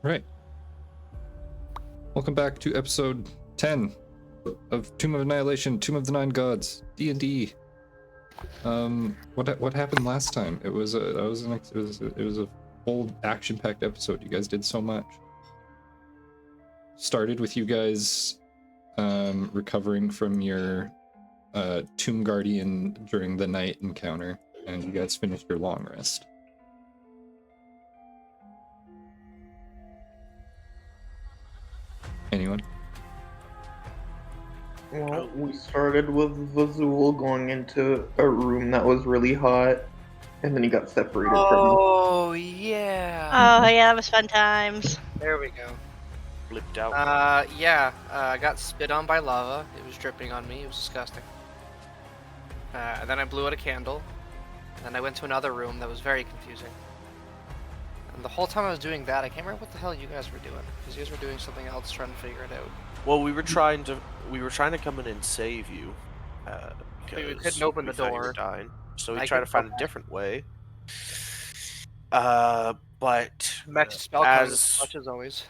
Right. Welcome back to episode 10 of Tomb of Annihilation, Tomb of the Nine Gods, D&D. What happened last time? It was a full action-packed episode. You guys did so much. Started with you guys recovering from your Tomb Guardian during the night encounter, and you guys finished your long rest. Anyone? Well, we started with Vazul going into a room that was really hot, and then he got separated from Oh, yeah. Oh yeah, that was fun times. There we go. Flipped out. I got spit on by lava. It was dripping on me. It was disgusting. And then I blew out a candle. And then I went to another room that was very confusing. And the whole time I was doing that, I can't remember what the hell you guys were doing. Because you guys were doing something else, trying to figure it out. Well, we were trying to come in and save you. We couldn't open the thought you were door. dying, so we I tried to could find go a different way. But Match spell as much as always.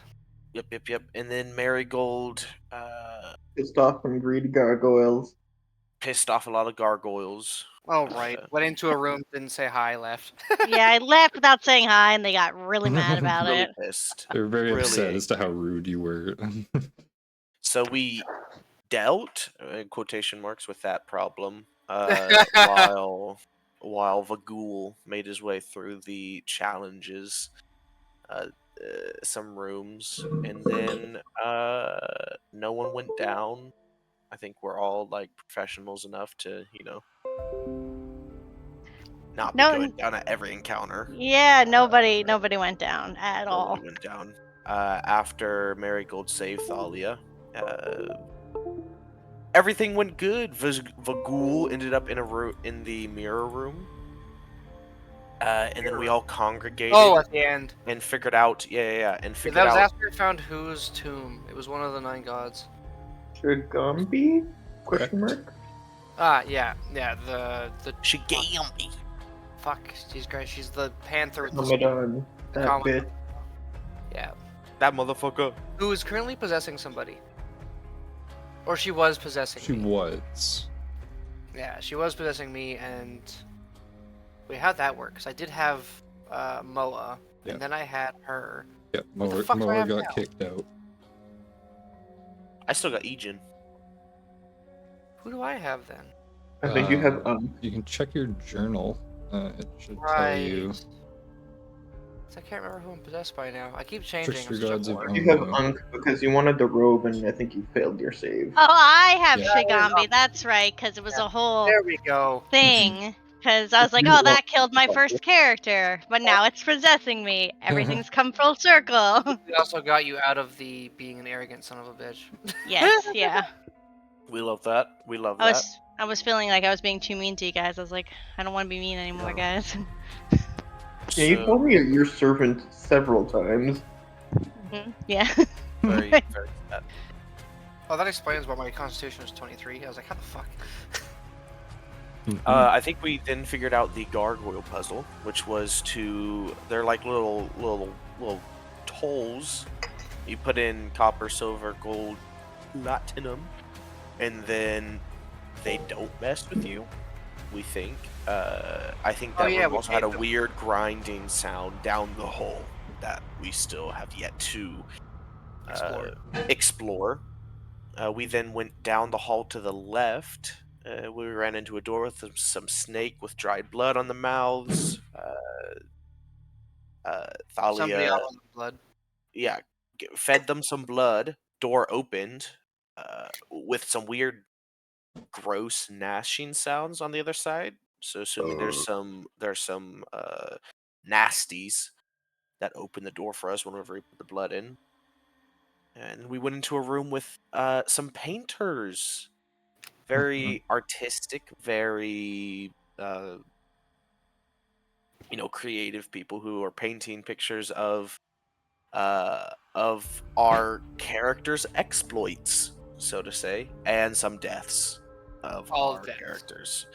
Yep. And then Marigold pissed off from greedy gargoyles. pissed off a lot of gargoyles. Oh, right. Went into a room, didn't say hi, left. Yeah, I left without saying hi, and they got really mad about Really it. pissed. They were very Really upset as to how angry. rude you were. So we dealt, in quotation marks, with that problem while Vagul made his way through the challenges, some rooms, and then no one went down. I think we're all like professionals enough to, not be going down at every encounter. Yeah, nobody went down at all. Nobody went down. After Marigold saved Thalia, everything went good. Vagul ended up in the mirror room, and then we all congregated. Oh, at the end. And figured out, and figured That was out. after I found whose tomb. It was one of the 9 gods. Shigambi? Question mark? Yeah, the Shigambi. fuck, she's great. She's the panther with the Ramadan. That Common. bit. yeah, That motherfucker. who is currently possessing somebody, or she was possessing She me. was. Yeah, she was possessing me, and wait, how'd that work? Because I did have Moa, Yeah. and then I had her. Yep, What the Moa fuck do I have got now? kicked out. I still got Ejin. Who do I have then? I think you have You can check your journal. It should tell Right. you. I can't remember who I'm possessed by now. I keep changing. Trickster I'm such a gods of whore. You have Unknown. Unk because you wanted the robe, and I think you failed your save. Oh, I have Yeah. Shigambi. That's right, because it was a whole There we go. thing. Because I was like, oh, that killed my first character, but now it's possessing me. Everything's come full circle. We also got you out of the being an arrogant son of a bitch. Yes, yeah. We love that. We love I that. was feeling like I was being too mean to you guys. I was like, I don't want to be mean anymore, guys. Yeah, you So, called me your servant several times. Yeah. very, very sad. Oh, that explains why my constitution is 23. I was like, how the fuck? I think we then figured out the gargoyle puzzle, which was they're like little tolls. You put in copper, silver, gold, platinum, and then they don't mess with you. We think. I think that room we also had a made them. weird grinding sound down the hole that we still have yet to explore. We then went down the hall to the left. We ran into a door with some snake with dried blood on the mouths. Somebody Thalia, out on the blood. yeah, fed them some blood. Door opened with some weird, gross gnashing sounds on the other side. So assuming there's some nasties that opened the door for us whenever we put the blood in. And we went into a room with some painters. Very artistic, very creative people who are painting pictures of our characters' exploits, so to say, and some deaths of All our deaths. characters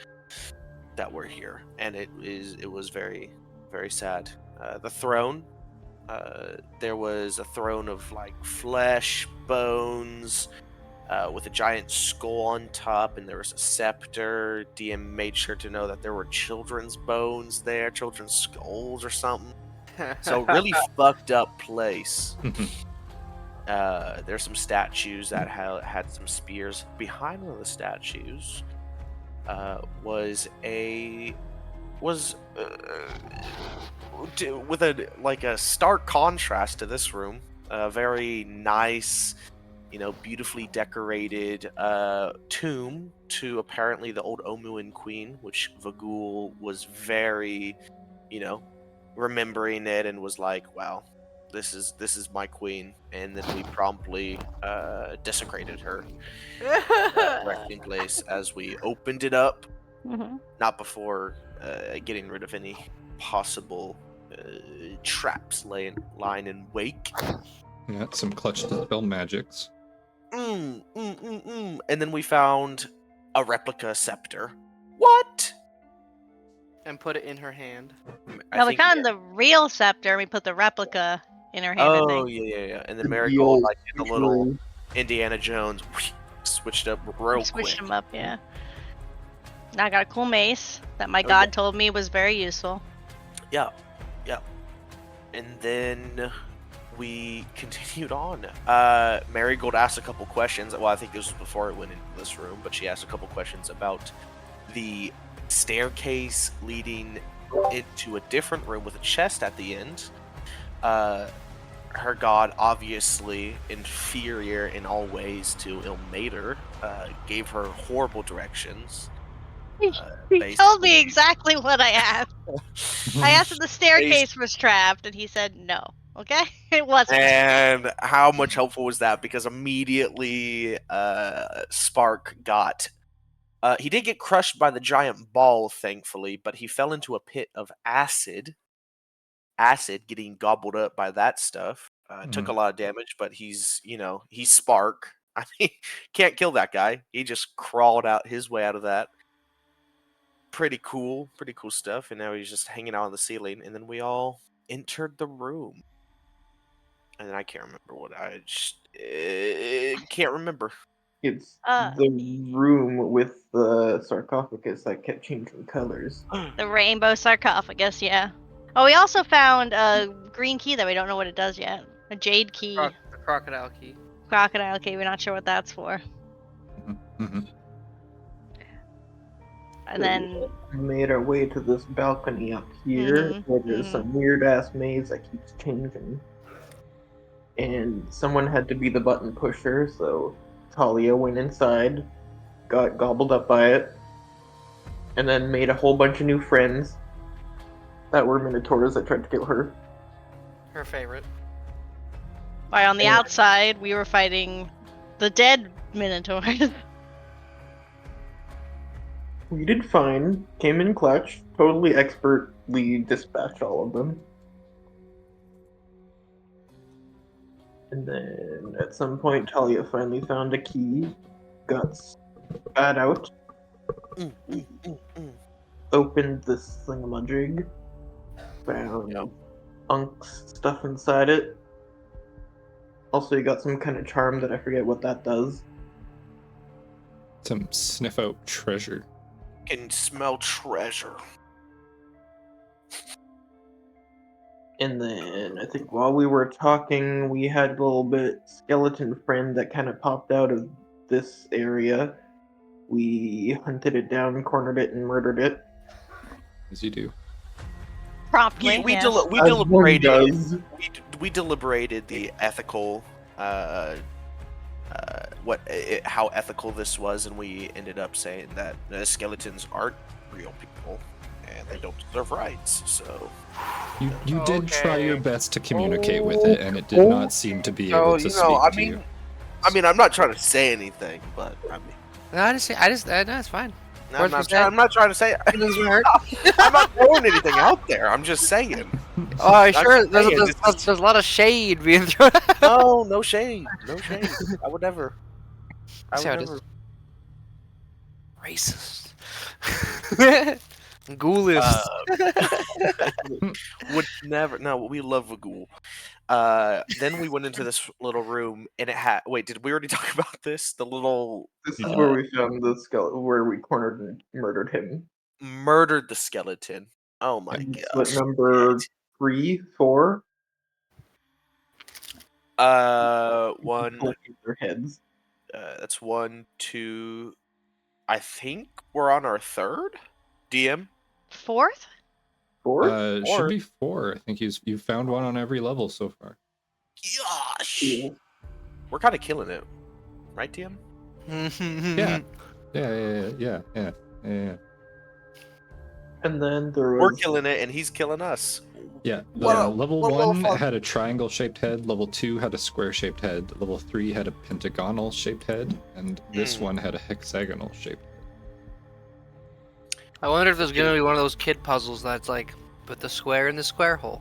that were here, and it was very, very sad. The throne There was a throne of like flesh, bones, with a giant skull on top, and there was a scepter. DM made sure to know that there were children's bones there, children's skulls or something. So really fucked up place. There's some statues that had some spears. Behind one of the statues was with a stark contrast to this room. A very nice, beautifully decorated tomb to apparently the old Omuan queen, which Vagul was very, remembering it and was like, wow, this is my queen. And then we promptly desecrated her resting place as we opened it up, not before getting rid of any possible traps lying in wake. Yeah, some clutch dispel magics. And then we found a replica scepter. What? And put it in her hand. No, we found the real scepter. We put the replica in her hand. I Oh, think. yeah. And then The Marigold, old like, did the little Indiana Jones, switched up real Switched quick. them up, yeah. Now I got a cool mace that my Oh, god yeah. told me was very useful. Yeah. And then we continued on. Marigold asked a couple questions. Well, I think this was before it went into this room, but she asked a couple questions about the staircase leading into a different room with a chest at the end. Her god, obviously inferior in all ways to Ilmater, gave her horrible directions. He basically- told me exactly what I asked. I asked if the staircase was trapped, and he said no. Okay, it wasn't. And how much helpful was that? Because immediately Spark got... he did get crushed by the giant ball, thankfully, but he fell into a pit of acid. Acid getting gobbled up by that stuff. Took a lot of damage, but he's Spark. I mean, can't kill that guy. He just crawled out his way out of that. Pretty cool stuff. And now he's just hanging out on the ceiling. And then we all entered the room. And then I can't remember what I just can't remember. It's the room with the sarcophagus that kept changing colors. The rainbow sarcophagus, yeah. Oh, we also found a green key that we don't know what it does yet. A jade key. The crocodile key. Crocodile key, we're not sure what that's for. And then We made our way to this balcony up here, where there's some weird ass maze that keeps changing. And someone had to be the button pusher, so Talia went inside, got gobbled up by it, and then made a whole bunch of new friends that were minotaurs that tried to kill her. Her favorite. while on the outside we were fighting the dead minotaurs. We did fine, came in clutch, totally expertly dispatched all of them. And then at some point, Talia finally found a key, got spat out, opened this thingamajig, found Unk's stuff inside it. Also, you got some kind of charm that I forget what that does. Some sniff out treasure. Can smell treasure. And then I think while we were talking, we had a little bit skeleton friend that kind of popped out of this area. We hunted it down, cornered it, and murdered it. As you do. Promptly, We yes. As one deliberated. does. We deliberated the ethical, how ethical this was, and we ended up saying that the skeletons aren't real people and they don't deserve rights. So You did try your Okay. best to communicate with it, and it did not seem to be able to speak to you. I mean, I'm not trying to say anything, but I mean, No, no, it's fine. I'm Words not, was said. I'm not trying to say. It doesn't hurt. I'm not throwing anything out there. I'm just saying. Oh, I'm I'm sure just saying, there's a lot of shade being thrown. No shade. No shade. I would never. I See how would it is. never. Racist. Ghoulists. Would never. No, we love a ghoul. Then we went into this little room, and it had. Wait, did we already talk about this? The little This is Yeah. where we found the skeleton, where we cornered and murdered him. murdered the skeleton. Oh my And it's gosh. what, number 3, 4? One. Collecting their heads. That's 1, 2. I think we're on our third. DM. 4th? 4? Should be 4. I think you found one on every level so far. Gosh. Cool. We're kind of killing it, right, DM? Yeah. Yeah. And then there We're was killing it, and he's killing us. Yeah. What Level what a little 1 fun. had a triangle-shaped head. Level 2 had a square-shaped head. Level 3 had a pentagonal-shaped head, and this one had a hexagonal-shaped head. I wonder if there's gonna be one of those kid puzzles that's like, put the square in the square hole.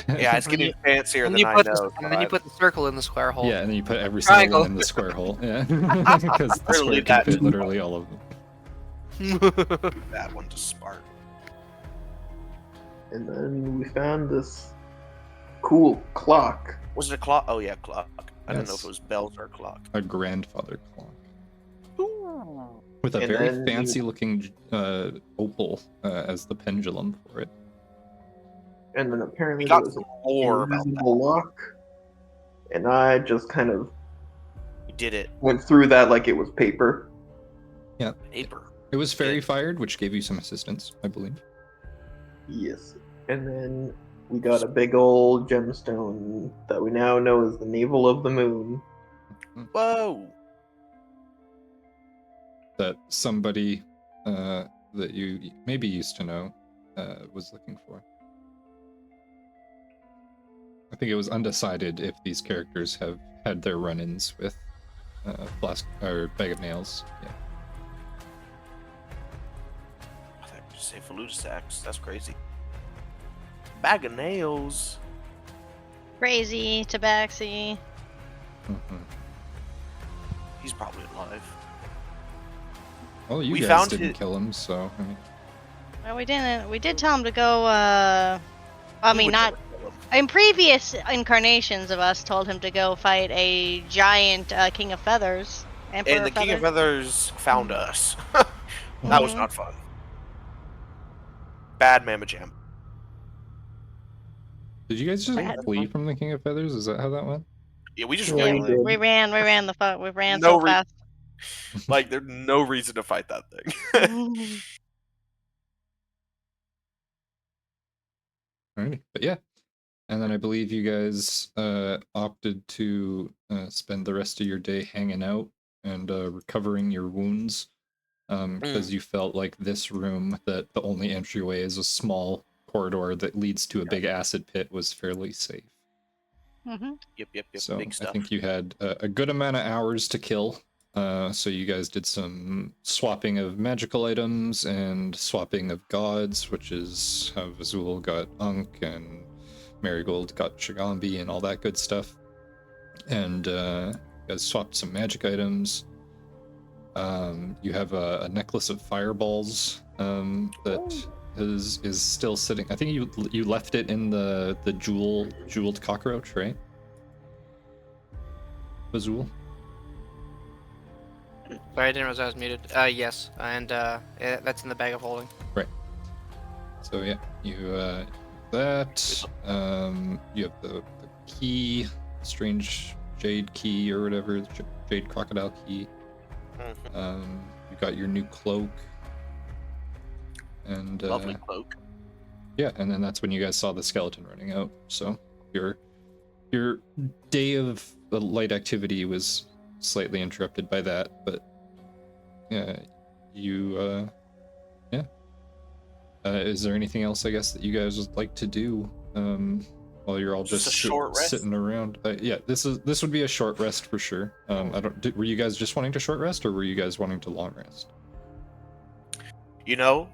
Yeah, it's getting fancier And than you I put know. and then you put the circle in the square hole. Yeah, and then you put every single Triangle. one in the square hole. Yeah, because the Really, square can that- fit literally all of them. that one to spark. And then we found this cool clock. Was it a clock? Oh yeah, clock. I don't know if Yes. it was bells or clock. A grandfather clock with a And very then fancy-looking opal as the pendulum for it. And then apparently We there got was some an more about that. invisible lock. And I just kind of We did it. went through that like it was paper. Paper. It was fairy fired, which gave you some assistance, I believe. Yes. And then we got a big old gemstone that we now know is the navel of the moon. Whoa. That somebody that you maybe used to know was looking for. I think it was undecided if these characters have had their run-ins with Flask or Bag of Nails. Yeah. I thought you say Faluda sacks. That's crazy. Bag of nails. Crazy, tabaxi. Mhm. He's probably alive. Well, you We guys found didn't it- kill him, so I mean, No, we didn't. We did tell him to go, I We mean, would not... never kill him. In previous incarnations of us, told him to go fight a giant King of Feathers. Emperor And the King of Feathers found us. That was Mhm. not fun. Bad Mama Jam. did you guys just Bad. flee from the King of Feathers? Is that how that went? Yeah, we just Yeah, ran. we did. We ran we ran No so fast. Like, there's no reason to fight that thing. Mhm. Alrighty, but yeah, and then I believe you guys opted to spend the rest of your day hanging out and recovering your wounds, because you felt like this room, that the only entryway is a small corridor that leads to a big acid pit, was fairly safe. Mhm. Yep. So Big I stuff. think you had a good amount of hours to kill. So you guys did some swapping of magical items and swapping of gods, which is how Vazul got Unk and Marigold got Shigambi and all that good stuff. And you guys swapped some magic items. You have a necklace of fireballs that is still sitting. I think you left it in the jeweled cockroach, right? Vazul? Sorry, I didn't realize I was muted. Yes, and that's in the bag of holding. So yeah, you that you have the key, strange jade key or whatever, jade crocodile key. Mhm. You got your new cloak, and Lovely cloak. yeah, and then that's when you guys saw the skeleton running out. So your day of the light activity was slightly interrupted by that, but yeah, you yeah. Is there anything else, I guess, that you guys would like to do while you're all Just just a short rest? sitting around? Yeah, this would be a short rest for sure. I don't. Were you guys just wanting to short rest, or were you guys wanting to long rest? You know,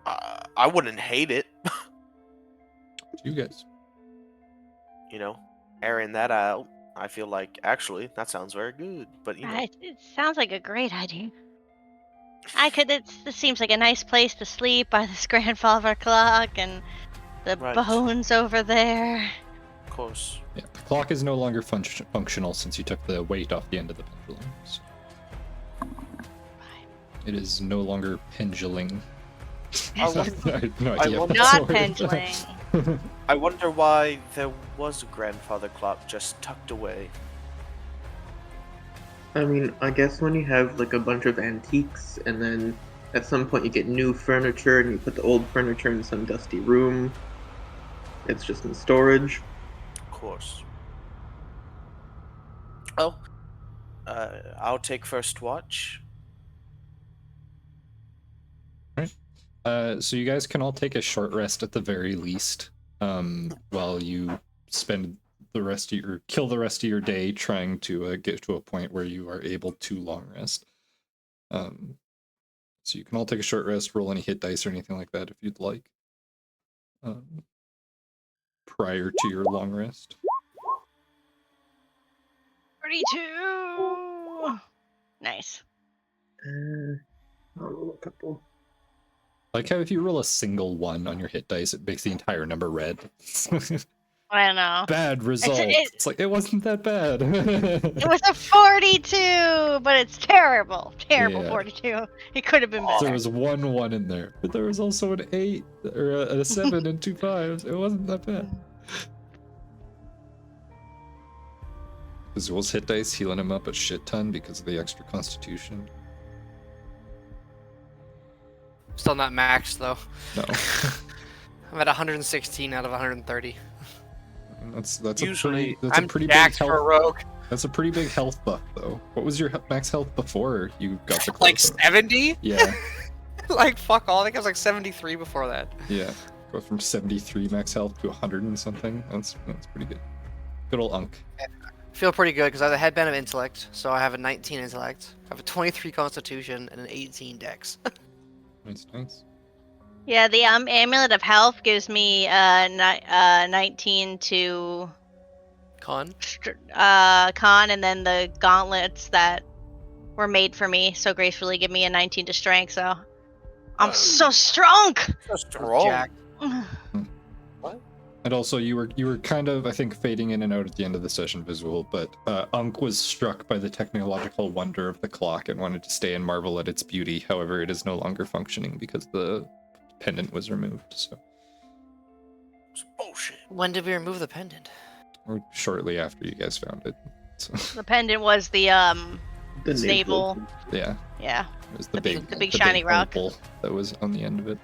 I wouldn't hate it. You guys. You know, airing that out. I feel like actually that sounds very good. But you know, It sounds like a great idea. This seems like a nice place to sleep by this grandfather clock and the Right. bones over there. Of course. Yeah, the clock is no longer functional since you took the weight off the end of the pendulum. So it is no longer pendulating. I I wonder, have no I idea. wonder- if that's a Not word. pendulating. I wonder why there was a grandfather clock just tucked away. I mean, I guess when you have like a bunch of antiques and then at some point you get new furniture and you put the old furniture in some dusty room, it's just in storage. Of course. Oh, I'll take first watch. So you guys can all take a short rest at the very least, while you spend kill the rest of your day trying to get to a point where you are able to long rest. So you can all take a short rest, roll any hit dice or anything like that if you'd like, prior to your long rest. 32. Nice. I'll roll a couple. Like how if you roll a single 1 on your hit dice, it makes the entire number red. I don't know. Bad result. it- It's like, it wasn't that bad. It was a 42, but it's terrible. Terrible Yeah. 42. It could have been There better. was 1 in there, but there was also an 8 or a 7 and 2 5s. It wasn't that bad. Azul's hit dice healing him up a shit ton because of the extra constitution. Still not maxed though. No. I'm at 116 out of 130. That's Usually, a pretty big Jacked for a health. rogue. That's a pretty big health buff though. What was your max health before you got the Like close up? 70? Yeah, Like fuck all. I think I was like 73 before that. yeah. Go from 73 max health to 100 and something. That's pretty good. Good old Unk. Feel pretty good because I have a headband of intellect, so I have a 19 intellect. I have a 23 constitution and an 18 dex. Nice. Yeah, the amulet of health gives me 19 to Con. con, and then the gauntlets that were made for me so gracefully give me a 19 to strength. So I'm so strong. So strong. Jacked. And also, you were kind of, I think, fading in and out at the end of the session, Visual, but Unk was struck by the technological wonder of the clock and wanted to stay and marvel at its beauty. However, it is no longer functioning because the pendant was removed. So, It's bullshit. When did we remove the pendant? or shortly after you guys found it. So, The pendant was the The navel. yeah, Yeah. it was The big shiny rock. opal that was on the end of it.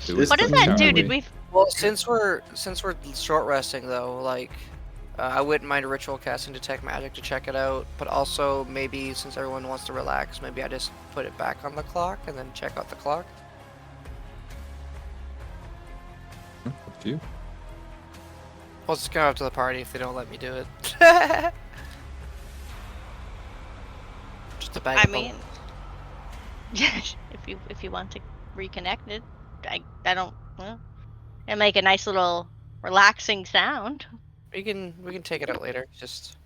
It What was What the does that do? cowrie. Did we? Well, since we're short resting though, like I wouldn't mind ritual casting detect magic to check it out, but also maybe since everyone wants to relax, maybe I just put it back on the clock and then check out the clock. Up to you. I'll just go up to the party if they don't let me do it. Just a bag I of mean, bones. if you want to reconnect it, I don't. Well, and make a nice little relaxing sound. we can take it out later. Just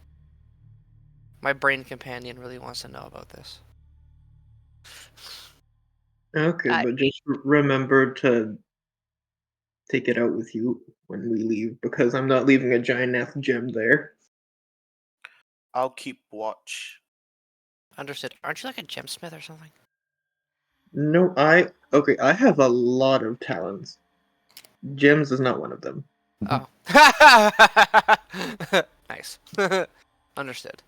my brain companion really wants to know about this. Okay, but just remember to take it out with you when we leave, because I'm not leaving a giant ass gem there. I'll keep watch. Understood. Aren't you like a gemsmith or something? No, I have a lot of talents. Gems is not one of them. Oh. Nice. Understood.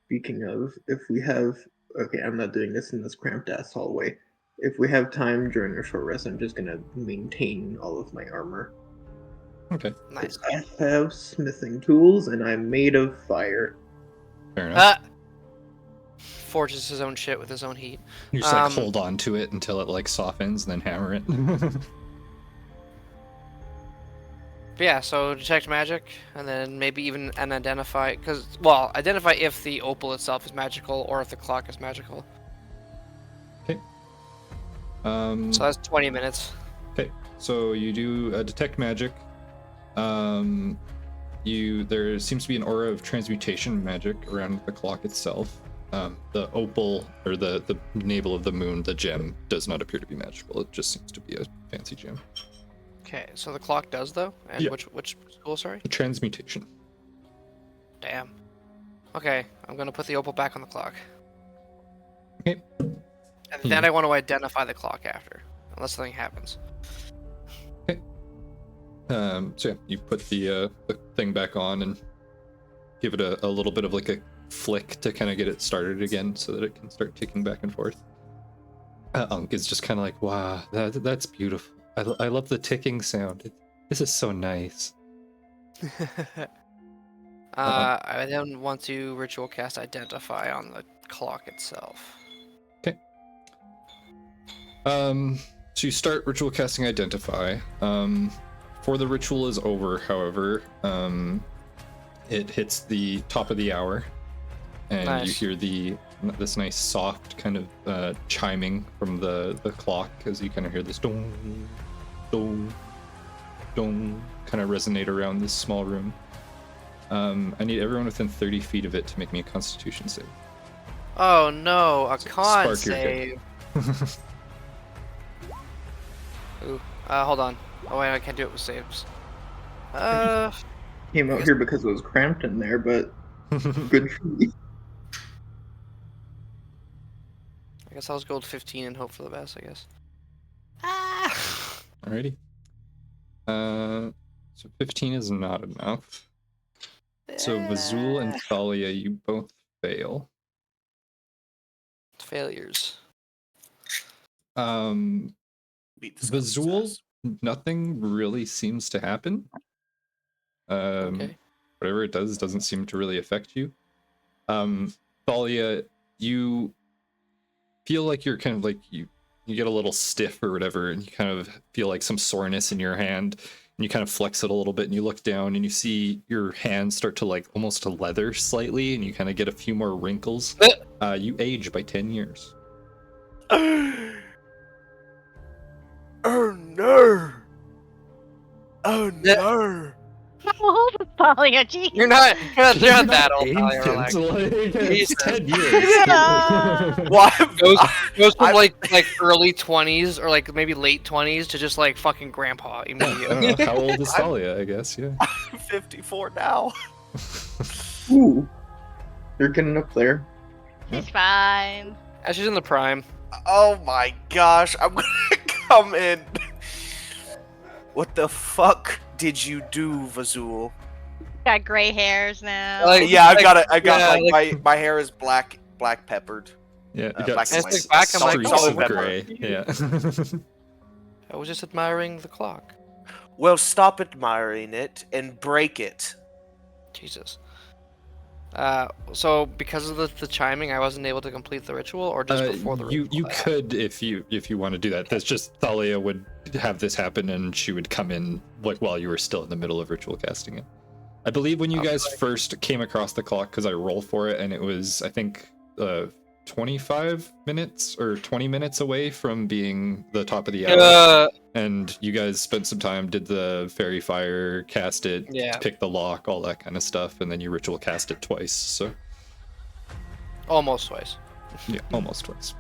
Speaking of, if we have I'm not doing this in this cramped ass hallway. If we have time during a short rest, I'm just gonna maintain all of my armor. Okay, Nice. I have smithing tools and I'm made of fire. fair enough. Forges his own shit with his own heat. You just like hold on to it until it like softens, and then hammer it. But yeah, so detect magic, and then maybe even identify, identify if the opal itself is magical or if the clock is magical. So that's 20 minutes. Okay, so you do detect magic. There seems to be an aura of transmutation magic around the clock itself. The opal, or the navel of the moon, the gem, does not appear to be magical. It just seems to be a fancy gem. Okay, so the clock does though? And Yeah. which school, sorry? The transmutation. Damn. Okay, I'm gonna put the opal back on the clock. Okay. And then I want to identify the clock after. Unless something happens. Okay. So yeah, you put the thing back on and give it a little bit of like a flick to kind of get it started again so that it can start ticking back and forth. Unk is just kind of like, wow, that's beautiful. I love the ticking sound. This is so nice. I then want to ritual cast Identify on the clock itself. Okay. So you start ritual casting Identify. Before the ritual is over, however, it hits the top of the hour, and Nice. you hear this nice soft kind of chiming from the clock as you kind of hear this dong, dong, dong kind of resonate around this small room. I need everyone within 30 feet of it to make me a Constitution save. Oh no, a con Spark your hit. save. Ooh, hold on. Oh wait, I can't do it with saves. Came out here because it was cramped in there, but good for you. I guess I'll just go with 15 and hope for the best, I guess. Ah! Alrighty. So 15 is not enough. So Vazul and Thalia, you both fail. Failures. Beat the skull's Vazul, ass. nothing really seems to happen. Okay. Whatever it does doesn't seem to really affect you. Thalia, you feel like you're kind of like you get a little stiff or whatever, and you kind of feel like some soreness in your hand, and you kind of flex it a little bit, and you look down and you see your hand start to like almost to leather slightly, and you kind of get a few more wrinkles. You age by 10 years. Oh no! Oh no! Hold it, Thalia, jeez. You're not that old, Thalia, relax. It's Jesus. 10 years. What? Goes from like early 20s or like maybe late 20s to just like fucking grandpa immediately. How old is Thalia, I guess, yeah. I'm 54 now. Ooh, you're getting up there. It's fine. As she's in the prime. Oh my gosh, I'm gonna come in. What the fuck did you do, Vazul? Got gray hairs now. Like- Yeah, I've got it. I got yeah, like my hair is black peppered. Yeah, you Black got and white. back, I'm like, streaks oh, of pepper. gray. Yeah. I was just admiring the clock. Well, stop admiring it and break it. Jesus. So because of the chiming, I wasn't able to complete the ritual, or just before the ritual. you could if you want to do that. That's just Thalia would have this happen, and she would come in like while you were still in the middle of ritual casting it. I believe when you guys first came across the clock, because I roll for it, and it was I think 25 minutes or 20 minutes away from being the top of the hour. And you guys spent some time, did the fairy fire, cast it, Yeah. pick the lock, all that kind of stuff, and then you ritual cast it twice. So Almost twice. yeah, almost twice.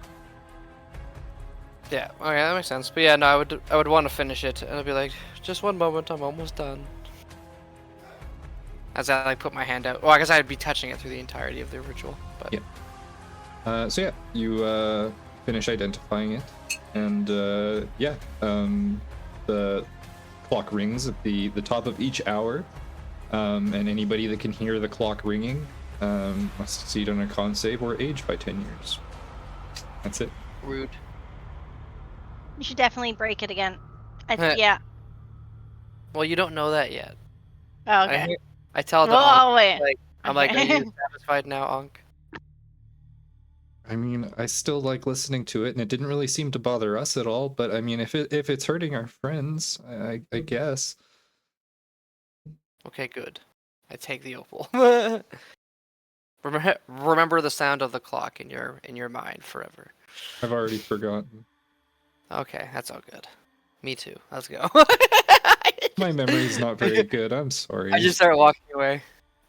Yeah, okay, that makes sense. But yeah, no, I would want to finish it, and I'd be like, just one moment, I'm almost done. As I like put my hand out. Well, I guess I'd be touching it through the entirety of the ritual. But Yeah. So yeah, you finish identifying it, and the clock rings at the top of each hour, and anybody that can hear the clock ringing must succeed on a con save or age by 10 years. That's it. rude. You should definitely break it again. Heh. Yeah. Well, you don't know that yet. Oh, okay. I tell the Oh, Ankh, wait. like, I'm like, are Okay. you satisfied now, Ankh? I mean, I still like listening to it, and it didn't really seem to bother us at all. But I mean, if it's hurting our friends, I guess. Okay, good. I take the opal. Remember the sound of the clock in your mind forever. I've already forgotten. Okay, that's all good. Me too. Let's go. My memory's not very good. I'm sorry. I just start walking away.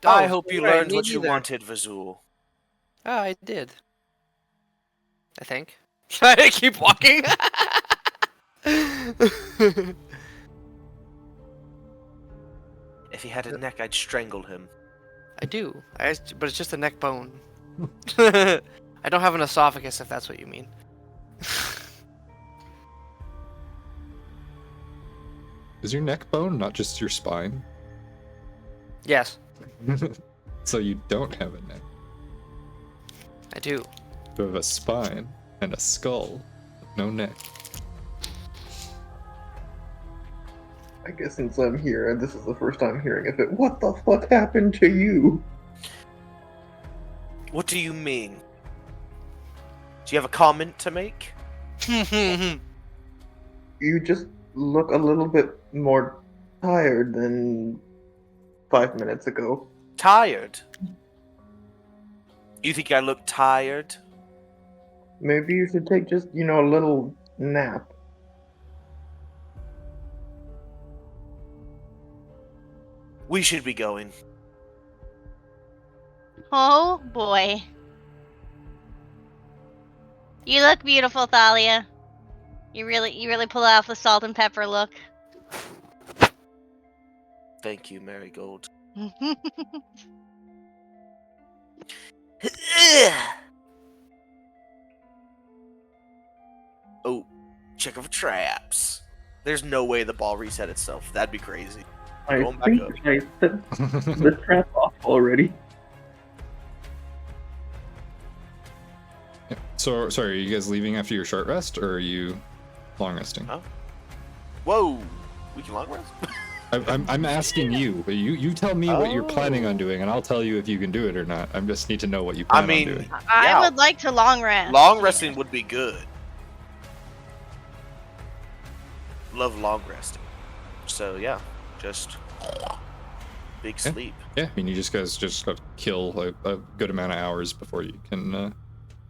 I Oh, hope you right, learned me what you neither. wanted, Vazul. Oh, I did. I think. I keep walking. If he had a neck, I'd strangle him. I do. But it's just a neck bone. I don't have an esophagus, if that's what you mean. Is your neck bone not just your spine? Yes, So you don't have a neck. I do. You have a spine and a skull, no neck. I guess since I'm here, this is the first time hearing of it. What the fuck happened to you? What do you mean? Do you have a comment to make? You just look a little bit more tired than 5 minutes ago. Tired? You think I look tired? Maybe you should take just, a little nap. We should be going. Oh boy. You look beautiful, Thalia. You really pull off the salt and pepper look. Thank you, Marigold. Oh, check for traps. There's no way the ball reset itself. That'd be crazy. I Going back think up. I set the trap off already. So, sorry, are you guys leaving after your short rest, or are you long resting? Huh? Whoa, we can long rest? I'm asking you. You tell me what you're planning on Oh. doing, and I'll tell you if you can do it or not. I just need to know what you plan I mean, on doing. I yeah, would like to long rest. long resting would be good. Love long resting. So yeah, just big Yeah. sleep. Yeah, I mean, you guys just got to kill a good amount of hours before you can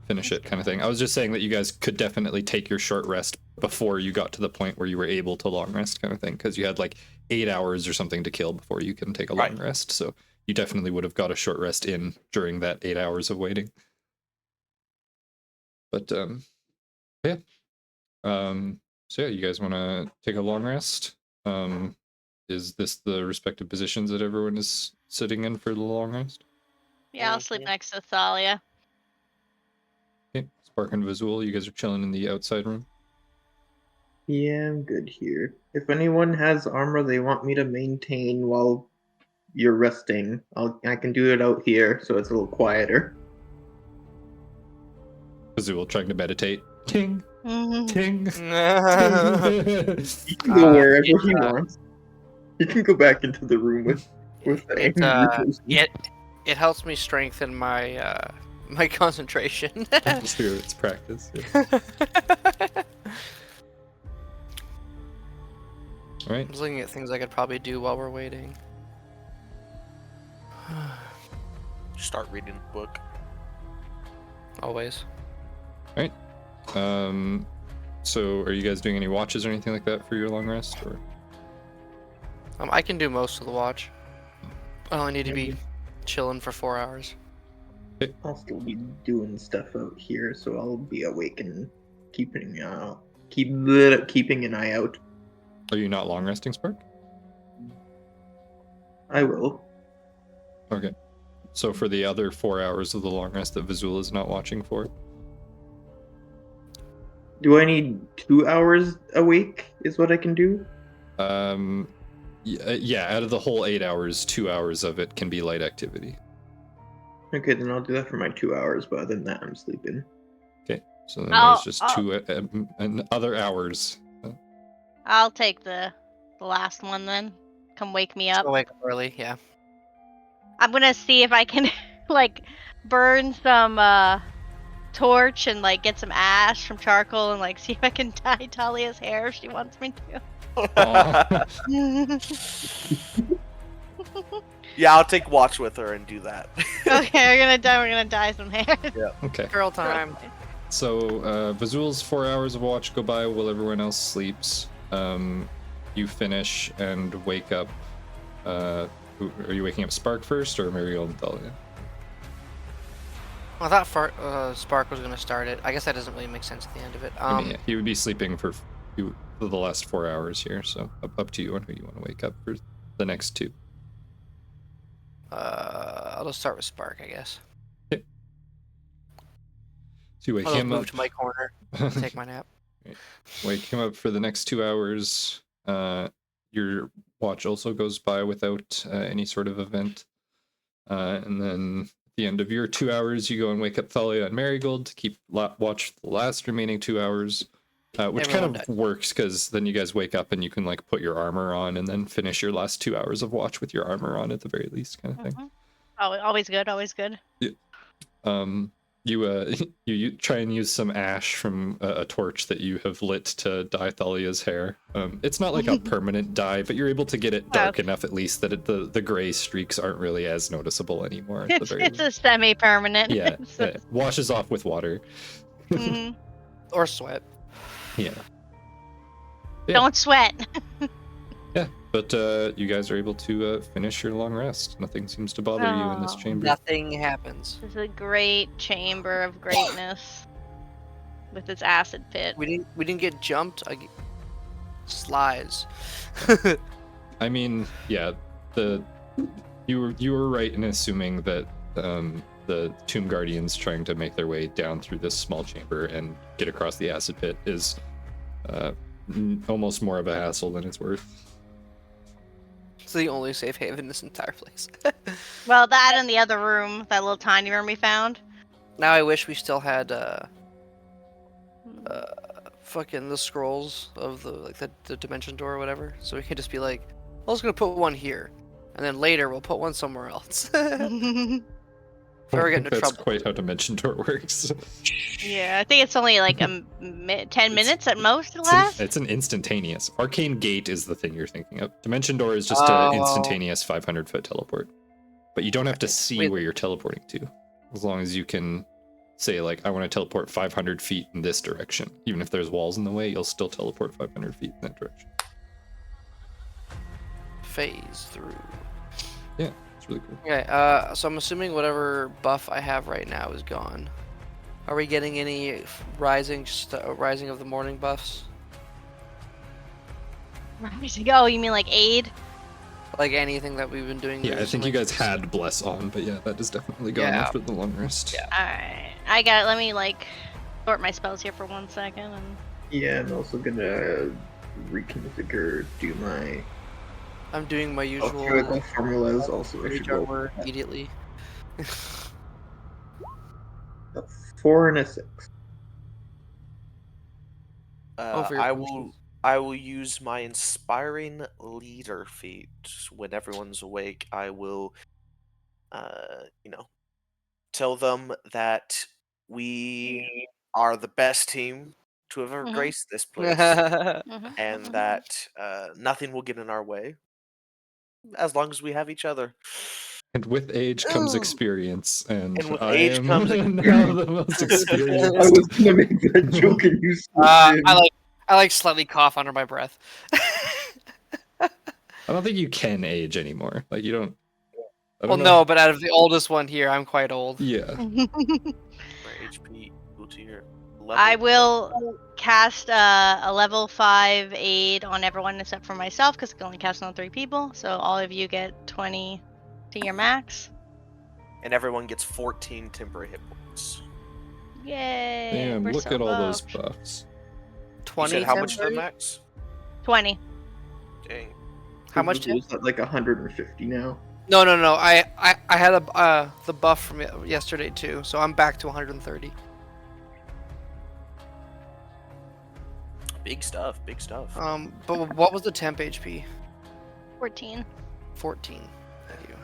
finish it, kind of thing. I was just saying that you guys could definitely take your short rest before you got to the point where you were able to long rest, kind of thing, because you had like 8 hours or something to kill before you can take a long Right. rest. So you definitely would have got a short rest in during that 8 hours of waiting. But yeah. So yeah, you guys want to take a long rest? Is this the respective positions that everyone is sitting in for the long rest? Yeah, I'll sleep Mhm. next to Thalia. Okay, Spark and Visual, you guys are chilling in the outside room. Yeah, I'm good here. If anyone has armor they want me to maintain while you're resting, I can do it out here so it's a little quieter. Visual trying to meditate. Ting, Mhm. ting. He can go wherever he it's, wants. He can go back into the room with the It, angry person. it helps me strengthen my my concentration. It's true, it's practice. Yeah. All right. I'm just looking at things I could probably do while we're waiting. Start reading the book. Always. So are you guys doing any watches or anything like that for your long rest, or? I can do most of the watch. I only need to be chilling for 4 hours. I'll still be doing stuff out here, so I'll be awake and keeping an eye out. Are you not long resting, Spark? I will. Okay. So for the other 4 hours of the long rest that Visual is not watching for? Do I need 2 hours awake? Is what I can do? Yeah, out of the whole 8 hours, 2 hours of it can be light activity. Okay, then I'll do that for my 2 hours, but other than that, I'm sleeping. Okay, so then Oh, there's just oh. 2 and other hours. I'll take the last one then. Come wake me up. I'll wake up early, yeah. I'm gonna see if I can like burn some torch and like get some ash from charcoal and like see if I can dye Talia's hair if she wants me to. Aw. Yeah, I'll take watch with her and do that. Okay, we're gonna dye some hair. Okay. Girl time. So Visual's 4 hours of watch go by while everyone else sleeps. You finish and wake up. Are you waking up Spark first or Mariel and Thalia? I thought Spark was gonna start it. I guess that doesn't really make sense at the end of it. I mean, yeah, he would be sleeping for the last 4 hours here, so up to you on who you want to wake up for the next 2. I'll just start with Spark, I guess. Okay. So you wake I'll just him move up. to my corner, take my nap. Wake him up for the next 2 hours. Your watch also goes by without any sort of event. And then at the end of your 2 hours, you go and wake up Thalia and Marigold to keep watch the last remaining 2 hours. Which Everyone kind of died. works because then you guys wake up and you can like put your armor on and then finish your last 2 hours of watch with your armor on at the very least, kind of thing. Oh, always good, always good. You try and use some ash from a torch that you have lit to dye Thalia's hair. It's not like a permanent dye, but you're able to get it dark enough at least that the gray streaks aren't really as noticeable anymore. At the very It's a least. semi-permanent. Yeah, it washes off with water. Mhm. Or sweat. Yeah. Don't sweat. Yeah, but you guys are able to finish your long rest. Nothing seems to bother you in this Oh. chamber. Nothing happens. This is a great chamber of greatness with its acid pit. We didn't get jumped. Slides. I mean, yeah, you were right in assuming that the Tomb Guardians trying to make their way down through this small chamber and get across the acid pit is almost more of a hassle than it's worth. It's the only safe haven in this entire place. Well, that and the other room, that little tiny room we found. Now I wish we still had fucking the scrolls of the dimension door or whatever, so we could just be like, I was gonna put one here, and then later we'll put one somewhere else. If I ever get into That's trouble. quite how Dimension Door works. Yeah, I think it's only like 10 minutes at most to last. It's an instantaneous. Arcane Gate is the thing you're thinking of. Dimension Door is just Oh. an instantaneous 500-foot teleport. But you don't have to see Wait. where you're teleporting to. As long as you can say, like, I want to teleport 500 feet in this direction. Even if there's walls in the way, you'll still teleport 500 feet in that direction. Phase through. Yeah, it's really cool. Okay, so I'm assuming whatever buff I have right now is gone. Are we getting any rising of the morning buffs? Oh, you mean like aid? Like anything that we've been doing? Yeah, I think you recently? guys had Bless on, but yeah, that is definitely gone Yeah. after the long rest. Yeah. Alright. I got it. Let me like sort my spells here for 1 second. And... Yeah, I'm also gonna reconfigure, do my I'm doing my usual alchemical formulas. Also, I should rage go armor immediately. a 4 and a 6. For your I will use my inspiring leader feat when everyone's awake. I will, tell them that we are the best team to have ever Mhm. graced this place, Mhm. and that nothing will get in our way as long as we have each other. And with age comes Ooh. experience, and And with I age am comes now experience. the most I experienced. was gonna make that joke and you slipped in. I like slightly cough under my breath. I don't think you can age anymore. Like you don't. I Well, don't know. no, but out of the oldest one here, I'm quite old. Yeah. My HP equal to your level. I will cast a level 5 aid on everyone except for myself because I can only cast on 3 people. So all of you get 20 to your max. And everyone gets 14 temporary hit points. Yay! Damn, we're look so at all those buffed. buffs. You 20. said how much is the temporary? max? 20. Dang. How much? Is that like 150 now? No. I had the buff from yesterday too, so I'm back to 130. Big stuff, big stuff. But what was the temp HP? 14. 14. Thank you.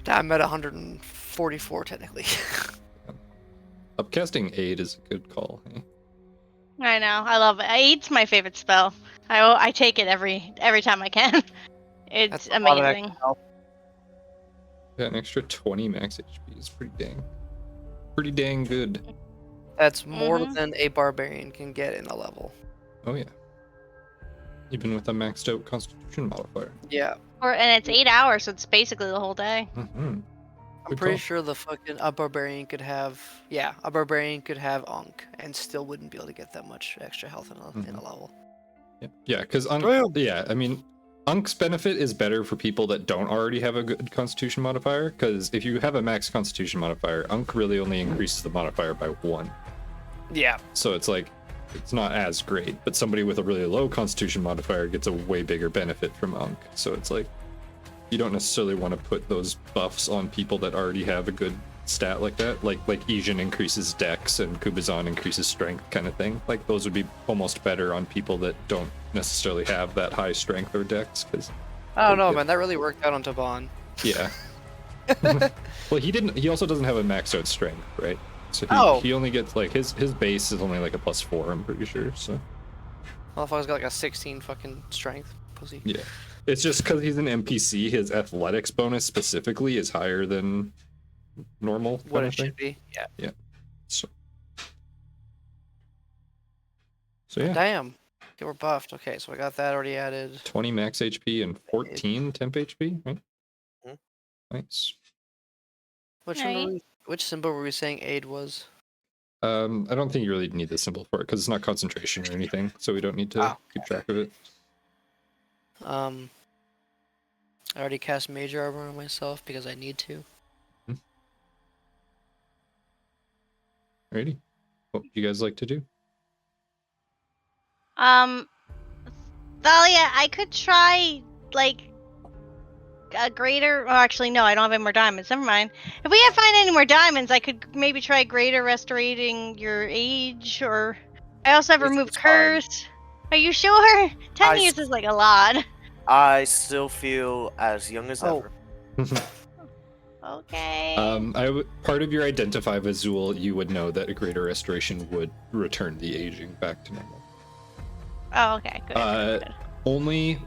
I'm at 144 technically. Upcasting aid is a good call. Hey? I know. I love it. Aid's my favorite spell. I take it every time I can. It's That's a lot of amazing. extra health. Yeah, an extra 20 max HP is pretty dang good. That's more Mhm. than a barbarian can get in a level. Oh yeah. Even with a maxed out Constitution modifier. Yeah. And it's 8 hours, so it's basically the whole day. Mm-hmm. I'm pretty sure a barbarian could have Ankh and still wouldn't be able to get that much extra health in a level. Yeah, because I mean, Unk's benefit is better for people that don't already have a good Constitution modifier. Because if you have a max Constitution modifier, Unk really only increases the modifier by 1. Yeah. So it's like, it's not as great. But somebody with a really low Constitution modifier gets a way bigger benefit from Unk. So it's like, you don't necessarily want to put those buffs on people that already have a good stat like that. Like Ijin increases Dex and Kubazan increases Strength kind of thing. Like those would be almost better on people that don't necessarily have that high Strength or Dex. Because I don't know, man. That really worked out on Taban. Yeah. Well, he also doesn't have a maxed out Strength, right? So he only gets like his base is only like a +4. I'm pretty sure. So. Motherfucker's got like a 16 fucking Strength, pussy. Yeah. It's just because he's an NPC, his athletics bonus specifically is higher than normal. What it should be, yeah. Yeah. So yeah. Damn. Okay, we're buffed. Okay, so I got that already added. 20 max HP and 14 temp HP, right? Mm-hmm. Nice. Which symbol were we saying aid was? I don't think you really need the symbol for it because it's not concentration or anything, so we don't need to keep track of it. I already cast Major Armor on myself because I need to. Alrighty. What would you guys like to do? Thalia, I could try, like, a greater... Oh, actually, no, I don't have any more diamonds. Never mind. If we can't find any more diamonds, I could maybe try greater restorating your age, or... I also have removed curse. Are you sure? 10 years is, like, a lot. I still feel as young as ever. Okay. Part of your identify visual, you would know that a greater restoration would return the aging back to normal. Oh, okay, good. Only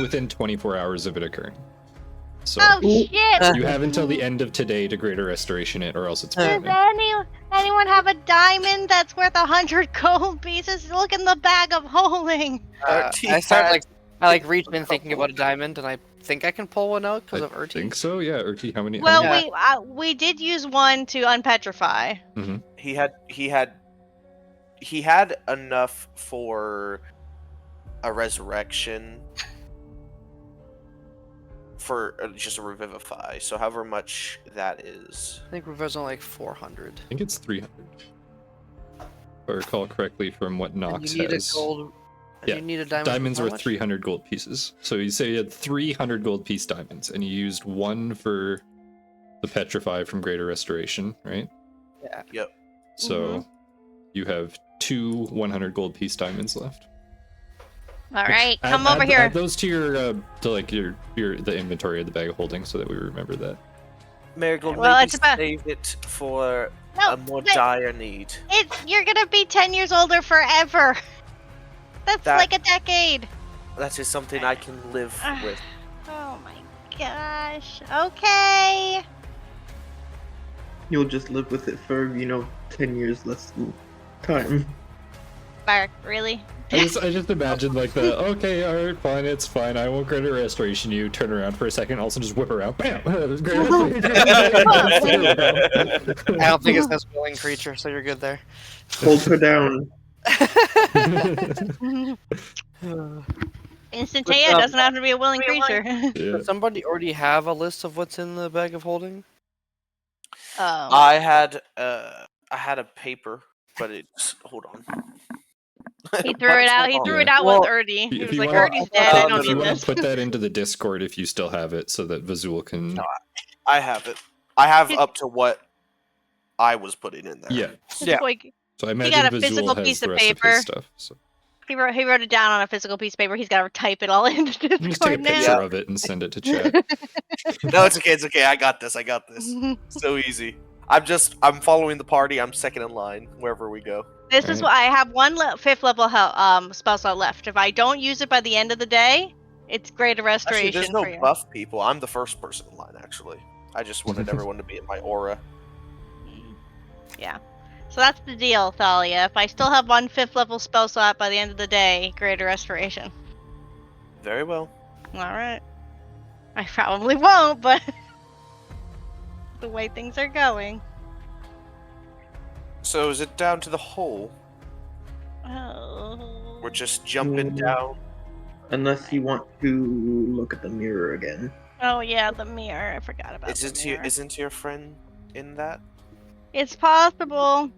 within 24 hours of it occurring. So oh shit! You have until the end of today to greater restoration it, or else it's Does permanent. anyone have a diamond that's worth 100 gold pieces? Look in the bag of holding. I reached in thinking about a diamond, and I think I can pull one out because of Urti. I think so, yeah. Urti, how many? Well, we did use one to unpetrify. Mm-hmm. He had enough for a resurrection for just a revivify. So however much that is. I think Revive's only like 400. I think it's 300. If I recall correctly from what Nox you need has. A gold. Yeah, you need a diamond. Diamonds are 300 gold pieces. So you say you had 300 gold piece diamonds, and you used one for the petrify from Greater Restoration, right? Yeah. Yep. So you have 2 100 gold piece diamonds left. All right, come over here. Add those to your the inventory of the bag of holding, so that we remember that. Marigold, well, maybe save it for a more dire need. You're gonna be 10 years older forever. That's like a decade. That is something I can live with. Oh my gosh. Okay. You'll just live with it for, 10 years less time. Bark, really? I just imagine okay, alright, fine, it's fine, I won't Greater Restoration you, turn around for a second, also just whip around, bam! I don't think it's this willing creature, so you're good there. Hold her down. Instantaneous doesn't have to be a willing creature. Yeah. Does somebody already have a list of what's in the bag of holding? I had a paper, but it's hold on. He threw it out. He threw it out with Urdi. He was like, "Urdi's dead. I don't if you need want this." to put that into the Discord, if you still have it, so that Vazul can. No, I have it. I have up to what I was putting in there. Yeah. Yeah. So I imagine got a Vazul physical has piece the of rest paper. of his stuff. So. He wrote it down on a physical piece of paper. He's got to type it all into You can just take a Discord picture now. of it and send it to chat. No, it's okay. It's okay. I got this. So easy. I'm following the party. I'm second in line wherever we go. This is what I have. One 5th level spell slot left. If I don't use it by the end of the day, it's Greater Restoration. Actually, there's no for you. buff people. I'm the first person in line. Actually, I just wanted everyone to be in my aura. Yeah. So that's the deal, Thalia. If I still have one 5th level spell slot by the end of the day, Greater Restoration. Very well. Alright. I probably won't, but... the way things are going. So is it down to the hole? Oh. We're just jumping down. Unless you want to look at the mirror again. Oh yeah, the mirror. I forgot about the mirror. Isn't your friend in that? It's possible.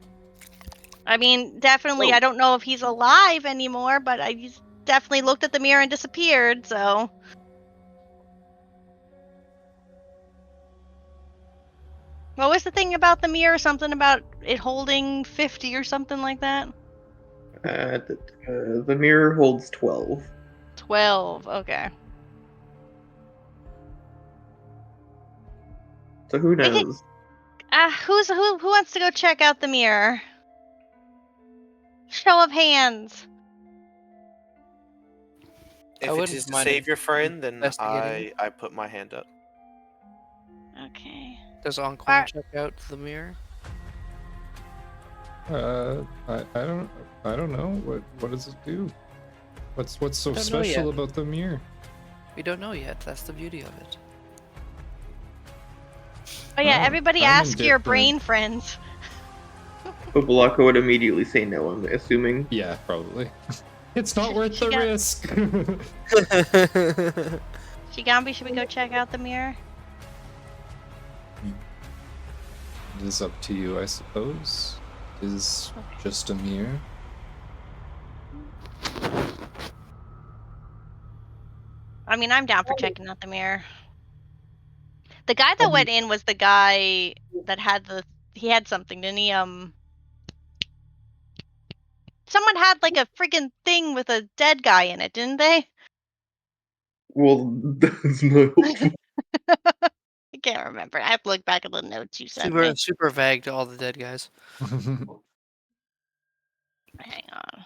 I mean, definitely. Oh. I don't know if he's alive anymore, but he's definitely looked at the mirror and disappeared. So. What was the thing about the mirror? Something about it holding 50 or something like that? The mirror holds 12. 12. Okay. So who We could, knows? who wants to go check out the mirror? Show of hands. If it wouldn't is to mind save your friend, then investigating. I put my hand up. Okay. Does Ankh Are- want to check out the mirror? I don't know. What does it do? What's so Don't know special yet. about the mirror? We don't know yet. That's the beauty of it. Oh yeah, Oh, everybody I'm ask your indifferent. brain friends. Obalaka would immediately say no, I'm assuming. Yeah, probably. It's not worth She the got- risk. Shigambi, should we go check out the mirror? It is up to you, I suppose. It is just a mirror. I mean, I'm down for checking out the mirror. The guy that went in was the guy that had he had something, didn't he? Someone had like a freaking thing with a dead guy in it, didn't they? Well, that's not helpful. I can't remember. I have to look back at the notes you sent me. Super vague to all the dead guys. Hang on.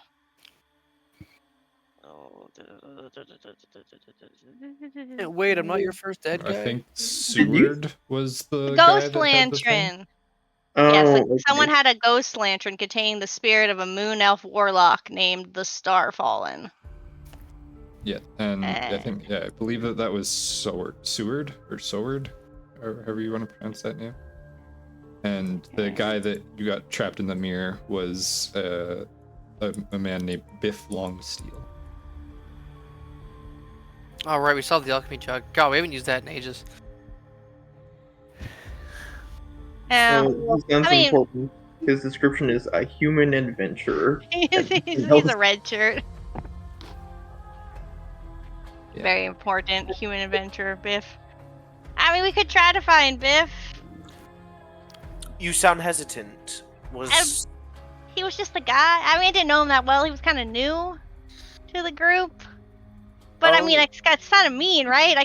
Hey, wait, I'm not your first dead guy. I think Seward was the The guy ghost that had the thing. lantern. Oh, Yes, okay. someone had a ghost lantern containing the spirit of a moon elf warlock named the Starfallen. Yeah, and I think I believe that was Seward, or however you want to pronounce that name. And the guy that you got trapped in the mirror was a man named Biff Longsteel. Oh, right, we saw the alchemy jug. God, we haven't used that in ages. Yeah, This sounds I mean- important. His description is a human adventurer. he's a red shirt. Yeah. Very important human adventurer, Biff. I mean, we could try to find Biff. You sound hesitant. He was just the guy. I mean, I didn't know him that well. He was kind of new to the group. But I mean, Oh. it's kind of mean, right?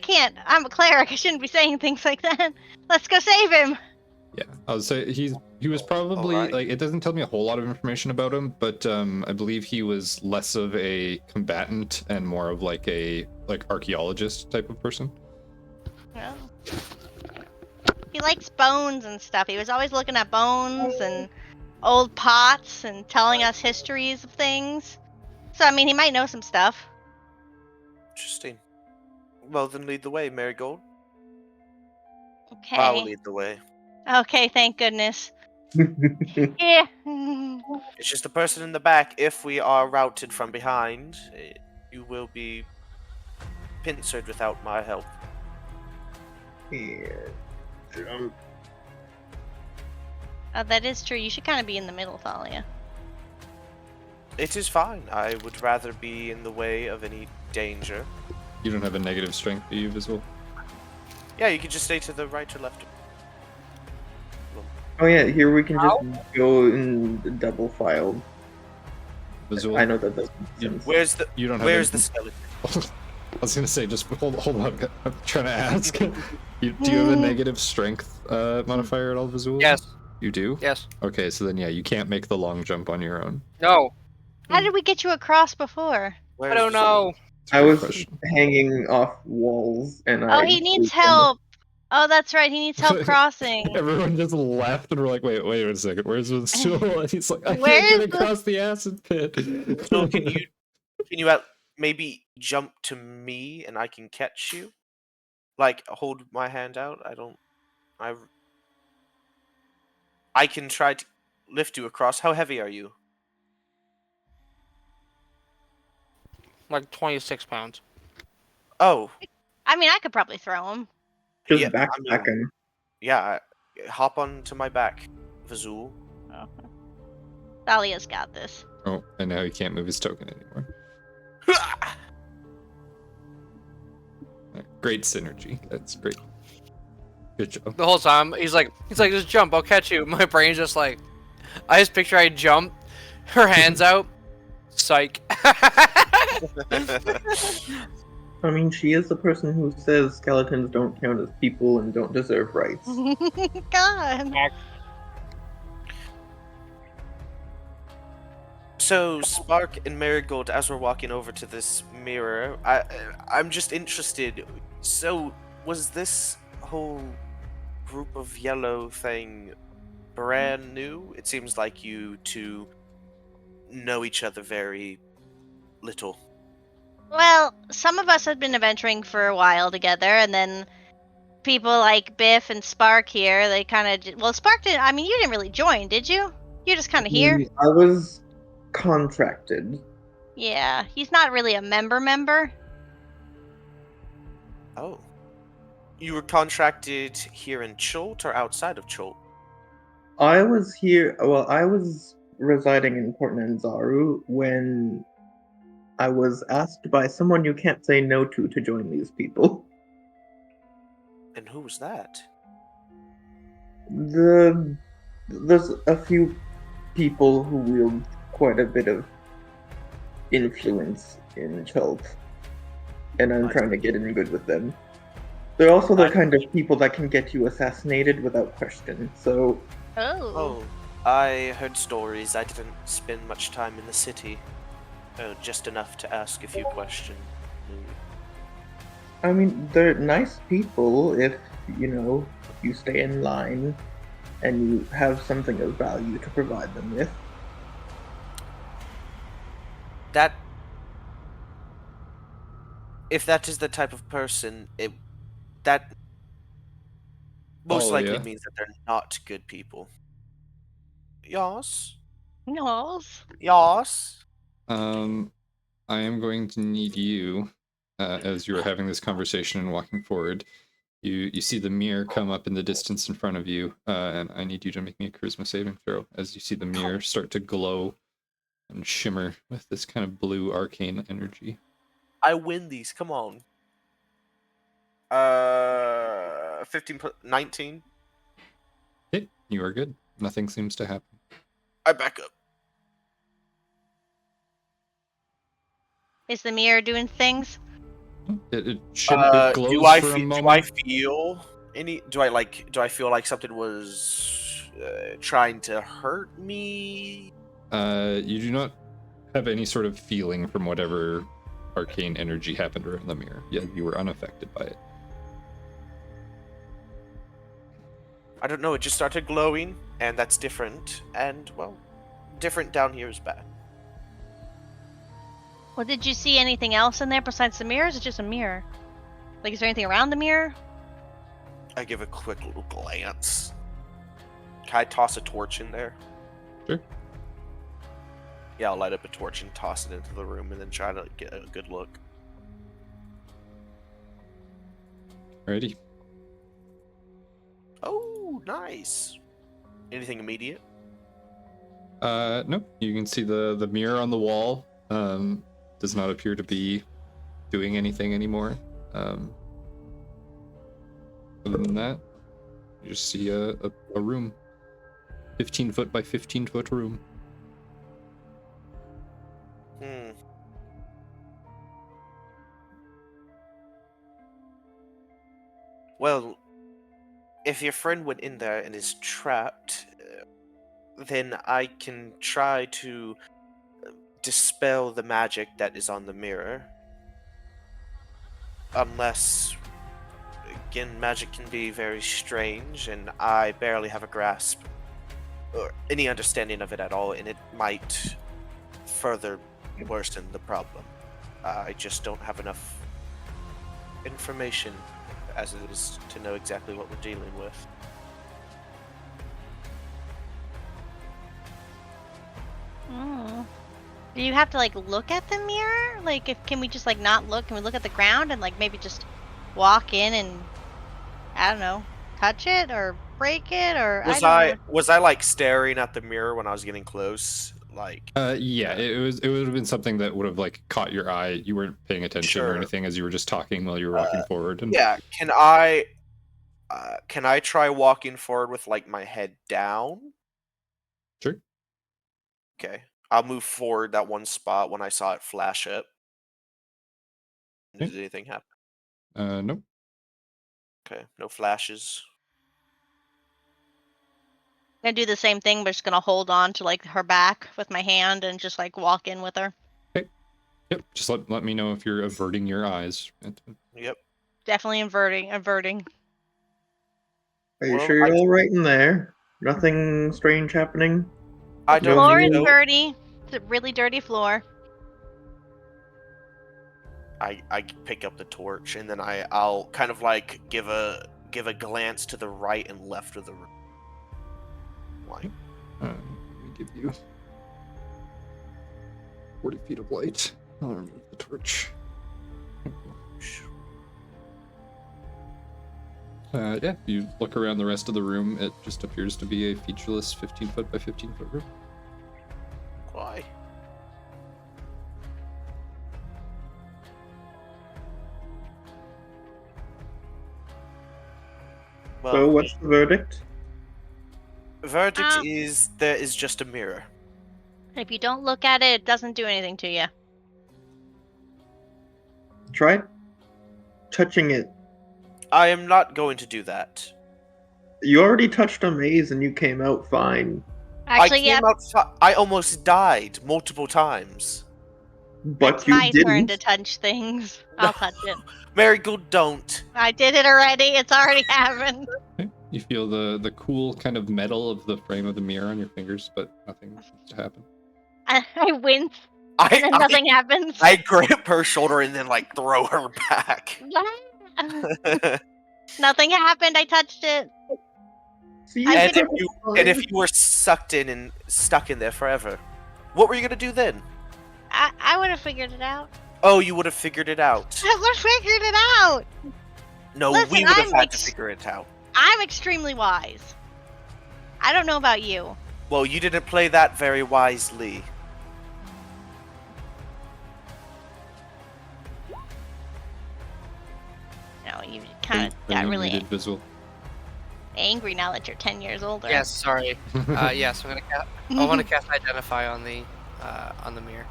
I'm a cleric. I shouldn't be saying things like that. Let's go save him. Yeah, I would say he was probably Alright. like, it doesn't tell me a whole lot of information about him, but I believe he was less of a combatant and more of like a archaeologist type of person. Well, he likes bones and stuff. He was always looking at bones and old pots and telling us histories of things. So I mean, he might know some stuff. Interesting. Well, then lead the way, Marigold. Okay. I'll lead the way. Okay, thank goodness. Yeah. It's just a person in the back. If we are routed from behind, you will be pincered without my help. Yeah. Jump. Oh, that is true. You should kind of be in the middle, Thalia. It is fine. I would rather be in the way of any danger. You don't have a negative strength, do you, Visual? Yeah, you can just stay to the right or left. Oh yeah, here we can just go in double file. Visual. I know that doesn't You- make sense. Where's the You don't have Where's any- the skeleton? I was gonna say, just hold on. I'm trying to ask. Do you have a negative strength modifier at all, Visual? Yes. You do? Yes. Okay, so then yeah, you can't make the long jump on your own. No. How did we get you across before? Where's I don't the- know. It's a I good was question. hanging off walls and Oh, I. he needs help. Oh, that's right. He needs help crossing. Everyone just laughed and we're like, wait a second, where's Visual? And he's like, I Where can't is get the- across the acid pit. So can you maybe jump to me and I can catch you? Like hold my hand out. I can try to lift you across. How heavy are you? Like 26 pounds. Oh, I mean, I could probably throw him. Just yeah, I backpack mean, him. yeah. Hop onto my back, Vazul. Oh. Thalia's got this. Oh, and now he can't move his token anymore. Great synergy. That's great. Good job. The whole time, he's like, just jump, I'll catch you. My brain's just like, I just picture I jump, her hands out, psych. I mean, she is the person who says skeletons don't count as people and don't deserve rights. God. So Spark and Marigold, as we're walking over to this mirror, I'm just interested. So was this whole group of yellow thing brand new? It seems like you two know each other very little. Well, some of us had been adventuring for a while together, and then people like Biff and Spark here, they kind of... Well, Spark didn't... I mean, you didn't really join, did you? You're just kind of here? I was contracted. Yeah, he's not really a member. Oh. You were contracted here in Cholt or outside of Cholt? I was here. Well, I was residing in Port Nanzaru when I was asked by someone you can't say no to join these people. And who was that? There's a few people who wield quite a bit of influence in Chult, and I'm trying to get in good with them. They're also the kind of people that can get you assassinated without question, so... Oh, I heard stories. I didn't spend much time in the city. Just enough to ask a few questions. I mean, they're nice people if, you stay in line and you have something of value to provide them with. If that is the type of person, that most likely means that they're not good people. Yas? Yas? I am going to need you, as you are having this conversation and walking forward, you see the mirror come up in the distance in front of you, and I need you to make me a charisma saving throw as you see the mirror start to glow and shimmer with this kind of blue arcane energy. I win these, come on. 15, 19. Okay, you are good. Nothing seems to happen. I back up. Is the mirror doing things? It glows for a moment. Do I feel any? Do I feel like something was trying to hurt me? You do not have any sort of feeling from whatever arcane energy happened around the mirror. Yeah, you were unaffected by it. I don't know. It just started glowing, and that's different. And well, different down here is bad. Well, did you see anything else in there besides the mirror? Or is it just a mirror? Like, is there anything around the mirror? I give a quick little glance. Can I toss a torch in there? Sure. Yeah, I'll light up a torch and toss it into the room and then try to get a good look. Alrighty. Oh, nice. Anything immediate? No. You can see the mirror on the wall. Does not appear to be doing anything anymore. Other than that, you just see a room. 15 foot by 15 foot room. Well, if your friend went in there and is trapped, then I can try to dispel the magic that is on the mirror. Unless, again, magic can be very strange, and I barely have a grasp or any understanding of it at all, and it might further worsen the problem. I just don't have enough information as it is to know exactly what we're dealing with. Oh. Do you have to like look at the mirror? Like, can we just like not look? Can we look at the ground and like maybe just walk in and I don't know, touch it or break it or Was I don't was I like staring at the mirror when I was getting close? Like, Yeah, it would have been something that would have like caught your eye. You weren't paying attention or Sure. anything as you were just talking while you were walking forward. And yeah. Can I try walking forward with like my head down? sure. Okay. I'll move forward that one spot when I saw it flash up. Okay. Did anything happen? Nope. Okay. No flashes. gonna do the same thing, but just gonna hold on to like her back with my hand and just like walk in with her. Okay. Yep. Just let me know if you're averting your eyes. Yep. Definitely averting. Are you Well, sure you're all right in there? Nothing strange happening? I The No floor don't is mirror? know. dirty. It's a really dirty floor. I pick up the torch and then I'll kind of like give a glance to the right and left of the room. Like, Let me give you 40 feet of light. I'll remove the torch. Yeah, you look around the rest of the room, it just appears to be a featureless 15-foot by 15-foot room. why? Well, So what's the verdict? verdict is there is just a mirror. If you don't look at it, it doesn't do anything to you. Try touching it. I am not going to do that. You already touched a maze and you came out fine. Actually, I came outside. I almost died multiple times. But it's you my turn didn't. to touch things. I'll touch it. Marigold, don't. I did it already. It's already happened. Okay. You feel the cool kind of metal of the frame of the mirror on your fingers, but nothing seems to happen. I wince, and then nothing happens. I grab her shoulder and then like throw her back. Nothing happened. I touched it. See, I and could- if you were sucked in and stuck in there forever, what were you gonna do then? I would have figured it out. Oh, you would have figured it out. I would have figured it out. No, Listen, we would have I'm had to figure it out. I'm extremely wise. I don't know about you. Well, you didn't play that very wisely. No, you kind of Are got you really muted, visual? angry now that you're 10 years older. Yes, sorry. Yes, I'm gonna I want to cast Identify on the mirror,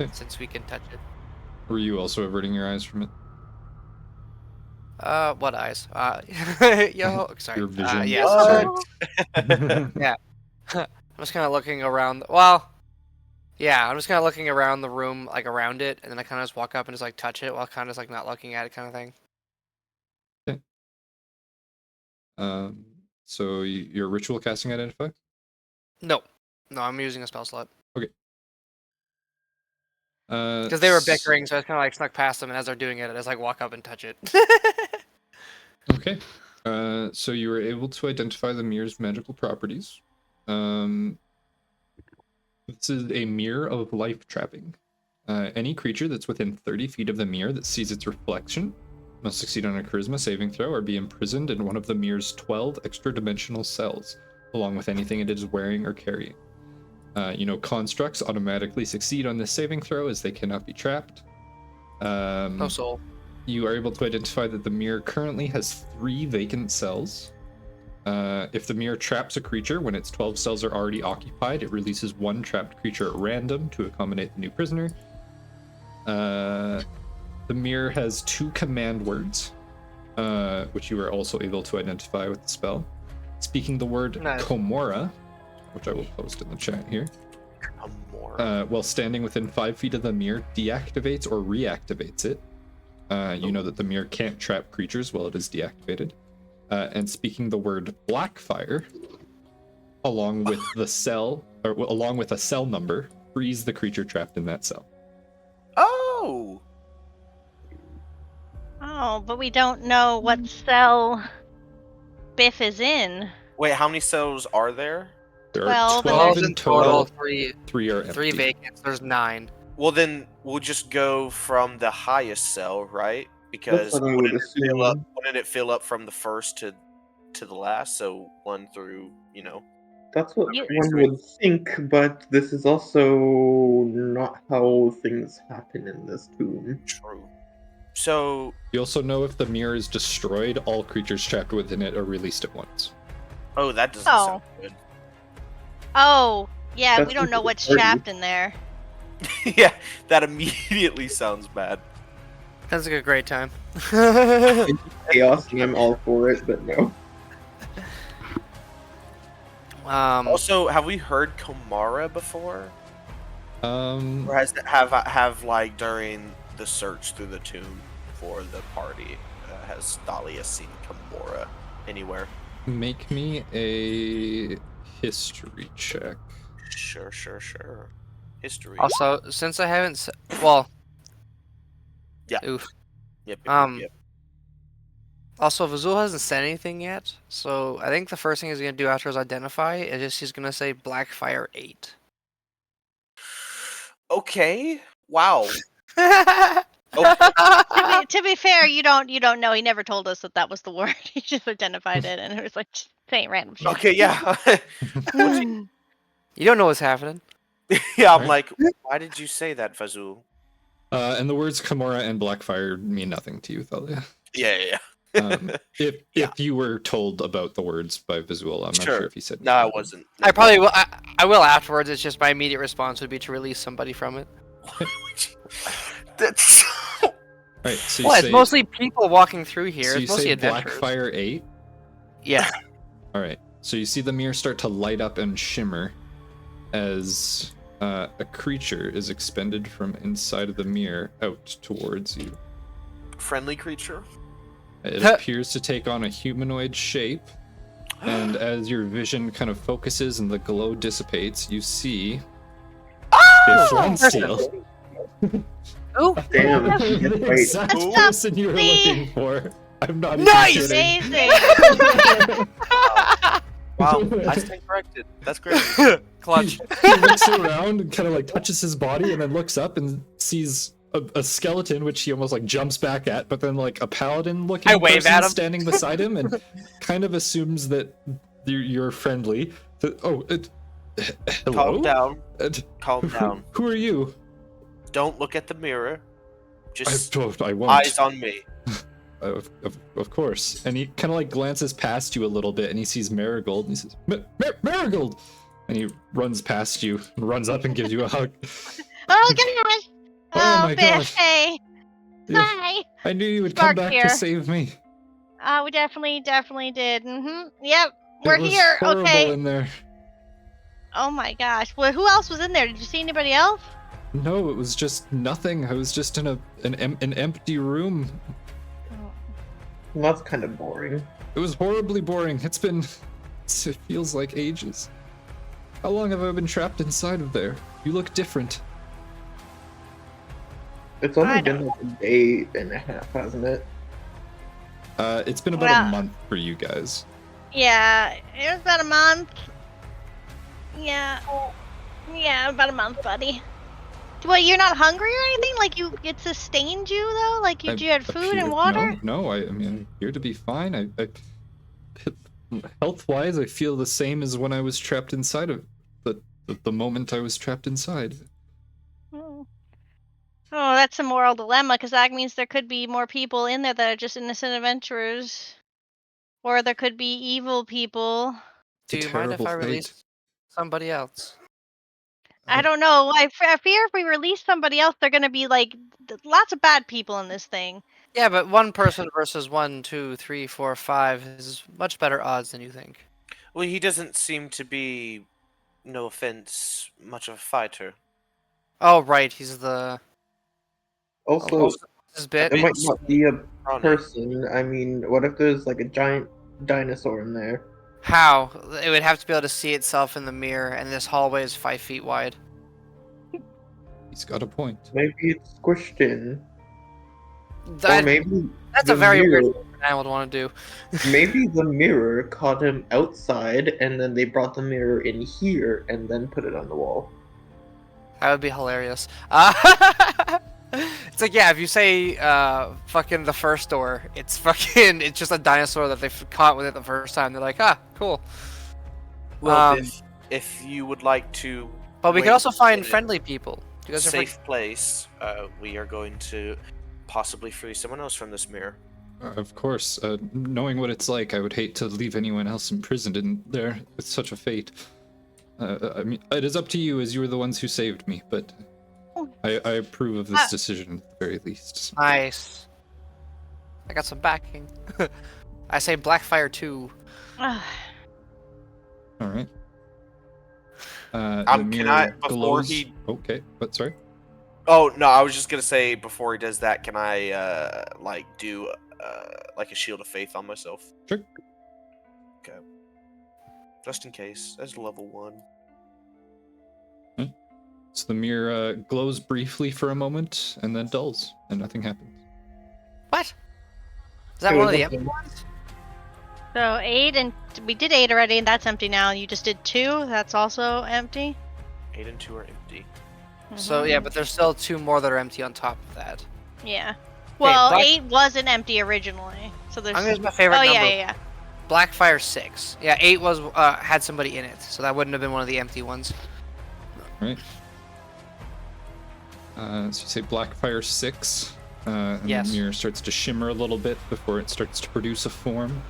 Okay. since we can touch it. Were you also averting your eyes from it? What eyes? Yo, sorry. Your vision. Yes, What? sorry. I'm just kind of looking around. Well, yeah, I'm just kind of looking around the room, like around it, and then I kind of just walk up and just like touch it while kind of just like not looking at it, kind of thing. So you're ritual casting Identify? No, I'm using a spell slot Because because they were bickering, so I kind of like snuck past them, and as they're doing it, I just like walk up and touch it. Okay. So you were able to identify the mirror's magical properties. This is a mirror of life trapping. Any creature that's within 30 feet of the mirror that sees its reflection must succeed on a charisma saving throw or be imprisoned in one of the mirror's 12 extra-dimensional cells, along with anything it is wearing or carrying. Constructs automatically succeed on this saving throw as they cannot be trapped. No soul. You are able to identify that the mirror currently has 3 vacant cells. If the mirror traps a creature when its 12 cells are already occupied, it releases 1 trapped creature at random to accommodate the new prisoner. The mirror has 2 command words, which you are also able to identify with the spell. Speaking the word Nice. Komora, which I will post in the chat here, while standing within 5 feet of the mirror, deactivates or reactivates it. You know that the mirror can't trap creatures while it is deactivated. And speaking the word Blackfire, along with the cell, or along with a cell number, frees the creature trapped in that cell. Oh! Oh, but we don't know what cell Biff is in. Wait, how many cells are there? There are 12, 12 12 in in total. total. Three 3 are empty. 3 vacants. There's 9. Well, then we'll just go from the highest cell, right? Because That's what I would assume. wouldn't it fill up from the first to the last? So 1 through, That's what You- one would think, but this is also not how things happen in this tomb. True. So You also know if the mirror is destroyed, all creatures trapped within it are released at once. that doesn't Oh. sound good. Oh, yeah, That's we don't know just what's 30. trapped in there. Yeah, that immediately sounds bad. Sounds like a great time. Chaos, and I'm all for it, but no. Also, have we heard Kamara before? Or have like during the search through the tomb for the party, has Thalia seen Kamara anywhere? Make me a history check. Sure. History. Also, since I haven't, well, Yeah. Oof. Yep. Also, Vazul hasn't said anything yet, so I think the first thing he's gonna do after his identify is just he's gonna say Blackfire 8. Okay. Wow. To be fair, you don't know. He never told us that was the word. He just identified it, and it was like just saying random shit. Okay. Yeah. You don't know what's happening. Yeah. I'm Right. like, why did you say that, Fazul? And the words Kimura and Blackfire mean nothing to you, Thalia. Yeah. If you were told about the words by Visual, I'm not Sure. sure if he said No, I anything. wasn't. I probably will. I will afterwards. It's just my immediate response would be to release somebody from it. That's. Right, so you Well, say, it's mostly people walking through here. so you It's mostly say adventurers. Blackfire 8? Yeah. Alright, so you see the mirror start to light up and shimmer as a creature is expended from inside of the mirror out towards you. Friendly creature. It appears to take on a humanoid shape, and as your vision kind of focuses and the glow dissipates, you see a Flansteel. Oh, Damn, The that's right. exact That's person you were me. looking for. I'm not Nice! even kidding. Amazing. Wow, I stand corrected. That's great. clutch. He looks around and kind of like touches his body and then looks up and sees a skeleton, which he almost like jumps back at, but then like a paladin looking I wave person at him. standing beside him and kind of assumes that you're friendly. Hello? Calm down. Uh, Calm down. Who are you? Don't look at the mirror. Just I won't. eyes on me. Of course. And he kind of like glances past you a little bit and he sees Marigold and he says, Marigold! And he runs past you and runs up and gives you a hug. Oh gosh. Oh my gosh. Hey. Yeah, Hi. I knew you would come Spark back here. to save me. We definitely did. Yep. We're It was here. horrible Okay. in there. Oh my gosh. Well, who else was in there? Did you see anybody else? No, it was just nothing. I was just in an empty room. Well, that's kind of boring. It was horribly boring. It feels like ages. How long have I been trapped inside of there? You look different. It's only I been like a day and a half, hasn't it? It's been about Well- a month for you guys. Yeah, it was about a month. Yeah. Yeah, about a month, buddy. Well, you're not hungry or anything? Like it sustained you though? Like you had food and water? No, I mean, I'm here to be fine. I health-wise, I feel the same as when I was trapped inside of the moment I was trapped inside. Oh, that's a moral dilemma, because that means there could be more people in there that are just innocent adventurers. Or there could be evil people. Do you mind if I release somebody else? I don't know. I fear if we release somebody else, they're going to be like lots of bad people in this thing. Yeah, but one person versus 1, 2, 3, 4, 5 is much better odds than you think. Well, he doesn't seem to be, no offense, much of a fighter. Oh, right. He's the. Also, His bit. it might not be a Ronnie. person. I mean, what if there's like a giant dinosaur in there? How? It would have to be able to see itself in the mirror, and this hallway is 5 feet wide. He's got a point. Maybe it's squished in. Or That, maybe that's a the very mirror- weird man would want to do. Maybe the mirror caught him outside, and then they brought the mirror in here and then put it on the wall. That would be hilarious. It's like, yeah, if you say fucking the first door, it's just a dinosaur that they caught with it the first time. They're like, ah, cool. Well, if you would like to, But we could wait also find in a friendly people. You guys are safe place, we are going to possibly free someone else from this mirror. Of course, knowing what it's like, I would hate to leave anyone else imprisoned in there with such a fate. I mean, it is up to you, as you were the ones who saved me, but I approve of this decision at the very least. Nice. I got some backing. I say Blackfire 2. All right. The Can I mirror before glows- he? Okay, but sorry. Oh no, I was just gonna say before he does that, can I like do like a shield of faith on myself? Sure. Okay. Just in case. That's level 1. So the mirror glows briefly for a moment and then dulls, and nothing happens. What? Is that It one was of the okay. empty ones? So 8, and we did 8 already, and that's empty now. You just did 2. That's also empty. 8 and 2 are empty. So yeah, but there's still 2 more that are empty on top of that. Yeah. Well, Black- 8 wasn't empty originally, so there's. I'm gonna use my favorite Oh number. yeah. Blackfire 6. Yeah, 8 was had somebody in it, so that wouldn't have been one of the empty ones. Right. So you say Blackfire 6, and Yes. the mirror starts to shimmer a little bit before it starts to produce a form.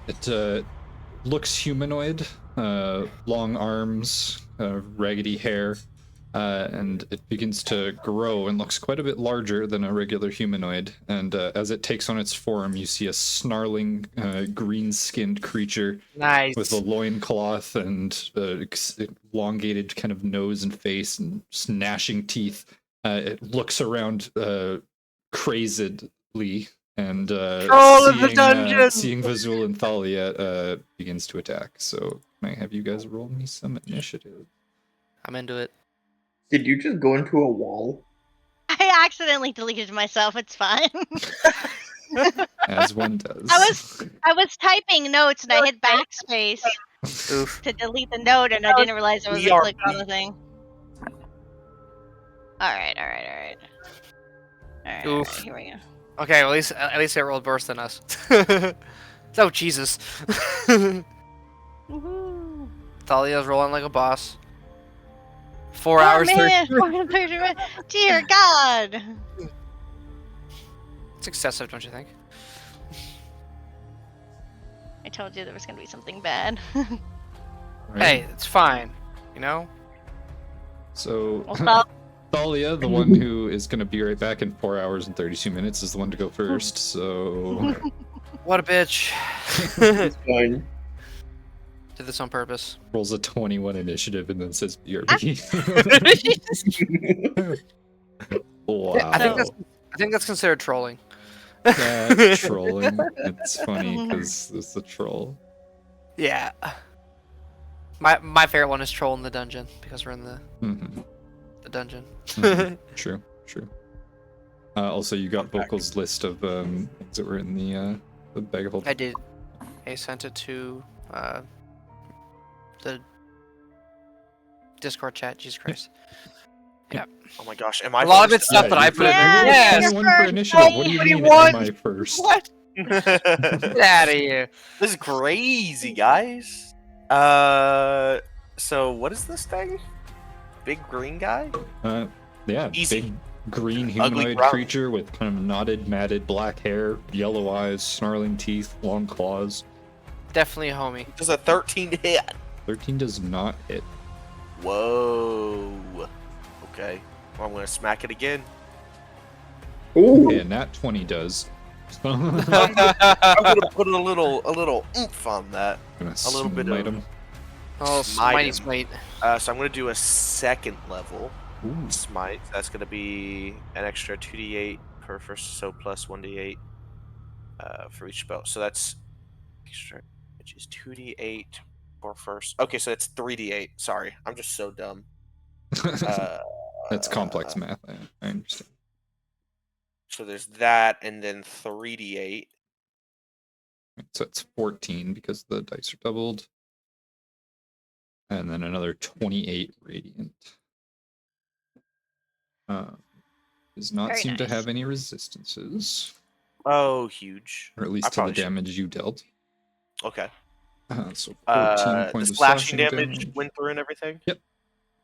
It looks humanoid, long arms, raggedy hair, and it begins to grow and looks quite a bit larger than a regular humanoid. And as it takes on its form, you see a snarling, green-skinned creature Nice. with a loincloth and elongated kind of nose and face and gnashing teeth. It looks around crazedly and Troll of the dungeon! seeing Vazul and Thalia begins to attack. So can I have you guys roll me some initiative? I'm into it. Did you just go into a wall? I accidentally deleted myself. It's fine. As one does. I was typing notes and I hit backspace Oof. to delete the note, and I didn't realize it was a ERP. click on the thing. All right. Oof. Here we go. Okay, well, at least it rolled worse than us. Oh Jesus. Woohoo. Thalia's rolling like a boss. 4 hours. Man, 30 minutes. Dear God. It's excessive, don't you think? I told you there was gonna be something bad. Right. Hey, it's fine. You know. So Well, stop. Thalia, the one who is going to be right back in 4 hours and 32 minutes, is the one to go first. So What a bitch. It's fine. Did this on purpose. rolls a 21 initiative and then says BRB. Wow. I think that's considered trolling. Yeah, trolling. It's funny because it's the troll. Yeah. My favorite one is troll in the dungeon because we're in the Mm-hmm. dungeon. True. Also, you got Vocal's list of things that were in the bag of holding. I did. I sent it to the Discord chat. Jesus Christ. Oh my gosh, am I A lot of first? it's stuff that I put in Yeah, there. yeah. Yes. 21 for initiative. What do you mean? 21? Am I first? What? Get out of here. This is crazy, guys. So what is this thing? Big green guy? Yeah, Easy. big green Ugly humanoid brown. creature with kind of knotted, matted black hair, yellow eyes, snarling teeth, long claws. Definitely a homie. Does a 13 hit? 13 does not hit. Whoa. Okay. Well, I'm gonna smack it again. Ooh. Yeah, nat 20 does. I'm gonna put a little oomph on that. Gonna A little bit smite of- him. Oh, Smite mighty him. smite. So I'm gonna do a second level Ooh. smite. That's gonna be an extra 2d8 per first, so plus 1d8 for each spell. So that's extra, which is 2d8 for first. Okay, so that's 3d8. Sorry, I'm just so dumb. That's complex math. I understand. So there's that, and then 3d8. So it's 14 because the dice are doubled. And then another 28 radiant. Does not Very seem to nice. have any resistances, Oh, huge. or at I least to the probably should- damage you dealt. Okay. So 14 The points of slashing slashing damage went through and everything. Yep.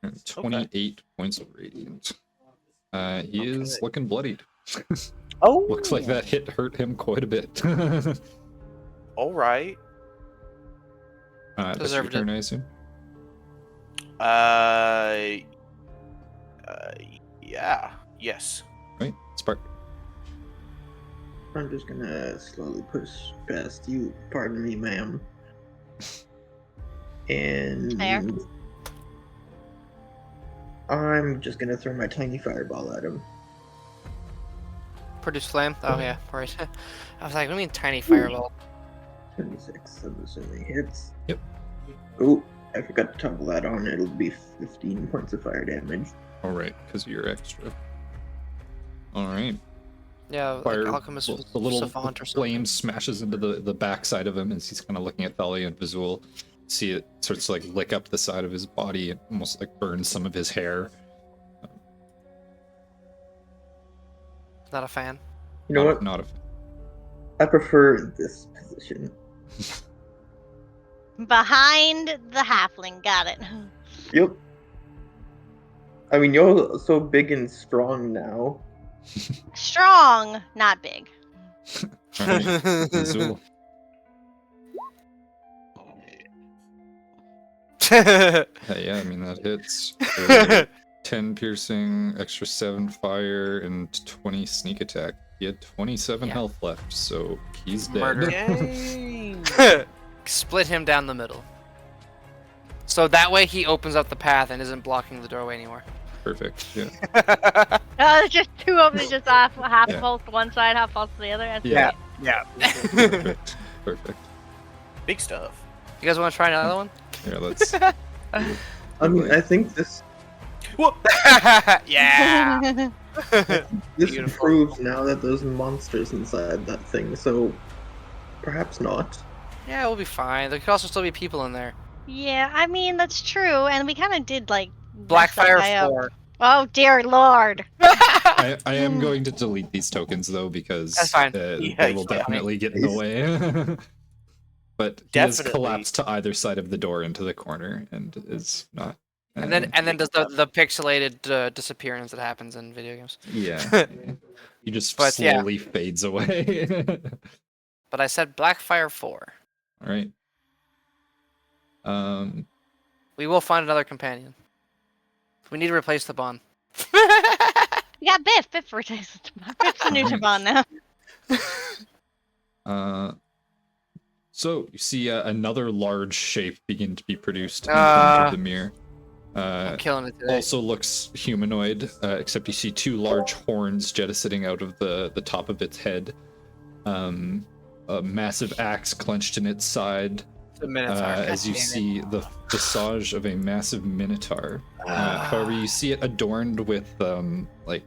And 28 points of radiant. He is Okay. looking bloodied. Oh, Looks like that hit hurt him quite a bit. All right. That's your Deserved it. turn, I assume. Yeah. Yes. Right? Spark. I'm just gonna slowly push past you. Pardon me, ma'am. And Fair. I'm just gonna throw my tiny fireball at him. Produce flame. Oh yeah, right. I was like, what do you mean tiny fireball? 26, I'm assuming hits. Yep. Oh, I forgot to toggle that on. It'll be 15 points of fire damage. Alright, because you're extra. Alright. Yeah, Fire, like alchemist the little savant or flame something. smashes into the backside of him as he's kind of looking at Thalia and Vizul. See it starts to like lick up the side of his body and almost like burns some of his hair. Not a fan. You know what? Not a I prefer this position. Behind the halfling. Got it. Yep. I mean, you're so big and strong now. Strong, not big. Alright, Vizul. Yeah, I mean that hits. 10 piercing, extra 7 fire, and 20 sneak attack. He had 27 Yeah. health left, so he's dead. Murder. Dang. Split him down the middle. So that way he opens up the path and isn't blocking the doorway anymore. Perfect. Yeah. Oh, there's just two of them. It's just half Yeah. pulse to one side, half pulse to the other. That's Yeah. great. Perfect. Perfect. Big stuff. You guys want to try another one? Here, let's. I mean, I think this Yeah. this Beautiful. proves now that there's monsters inside that thing, so perhaps not. Yeah, we'll be fine. There could also still be people in there. Yeah, I mean that's true, and we kind of did like mess that Blackfire guy up. 4. Oh dear lord! I am going to delete these tokens though because That's fine. they will Yeah. definitely get in the way. But he has Definitely. collapsed to either side of the door into the corner and is not. And then does the pixelated disappearance that happens in video games. Yeah. He just But, yeah. slowly fades away. But I said Blackfire 4. All right. We will find another companion. We need to replace the bond. We got Biff. Biff's a neutral bond now. So you see another large shape begin to be produced in front of the mirror. I'm killing it today. Also looks humanoid, except you see two large horns jettisoning out of the top of its head. A massive axe clenched in its side. The Minotaur. As you God damn it. see the visage of a massive minotaur. However, you see it adorned with like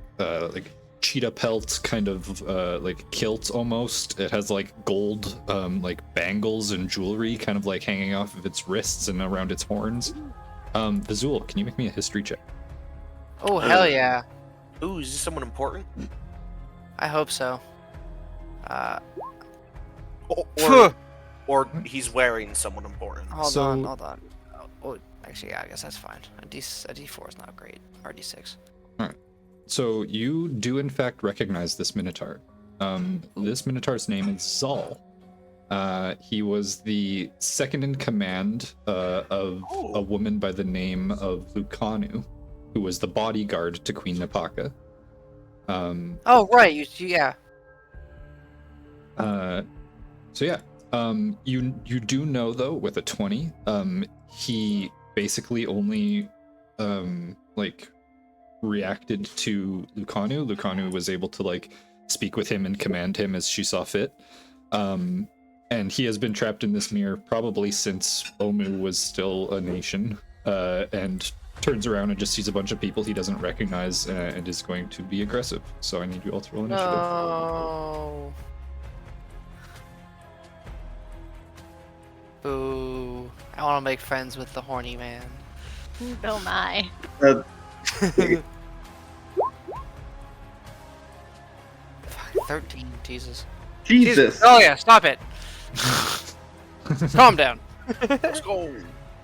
cheetah pelt kind of like kilt almost. It has like gold like bangles and jewelry kind of like hanging off of its wrists and around its horns. Vizul, can you make me a history check? Oh hell yeah! Ooh, is this someone important? I hope so. Or he's wearing someone important. Hold So- on. Oh, actually, yeah, I guess that's fine. A D4 is not great. Or D6. So you do in fact recognize this minotaur. This minotaur's name is Zal. He was the second in command of a woman by the name of Lucanu, who was the bodyguard to Queen Napaka. Oh right, yeah. So yeah, you do know though with a 20, he basically only like reacted to Lucanu. Lucanu was able to like speak with him and command him as she saw fit. And he has been trapped in this mirror probably since Omu was still a nation, and turns around and just sees a bunch of people he doesn't recognize and is going to be aggressive. So I need you all to roll initiative. No. Boo. I want to make friends with the horny man. Oh my. Uh, 13, Jesus. Jesus. Oh yeah, stop it. Calm down. Let's go.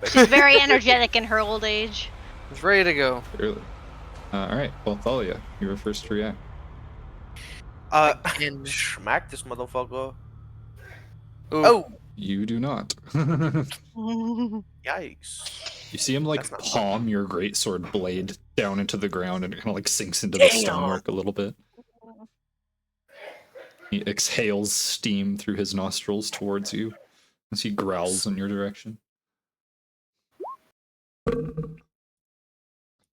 She's very energetic in her old age. It's ready to go. Clearly. All right, well, Thalia, you were first to react. In- Smack this motherfucker. Ooh. Oh, You do not. You yikes. see him like That's not palm your greatsword blade down into the ground, and it kind of like sinks into the Damn. stonework a little bit. He exhales steam through his nostrils towards you as he growls in your direction.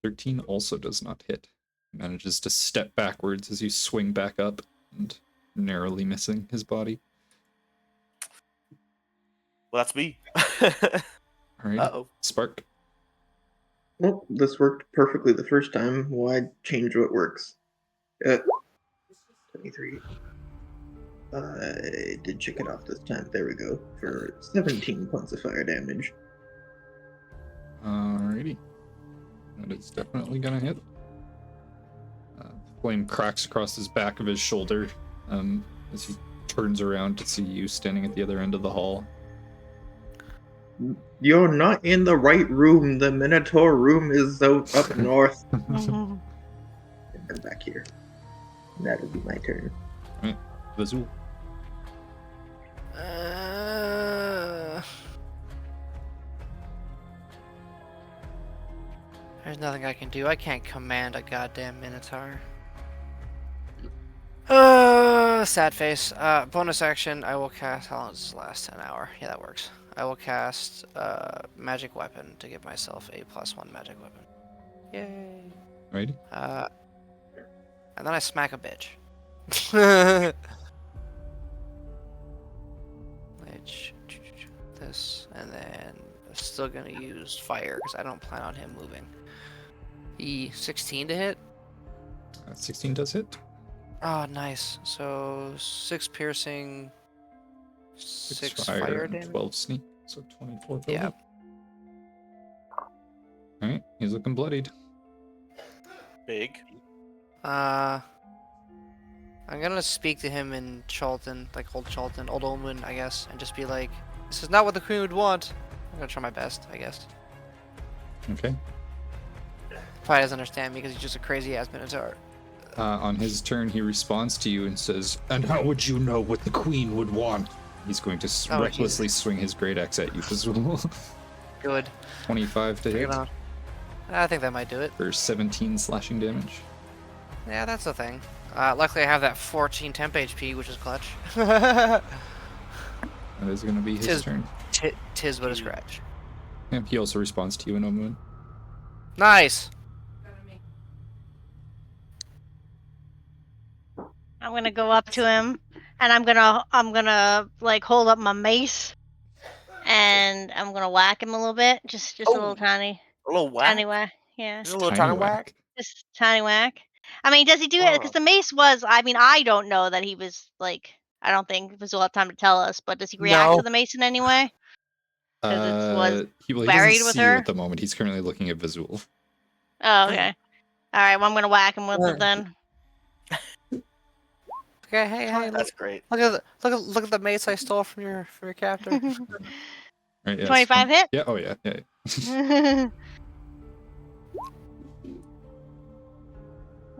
13 also does not hit. He manages to step backwards as you swing back up and narrowly missing his body. Well, that's me. All right, Uh-oh. Spark. Well, this worked perfectly the first time. Why change what works? 23. I did check it off this time. There we go. For 17 points of fire damage. Alrighty. That is definitely gonna hit. Flame cracks across his back of his shoulder as he turns around to see you standing at the other end of the hall. You're not in the right room. The Minotaur room is up north. And come back here. And that'll be my turn. Vizul. There's nothing I can do. I can't command a goddamn Minotaur. Sad face. Bonus action. I will cast. How long does this last? An hour. Yeah, that works. I will cast magic weapon to give myself a +1 magic weapon. Yay. Righty. And then I smack a bitch. Which this, and then I'm still gonna use fire because I don't plan on him moving. 16 to hit. 16 does hit. Oh, nice. So 6 piercing, 6 fire, fire and damage. 12 sneak. So 24 total. Yeah. Alright, he's looking bloodied. Big. I'm gonna speak to him in Chalton, like old Chalton, old Olmwood, I guess, and just be like, "This is not what the queen would want." I'm gonna try my best, I guess. Okay. Probably doesn't understand me because he's just a crazy ass Minotaur. On his turn, he responds to you and says, "And how would you know what the queen would want?" He's going to Oh, recklessly swing his great axe at you as well. Good. 25 to Bring hit it on. I think that might do it. for 17 slashing damage. Yeah, that's the thing. Luckily, I have that 14 temp HP, which is clutch. That is going to be his Tis- turn. Tis but a scratch. And he also responds to you in Omun. Nice. I'm gonna go up to him, and I'm gonna like hold up my mace, and I'm gonna whack him a little bit, just a little Oh. tiny, A little whack. tiny whack. Yeah, Just a little tiny whack. just tiny whack. I mean, does he do it? Because Wow. the mace was. I mean, I don't know that he was like. I don't think Vizul had time to tell us, but does he react No. to the mace in any way? 'Cause it was he buried doesn't with see you her? at the moment. He's currently looking at Vizul. Oh, okay. All right. Well, I'm gonna whack him with it then. Okay, hey, look, That's great. look at the mace I stole from your captor. Right, yeah, 25 hit. Yeah, oh yeah, yeah.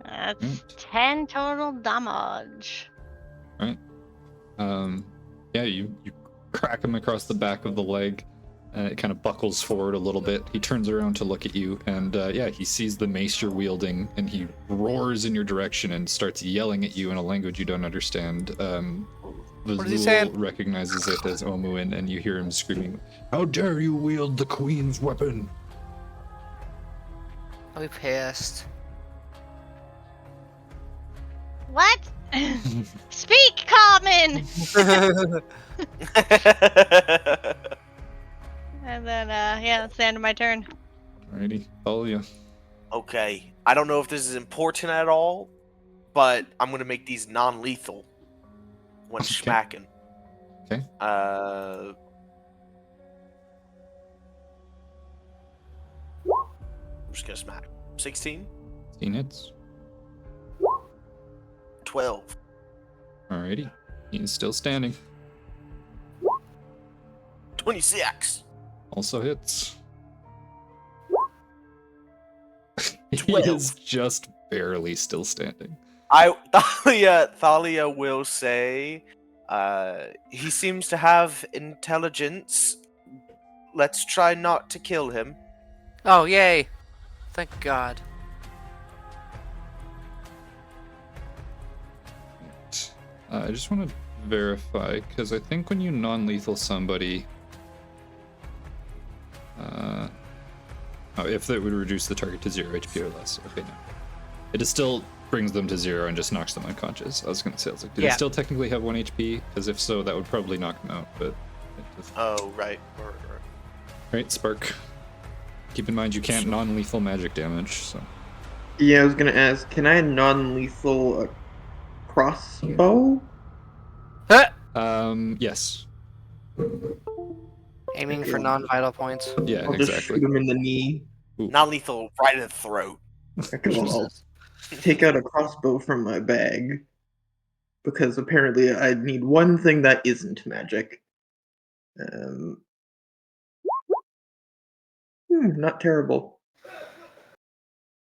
That's Right. 10 total damage. Yeah, you crack him across the back of the leg, and it kind of buckles forward a little bit. He turns around to look at you, and yeah, he sees the mace you're wielding, and he roars in your direction and starts yelling at you in a language you don't understand. What is he Vizul saying? recognizes it as Omuin, and you hear him screaming, "How dare you wield the queen's weapon!" I'll be pissed. What? Speak, Common! And then, yeah, that's the end of my turn. Alrighty, follow you. Okay. I don't know if this is important at all, but I'm gonna make these non-lethal when Okay. smacking. Okay. I'm just gonna smack. 16? 16 hits. 12. Alrighty. He's still standing. 26. Also hits. He 12. is just barely still standing. Thalia will say, he seems to have intelligence. Let's try not to kill him. Oh, yay! Thank God. I just want to verify, because I think when you non-lethal somebody... if that would reduce the target to 0 HP or less. Okay, no. It still brings them to 0 and just knocks them unconscious. I was going to say, I was like, do they still technically have 1 HP? Because if so, that would probably knock them out, but... Oh, right. Right, Spark. Keep in mind you can't non-lethal magic damage, so... Yeah, I was gonna ask, can I non-lethal a crossbow? Yes. Aiming for non-vital points. Yeah, I'll just exactly. shoot him in the knee. Non-lethal right in the throat. Okay, well, I'll take out a crossbow from my bag. Because apparently I need one thing that isn't magic. Not terrible.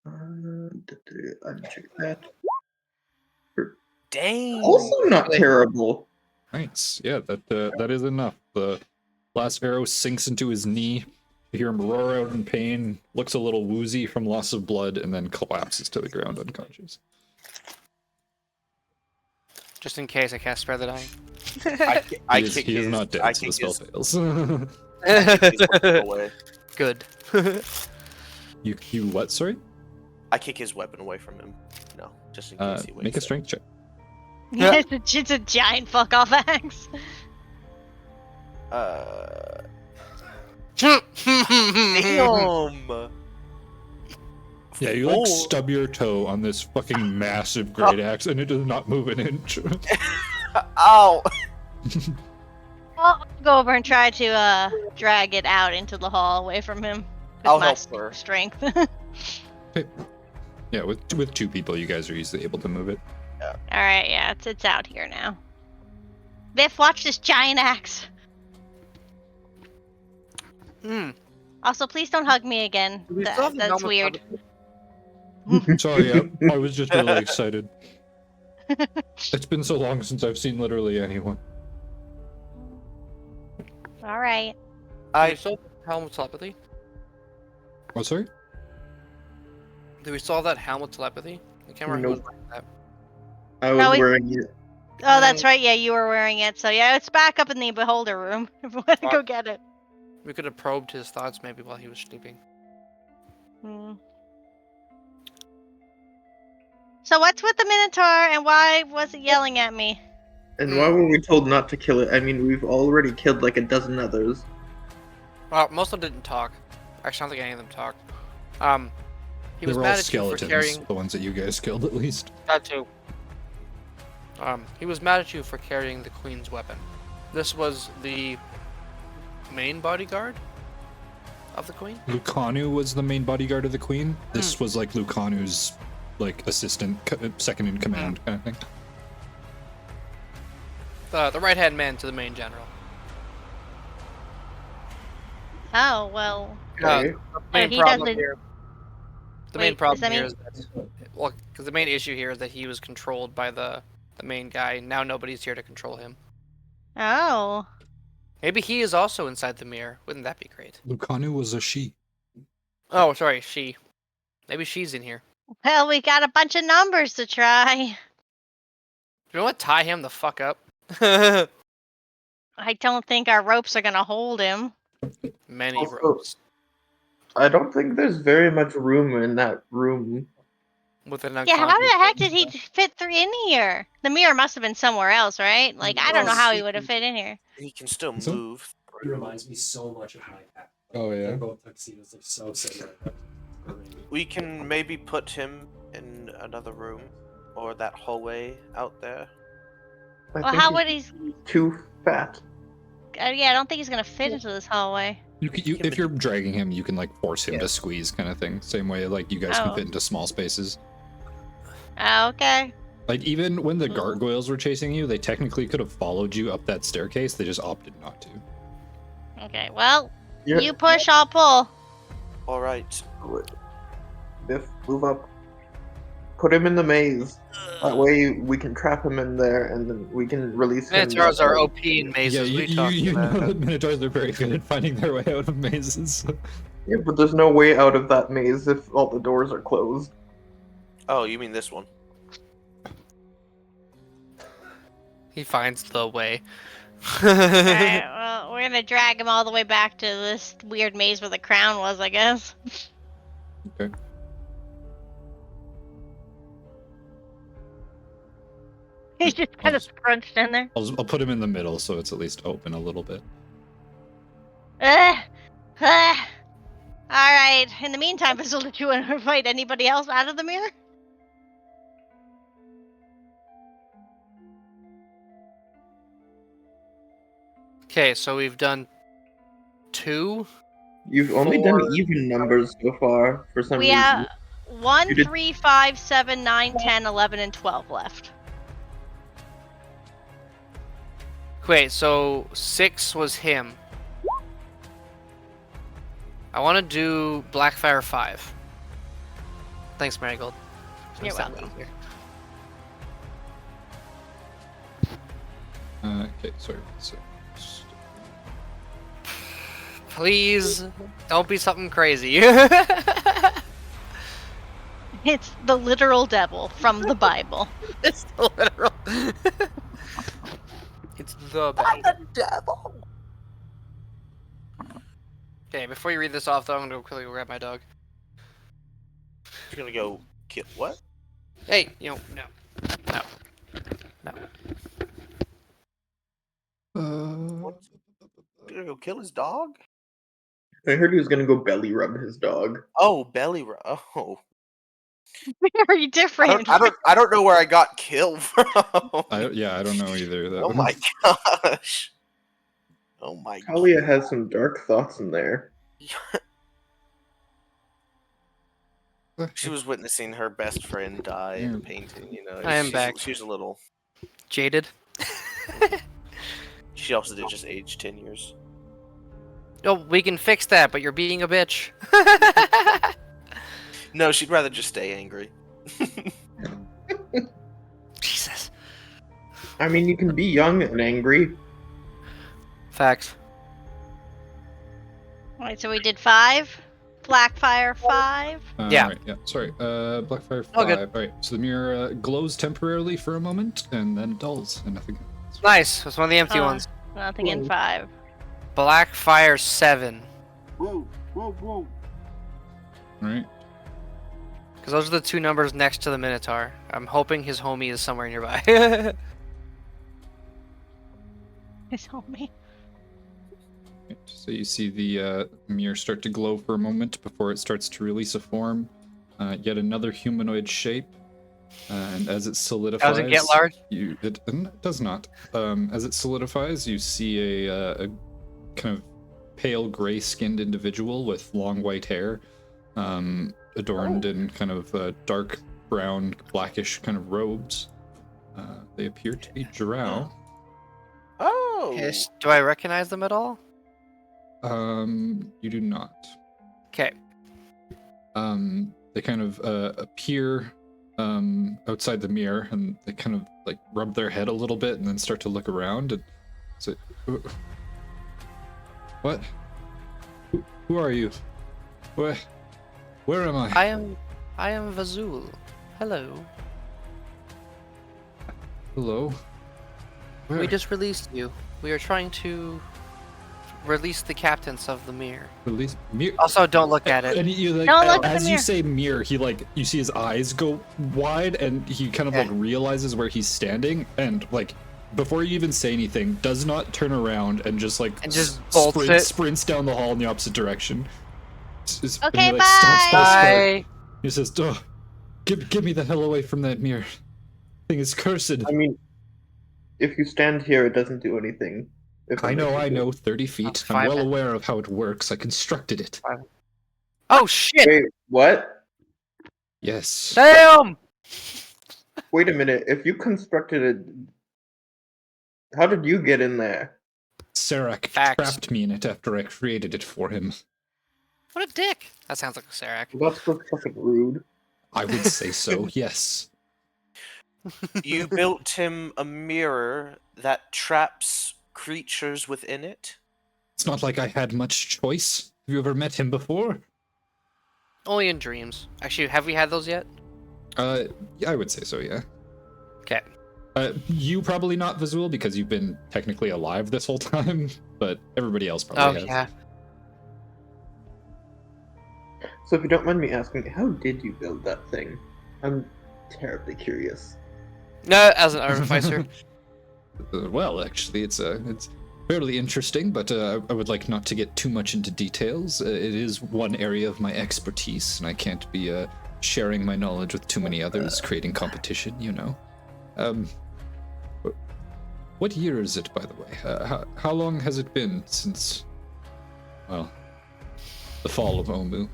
Uncheck that. Dang. Also not terrible. Nice. Yeah, that is enough. The last arrow sinks into his knee. You hear him roar out in pain, looks a little woozy from loss of blood, and then collapses to the ground unconscious. Just in case I cast Spare the Dying. He is not dead, so the spell fails. Away. Good. You what, sorry? I kick his weapon away from him. No, just in case he wakes Make a up. strength check. Yeah, it's a giant fuck off axe. Damn. Yeah, you like stub your toe on this fucking massive great axe, and it does not move an inch. Ow! I'll go over and try to drag it out into the hall away from him. With I'll my help super her. strength. Okay. Yeah, with 2 people, you guys are easily able to move it. All right, yeah, it's out here now. Biff, watch this giant axe. Also, please don't hug me again. That's weird. Sorry, I was just really excited. It's been so long since I've seen literally anyone. All right. Do we solve helmet telepathy? Oh, sorry? Do we solve that helmet telepathy? I can't remember who was wearing that. I was wearing it. Oh, that's right. Yeah, you were wearing it. So yeah, it's back up in the beholder room. If you want to go get it. We could have probed his thoughts maybe while he was sleeping. So what's with the Minotaur, and why was it yelling at me? And why were we told not to kill it? I mean, we've already killed like a dozen others. Well, most of them didn't talk. Actually, I don't think any of them talked. He was They were mad all at you for skeletons, carrying the ones that you guys killed at least. that too. He was mad at you for carrying the Queen's weapon. This was the main bodyguard of the Queen? Lucanu was the main bodyguard of the Queen. This was like Lucanu's like assistant, second in command kind of thing. The right-hand man to the main general. Oh, well. Okay. The main he problem doesn't- here. The Wait, main does problem that here mean- is that, well, because the main issue here is that he was controlled by the main guy. Now nobody's here to control him. Oh. Maybe he is also inside the mirror. Wouldn't that be great? Lucanu was a she. Oh, sorry, she. Maybe she's in here. Well, we got a bunch of numbers to try. Do you want to tie him the fuck up? I don't think our ropes are gonna hold him. Many Also- ropes. I don't think there's very much room in that room. With an Yeah, how the unconscious heck did he person. fit through in here? The mirror must have been somewhere else, right? Like, I don't know how he would have fit in here. He can still So- move. It reminds me so much of my cat. Oh They're yeah. both tuxedos. They're so similar. Great. We can maybe put him in another room, or that hallway out there. I Well, think how he's would he? too fat. Yeah, I don't think he's gonna fit into this hallway. If you're dragging him, you can like force him Yeah. to squeeze, kind of thing. Same way like you guys can Oh. fit into small spaces. Oh, okay. Like even when the Ooh. gargoyles were chasing you, they technically could have followed you up that staircase. They just opted not to. Okay. Well, Yeah. you push, I'll pull. All right. Biff, move up. Put him in the maze. That way we can trap him in there, and then we can release him. Minotaurs that are way. OP in mazes. Yeah, What are you talking you about? know that Minotaurs are very good at finding their way out of mazes. Yeah, but there's no way out of that maze if all the doors are closed. Oh, you mean this one? He finds the way. Alright, well, we're gonna drag him all the way back to this weird maze where the crown was, I guess. Okay. He's just kind of scrunched in there. I'll put him in the middle so it's at least open a little bit. Alright, in the meantime, Basil, did you want to invite anybody else out of the mirror? Okay, so we've done 2. You've only done 4. even numbers so far for some We reason. have 1, You did- 3, 5, 7, 9, 10, 11, and 12 left. Wait, so 6 was him. I want to do Blackfire 5. Thanks, Marigold. You're Set welcome. me here. Okay, sorry. So, Please, don't be something crazy. It's the literal devil from the Bible. It's literal. It's the best. devil. Okay, before you read this off, though, I'm gonna go quickly grab my dog. You're gonna go kill what? Hey, no. You're gonna go kill his dog? I heard he was gonna go belly rub his dog. Oh, belly rub. Oh, Very different. I don't know where I got killed from. I don't know either. That Oh one. my gosh. Oh my god. Talia has some dark thoughts in there. She was witnessing her best friend die in a painting, you know. I am back. She was a little. Jaded. She also did just age 10 years. Oh, we can fix that, but you're being a bitch. No, she'd rather just stay angry. Jesus. I mean, you can be young and angry. Facts. Alright, so we did 5. Blackfire 5. Yeah. Right, yeah. Sorry. Blackfire 5. All good. Alright, so the mirror glows temporarily for a moment, and then dulls, and nothing happens. Nice. That's one of the empty ones. Nothing in 5. Blackfire 7. Whoa, whoa, whoa. Alright. Because those are the 2 numbers next to the Minotaur. I'm hoping his homie is somewhere nearby. His homie. So you see the mirror start to glow for a moment before it starts to release a form. Yet another humanoid shape. And as it solidifies... Does it get large? It does not. As it solidifies, you see a kind of pale gray-skinned individual with long white hair, adorned in kind of dark brown, blackish kind of robes. They appear to be drow. Oh! Yes. Do I recognize them at all? You do not. Okay. They kind of appear outside the mirror, and they kind of like rub their head a little bit, and then start to look around and say, "What? Who are you? Where am I?" I am Vazul. Hello. Hello. Where? We just released you. We are trying to release the captains of the mirror. Release mirror. Also, don't look at it. And you like, Don't look at the as you mirror. say mirror, he like you see his eyes go wide, and he kind of like realizes where he's standing, and like before you even say anything, does not turn around and just like And just bolts it. sprints down the hall in the opposite direction. And Okay, he, like, stomps bye. past her. Bye. He says, "Oh, give me the hell away from that mirror. Thing is cursed." I mean, if you stand here, it doesn't do anything. If I that makes know, you I feel- know. 30 feet. I'm 5 well minutes. aware of how it works. I constructed it. Oh shit! Wait, what? Yes. Damn! Wait a minute. If you constructed it, how did you get in there? Serac Facts. trapped me in it after I created it for him. What a dick! That sounds like a Serac. That's so fucking rude. I would say so, yes. You built him a mirror that traps creatures within it? It's not like I had much choice. Have you ever met him before? Only in dreams. Actually, have we had those yet? Yeah, I would say so, yeah. Okay. You probably not, Visual, because you've been technically alive this whole time, but everybody else Oh probably has. yeah. So if you don't mind me asking, how did you build that thing? I'm terribly curious. No, as an artificer. Well, actually, it's fairly interesting, but I would like not to get too much into details. It is one area of my expertise, and I can't be sharing my knowledge with too many others, creating competition, you know. What year is it, by the way? How long has it been since, well, the fall of Omu?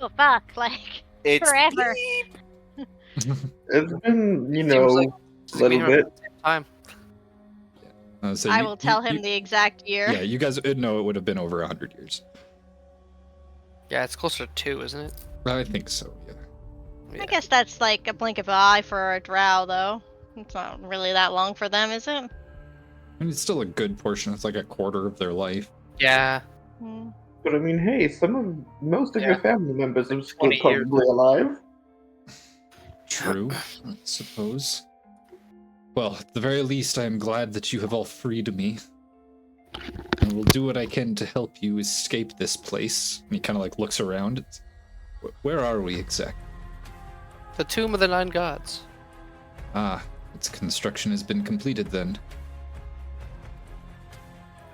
Oh fuck! Like It's forever. It's been, Seems a like we little have bit. time. So I will tell him the exact year. Yeah, you guys know it would have been over 100 years. Yeah, it's closer to 2, isn't it? I think so, yeah. Yeah. I guess that's like a blink of an eye for a drow, though. It's not really that long for them, is it? I mean, it's still a good portion. It's like a quarter of their life. Yeah. Hmm. But I mean, hey, most of your Yeah. family members are still 20 years. probably alive. True, I suppose. Well, at the very least, I am glad that you have all freed me. And will do what I can to help you escape this place. And he kind of like looks around. Where are we exactly? The Tomb of the Nine Gods. Ah, its construction has been completed then.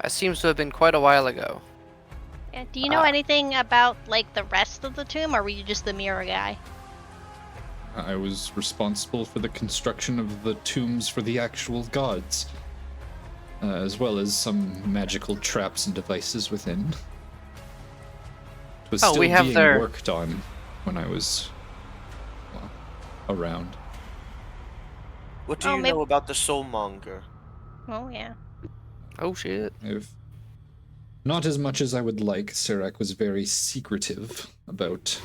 That seems to have been quite a while ago. Yeah, do you know anything about like the rest of the tomb, or were you just the mirror guy? I was responsible for the construction of the tombs for the actual gods, as well as some magical traps and devices within. It was still we have being their- worked on when I was around. What do Oh, you maybe- know about the soulmonger? Oh yeah. Oh shit. I've not as much as I would like. Serac was very secretive about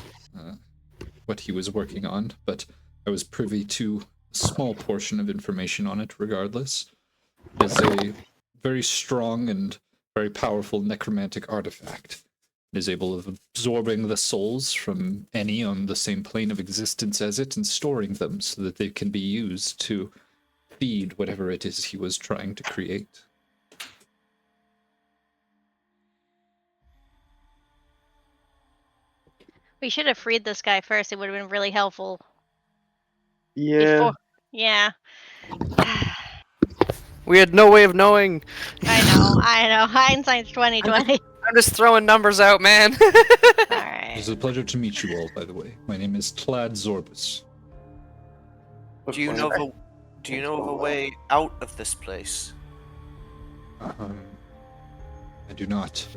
what he was working on, but I was privy to a small portion of information on it regardless. It is a very strong and very powerful necromantic artifact. It is able of absorbing the souls from any on the same plane of existence as it and storing them so that they can be used to feed whatever it is he was trying to create. We should have freed this guy first. It would have been really helpful. Yeah. Before. Yeah. We had no way of knowing. I know. Hindsight's 2020. I'm just throwing numbers out, man. It Alright. is a pleasure to meet you all, by the way. My name is Clad Zorbus. Do you know of a way out of this place? I do not.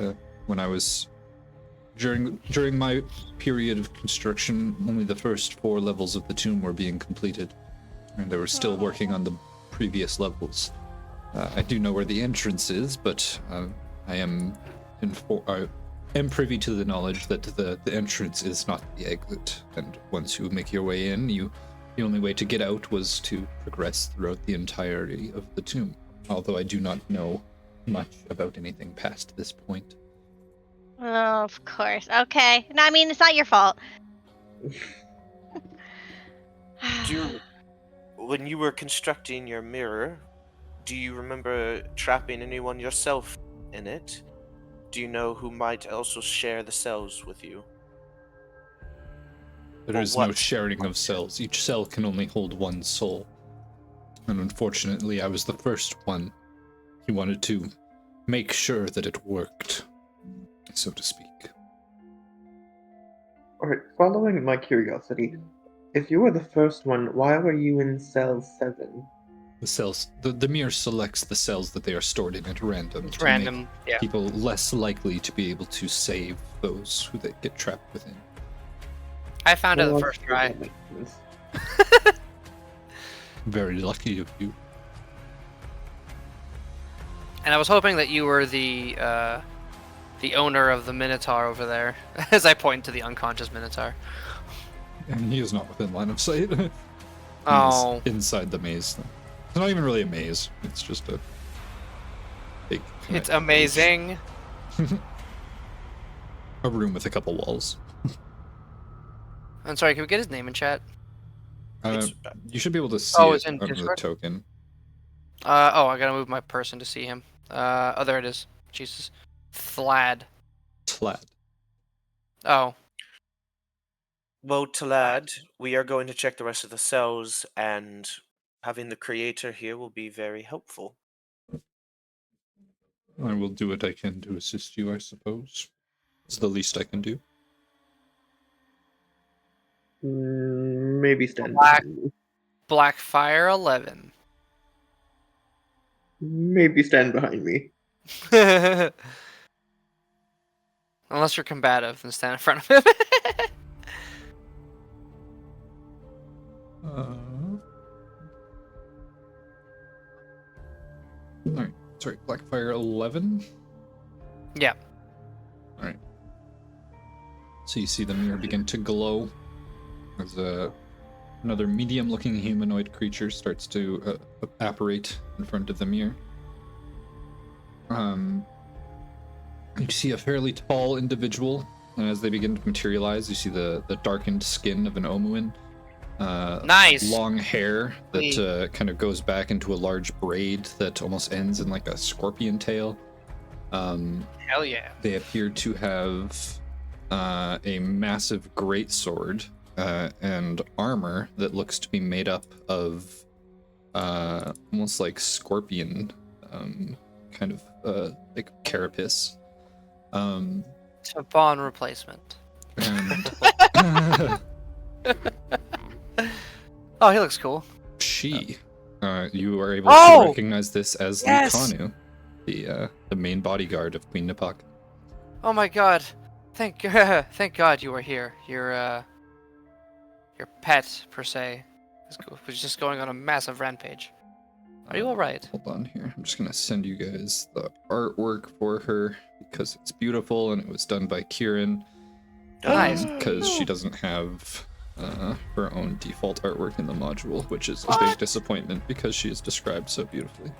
When I was during my period of construction, only the first 4 levels of the tomb were being completed, and they were still working on the previous levels. I do know where the entrance is, but I am privy to the knowledge that the entrance is not the exit, and once you make your way in, the only way to get out was to progress throughout the entirety of the tomb. Although I do not know much about anything past this point. Oh, of course. Okay. No, I mean, it's not your fault. When you were constructing your mirror, do you remember trapping anyone yourself in it? Do you know who might also share the cells with you? There is no sharing of cells. Each cell can only hold 1 soul. And unfortunately, I was the first one. He wanted to make sure that it worked, so to speak. Alright, following my curiosity, if you were the first one, why were you in cell 7? The cells, the mirror selects the cells that they are stored in at random. It's to random. Yeah. Make people less likely to be able to save those who they get trapped within. I found it the Well, first try. that makes sense. Very lucky of you. And I was hoping that you were the owner of the Minotaur over there, as I point to the unconscious Minotaur. And he is not within line of sight. He is Oh. inside the maze. It's not even really a maze. It's just a big. It's connected amazing. A room with a couple walls. I'm sorry, can we get his name in chat? You should be able to see Oh, it it's in under the Discord? token. Oh, I gotta move my person to see him. Oh, there it is. Jesus. Thlad. Tlat. Oh. Well, Talad, we are going to check the rest of the cells, and having the creator here will be very helpful. I will do what I can to assist you, I suppose. It's the least I can do. Maybe stand Black. behind me. Blackfire 11. Maybe stand behind me. Unless you're combative, then stand in front of him. Alright, sorry, Blackfire 11? Yeah. Alright. So you see the mirror begin to glow as another medium-looking humanoid creature starts to apparate in front of the mirror. You see a fairly tall individual, and as they begin to materialize, you see the darkened skin of an Omuin. Nice. Long hair Sweet. that kind of goes back into a large braid that almost ends in like a scorpion tail. Hell yeah. They appear to have a massive greatsword and armor that looks to be made up of almost like scorpion kind of like carapace. It's a Bond replacement. And Oh, he looks cool. you are able Oh! to recognize this as Yes! Likanu, the main bodyguard of Queen Napak. Oh my god. Thank God you were here. Your pet, per se, was just going on a massive rampage. Are you alright? Hold on here. I'm just gonna send you guys the artwork for her because it's beautiful and it was done by Kieran. Nice. Because she doesn't have her own default artwork in the module, which is a big disappointment because she is described so beautifully.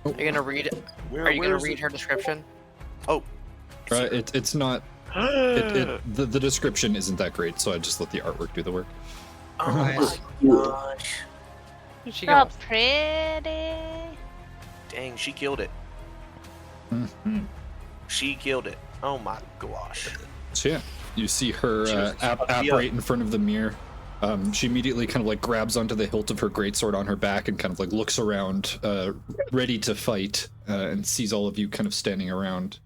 Are you gonna read? Are you gonna read her description? Oh. It's not. The description isn't that great, so I just let the artwork do the work. Oh my Nice. gosh. Where'd she So go? pretty. Dang, she killed it. Mhm. She killed it. Oh my gosh. So yeah, you see her She was- apparate in front of the mirror. She immediately kind of like grabs onto the hilt of her greatsword on her back and kind of like looks around, ready to fight, and sees all of you kind of standing around.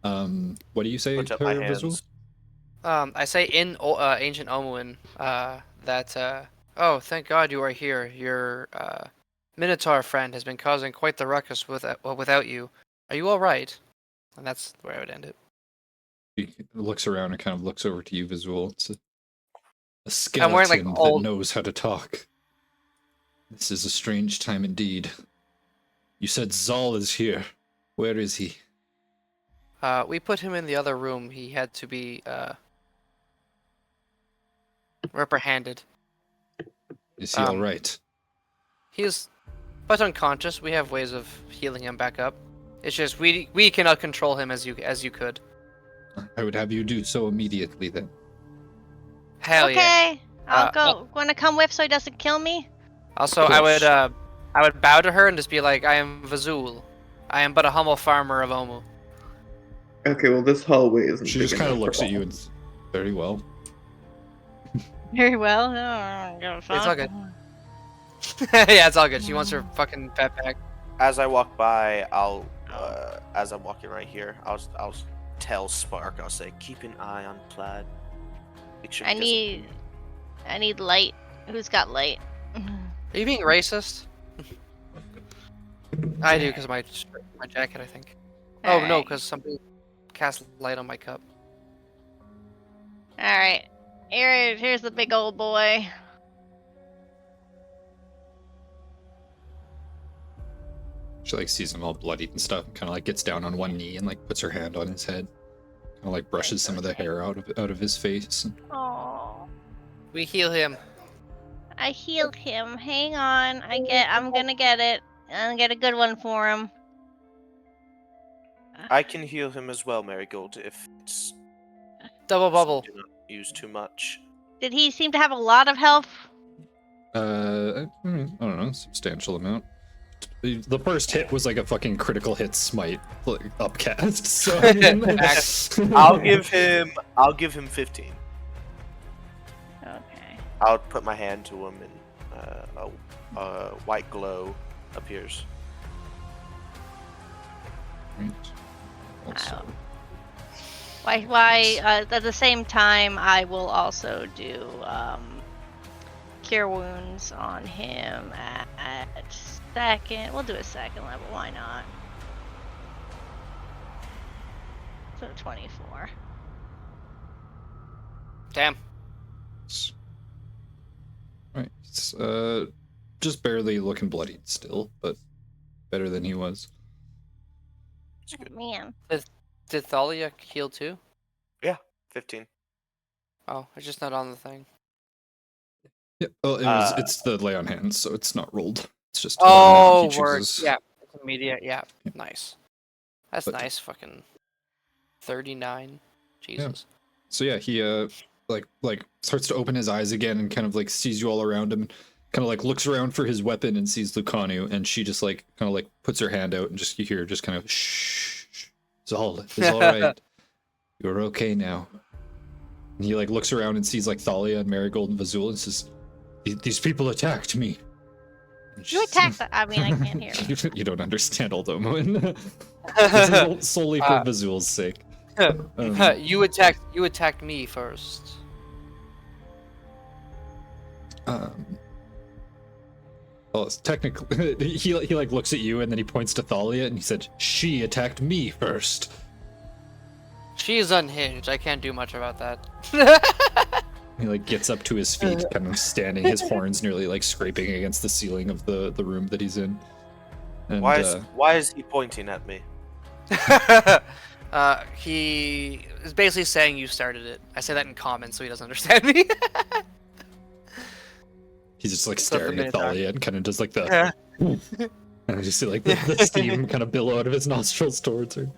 What do you say, Put up my her visual? hands. I say in ancient Omuin that oh, thank God you are here. Your Minotaur friend has been causing quite the ruckus without you. Are you all right? And that's where I would end it. He looks around and kind of looks over to you, visual. It's a I'm skeleton wearing, like, that old- knows how to talk. This is a strange time indeed. You said Zal is here. Where is he? We put him in the other room. He had to be reprimanded. Is he all Um, right? He is but unconscious. We have ways of healing him back up. It's just we cannot control him as you could. I would have you do so immediately then. Hell yeah. Okay, I'll Uh, go. Wanna come with so he doesn't kill me? Also, Of course. I would bow to her and just be like, I am Vazul. I am but a humble farmer of Omu. Okay, well this hallway isn't. She big just kind of enough looks for at you all. and very well. Very well. Oh, It's all good. Yeah, it's all good. She wants her fucking pet back. As I walk by, as I'm walking right here, I'll tell Spark. I'll say, keep an eye on Plaid. Make sure I he doesn't- need light. Who's got light? Are you being racist? I do because of my jacket, I think. Oh no, Alright. because somebody cast light on my cup. Alright. Here's the big old boy. She like sees him all bloodied and stuff, kind of like gets down on one knee and like puts her hand on his head, kind of like brushes some of the hair out of his face. Oh. We heal him. I healed him. Hang on. I'm gonna get it. I'm gonna get a good one for him. I can heal him as well, Marigold, if it's Double bubble. do not use too much. Did he seem to have a lot of health? I don't know, substantial amount. The first hit was like a fucking critical hit smite, like upcast. So I mean, I'll give him 15. Okay. I'll put my hand to him and a white glow appears. Right. Also, Why? At the same time, I will also do cure wounds on him at second. We'll do a second level. Why not? So 24. Damn. right. It's just barely looking bloodied still, but better than he was. It's good. Man. Did Thalia heal too? 15. Oh, it's just not on the thing. Yeah. Well, it's the lay on hands, so it's not rolled. It's just Oh, he word. chooses. Yeah. It's immediate. Yeah. Nice. That's But- nice. Fucking 39. Jesus. So yeah, he like starts to open his eyes again and kind of like sees you all around him, kind of like looks around for his weapon and sees Lucanu, and she just like kind of like puts her hand out and just you hear just kind of shh, it's all right. You're okay now. And he like looks around and sees like Thalia and Marigold and Vazul and says, these people attacked me. And You she's- attacked the. I mean, I can't hear. you don't understand, Aldomo. This is solely for Vazul's sake. You attacked me first. Well, it's technically, he like looks at you and then he points to Thalia and he said, "She attacked me first." She's unhinged. I can't do much about that. He like gets up to his feet, kind of standing, his horns nearly like scraping against the ceiling of the room that he's in. And, Why is he pointing at me? He is basically saying you started it. I say that in common so he doesn't understand me. he's just like So the staring at Minotaur. Thalia and kind of does like the, and I just see like the steam kind of billow out of his nostrils towards her.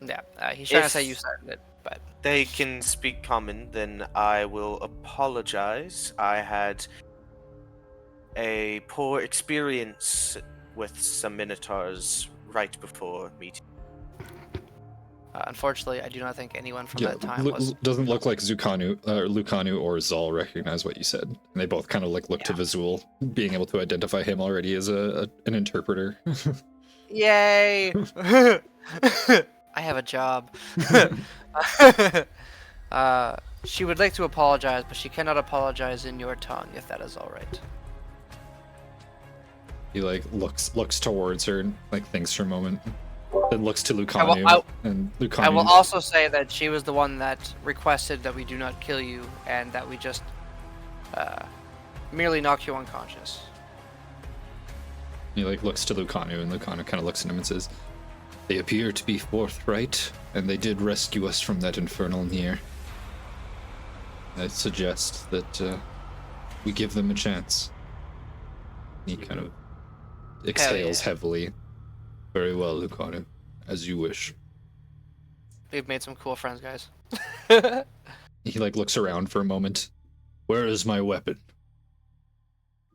Yeah, he's trying to If- say you started it, but They can speak common, then I will apologize. I had a poor experience with some minotaurs right before meeting. unfortunately, I do not think anyone from that time was. Doesn't look like Lucanu or Zal recognize what you said. And they both kind of like look to Vazul, being able to identify him already as an interpreter. Yay! I have a job. She would like to apologize, but she cannot apologize in your tongue, if that is all right. He like looks towards her and like thinks for a moment, then looks to Lucanu, and Lucanu. I will also say that she was the one that requested that we do not kill you, and that we just merely knock you unconscious. He like looks to Lucanu, and Lucanu kind of looks at him and says, "They appear to be forthright, and they did rescue us from that infernal near. I suggest that we give them a chance." He kind of exhales heavily. "Very well, Lucanu, as you wish." We've made some cool friends, guys. He like looks around for a moment. "Where is my weapon?"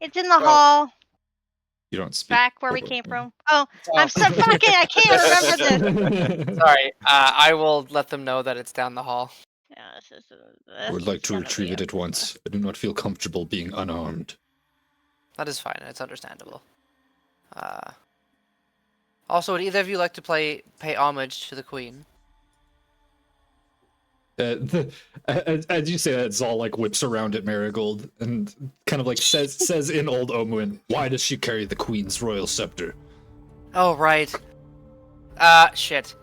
It's in the hall, You don't speak. back where we came from. Oh, I'm so fucking. I can't remember this. Sorry, I will let them know that it's down the hall. Yeah, I would like to retrieve it at once. I do not feel comfortable being unarmed. That is fine. It's understandable. Also, would either of you like to pay homage to the queen? As you say that, Zal like whips around at Marigold and kind of like says in Old Omuin, "Why does she carry the queen's royal scepter?" Oh right. Shit.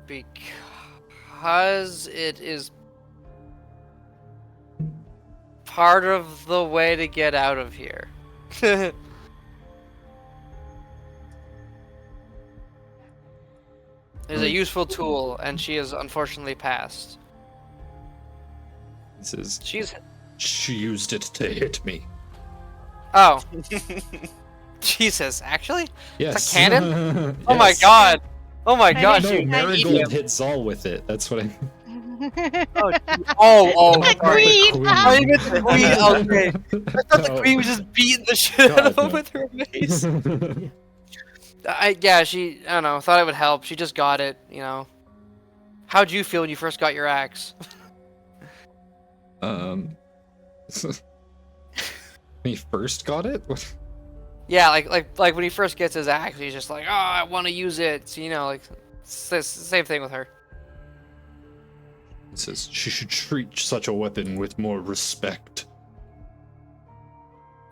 Because it is part of the way to get out of here. It is a useful tool, and she has unfortunately passed. He says, She's... "She used it to hit me." Oh. Jesus, actually? Yes. It's a cannon? Yes. Oh my god! Oh my god! No, I Marigold hit Zal with it. That's what I. Oh, The sorry. queen! Oh, you meant the queen, okay. I thought the queen was just beating the shit out of him no. with her mace. I don't know, thought it would help. She just got it, you know. How'd you feel when you first got your axe? When he first got it? Yeah, like when he first gets his axe, he's just like, oh, I want to use it. So, you know, like, same thing with her. He says she should treat such a weapon with more respect.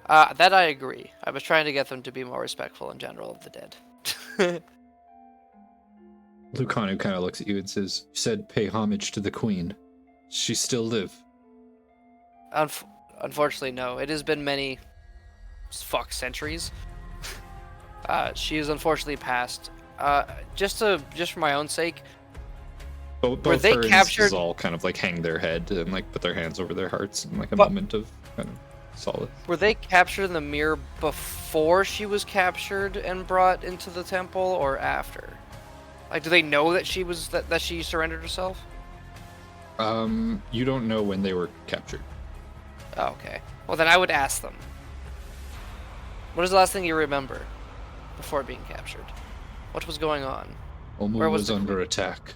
That I agree. I was trying to get them to be more respectful in general of the dead. Lucanu kind of looks at you and says, "You said pay homage to the queen. She still live?" Unfortunately, no. It has been many centuries. She is unfortunately passed. Just for my own sake. Both Were they her and captured? Zal kind of like hang their head and like put their hands over their hearts in like a moment of kind of solace. Were they captured in the mirror before she was captured and brought into the temple, or after? Like, do they know that she was that she surrendered herself? You don't know when they were captured. Oh, okay. Well, then I would ask them. What is the last thing you remember before being captured? What was going on? Omu Where was was the under attack.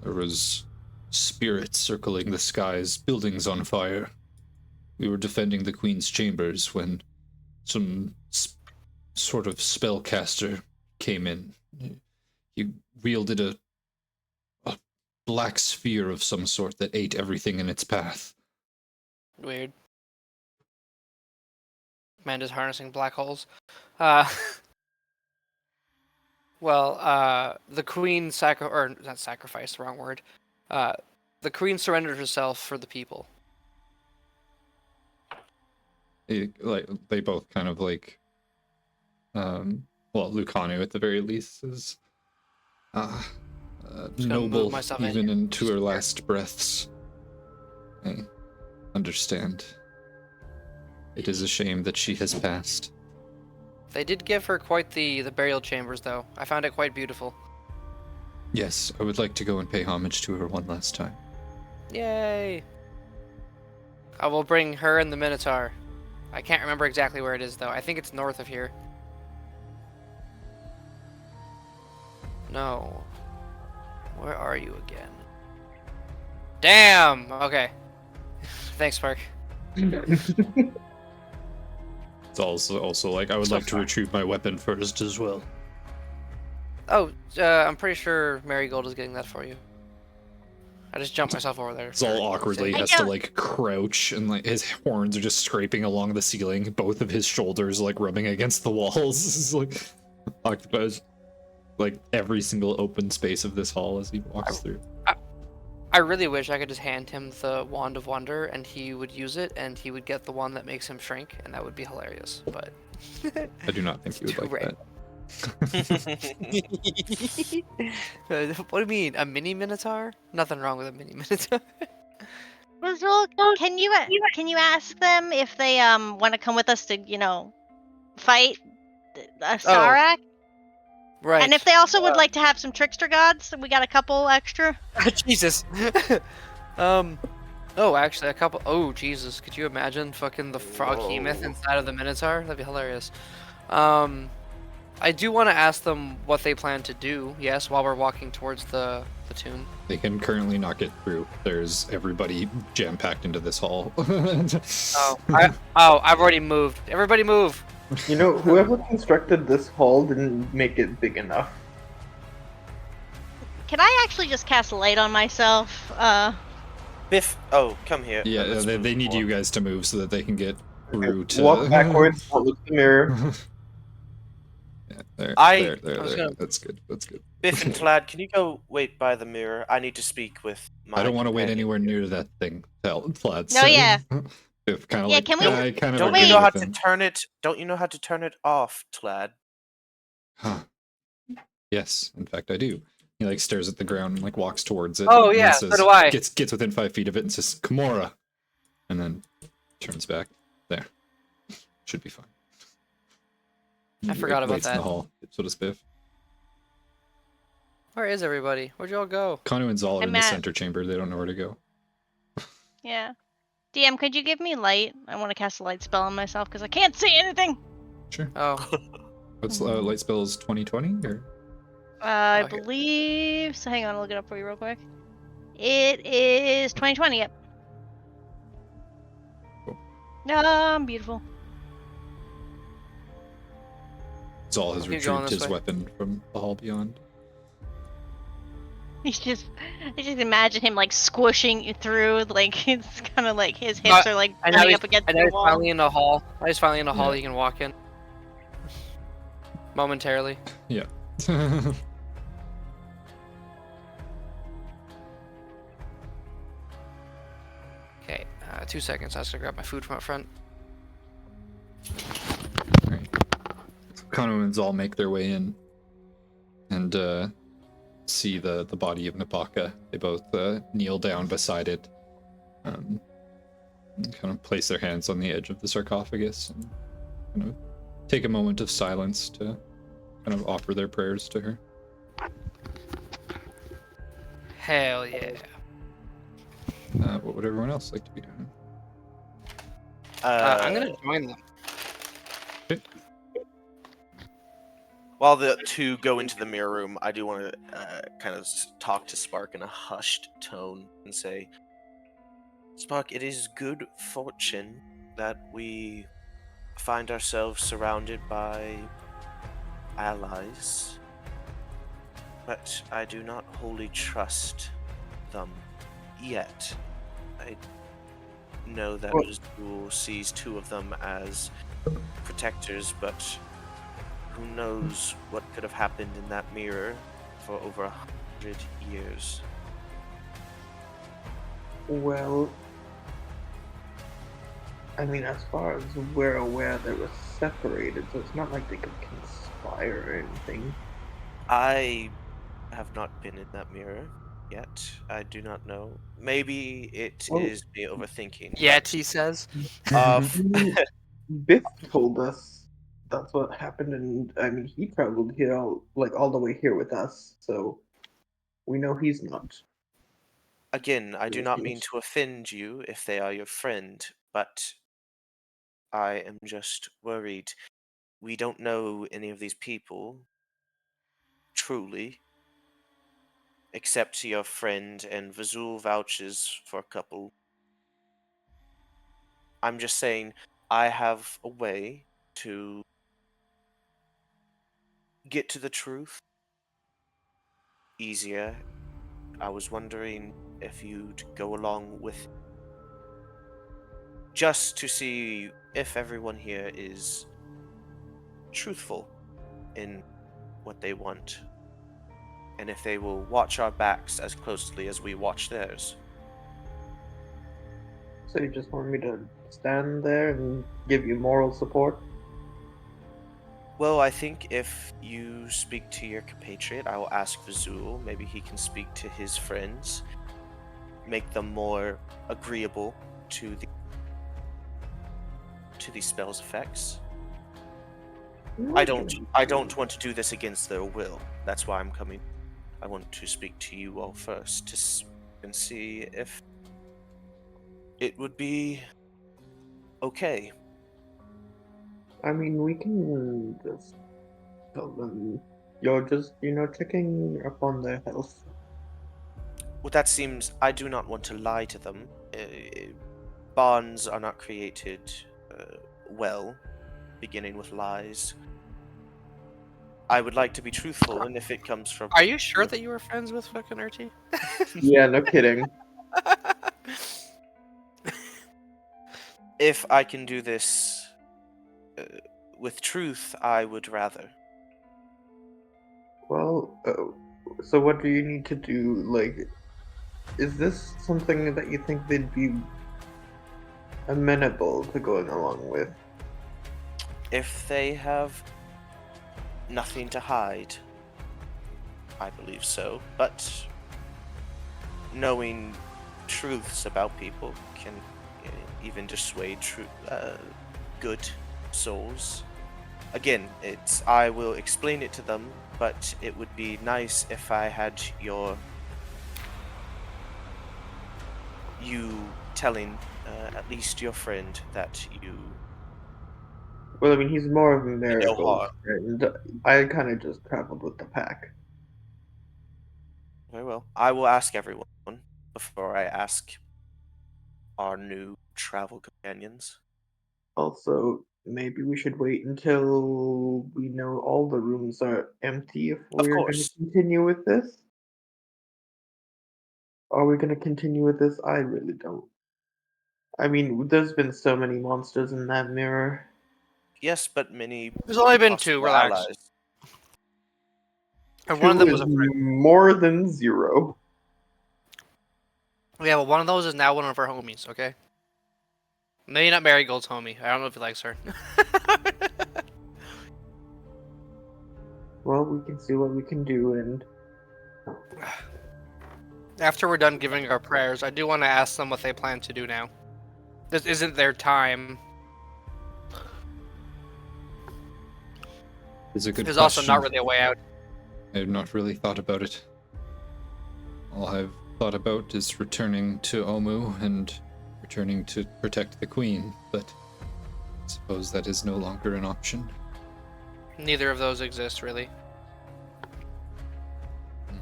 There was spirits circling the skies, buildings on fire. We were defending the queen's chambers when some sort of spellcaster came in. He wielded a black sphere of some sort that ate everything in its path. Weird. Amanda's harnessing black holes. Well, the queen not sacrificed, wrong word. The queen surrendered herself for the people. They both kind of like, well, Lucanu at the very least is noble even into her last breaths. I understand. It is a shame that she has passed. They did give her quite the burial chambers, though. I found it quite beautiful. Yes, I would like to go and pay homage to her one last time. Yay! I will bring her and the Minotaur. I can't remember exactly where it is, though. I think it's north of here. No. Where are you again? Damn! Okay. Thanks, Park. It's also like, I would like to retrieve my weapon first as well. Oh, I'm pretty sure Marigold is getting that for you. I just jumped myself over there. Zal awkwardly has to like crouch, and like his horns are just scraping along the ceiling. Both of his shoulders like rubbing against the walls. It's like occupies like every single open space of this hall as he walks through. I really wish I could just hand him the Wand of Wonder and he would use it and he would get the one that makes him shrink, and that would be hilarious, but... I do not think you would like that. What do you mean? A mini Minotaur? Nothing wrong with a mini Minotaur. Can you ask them if they want to come with us to, you know, fight Sarak? Right. And if they also would like to have some trickster gods, we got a couple extra. Jesus. Oh, actually, a couple. Oh, Jesus. Could you imagine fucking the frog hemoth inside of the Minotaur? That'd be hilarious. I do want to ask them what they plan to do. Yes, while we're walking towards the tomb. They can currently not get through. There's everybody jam packed into this hall. I've already moved. Everybody move. You know, whoever constructed this hall didn't make it big enough. Can I actually just cast light on myself? Biff, oh, come here. Yeah, Let's they move need forward. you guys to move so that they can get through to. Walk backwards, don't look in the mirror. Yeah, there, I was there. gonna- That's good. That's good. Biff and Tlad, can you go wait by the mirror? I need to speak with my I don't want to wait companion anywhere here. near that thing. Flat. No, yeah. If kind of Yeah, like, can we- I kind of Don't agree you know how with to him. turn it? Don't you know how to turn it off, Tlad? Huh. Yes, in fact, I do. He like stares at the ground and like walks towards it. Oh, and yeah, says, so do I. Gets within 5 feet of it and says, "Kimura," and then turns back. There, should be fine. I forgot about Waits in that. the hall. So does Biff. Where is everybody? Where'd y'all go? Kanu and Zal are I'm in the at- center chamber. They don't know where to go. Yeah. DM, could you give me light? I want to cast a light spell on myself because I can't see anything. Sure. Oh, What's light spells 2020 or? I Oh, here. believe. So hang on, I'll look it up for you real quick. It is 2020. Yep. Cool. Beautiful. Zal has Keep going retrieved this his way. weapon from the hall beyond. I just imagine him like squishing through, like it's kind of like his hips are like I know running he's, up against I know the he's wall. finally in a hall. I was finally in a hall Yeah. you can walk in. Momentarily. Yeah. Okay, 2 seconds. I was gonna grab my food from up front. Right. Kano and Zal make their way in and see the body of Nabaka. They both kneel down beside it, and kind of place their hands on the edge of the sarcophagus and kind of take a moment of silence to kind of offer their prayers to her. Hell yeah. What would everyone else like to be doing? I'm gonna join them. While the two go into the mirror room, I do want to kind of talk to Spark in a hushed tone and say, Spark, it is good fortune that we find ourselves surrounded by allies, but I do not wholly trust them yet. I know that Well- Azul sees two of them as protectors, but who knows what could have happened in that mirror for over 100 years. Well, I mean, as far as we're aware, they were separated, so it's not like they could conspire or anything. I have not been in that mirror yet. I do not know. Maybe it Oh. is me overthinking. Yet, he says. Biff told us that's what happened, and I mean, he traveled here all the way here with us, so we know he's not. Again, I do not mean to offend you if they are your friend, but I am just worried. We don't know any of these people, truly, except your friend, and Vazul vouches for a couple. I'm just saying, I have a way to get to the truth easier. I was wondering if you'd go along with just to see if everyone here is truthful in what they want, and if they will watch our backs as closely as we watch theirs. So you just want me to stand there and give you moral support? Well, I think if you speak to your compatriot, I will ask Vazul. Maybe he can speak to his friends, make them more agreeable to the spell's effects. I don't want to do this against their will. That's why I'm coming. I want to speak to you all first and see if it would be okay. I mean, we can just Tell them you're just, checking up on their health. Well, that seems. I do not want to lie to them. Bonds are not created well, beginning with lies. I would like to be truthful, and if it comes from. Are you sure that you were friends with fucking Urti? Yeah, no kidding. If I can do this with truth, I would rather. Well, so what do you need to do? Like, is this something that you think they'd be amenable to going along with? If they have nothing to hide, I believe so. But knowing truths about people can even dissuade good souls. Again, I will explain it to them, but it would be nice if I had you telling at least your friend that you Well, I mean, he's more of a no Marigold's harm. friend. I kind of just traveled with the pack. Very well. I will ask everyone before I ask our new travel companions. Also, maybe we should wait until we know all the rooms are empty if Of we're going to course. continue with this. Are we going to continue with this? I really don't. I mean, there's been so many monsters in that mirror. Yes, but many There's only been 2. possible Relax. allies. And one of Two them is was a friend. more than 0. Yeah, well, one of those is now one of our homies. Okay. Maybe not Marigold's homie. I don't know if he likes her. Well, we can see what we can do, and After we're done giving our prayers, I do want to ask them what they plan to do now. This isn't their time. It's a good There's question. also not really a way out. I have not really thought about it. All I've thought about is returning to Omu and returning to protect the queen, but I suppose that is no longer an option. Neither of those exist, really.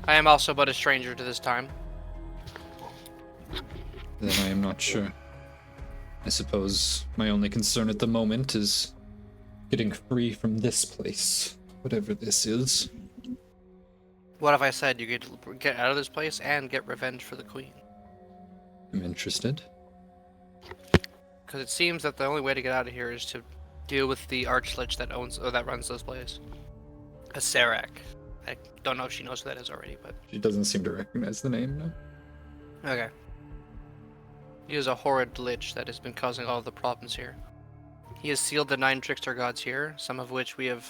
I am also but a stranger to this time. Then I am not sure. I suppose my only concern at the moment is getting free from this place, whatever this is. What if I said you get out of this place and get revenge for the queen? I'm interested. Because it seems that the only way to get out of here is to deal with the archlich that runs this place. A Serac. I don't know if she knows who that is already, but She doesn't seem to recognize the name, no? okay. He is a horrid lich that has been causing all of the problems here. He has sealed the 9 trickster gods here, some of which we have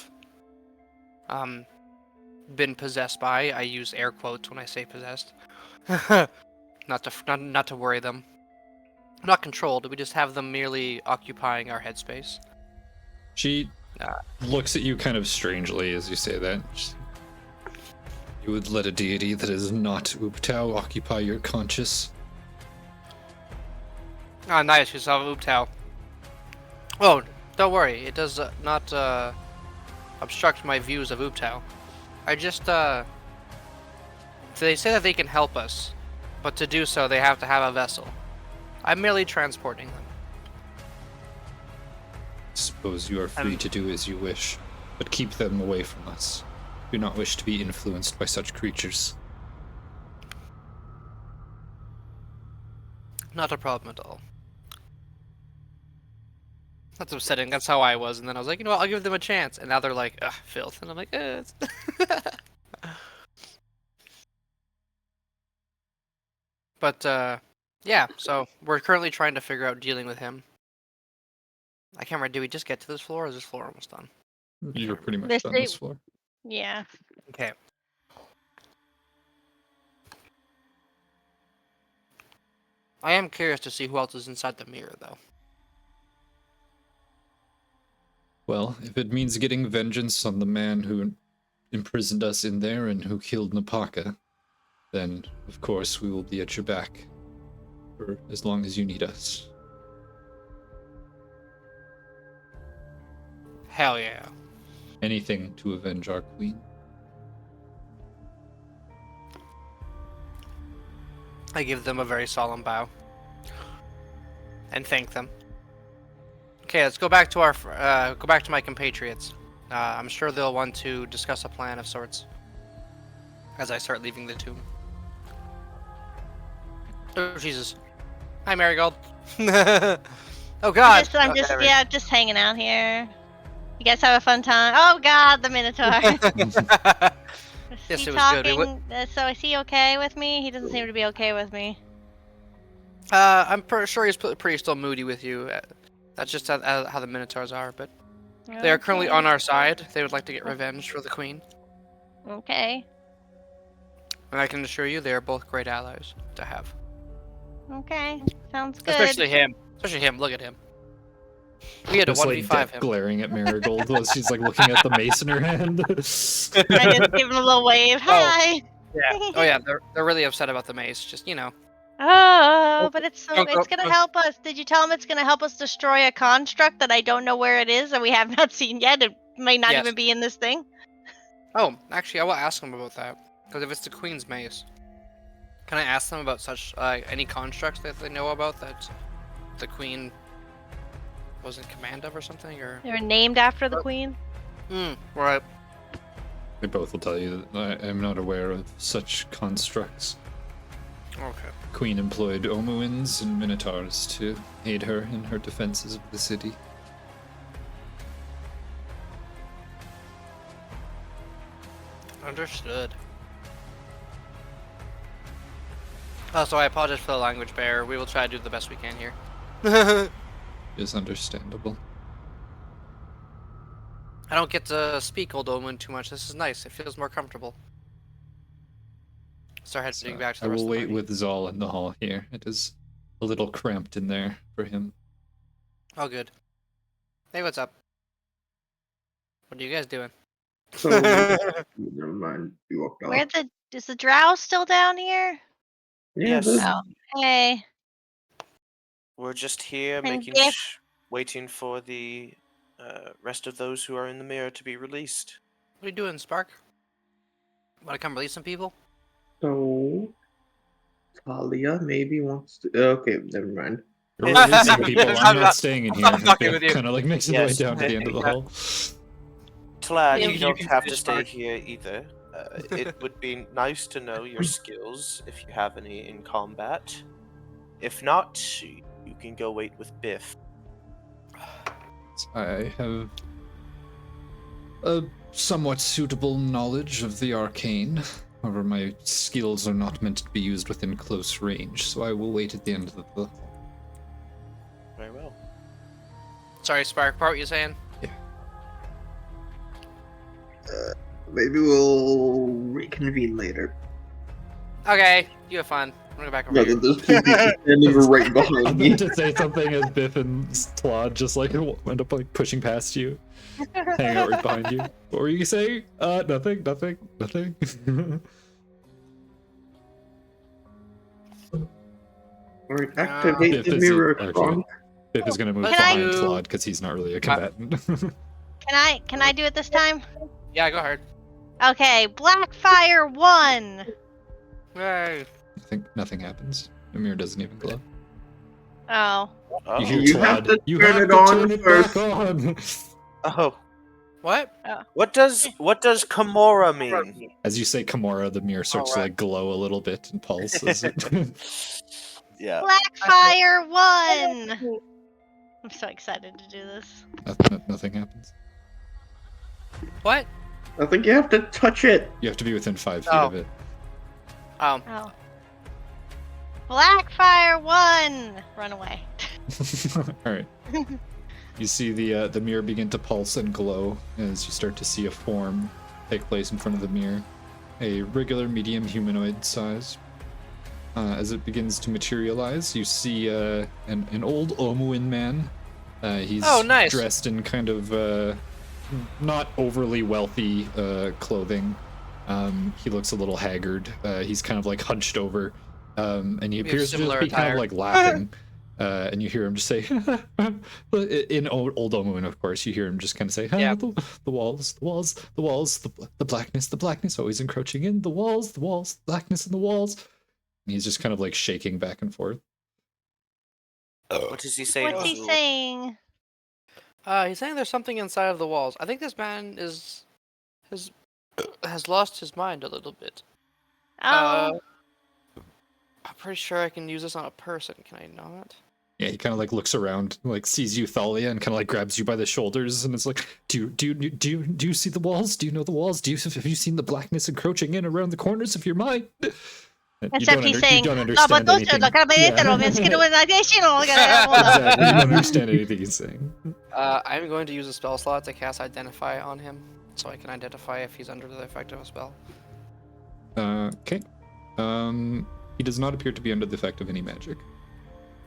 been possessed by. I use air quotes when I say possessed. not to worry them. Not controlled, we just have them merely occupying our headspace. She looks at you kind of strangely as you say that. You would let a deity that is not Uptao occupy your conscious? Ah, nice, you saw Uptao. Oh, don't worry, it does not obstruct my views of Uptao. I just, they say that they can help us, but to do so they have to have a vessel. I'm merely transporting them. Suppose you are free to do as you wish, but keep them away from us. Do not wish to be influenced by such creatures. Not a problem at all. That's upsetting, that's how I was, and then I was like, you know what, I'll give them a chance, and now they're like, ugh, filth, and I'm like, it's... But, yeah, so we're currently trying to figure out dealing with him. I can't remember, did we just get to this floor, or is this floor almost done? You're pretty much This done they- this floor. Yeah. Okay. I am curious to see who else is inside the mirror, though. Well, if it means getting vengeance on the man who imprisoned us in there and who killed Napaka, then of course we will be at your back for as long as you need us. Hell yeah. anything to avenge our queen. I give them a very solemn bow and thank them. Okay, let's go back to our my compatriots. I'm sure they'll want to discuss a plan of sorts as I start leaving the tomb. Oh Jesus! Hi, Marigold. Oh God! I'm just hanging out here. You guys have a fun time. Oh God, the Minotaur. Yes, Is it he was good. talking? So is he okay with me? He doesn't seem to be okay with me. I'm pretty sure he's pretty still moody with you. That's just how the Minotaurs are, but they are currently on our side. They would like to get revenge for the queen. Okay. And I can assure you they are both great allies to have. Okay. Sounds good. Especially him. Look at him. We had to Just like 1v5 him. glaring at Marigold while she's like looking at the mace in her hand. I just give him a little wave. Hi. Yeah. Oh yeah, they're really upset about the mace. Just Oh, but it's Don't go- gonna don't- help us. Did you tell him it's gonna help us destroy a construct that I don't know where it is and we have not seen yet? It might not Yes. even be in this thing. Oh, actually, I will ask them about that. Because if it's the queen's mace, can I ask them about such any constructs that they know about that the queen was in command of or something? Or They were named after the queen. Right. They both will tell you that I am not aware of such constructs. Okay. Queen employed Omuins and Minotaurs to aid her in her defenses of the city. Understood. Oh, so I apologize for the language barrier. We will try to do the best we can here. Is understandable. I don't get to speak Old Omen too much. This is nice. It feels more comfortable. Start heading back to the I rest will of the wait party. with Zal in the hall here. It is a little cramped in there for him. Oh, good. Hey, what's up? What are you guys doing? So never mind. You walked off. Is the drow still down here? Yeah, Yes. there's- Oh, hey. We're just here And making if- waiting for the rest of those who are in the mirror to be released. What are you doing, Spark? Want to come release some people? So Talia maybe wants to. Okay, never mind. You're releasing people. I'm not staying in here. I'm fucking with you. Kind of like makes his way Yes. down to the end of the hall. Tlag, You- you you don't can have finish to stay Mark. here either. It would be nice to know your skills if you have any in combat. If not, you can go wait with Biff. I have a somewhat suitable knowledge of the arcane. However, my skills are not meant to be used within close range, so I will wait at the end of the hall. Very well. Sorry, Spark. What were you saying? Maybe we'll reconvene later. Okay, you have fun. I'm gonna go back over Look here. at this people standing right I'm behind me. about to say something as Biff and Claude just like end up like pushing past you, hanging out right behind you. What were you saying? Nothing. Alright, activate Biff the is mirror actually- trunk. Biff is gonna move Can behind I- Claude because he's not really a combatant. Can I do it this time? Yeah, go hard. Okay, Blackfire 1. Yay. Nothing happens. The mirror doesn't even glow. Oh. Oh. You hear You have Claude. to You turn have it to on turn it first." back on. Oh. What? What does Kimura mean? As you say Kimura, the mirror starts to Alright. like glow a little bit and pulse as it. Yeah. Blackfire 1. I'm so excited to do this. Nothing happens. What? I think you have to touch it. You have to be within 5 feet Oh. of it. Oh. Blackfire 1. Run away. Alright. You see the mirror begin to pulse and glow as you start to see a form take place in front of the mirror. A regular medium humanoid size. As it begins to materialize, you see an old Omuin man. He's Oh, nice. dressed in kind of not overly wealthy clothing. He looks a little haggard. He's kind of like hunched over. And he have appears to just similar be kind attire. of like laughing. And you hear him just say, in old Omun, of course, you hear him just kind of say, Yeah. the walls, the blackness always encroaching in, the walls, the blackness in the walls. And he's just kind of like shaking back and forth. What is he saying? What's he Azul? saying? He's saying there's something inside of the walls. I think this man has lost his mind a little bit. Oh, I'm pretty sure I can use this on a person. Can I not? Yeah, he kind of like looks around, like sees you, Thalia, and kind of like grabs you by the shoulders, and it's like, do you see the walls? Do you know the walls? Have you seen the blackness encroaching in around the corners of your mind? except he's You saying, don't understand anything. Exactly, you don't understand anything he's saying. I'm going to use a spell slot to cast Identify on him, so I can identify if he's under the effect of a spell. Okay. He does not appear to be under the effect of any magic.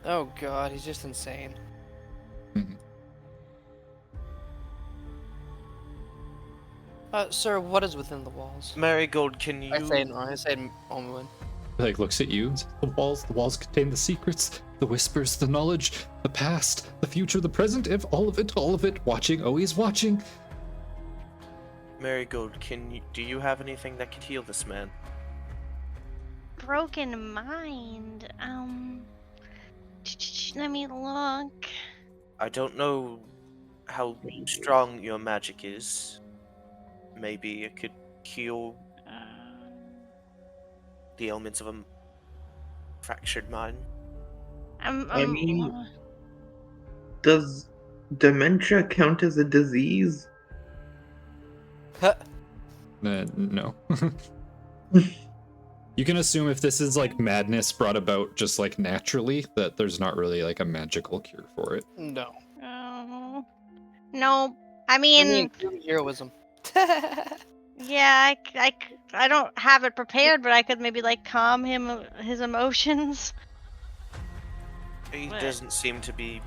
Oh god, he's just insane. Mhm. Sir, what is within the walls? Marigold, can you? I say Omuin. Like looks at you and says, the walls contain the secrets, the whispers, the knowledge, the past, the future, the present, if all of it, watching, always watching. Marigold, do you have anything that could heal this man? broken mind. Let me look. I don't know how strong your magic is. Maybe it could heal the ailments of a fractured mind. I mean, does dementia count as a disease? No. You can assume if this is like madness brought about just like naturally, that there's not really like a magical cure for it. No. No, I mean, heroism. yeah, I don't have it prepared, but I could maybe like calm his emotions. He What? doesn't seem to be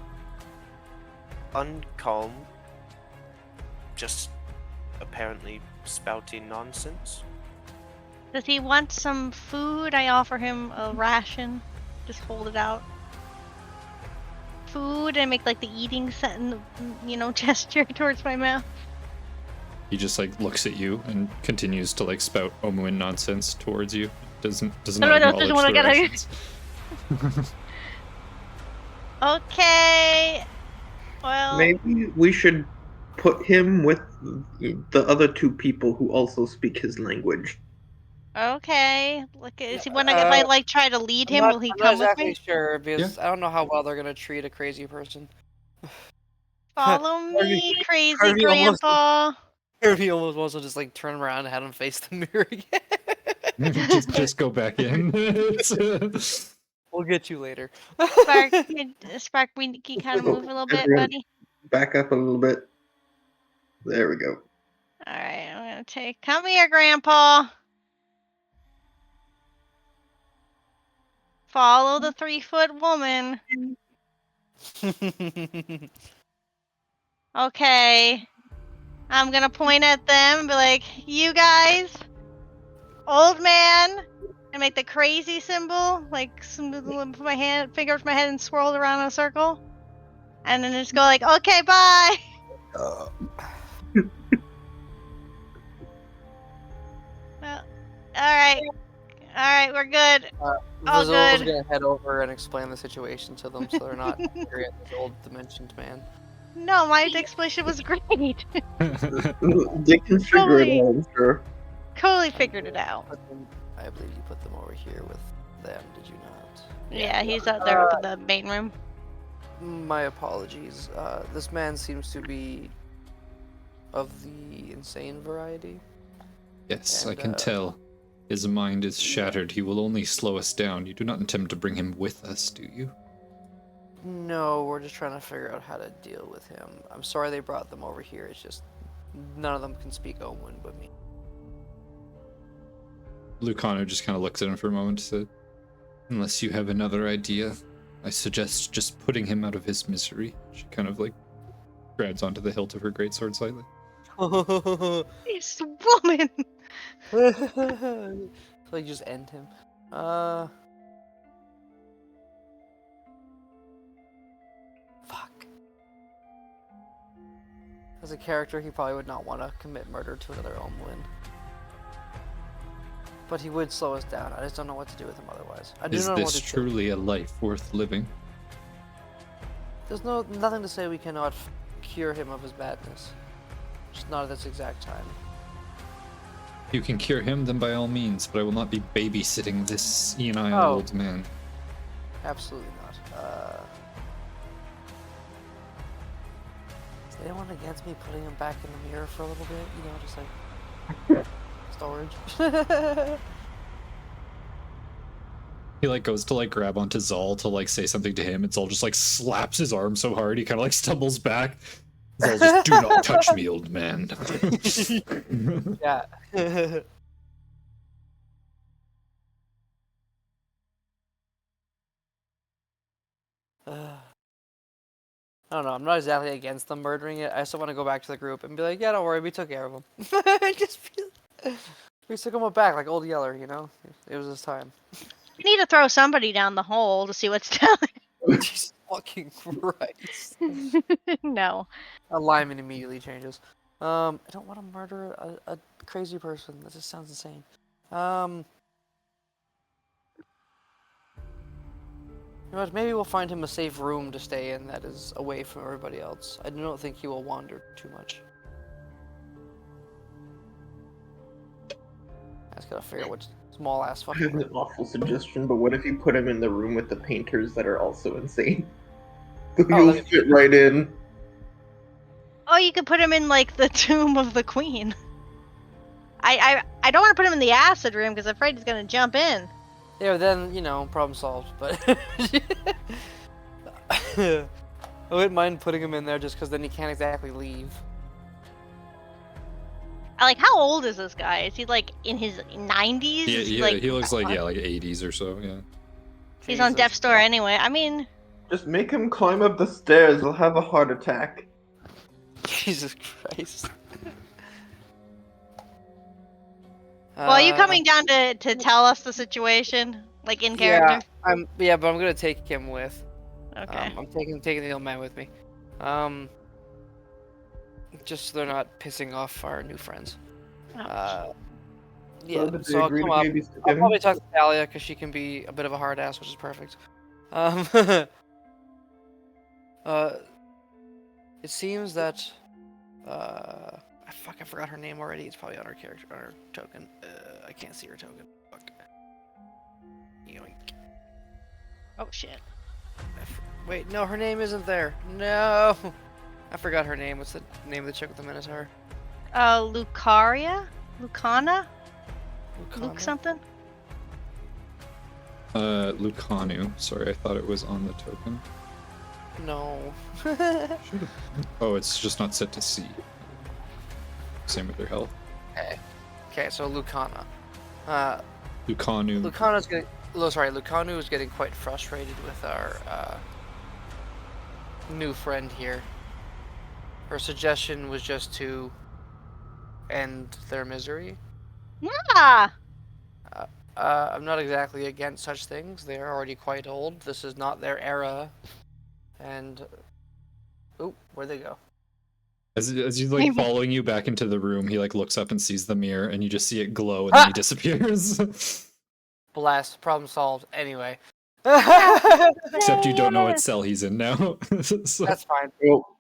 uncalm, just apparently spouting nonsense. Does he want some food? I offer him a ration. Just hold it out. Food, and make like the eating gesture towards my mouth. He just like looks at you and continues to like spout Omuin nonsense towards you. Does not acknowledge the rations. Okay. Well, Maybe we should put him with the other two people who also speak his language. okay. Look, is he when I like try to lead him? Will he I'm come not with exactly me? sure because I don't know how well they're gonna treat a crazy person. Follow me, crazy Harvey almost- grandpa. Kirby almost wants to just like turn around and have him face the mirror again. just go back in. We'll get you later. Spark, can you kind of move a little bit, Everyone buddy? back up a little bit. There we go. All right, I'm gonna take. Come here, grandpa. Follow the 3-foot woman. Okay. I'm gonna point at them and be like, you guys, old man, and make the crazy symbol, like put my finger over my head and swirl it around in a circle. And then just go like, okay, bye. Well, alright, we're good. All Vizul's good. gonna head over and explain the situation to them so they're not angry at this old dimensioned man. No, my explanation was great. They can figure it out, I'm sure. Totally figured it out. I believe you put them over here with them, did you not? Yeah, he's out there in the main room. My apologies. This man seems to be of the insane variety. Yes, I And, can tell. His mind is shattered. He will only slow us down. You do not intend to bring him with us, do you? No, we're just trying to figure out how to deal with him. I'm sorry they brought them over here. It's just none of them can speak Omun but me. Lucano just kind of looks at him for a moment and said, unless you have another idea, I suggest just putting him out of his misery. She kind of like grabs onto the hilt of her greatsword slightly. This woman! Like just end him. As a character, he probably would not want to commit murder to another Omlin. But he would slow us down. I just don't know what to do with him otherwise. I do Is not know what this to do. truly a life worth living? There's nothing to say we cannot cure him of his badness. Just not at this exact time. If you can cure him, then by all means, but I will not be babysitting this senile Oh. old man. Absolutely not. Is anyone against me putting him back in the mirror for a little bit? You know, just like storage. He like goes to like grab onto Zal to like say something to him, and Zal just like slaps his arm so hard he kind of like stumbles back. Zal just, do not touch me, old man. Yeah. I don't know. I'm not exactly against them murdering it. I still want to go back to the group and be like, yeah, don't worry, we took care of him. Just we took him back like old Yeller, you know. It was his time. You need to throw somebody down the hole to see what's down Jesus fucking Christ. there. No. Alignment immediately changes. I don't want to murder a crazy person. That just sounds insane. You know what, maybe we'll find him a safe room to stay in that is away from everybody else. I don't think he will wander too much. I just gotta figure out which small ass I have fucking. an awful suggestion, but what if you put him in the room with the painters that are also insane? You'll fit right in. Oh, you could put him in like the tomb of the queen. I don't want to put him in the acid room because I'm afraid he's gonna jump in. Yeah, then, you know, problem solved, but... I wouldn't mind putting him in there just because then he can't exactly leave. How old is this guy? Is he like in his 90s? Yeah, Like, he looks like like 80s or so. Yeah. he's on death's door anyway. I mean, Just make him climb up the stairs. He'll have a heart attack. Jesus Christ. well, are you coming down to tell us the situation, like in character? Yeah, but I'm gonna take him with. Okay. I'm taking the old man with me. Just so they're not pissing off our new friends. Yeah, did they so I'll agree come to up. babysit I'll him? probably talk to Thalia because she can be a bit of a hard ass, which is perfect. It seems that I forgot her name already. It's probably on her character, on her token. I can't see her token. Fuck. Yoink. Oh shit. Wait, no, her name isn't there. No, I forgot her name. What's the name of the chick with the Minotaur? Lucaria? Lucana? Lucana? Luke something? Lucanu. Sorry, I thought it was on the token. No. Should've- Oh, it's just not set to C. Same with their health. Okay, so Lucana. Lucanu. Lucanu is getting quite frustrated with our new friend here. Her suggestion was just to end their misery. Ah! I'm not exactly against such things. They are already quite old. This is not their era. And... Oop, where'd they go? As he's like following you back into the room, he like looks up and sees the mirror, and you just see it glow, and then he disappears. Blast. Problem solved. Anyway. Except you don't know what cell he's in now. So- That's fine. Well,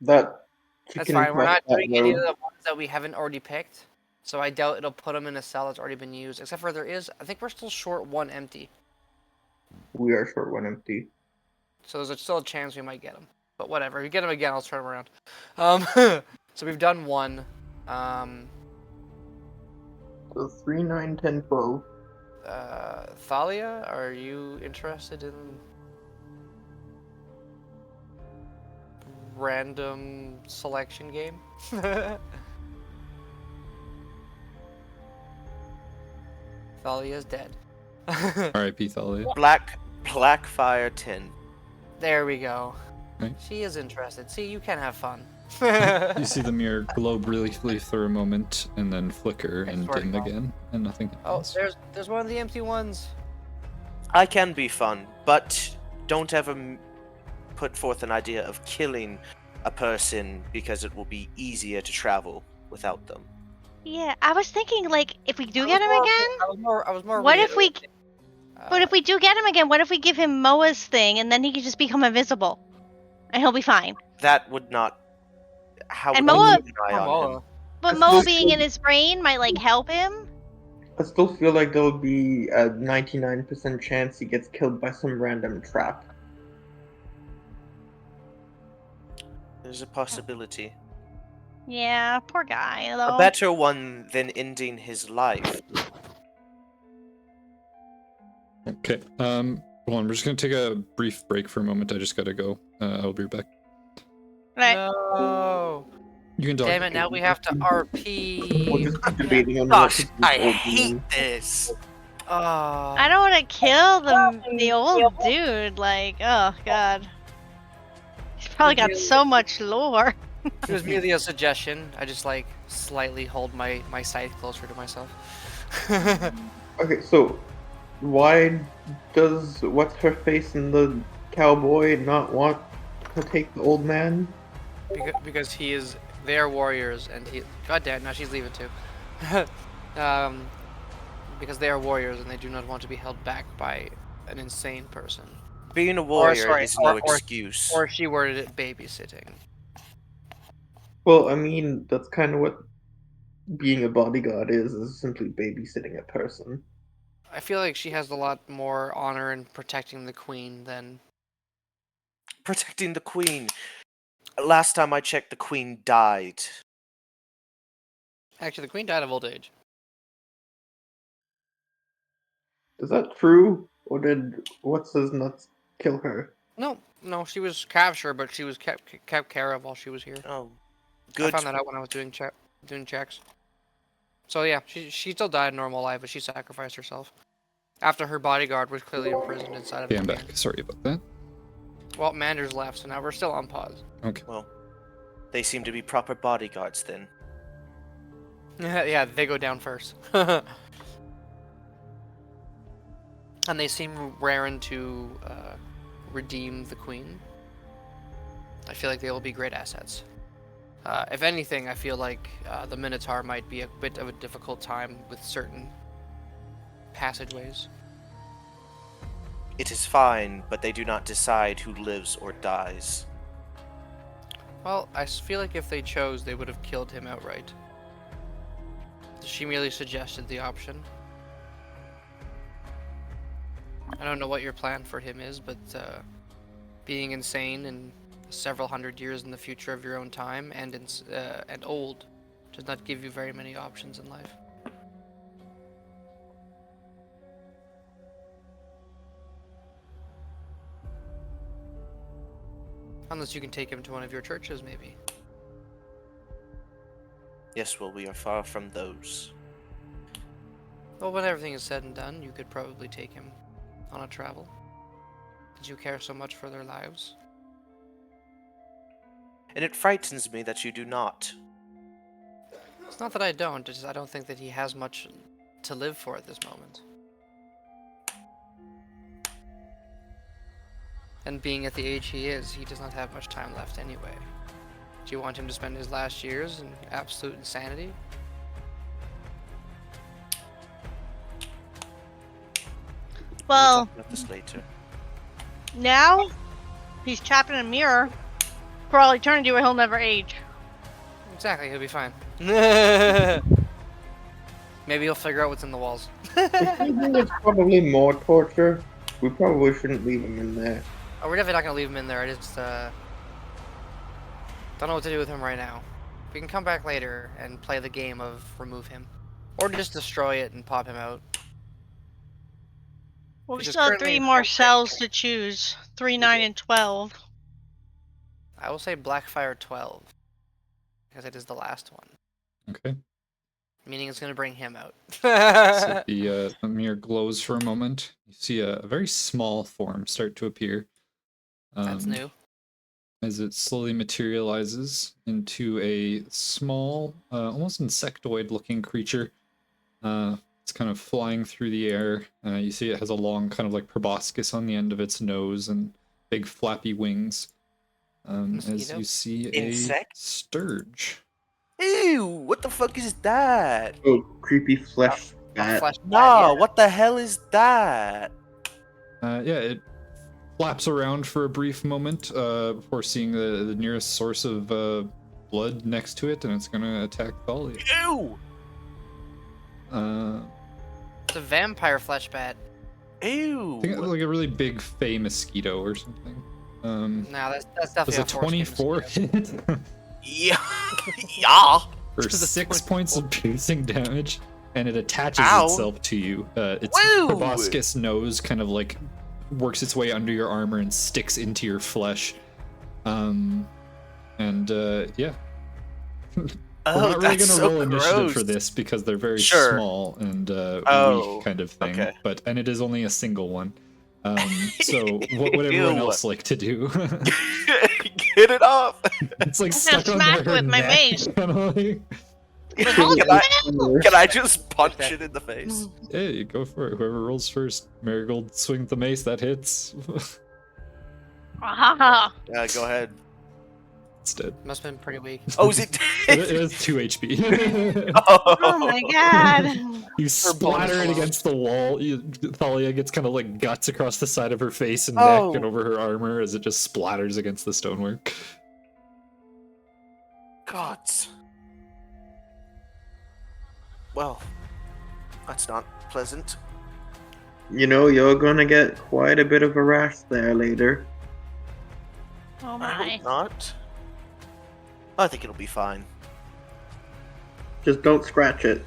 that That's chicken fine. We're not crossed that doing any of road. the ones that we haven't already picked. So I doubt it'll put them in a cell that's already been used. Except for I think we're still short one empty. We are short one empty. So there's still a chance we might get them. But whatever. If we get them again, I'll turn them around. So we've done one. So 3, 9, 10, 12. Thalia, are you interested in random selection game? Thalia's dead. R.I.P. Thalia. Blackfire 10. There we go. Right. She is interested. See, you can have fun. You see the mirror glow briefly for a moment, and then flicker and swear to dim God. again, and nothing Oh, happens. there's one of the empty ones. I can be fun, but don't ever put forth an idea of killing a person because it will be easier to travel without them. Yeah, I was thinking, like, if we do I get was him more- again, I was more. what if we? reiterating, But if we do get him again, what if we give him Moa's thing and then he can just become invisible, and he'll be fine. That would not. How And would Moa- we keep an eye on him? But I Moa still being feel- in his brain might like help him. I still feel like there would be a 99% chance he gets killed by some random trap. There's a possibility. Yeah, poor guy though. A better one than ending his life. Okay. Hold on. We're just gonna take a brief break for a moment. I just gotta go. I'll be back. Right. No. You can talk. Damn it! Now we have to We'll RP. just keep debating on Gosh, what to do I with old hate man. this. I don't want to kill the old dude. Like, oh god, he's probably got so much lore. It was merely a suggestion. I just like slightly hold my scythe closer to myself. Okay, so why does what's her face and the cowboy not want to take the old man? because he is. They are warriors, and he. God damn! Now she's leaving too. Because they are warriors, and they do not want to be held back by an insane person. Being a warrior sorry, is no or- excuse. Or if she worded it babysitting. Well, I mean, that's kind of what being a bodyguard is simply babysitting a person. I feel like she has a lot more honor in protecting the queen than. Protecting the queen. Last time I checked, the queen died. Actually, the queen died of old age. Is that true? Or did what's his nuts kill her? No, she was captured, but she was kept care of while she was here. Oh, I good. found that out when I was doing checks. So yeah, she still died a normal life, but she sacrificed herself after her bodyguard was clearly imprisoned inside of Okay, the I'm can. back. Sorry about that. Well, Manders left, so now we're still on pause. Okay. Well, they seem to be proper bodyguards then. Yeah, they go down first. And they seem raring to redeem the queen. I feel like they will be great assets. If anything, I feel like the Minotaur might be a bit of a difficult time with certain passageways. It is fine, but they do not decide who lives or dies. Well, I feel like if they chose, they would have killed him outright. She merely suggested the option. I don't know what your plan for him is, but being insane and several hundred years in the future of your own time and old does not give you very many options in life. Unless you can take him to one of your churches, maybe. Yes, well, we are far from those. Well, when everything is said and done, you could probably take him on a travel. Did you care so much for their lives? And it frightens me that you do not. It's not that I don't, it's just I don't think that he has much to live for at this moment. And being at the age he is, he does not have much time left anyway. Do you want him to spend his last years in absolute insanity? Well, We'll talk about this later. now he's trapped in a mirror for all eternity where he'll never age. Exactly, he'll be fine. Maybe he'll figure out what's in the walls. If you think it's probably more torture, we probably shouldn't leave him in there. Oh, we're definitely not gonna leave him in there. I just don't know what to do with him right now. We can come back later and play the game of remove him, or just destroy it and pop him out. Well, we Which is still have currently 3 in more full cells to choose. 3, 9, and 12. I will say Blackfire 12 because it is the last one, Okay. meaning it's gonna bring him out. So the mirror glows for a moment. You see a very small form start to appear. That's new. As it slowly materializes into a small, almost insectoid-looking creature. It's kind of flying through the air. You see it has a long kind of like proboscis on the end of its nose and big flappy wings. As Mosquito? you see Insect? a sturge. Ew! What the fuck is that? Oh, creepy flesh A bat. flesh No, bat, yeah. what the hell is that? Yeah, it flaps around for a brief moment before seeing the nearest source of blood next to it, and it's gonna attack Thalia. Ew! It's a vampire flesh bat. Ew! I think it's like a really big fey mosquito or something. No, that's Does definitely a 24 hit Yeah. Yeah. for Does a 6 points of piercing damage, and it attaches Ow. itself to you. Its Woo! proboscis nose kind of like works its way under your armor and sticks into your flesh. Yeah. Oh, We're not really that's gonna so roll initiative gross. for this because they're very Sure. small and Oh, weak kind of thing. okay. And it is only a single one. So what would everyone Ew. else like to do? Get it off. It's like I'm stuck gonna on smack their it with my neck, mace. kinda like- Can I just punch it in the face? Yeah, you go for it. Whoever rolls first. Marigold swing the mace, that hits. Ah, Yeah, go ahead. It's dead. Must have been pretty weak. Oh, is it? It is 2 HP. oh my god. You splatter it alone. against the wall. Thalia gets kind of like guts across the side of her face and Oh. neck and over her armor as it just splatters against the stonework. Gods. Well, that's not pleasant. You know, you're gonna get quite a bit of a rash there later. Oh I my. hope not. I think it'll be fine. Just don't scratch it.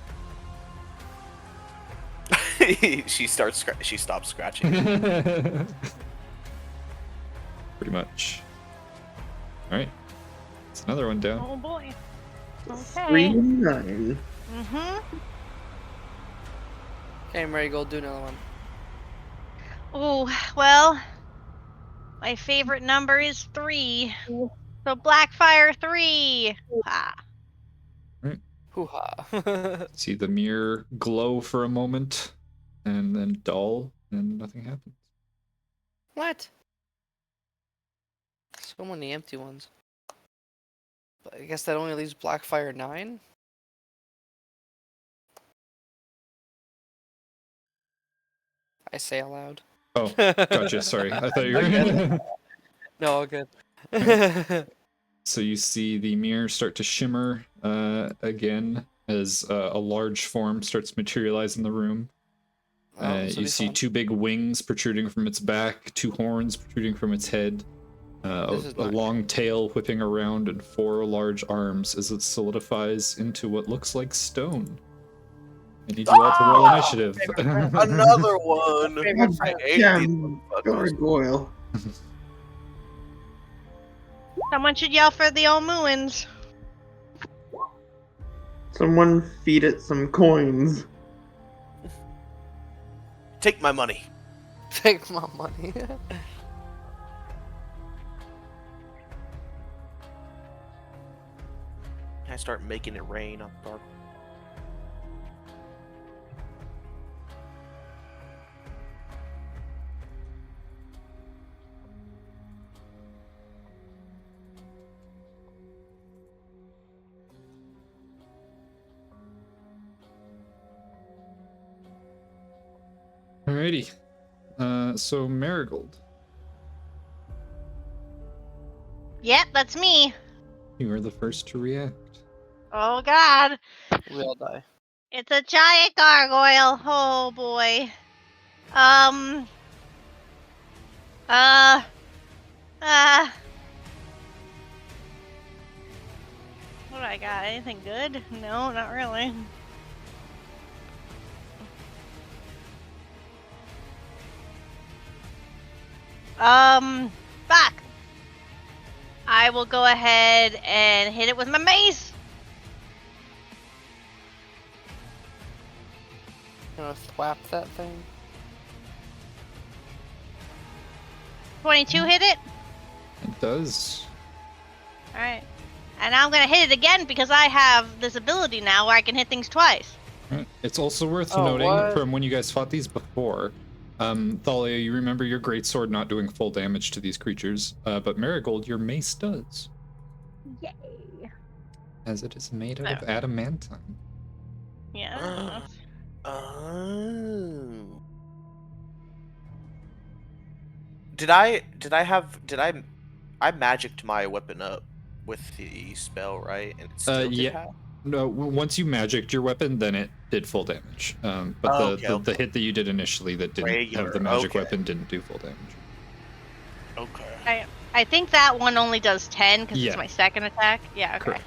She stops scratching. Pretty much. Alright. It's another one down. Oh boy. Okay. 3 to 9. Mm-hmm. Okay, Marigold, do another one. Oh, well, my favorite number is 3. So Blackfire 3. Ah. Hoo-ha. See the mirror glow for a moment and then dull and nothing happens. What? So many empty ones. But I guess that only leaves Blackfire 9? I say aloud. Oh, gotcha. Sorry. I thought you were. No, all good. So you see the mirror start to shimmer again as a large form starts to materialize in the room. Oh, this will You be see fun. 2 big wings protruding from its back, 2 horns protruding from its head, This is a not long tail whipping around, and 4 large arms as it solidifies into what looks like stone. I need you all to roll initiative. Another one. I hate Yeah, these motherfuckers. gargoyle. Someone should yell for the old Moons. Someone feed it some coins. Take my money. Take my money. I start making it rain on dark. Alrighty. So Marigold, Yep, that's me. you are the first to react. Oh god. We all die. It's a giant gargoyle. Oh boy. Uh. What do I got? Anything good? No, not really. Fuck. I will go ahead and hit it with my mace. Gonna thwap that thing. 22 hit it? It does. Alright. And now I'm gonna hit it again because I have this ability now where I can hit things twice. Alright. It's also worth Oh, noting what? from when you guys fought these before, Thalia, you remember your greatsword not doing full damage to these creatures, but Marigold, your mace does, Yay. as it is made out Oh. of adamantine. Yeah. Oh. I magicked my weapon up with the spell, right? And it still did Yeah. have? No, once you magicked your weapon, then it did full damage. But Oh, the, okay, the hit that you did initially that didn't have the Regular, magic okay. weapon didn't do full damage. Okay. I think that one only does 10 because Yeah. it's my second attack. Yeah, okay. Correct.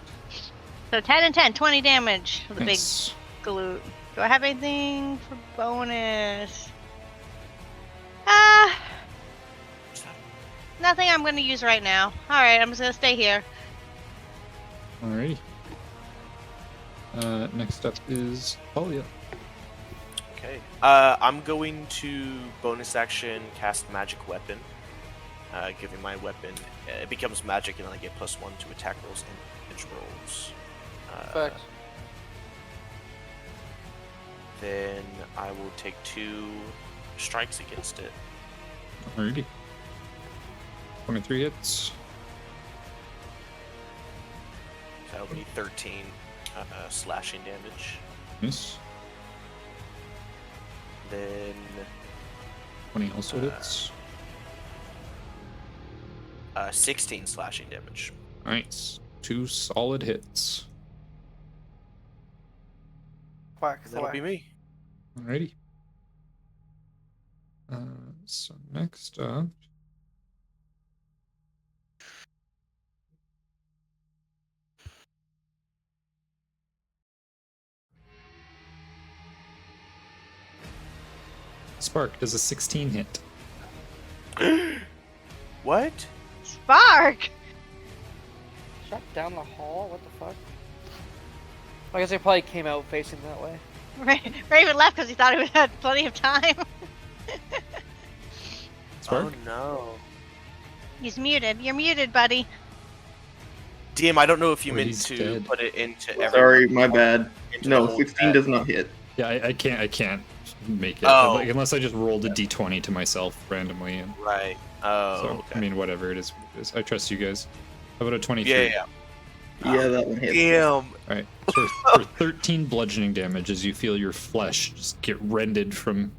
So 10 and 10, 20 damage with a Nice. big glute. Do I have anything for bonus? Nothing I'm going to use right now. Alright, I'm just going to stay here. Alrighty. Next up is Talia. Okay. I'm going to bonus action cast magic weapon. Giving my weapon, it becomes magic, and I get +1 to attack rolls and damage rolls. Facts. Then I will take 2 strikes against it. Alrighty. 23 hits. So that would be 13 slashing damage. Nice. Then 20 also hits. 16 slashing damage. Nice. 2 solid hits. Whack, And that'll be me. Alrighty. So next up. Spark does a 16 hit. What? Spark! Shut down the hall? What the fuck? I guess they probably came out facing that way. Raven left because he thought he had plenty of time. Spark? Oh no. He's muted. You're muted, buddy. DM, I don't know if you Or meant he's to dead. put it into every. Sorry, my bad. into the No, whole 16 chat. does not hit. Yeah, I can't make it. Oh. Like, unless I just rolled a d20 to myself randomly. And Right. Oh, so, okay. I mean, whatever, it is what it is. I trust you guys. How about a 23? yeah. Yeah, that one hits. Damn. Alright, for 13 bludgeoning damage as you feel your flesh just get rended from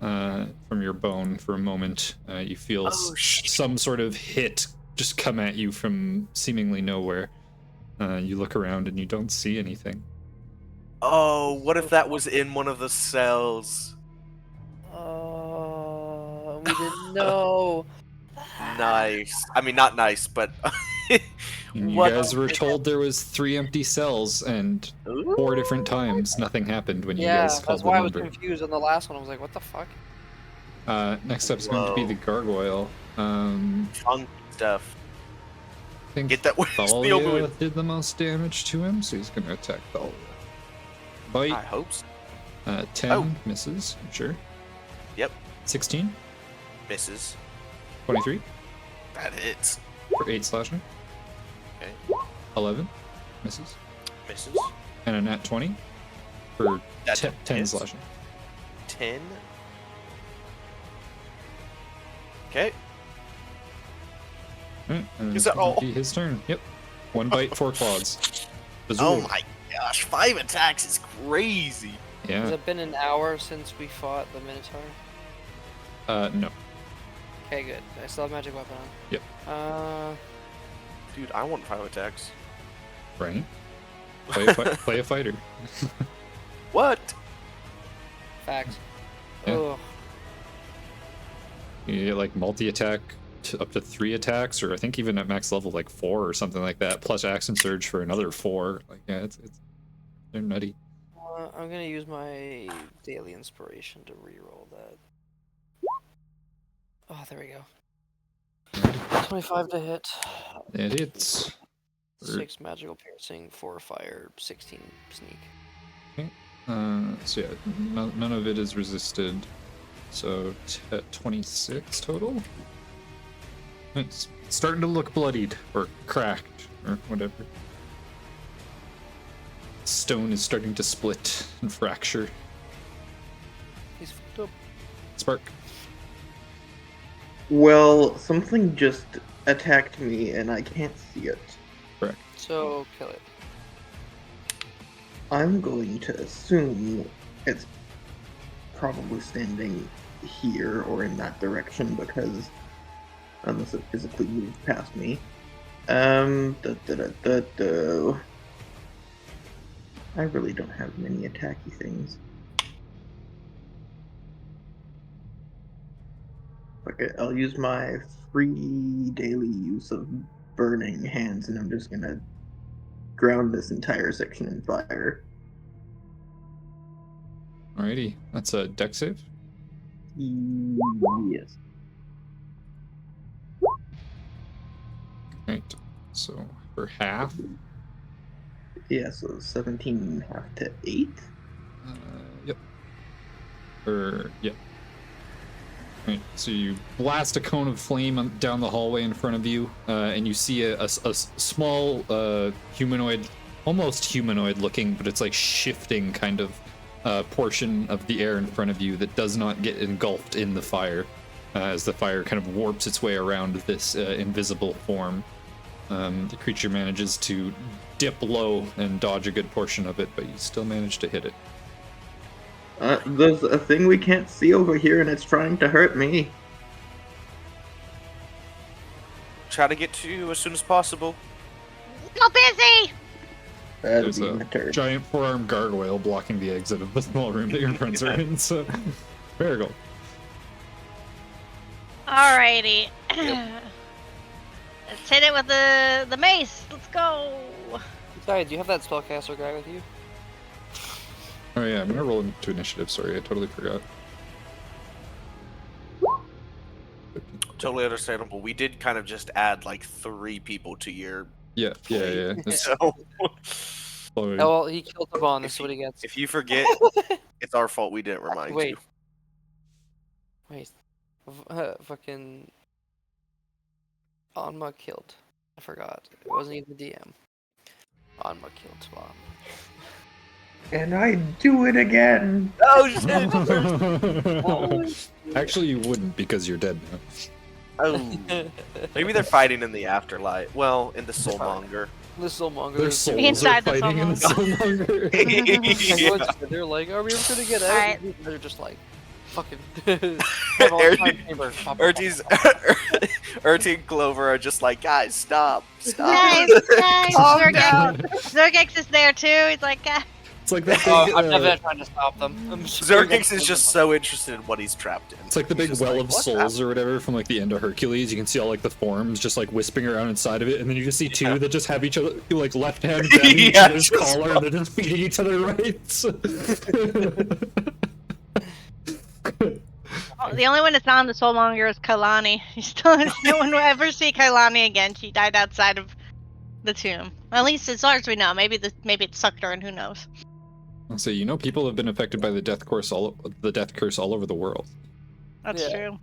your bone for a moment. You feel Oh, shit. some sort of hit just come at you from seemingly nowhere. You look around and you don't see anything. Oh, what if that was in one of the cells? Oh, we didn't know. Nice. I mean, not nice, but. You What- guys were told there was 3 empty cells, and 4 different times nothing happened when you Yeah, guys called that's the why I was number. confused on the last one. I was like, what the fuck? Next up is going to be Whoa. the gargoyle. Funk stuff. I think Get that way. Thalia did the most damage to him, so he's going to attack Thalia. I Bite, hope so. 10 Oh. misses, I'm sure. Yep. 16, Misses. 23 That hits. for 8 slashing. Okay. 11 misses, Misses. and a nat 20 for That 10 hits. slashing. 10. Okay. Alright, and Is it's that gonna all? be his turn. Yep. 1 bite, 4 claws. Oh Azul. my gosh, 5 attacks is crazy. Yeah. Has it been an hour since we fought the Minotaur? No. Okay, good. I still have magic weapon on. Yep. Dude, I want 5 attacks. Right? Play a fighter. What? Facts. Yeah. Ugh. You get like multi-attack up to 3 attacks, or I think even at max level like 4 or something like that, plus Accent Surge for another 4. Like, yeah, it's they're nutty. I'm gonna use my daily inspiration to reroll that. Oh, there we go. 25 to hit. It hits. 6 magical piercing, 4 fire, 16 sneak. So yeah, none of it is resisted. So 26 total. It's starting to look bloodied or cracked or whatever. Stone is starting to split and fracture. He's fucked up. Spark. Well, something just attacked me and I can't see it. Correct. So kill it. I'm going to assume it's probably standing here or in that direction because unless it physically moved past me. I really don't have many attacky things. Okay, I'll use my free daily use of burning hands and I'm just gonna ground this entire section in fire. Alrighty, that's a deck save. Yes. Right. So for half, Yeah, so 17 half to 8. yep. Or yep. Right. So you blast a cone of flame down the hallway in front of you, and you see a small humanoid, almost humanoid-looking, but it's like shifting kind of portion of the air in front of you that does not get engulfed in the fire, as the fire kind of warps its way around this invisible form. The creature manages to dip low and dodge a good portion of it, but you still manage to hit it. There's a thing we can't see over here and it's trying to hurt me. Try to get to you as soon as possible. Go busy! That'll There's be a my turn. giant four-armed gargoyle blocking the exit of the small room that your friends are in, so Marigold. Alrighty. Let's hit it with the mace. Let's go. Sorry, do you have that spellcaster guy with you? Oh yeah, I'm gonna roll into initiative, sorry, I totally forgot. Totally understandable. We did kind of just add like 3 people to your. Yeah. It's, So Oh, well, he killed the bond. That's what he gets. if you forget, it's our fault we didn't remind Wait. you. Wait. Fucking. Anma killed. I forgot. It wasn't even the DM. Anma killed Spawn. And I do it again! Oh shit! Actually, you wouldn't because you're dead now. Oh. Maybe they're fighting in the afterlife. Well, in the soulmonger. The Soulmonger. Their souls Inside are the fighting in the Soulmonger. They're like, are we ever gonna get out? Alright. They're just like, fucking. Urti and Clover are just like, guys, stop. Nice. Calm down. Zergex is there too. He's like, It's like that Oh, big, I'm never trying to stop them. Zerkix is just so interested in what he's trapped in. it's like the He's big just well like, of "What's souls or whatever from like the end of Hercules. You can see all like the forms just like wisping around inside of it, and then you just see two that just have each other like left hand grabbing each Yeah, other's just collar, and they're just feeding each other rights. oh, the only one that's not on the Soulmonger is Kailani. No one will ever see Kailani again. She died outside of the tomb. At least as far as we know. Maybe it sucked her, and who knows. So you know people have been affected by the death curse all over the world. That's Yeah. true.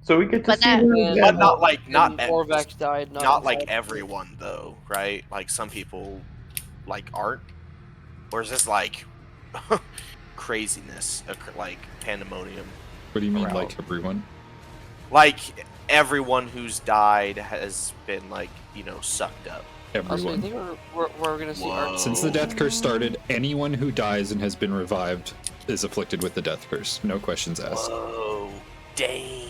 So we get to But see that- her And- again. But not like And Orvac died. not like everyone though, right? Like some people like aren't. Or is this like craziness, like pandemonium? What do you mean, Around. like everyone? Like everyone who's died has been like, sucked up. Also, I Everyone. think we're gonna see Whoa. Art. Since the death curse started, anyone who dies and has been revived is afflicted with the death curse. No questions asked. Whoa, dang.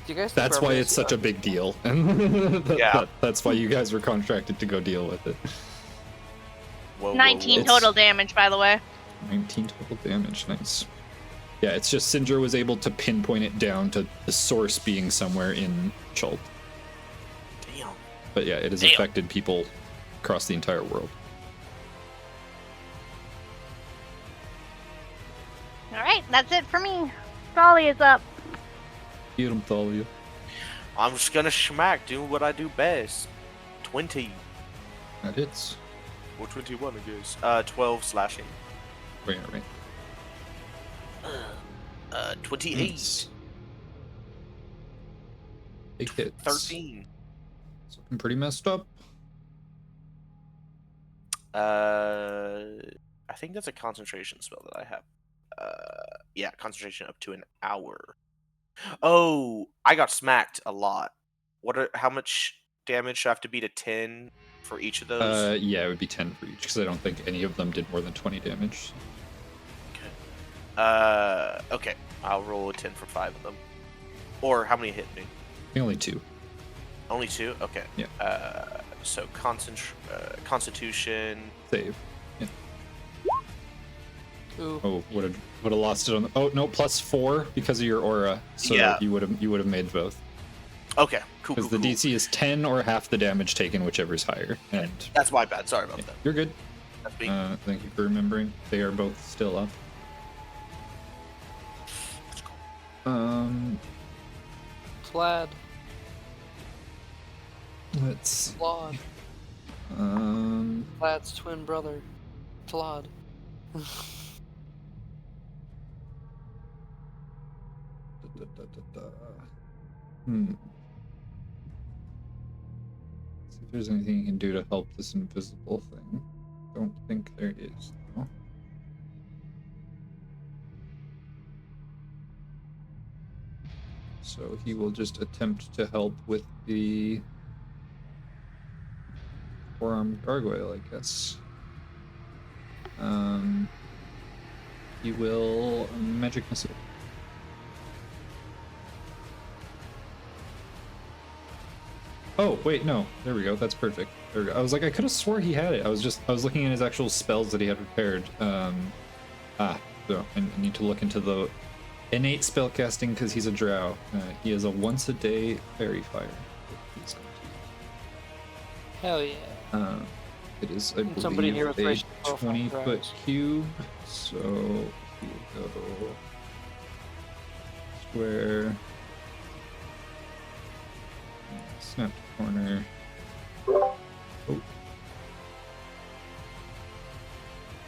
Do you guys think That's we're why gonna it's see such a Art? big deal. Yeah. That's why you guys were contracted to go deal with it. Whoa, 19 It's- total damage, by the way. 19 total damage, nice. Yeah, it's just Sindra was able to pinpoint it down to the source being somewhere in Chult. Damn. But yeah, it has Damn. affected people across the entire world. Alright, that's it for me. Dolly is up. Get 'em, Thalia. I'm just gonna smack, do what I do best. 20. That hits. Or 21, I guess. 12 slashing. Wait, wait. 28. Nice. Big hits. 13. So I'm pretty messed up. I think that's a concentration spell that I have. Yeah, concentration up to an hour. Oh, I got smacked a lot. How much damage should I have to be to 10 for each of those? Yeah, it would be 10 for each because I don't think any of them did more than 20 damage. Okay. I'll roll a 10 for 5 of them. Or how many hit me? I think only 2. Only 2? Okay. Yeah. So Constitution. Save. Yeah. Ooh. Oh, would have lost it on the. Oh no, +4 because of your aura. So Yeah. you would have made both. Okay, cool. Because the DC is 10 or half the damage taken, whichever's higher. And That's my bad. Sorry about yeah, that. you're good. That's me. Thank you for remembering. They are both still up. Plaid. Let's. Claude. Plaid's twin brother. Claude. See if there's anything you can do to help this invisible thing. Don't think there is, though. So he will just attempt to help with the four-armed gargoyle, I guess. He will magic missile. Oh, wait, no. There we go. That's perfect. There we go. I was like, I could have swore he had it. I was looking at his actual spells that he had prepared. So I need to look into the innate spellcasting because he's a drow. He has a once-a-day fairy fire. He's going Hell yeah. to it is, I believe, Somebody here with a racial profile 20-foot drows. cube. So he will go square. Snap to corner. Oh.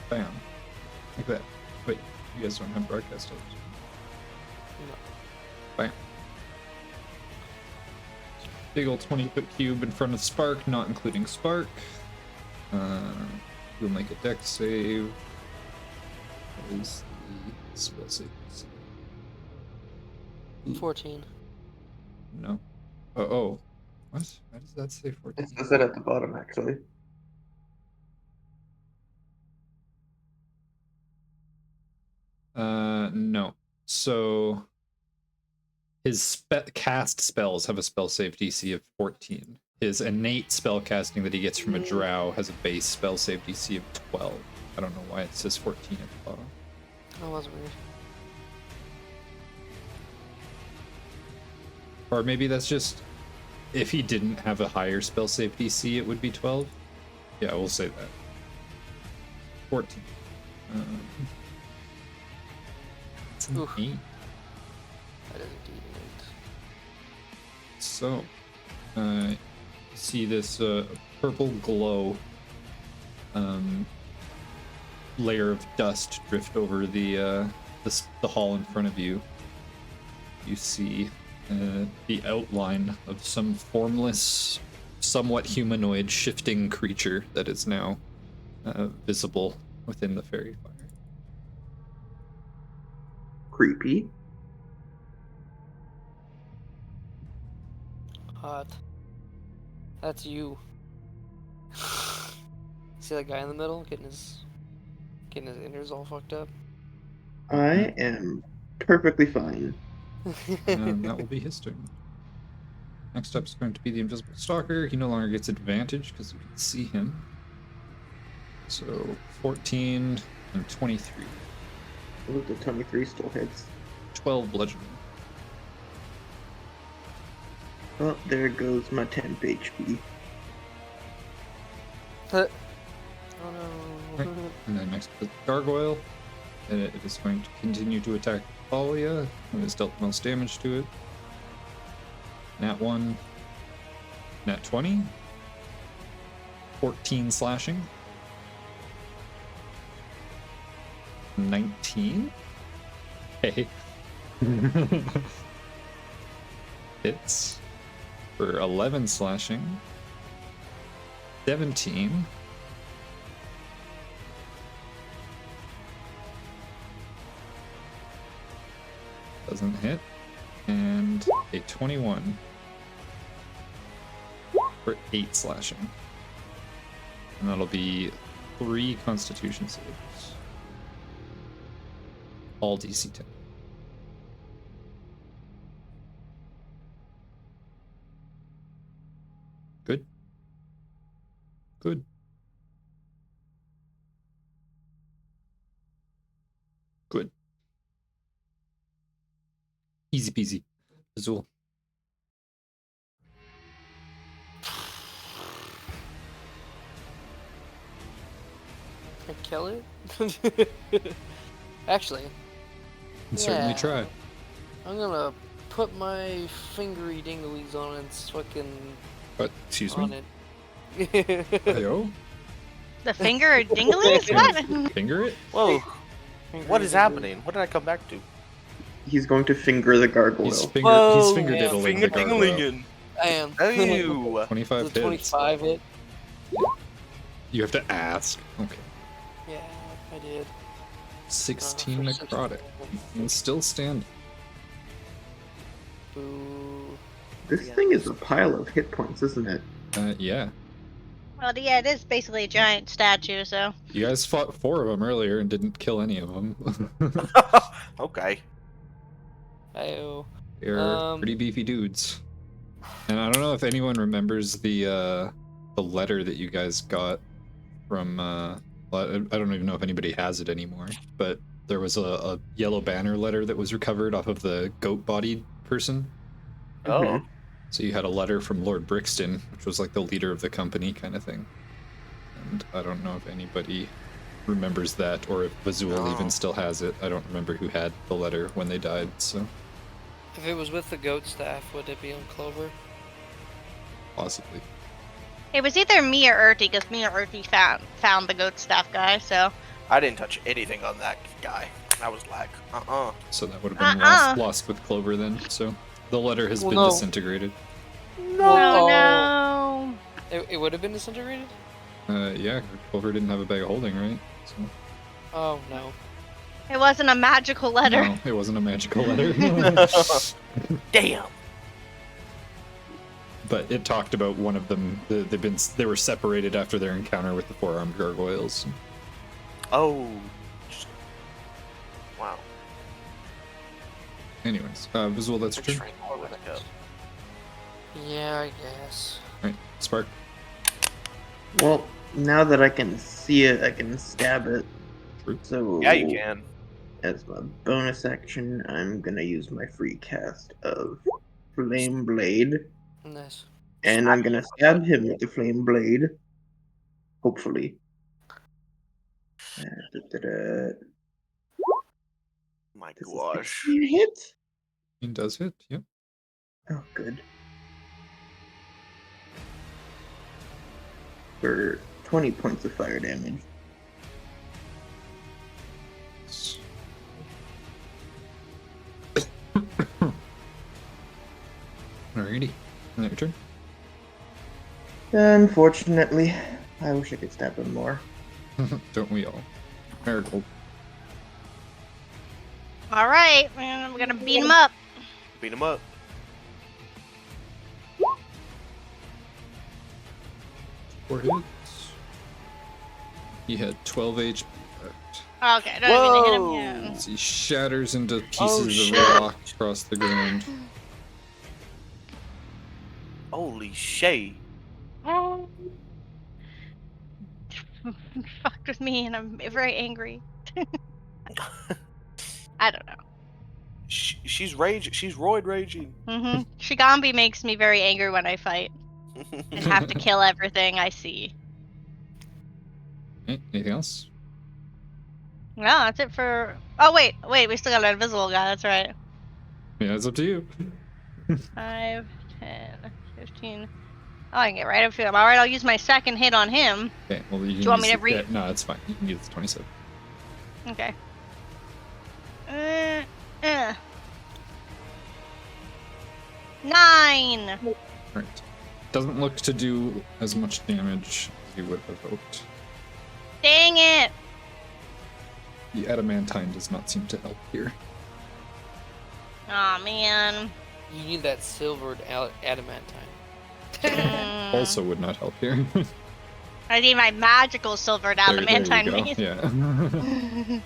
Bam. Like that. Wait, you guys don't have broadcast television. No. Bam. Big ol' 20-foot cube in front of Spark, not including Spark. You'll make a dex save. What is the spell save? 14. No. Oh. What? Why does that say 14? It says it at the bottom, actually. No. So his cast spells have a spell save DC of 14. His innate spell casting that he gets from a drow has a base spell save DC of 12. I don't know why it says 14 at the bottom. That was weird. Or maybe that's just if he didn't have a higher spell save DC, it would be 12. Yeah, we'll say that. 14. It's an Oof. 8. That is indeed an So, see this purple glow layer of dust drift over the hall in front of you. You see the outline of some formless, somewhat humanoid shifting creature that is now visible within the fairy fire. Creepy. Hot. That's you. See that guy in the middle getting his innards all fucked up? I am perfectly fine. And that will be his turn. Next up is going to be the invisible stalker. He no longer gets advantage because you can see him. So 14 and 23. Ooh, the 23 still hits. 12 bludgeoning. Oh, there goes my 10 HP. Oh no. Right. And then next is the gargoyle. It is going to continue to attack Thalia, who has dealt the most damage to it. Nat 1. Nat 20. 14 slashing. 19. Okay. Hits for 11 slashing. 17. Doesn't hit. And a 21 for 8 slashing. And that'll be 3 constitution saves. All DC 10. Good. Good. Good. Easy peasy. Azul. Can I kill it? Actually, Certainly Yeah. try. I'm gonna put my fingery dinglies on its fucking But excuse on me. it. Ayo? The finger dinglies? What? Finger it? Whoa! Fingery What is dinglies. happening? What did I come back to? He's going to finger the gargoyle. He's Whoa, finger yeah, diddling Finger the gargoyle. dingling. I am. Oh, 25 Is it hits. 25 hit? You have to ask. Okay. Yeah, I did. 16 For necrotic. 16. And still stand. Boo. This Yeah. thing is a pile of hit points, isn't it? Yeah. Well, yeah, it is basically a giant statue, so. You guys fought 4 of them earlier and didn't kill any of them. okay. Ayo. They're pretty beefy dudes. And I don't know if anyone remembers the letter that you guys got from well, I don't even know if anybody has it anymore, but there was a yellow banner letter that was recovered off of the goat-bodied person. Oh. So you had a letter from Lord Brixton, which was like the leader of the company kind of thing. And I don't know if anybody remembers that or if Vazul even still has it. I don't remember who had the letter when they died, so If it was with the goat staff, would it be on Clover? possibly. It was either me or Urti, because me or Urti found the goat staff guy, so. I didn't touch anything on that guy. I was like, So that would have been lost with Clover then. So the letter has Well, been no. disintegrated. Oh no! It would have been disintegrated? Yeah, Clover didn't have a bag of holding, right? So, Oh, no. It wasn't a magical letter. no, it wasn't a magical letter. damn. But it talked about one of them. They were separated after their encounter with the 4-armed gargoyles. Oh. Wow. Anyways, Visual, that's your turn. Shrink more when I go. Yeah, I guess. Right, Spark. Well, now that I can see it, I can stab it. True. So Yeah, you can. as my bonus action, I'm gonna use my free cast of Flame Blade, Nice. and I'm gonna stab him with the Flame Blade. Hopefully. Da-da-da. My Does gosh. a 16 hit? It does hit, yep. Oh, good. For 20 points of fire damage. Alrighty. Now your turn. Unfortunately, I wish I could stab him more. Don't we all? Miracle. Alright, I'm gonna beat him up. Beat him up. Four hits. He had 12 HP left. Okay, I don't even hit him Whoa. yet. As he shatters into pieces Oh, of shit. rock across the ground. Holy shit. Fucked with me, and I'm very angry. I don't know. She's rage. She's roid raging. Shigambi makes me very angry when I fight and have to kill everything I see. Okay, anything else? No, that's it for. Oh wait, we still got an invisible guy. That's right. Yeah, it's up to you. 5, 10, 15. Oh, I can get right up to him. All right, I'll use my second hit on him. Okay, well, you can you want me use to read- No, it's fine. You can use 27. Okay. 9. Alright. Doesn't look to do as much damage as you would have hoped. Dang it! The adamantine does not seem to help here. Aw, man. You need that silvered adamantine. Mm. Also would not help here. I need my magical silvered there you adamantine go. mace. Yeah.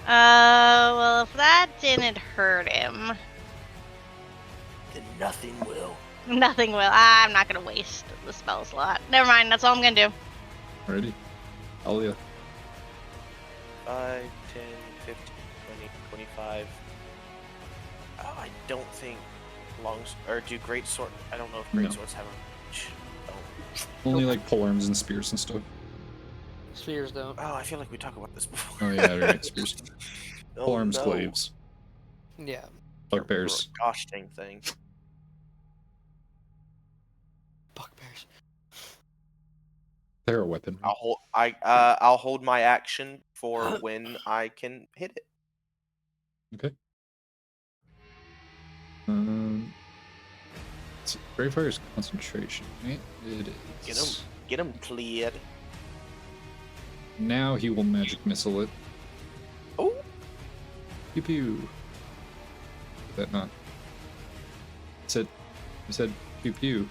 Well, if that didn't hurt him, Then nothing will. nothing will. I'm not gonna waste the spell slot. Never mind, that's all I'm gonna do. Alrighty. Alia. 5, 10, 15, 20, 25. I don't think or do great sword. I don't know if great No. swords have a reach. Only like polearms and spears and stuff. Spheres don't. Oh, I feel like we talked about this before. Oh yeah, right. Spears. Oh, Polearms, no. glaives, Yeah. bugbears. Gosh dang thing. Bugbears. They're a weapon. I'll hold my action for when I can hit it. Okay. Let's see. Bravefire's concentration, right? It is. Get him cleared. Now he will magic missile it. Oh, Pew pew. Did that not? You said pew pew.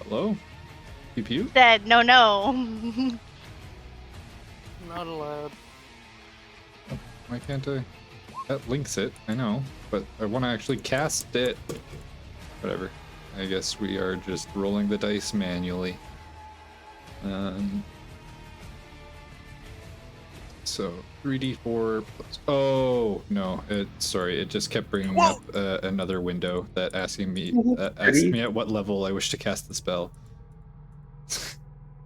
Hello? Pew pew? Said no. Not allowed. Why can't I? That links it, I know, but I want to actually cast it. Whatever. I guess we are just rolling the dice manually. So 3d4 plus. Oh no! Sorry, it just kept bringing up another window that asked me at what level I wish to cast the spell.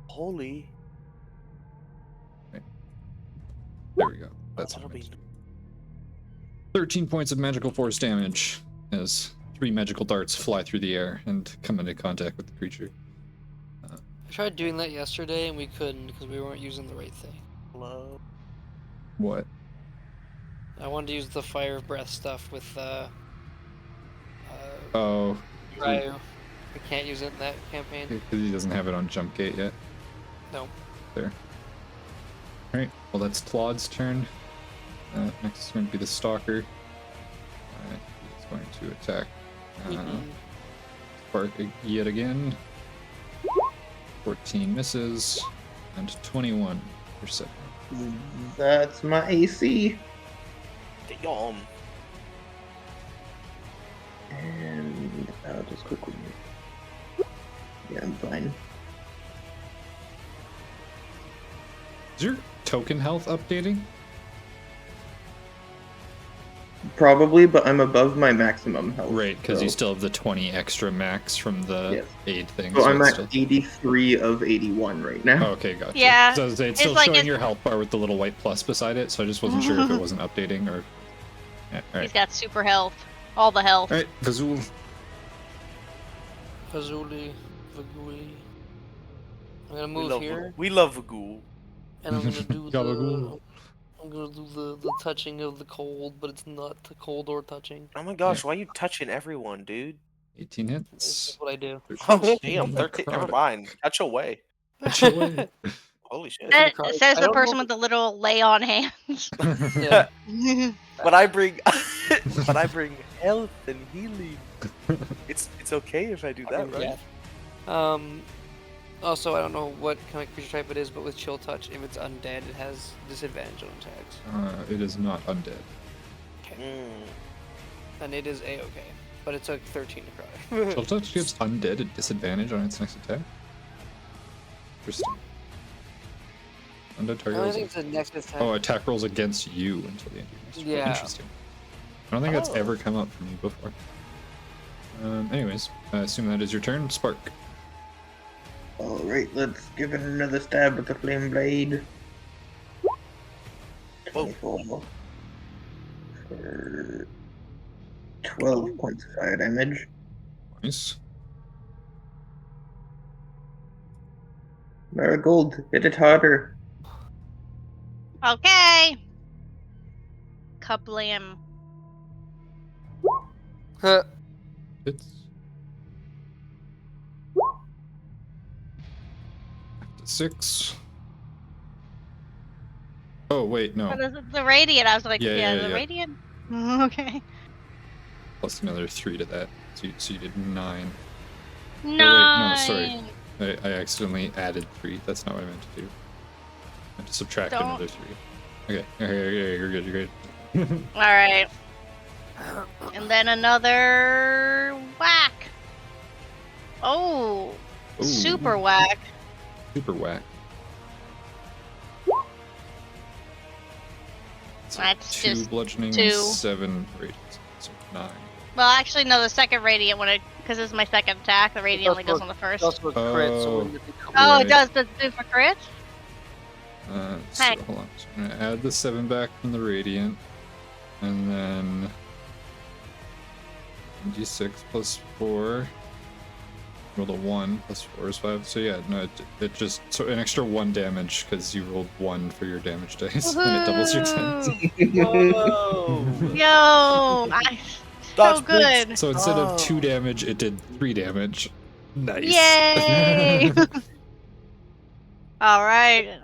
holy. There we go. That's That'll what be 13 points of magical force damage as 3 magical darts fly through the air and come into contact with the creature. I tried doing that yesterday and we couldn't because we weren't using the right thing. low. What? I wanted to use the fire breath stuff with Oh, Ryu. I can't use it in that campaign. because he doesn't have it on jump gate yet. No. There. Alright, well that's Claude's turn. Next is going to be the Stalker. He's going to attack Spark yet again. 14 misses, and 21 for second. That's my AC. Damn. And I'll just quickly. Yeah, I'm fine. Is your token health updating? Probably, but I'm above my maximum health. Right, because so. you still have the 20 extra max from the Yes. aid thing. So I'm it's at 83 of 81 right now. Oh, okay, gotcha. Yeah, So it's it's still like showing it's- your health bar with the little white plus beside it, so I just wasn't sure if it wasn't updating or... Yeah, He's alright. got super health. All the health. Alright, Gazul. Fazuli, Vaguli. I'm gonna move here, We love a ghoul. and I'm gonna do Gabagool. I'm gonna do the touching of the cold, but it's not cold or touching. Oh my gosh, why are you touching everyone, dude? 18 That's hits. just what I do. Oh, damn, my 13. Never God. mind. Touch away. Touch away. Holy shit. That's It says I the don't person know. with the little lay on hands. Yeah. But I bring health and healing. It's okay if I do that, right? Yeah. Also, I don't know what kind of creature type it is, but with Chill Touch, if it's undead, it has disadvantage on attacks. It is not undead. And it is A-okay. But it took 13 to cry. Chill Touch gives undead a disadvantage on its next attack. Interesting. Undead target I rolls. think it's the next attack. Oh, attack rolls against you until the end of your next turn. Yeah. Interesting. I don't think that's ever come up from you before. Anyways, I assume that is your turn. Spark. Alright, let's give it another stab with the flame blade. 24. For 12 points of fire damage. Nice. Marigold, hit it harder. Okay. Kablam. Huh. Hits. Up to 6. Oh wait, no. The radiant. I was like, Yeah, the yeah. radiant. Okay. Plus another 3 to that. So you did 9. Nine. Or wait, no, sorry. I accidentally added 3. That's not what I meant to do. I meant to subtract Don't. another 3. Okay, you're good, you're good. All right. And then another whack. Oh, Ooh. super whack. Super whack. So That's 2 just bludgeoning, 2. 7 radiant, so 9. Well, actually, no. The second radiant one, because this is my second attack. The radiant only goes on the first. It's also a crit, so wouldn't it be Oh, right. it does. Does it do for crits? So Hey. hold on. So I'm gonna add the 7 back from the radiant, and then d6 plus 4. Rolled a 1 plus 4 is 5. So yeah, no, it just so an extra 1 damage because you rolled 1 for your damage dice, and it doubles your Woohoo! damage. Whoa! Yo, so That's big. good. So instead of 2 Oh. damage, it did 3 damage. Nice. Yay! All right.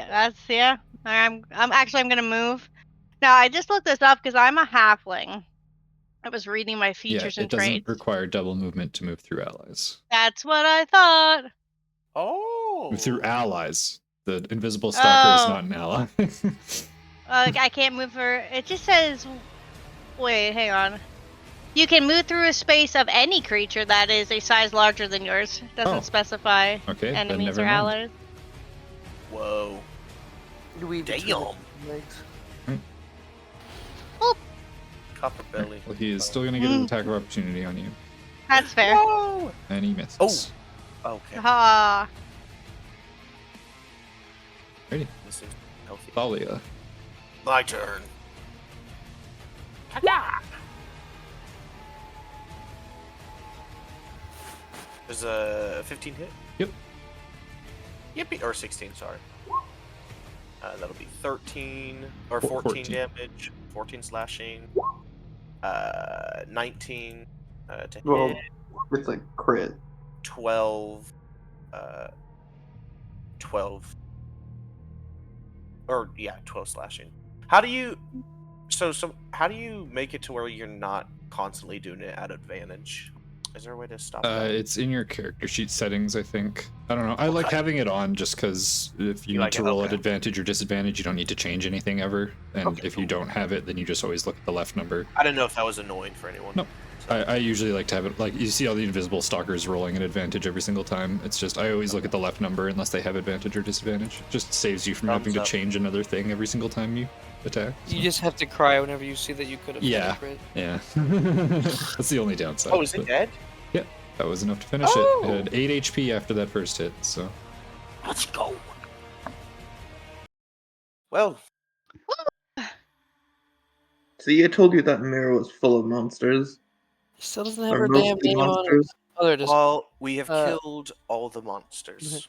That's yeah. I'm gonna move. Now I just looked this up because I'm a halfling. I was reading my Yeah, features it and doesn't traits. require double movement to move through allies. That's what I thought. Oh. Move through allies. The invisible stalker is Oh. not an ally. I can't move for. It just says. Wait, hang on. You can move through a space of any creature that is a size larger than yours. It doesn't Oh. specify Okay, then enemies never or mind. allies. Whoa. Damn. Copper belly. Well, he is still going to get an attack of opportunity on you. That's fair. Whoa. And he misses. Okay. Ah. Ready? This is healthy. Thalia. My turn. There's a 15 hit? Yep. Yippee! Or 16, sorry. That'll be 13, or 14, 14. damage, 14 slashing, 19 to Well, hit, it's a crit. 12, 12, or yeah, 12 slashing. How do you, so how do you make it to where you're not constantly doing it at advantage? Is there a way to stop that? It's in your character sheet settings, I think. I don't know. I like having it on just because if you You need like to it? roll at Okay. advantage or disadvantage, you don't need to change anything ever. And Okay, if you don't have it, then you just always look at the left number. I didn't know if that was annoying for anyone. No. I usually like to have it, like, you see all the invisible stalkers rolling at advantage every single time. It's just, I always look at the left number unless they have advantage or disadvantage. It just saves you from having Thumbs to up. change another thing every single time you attack. so. You just have to cry whenever you see that you could have Yeah. had a crit. Yeah. That's the only downside. Oh, is it but dead? that was enough to finish Oh! it. It had 8 HP after that first hit, so. Let's go. Well, See, I told you that mirror was full of monsters. He still doesn't have Or her damn mostly name on it. monsters. Oh, there it is. well, we have Uh, killed all the monsters.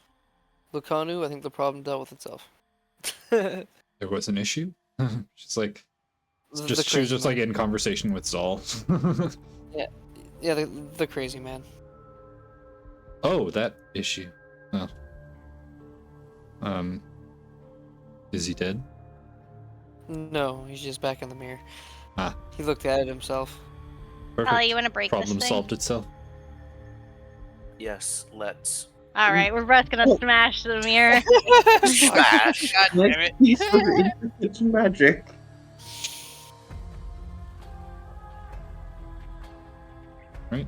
Lucanu, I think the problem dealt with itself. There was an issue? She's like, The she was crazy just man. like in conversation with Zal. Yeah, the crazy man. Oh, that issue. Oh. Is he dead? No, he's just back in the mirror. Ah. He looked at it himself. Perfect. Ollie, you want to break Problem this thing? solved itself. Yes, let's All right, we're both gonna smash the mirror. smash. God damn Nice it. piece of intricate magic. Right?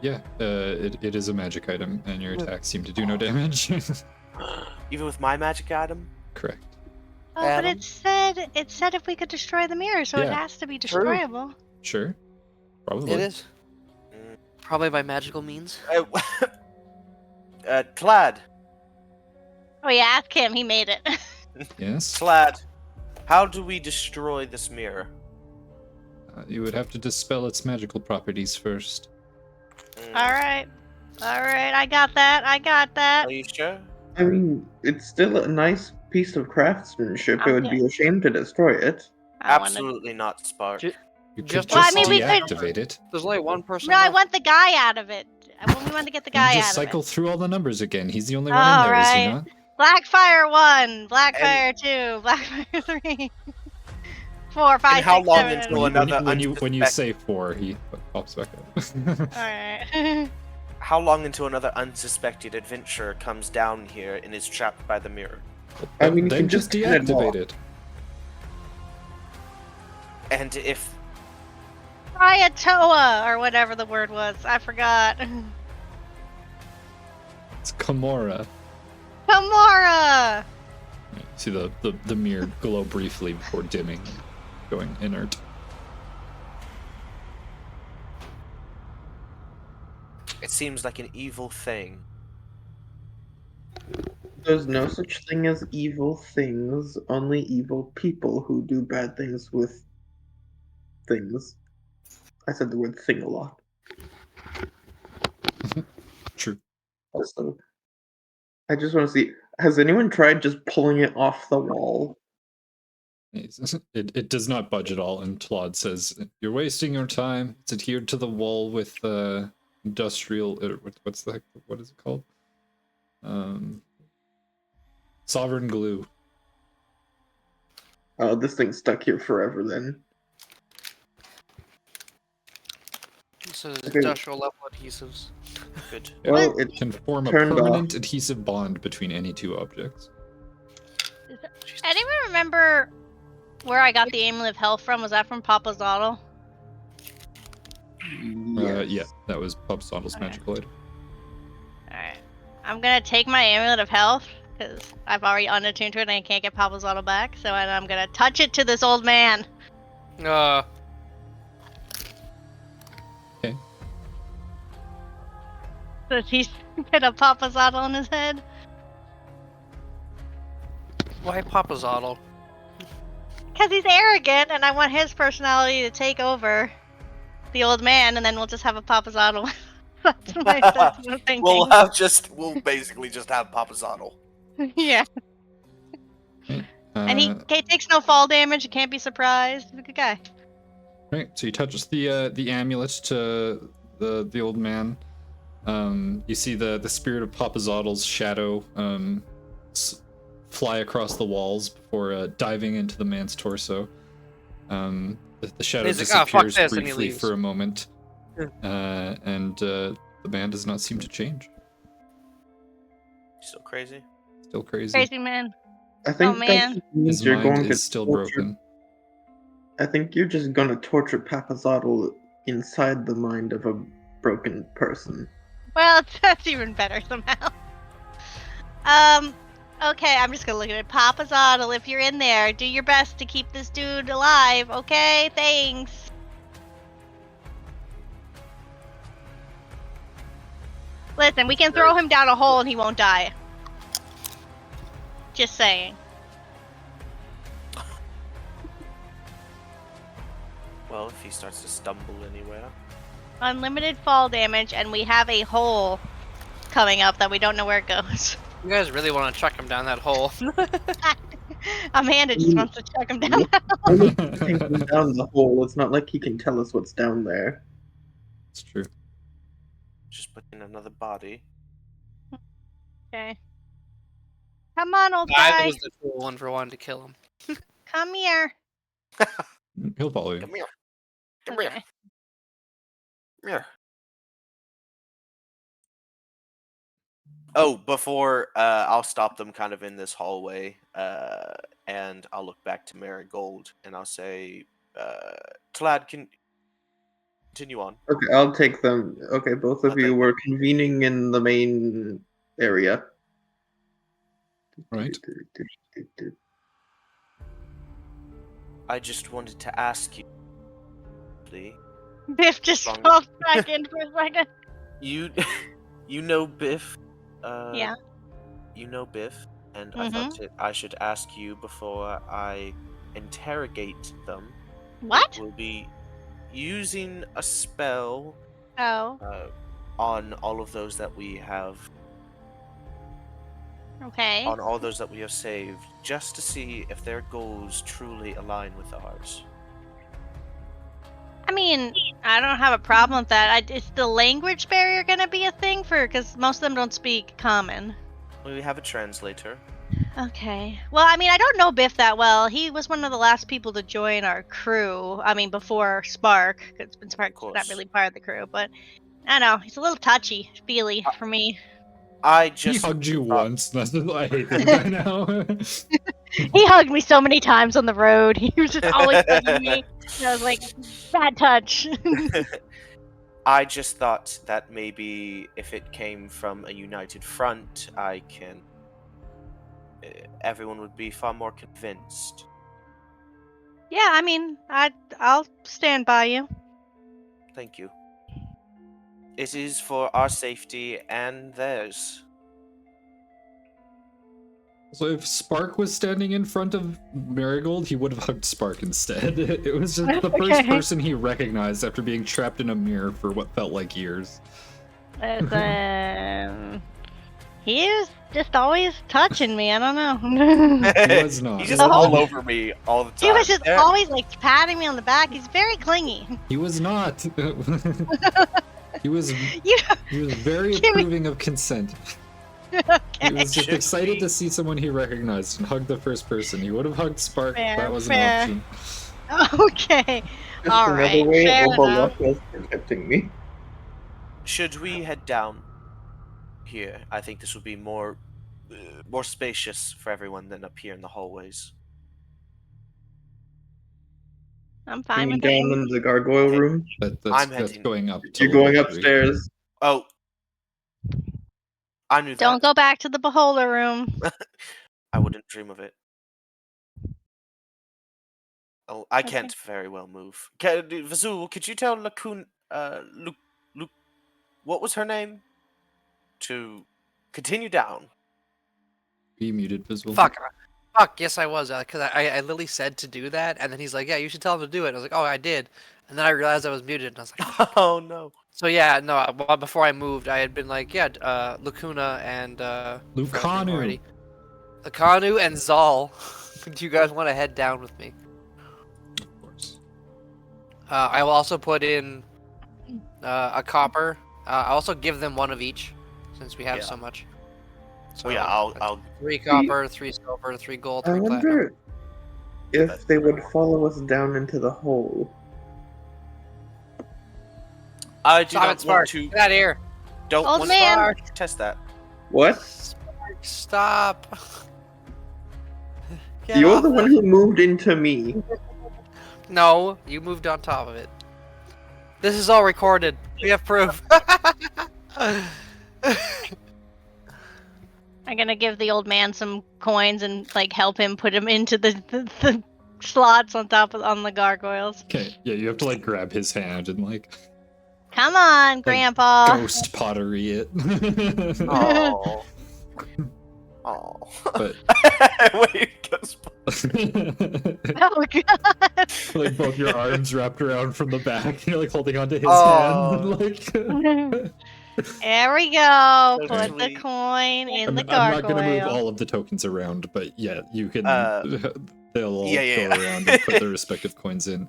Yeah, it is a magic item, and your attacks seem to do no damage. Even with my magic item? Correct. Oh, but Adam? it said if we could destroy the mirror, so it Yeah. has to be True. destroyable. Sure. Probably. It is. Mm. Probably by magical means. Clad. Oh yeah, ask him. He made it. Yes. Clad. How do we destroy this mirror? You would have to dispel its magical properties first. Mm. All right, I got that. Are you sure? I mean, it's still a nice piece of craftsmanship. It would Okay. be a shame to destroy it. I wanna- Absolutely not, Spark. Ju- You could Just- just Well, I mean, we could- deactivate it. There's only one person No, I left. want the guy out of it. We want to get the And guy just out cycle of it. through all the numbers again. He's the only one in All there, is he right. not? Blackfire 1, Blackfire 2, Blackfire 3, 4, 5, how 6, long 7. until another When you unsuspect- say 4, he pops back up. All right. How long until another unsuspected adventurer comes down here and is trapped by the mirror? I mean, you then can just just head deactivate off. it. And if Ryatoa, or whatever the word was. I forgot. It's Kimura. Gamora! See the mirror glow briefly before dimming, going inert. it seems like an evil thing. There's no such thing as evil things, only evil people who do bad things with things. I said the word thing a lot. True. Also, I just want to see, has anyone tried just pulling it off the wall? It does not budge at all, and Claude says, "You're wasting your time. It's adhered to the wall with industrial. What's the heck? What is it called? Sovereign glue." Oh, this thing's stuck here forever then. This is Okay. industrial level adhesives. Good. Yeah. Well, it Can form a turned off. permanent adhesive bond between any two objects. Anyone remember where I got the amulet of health from? Was that from Papa's Bottle? Yes. Yeah, that was Pub Sottle's Okay. magical item. Alright. I'm gonna take my amulet of health, because I've already unattuned to it and I can't get Papa's Bottle back, so I'm gonna touch it to this old man. Okay. So he's get a Papa's Bottle on his head. Why Papa's Auto? Because he's arrogant, and I want his personality to take over the old man, and then we'll just have a Papa's Bottle. That's my sensible thinking. We'll basically just have Papazzano. Yeah. And he takes no fall damage, he can't be surprised. He's a good guy. Right, so you touch the amulet to the old man. You see the spirit of Papa Zottle's shadow fly across the walls before diving into the man's torso. The shadow He's like, "Ah, fuck disappears this," and he briefly leaves. for a moment, and the man does not seem to change. Still crazy. Still crazy. Crazy man. I think Oh, that man. just means His you're mind going to is still torture. broken. I think you're just going to torture Papazotl inside the mind of a broken person. Well, that's even better somehow. Okay, I'm just gonna look at it. Papa Zoddle, if you're in there, do your best to keep this dude alive, okay? Thanks. Listen, we can throw him down a hole and he won't die. Just saying. Well, if he starts to stumble anywhere. Unlimited fall damage, and we have a hole coming up that we don't know where it goes. You guys really want to chuck him down that hole? Amanda just wants to chuck him down. Only taking him down the hole. It's not like he can tell us what's down there. It's true. Just put in another body. Okay. Come on, old I guy. was the cool one for wanting to kill him. Come here. He'll follow you. Come here. Come Okay. here. Come here. Oh, before I'll stop them kind of in this hallway, and I'll look back to Marigold and I'll say, Tlad, can continue on. Okay, I'll take them. Okay, both of you were convening in the main area. Right. I just wanted to ask you, please. Biff just Wrong. falls back in for a second. You know Biff. Yeah. You know Biff, and I thought I should ask you before I interrogate them. What? We'll be using a spell Oh, on all of those that we have, okay. on all those that we have saved, just to see if their goals truly align with ours. I mean, I don't have a problem with that. Is the language barrier gonna be a thing because most of them don't speak common? We have a translator. Okay. Well, I mean, I don't know Biff that well. He was one of the last people to join our crew. I mean, before Spark, because Spark's not course. really part of the crew. But I don't know. He's a little touchy, feely for me. I He just hugged you once. I hate this guy now. He hugged me so many times on the road. He was just always hugging me. And I was like, bad touch. I just thought that maybe if it came from a united front, everyone would be far more convinced. Yeah, I mean, I'll stand by you. Thank you. It is for our safety and theirs. So if Spark was standing in front of Marigold, he would have hugged Spark instead. It was just the first Okay. person he recognized after being trapped in a mirror for what felt like years. Listen, he is just always touching me. I don't know. He was not. He's He just was all not. over me all the He time. was just There- always like patting me on the back. He's very clingy. He was not. He was You he was very Give me- approving of consent. He okay? was just Should excited we- to see someone he recognized and hugged the first person. He would have hugged Spark. Fair, That was fair. an option. Okay. Just All another right. way Fair enough. Obalaka is protecting me. Should we head down here? I think this would be more spacious for everyone than up here in the hallways. I'm You fine mean with down it. in the gargoyle Okay. room? I'm That's heading- going up to You're going level 3. upstairs. Oh, I knew Don't that. go back to the beholder room. I wouldn't dream of it. Oh, I Okay. can't very well move. Vazul, could you tell Luke, what was her name? To continue down. He muted Visual. Fuck. Yes, I was. Because I literally said to do that, and then he's like, "Yeah, you should tell him to do it." And I was like, "Oh, I did." And then I realized I was muted, and I was like, Oh no. "So yeah, no." Well, before I moved, I had been like, "Yeah, Lacuna and Lucanu. already. Lacanu and Zal. Do you guys want to head down with me?" Of course. I will also put in a copper. I'll also give them one of each, since we have Yeah. so much. So Oh yeah, I'll 3 copper, 3 silver, 3 gold, I 3 platinum. wonder if they would follow us down into the hole. I do Stop it, not Spark. want to Get out of here. don't Old want man. to test that. What? Spark, stop. Get You're off the one it. who moved into me. No, you moved on top of it. This is all recorded. We have proof. I'm gonna give the old man some coins and like help him put him into the slots on the gargoyles. Okay, yeah, you have to like grab his hand and like Come on, Grandpa. ghost pottery it. Oh. Oh. But Wait, ghost. Oh god. like both your arms wrapped around from the back, you're like holding onto his Oh. hand. Like There we go. So Put the sweet. coin in the I'm not gonna move gargoyle. all of the tokens around, but yeah, you can. They'll all yeah. go around and put their respective coins in.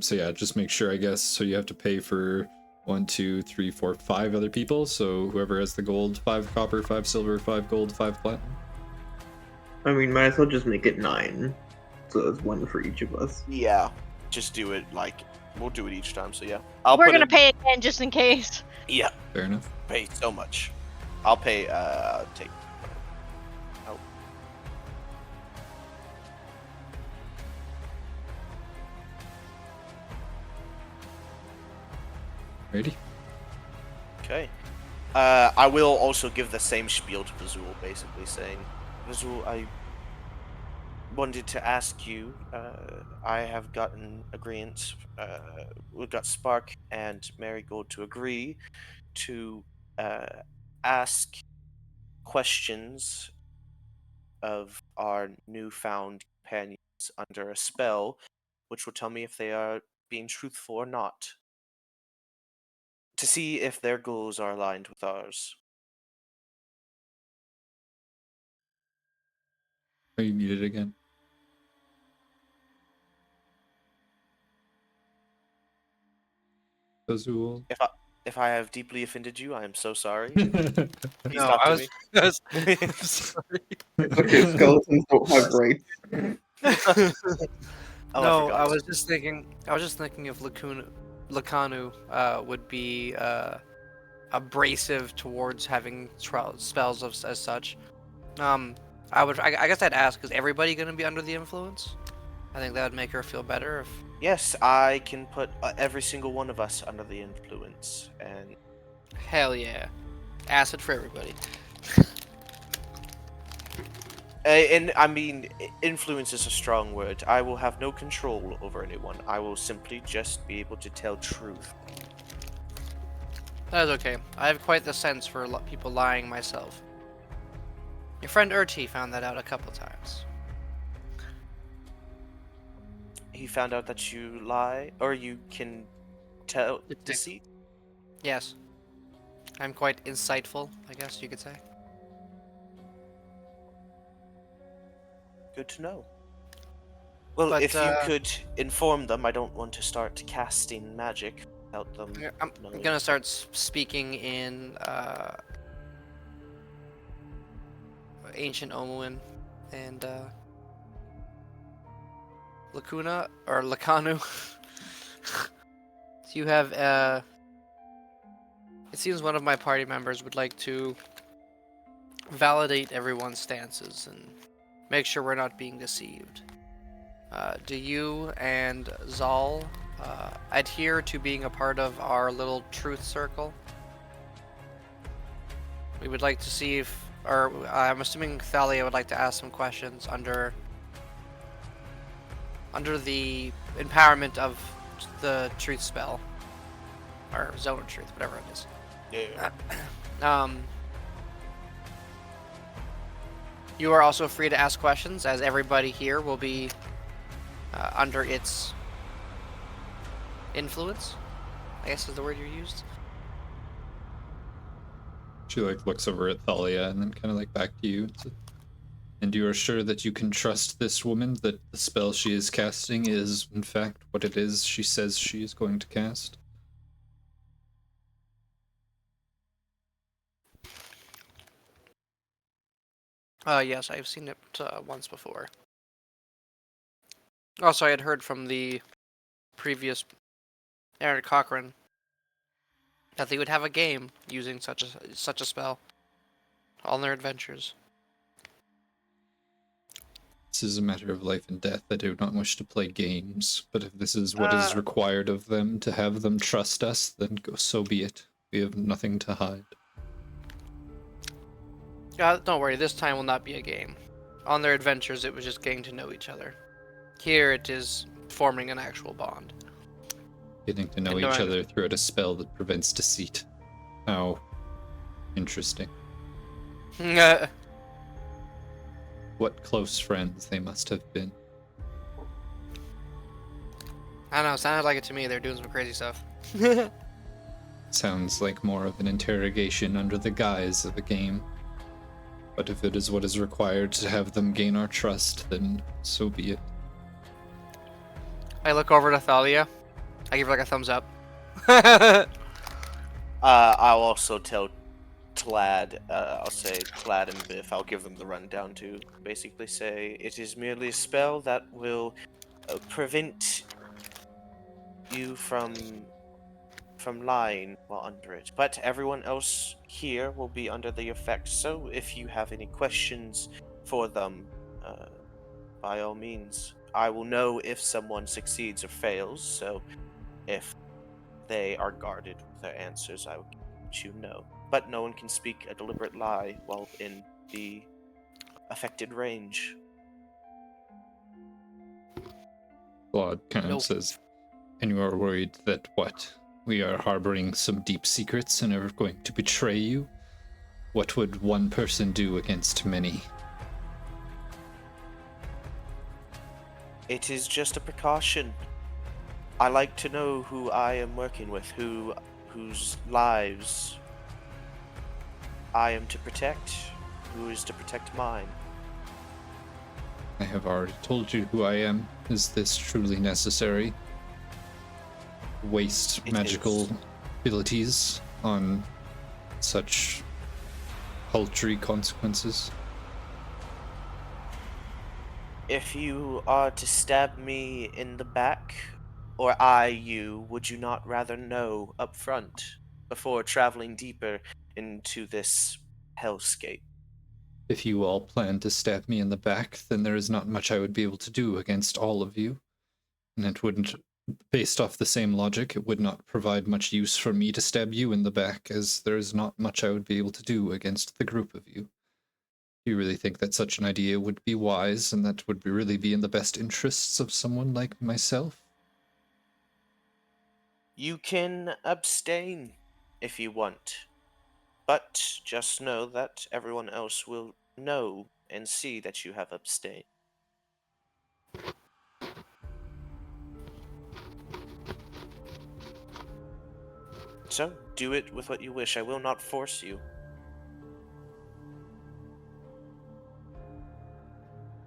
So yeah, just make sure, I guess. So you have to pay for 1, 2, 3, 4, 5 other people. So whoever has the gold, 5 copper, 5 silver, 5 gold, 5 platinum. I mean, might as well just make it 9. So it's 1 for each of us. Yeah. Just do it like we'll do it each time, so yeah. We're gonna pay again just in case. Yeah, Fair enough. pay so much. I'll pay take oh. Ready? Okay. I will also give the same spiel to Vazul, basically saying, Vazul, I wanted to ask you, I have gotten agreement, we've got Spark and Marigold to agree to ask questions of our newfound companions under a spell, which will tell me if they are being truthful or not, to see if their goals are aligned with ours. Are you muted again? Azul. If I have deeply offended you, I am so sorry. That's Please talk to me. I'm sorry. Okay, skeletons don't have rights. Oh, No, I I forgot. was just thinking. I was just thinking if Lakanu would be abrasive towards having spells as such. I guess I'd ask: is everybody going to be under the influence? I think that would make her feel better. If Yes, I can put every single one of us under the influence, and hell yeah, acid for everybody. and I mean, influence is a strong word. I will have no control over anyone. I will simply just be able to tell truth. That is okay. I have quite the sense for people lying myself. Your friend Urti found that out a couple times. He found out that you lie, or you can tell Detect. deceit. Yes. I'm quite insightful, I guess you could say. Good to know. Well, But, if you could inform them, I don't want to start casting magic without them I'm knowing. gonna start speaking in ancient Omuan and Lacuna or Lacanu. So you have it seems one of my party members would like to validate everyone's stances and make sure we're not being deceived. Do you and Zal adhere to being a part of our little truth circle? We would like to see if, or I'm assuming Thalia would like to ask some questions under the empowerment of the truth spell, or zone of truth, whatever it is. Yeah. You are also free to ask questions, as everybody here will be under its influence, I guess is the word you used. She like looks over at Thalia and then kind of like back to you. And you are sure that you can trust this woman, that the spell she is casting is in fact what it is she says she is going to cast? Yes, I've seen it once before. Also, I had heard from the previous Aaron Cochran that they would have a game using such a spell on their adventures. This is a matter of life and death. I do not wish to play games, but if this is what is required of them to have them trust us, then so be it. We have nothing to hide. Don't worry, this time will not be a game. On their adventures, it was just getting to know each other. Here, it is forming an actual bond. Getting to know each other through a spell that prevents deceit. How interesting. What close friends they must have been. I don't know, sounded like it to me. They're doing some crazy stuff. Sounds like more of an interrogation under the guise of a game. But if it is what is required to have them gain our trust, then so be it. I look over to Thalia. I give her like a thumbs up. I'll also tell Tlad, I'll say Tlad and Biff, I'll give them the rundown to basically say it is merely a spell that will prevent you from lying while under it. But everyone else here will be under the effect, so if you have any questions for them, by all means. I will know if someone succeeds or fails, so if they are guarded with their answers, I will let you know. But no one can speak a deliberate lie while in the affected range. Claude kind of says, and you are worried that what? We are harboring some deep secrets and are going to betray you? What would one person do against many? It is just a precaution. I like to know who I am working with, whose lives I am to protect, who is to protect mine. I have already told you who I am. Is this truly necessary? waste It magical is. abilities on such paltry consequences. If you are to stab me in the back, or I you, would you not rather know up front before traveling deeper into this hellscape? If you all plan to stab me in the back, then there is not much I would be able to do against all of you. And it wouldn't, based off the same logic, it would not provide much use for me to stab you in the back, as there is not much I would be able to do against the group of you. Do you really think that such an idea would be wise, and that would really be in the best interests of someone like myself? You can abstain if you want, but just know that everyone else will know and see that you have abstained. So, do it with what you wish. I will not force you.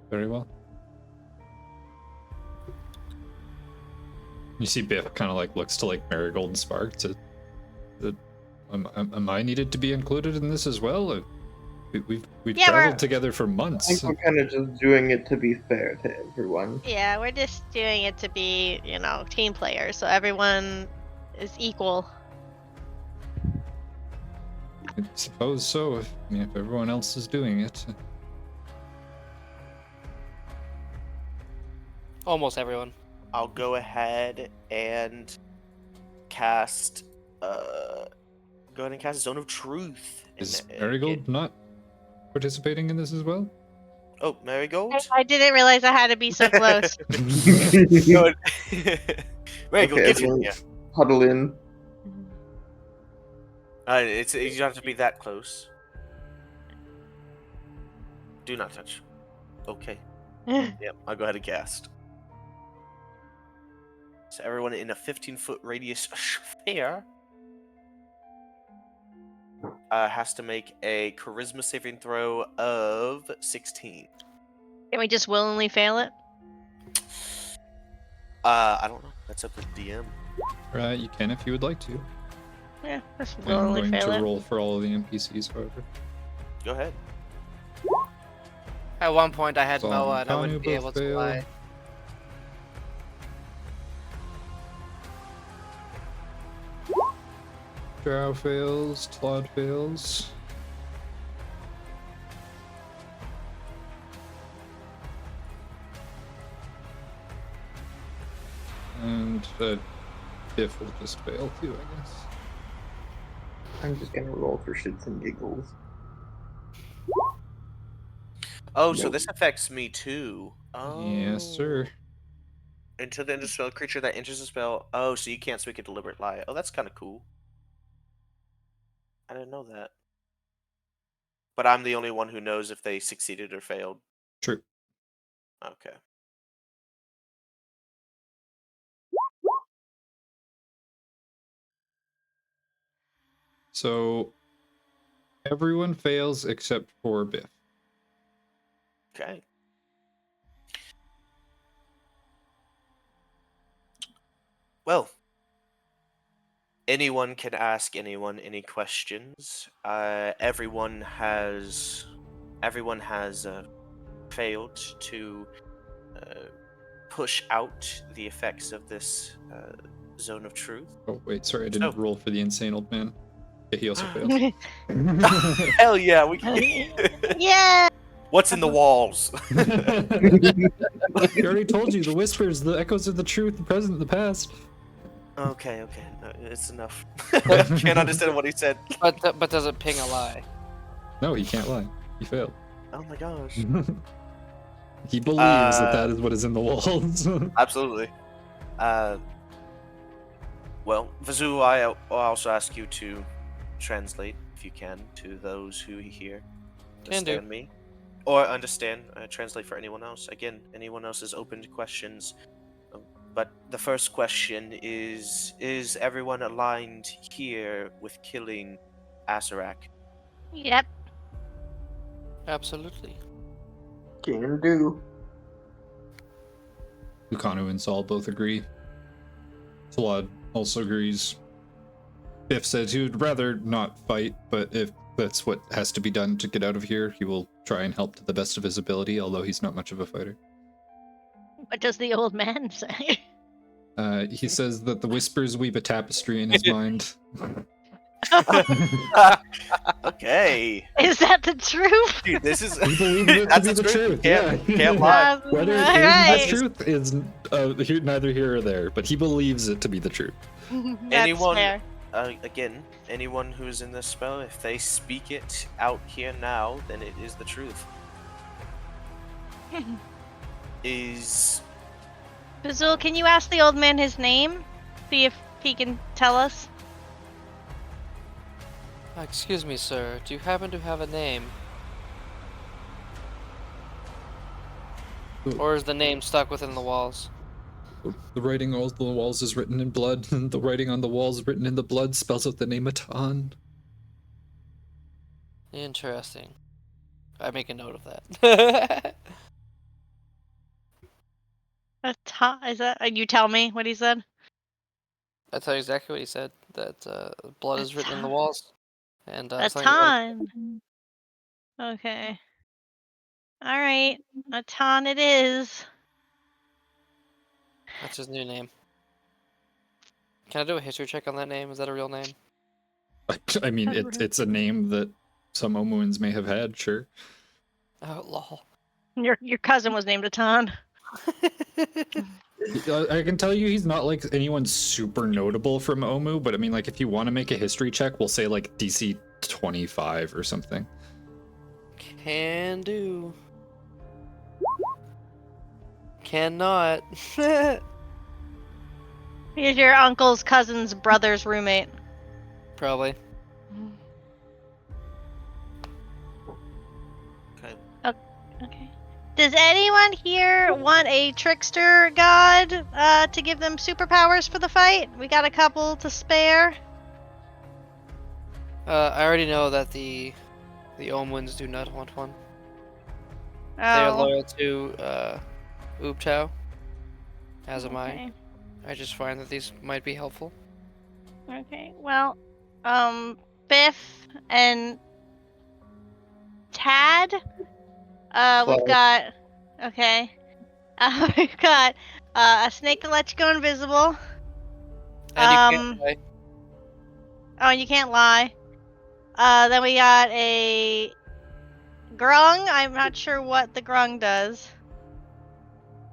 Very well. You see Biff kind of like looks to like Marigold and Spark to, am I needed to be included in this as well? We've Yeah, traveled together for I months. think we're kind of just doing it to be fair to everyone. Yeah, we're just doing it to be, team players, so everyone is equal. I suppose so, if everyone else is doing it. Almost everyone. I'll go ahead and cast Zone of Truth. Is and Marigold not participating in this as well? Oh, Marigold? I didn't realize I had to be so close. Go Marigold, Okay, get in everyone here. huddle in. You don't have to be that close. Do not touch. Okay. Yep, I'll go ahead and cast. So everyone in a 15-foot radius sphere has to make a charisma saving throw of 16. Can we just willingly fail it? I don't know. That's up to the DM. Right, you can if you would like to. Yeah, just I'm willingly going fail to it. roll for all of the NPCs, however. Go ahead. At one point, I had Zon Moa, and and I Kanu wouldn't be both able to fail. lie. Drow fails, Tlod fails. And Biff will just fail too, I guess. I'm just gonna roll for shits and giggles. Oh, so Nope. this affects me too. Oh. Yes, sir. Until the end of the spell, creature that enters the spell. Oh, so you can't speak a deliberate lie. Oh, that's kind of cool. I didn't know that. But I'm the only one who knows if they succeeded or failed. True. Okay. So everyone fails except for Biff. Okay. Well, anyone can ask anyone any questions. Everyone has failed to push out the effects of this zone of truth. Oh wait, sorry, I didn't So- roll for the insane old man. Yeah, he also failed. Hell yeah, we can. Yeah! What's in the walls? I already told you, the whispers, the echoes of the truth, the present, the past. Okay, no, it's enough. Can't understand what he said. But does it ping a lie? No, he can't lie. He failed. Oh my gosh. He believes that is what is in the walls. Absolutely. Well, Vazu, I'll also ask you to translate, if you can, to those who hear. Can do. Understand me. Or understand, translate for anyone else. Again, anyone else is open to questions. But the first question is everyone aligned here with killing Asarak? Yep. Absolutely. Can do. Lucanu and Saul both agree. Tlod also agrees. Biff says he would rather not fight, but if that's what has to be done to get out of here, he will try and help to the best of his ability, although he's not much of a fighter. What does the old man say? He says that the whispers weave a tapestry in his mind. Okay. Is that the truth? Dude, this is He believes it to that's be the the truth. truth. Yeah. Can't lie. Whether it is Alright. the truth is neither here or there, but he believes it to be the truth. That's Anyone- fair. Again, anyone who's in this spell, if they speak it out here now, then it is the truth. Is Bazul, can you ask the old man his name? See if he can tell us. Excuse me, sir. Do you happen to have a name? Or is the name stuck within the walls? The writing on the walls is written in blood, and the writing on the walls written in the blood spells out the name Atan. Interesting. I make a note of that. Is that? You tell me what he said. I tell you exactly what he said. That blood is written in the walls. And A something about- ton. Okay. All right. A ton it is. That's his new name. Can I do a history check on that name? Is that a real name? I mean, it's a name that some Omuans may have had, sure. Oh, lol. Your cousin was named a ton. I can tell you he's not like anyone super notable from Omu, but I mean, like, if you want to make a history check, we'll say like DC 25 or something. Can do. Cannot. He's your uncle's cousin's brother's roommate. Probably. okay. Okay. Does anyone here want a trickster god to give them superpowers for the fight? We got a couple to spare. I already know that the Omwins do not want one. They are Oh, loyal to Ooptao, as am I. okay. I just find that these might be helpful. Okay. Well, Biff and Tad. We've got. Okay. We've got a snake that lets you go invisible. And you can't lie. Oh, you can't lie. Then we got a grung. I'm not sure what the grung does.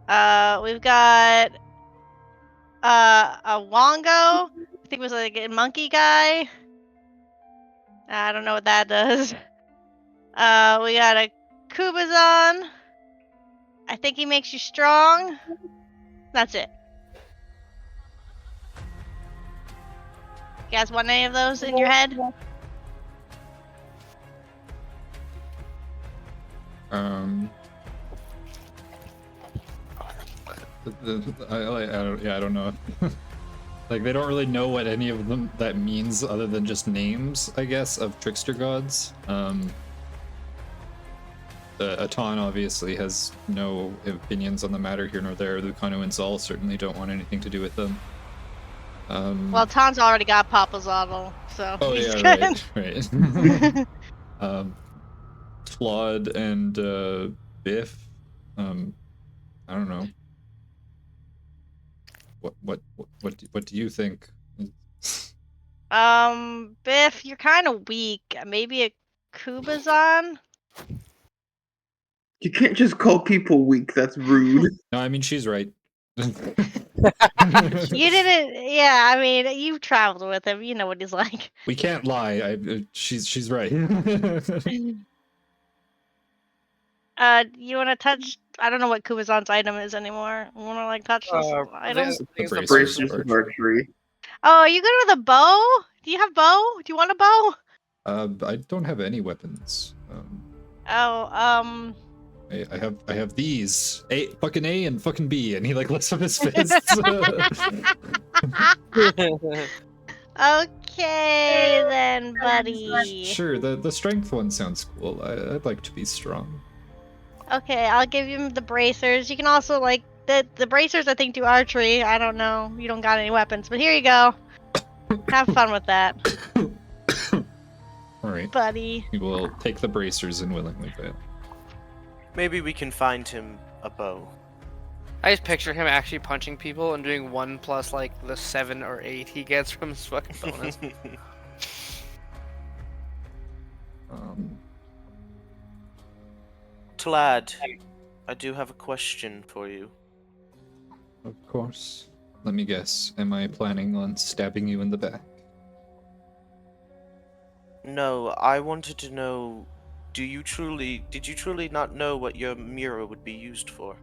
We've got a wongo. I think it was like a monkey guy. I don't know what that does. We got a kubazon. I think he makes you strong. That's it. You guys want any of those in your head? I don't know. Like, they don't really know what any of them that means other than just names, I guess, of trickster gods. Atan obviously has no opinions on the matter here nor there. The Kanu and Zal certainly don't want anything to do with them. Well, Tan's already got Papazotl, so oh he's yeah, good. right. Claude and Biff. I don't know. What do you think? Biff, you're kind of weak. Maybe a Kubazon? You can't just call people weak. That's rude. No, I mean, she's right. You didn't. Yeah, I mean, you've traveled with him. You know what he's like. We can't lie. She's right. You want to touch? I don't know what Kubazon's item is anymore. You want to like touch this item? I think it's the Bracers. Bracers of of archery. Oh, are you good with a bow? Do you have bow? Do you want a bow? I don't have any weapons. Oh, I have these fucking A and fucking B, and he like lifts up his fists. Okay then, buddy. Sure, the strength one sounds cool. I'd like to be strong. Okay, I'll give you the bracers. You can also like the bracers I think do archery. I don't know. You don't got any weapons, but here you go. Have fun with that, All right. buddy. He will take the bracers and willingly fail. Maybe we can find him a bow. I just picture him actually punching people and doing 1 plus like the 7 or 8 he gets from his fucking bonus. Tlad, I do have a question for you. Of course. Let me guess. Am I planning on stabbing you in the back? No, I wanted to know, did you truly not know what your mirror would be used for?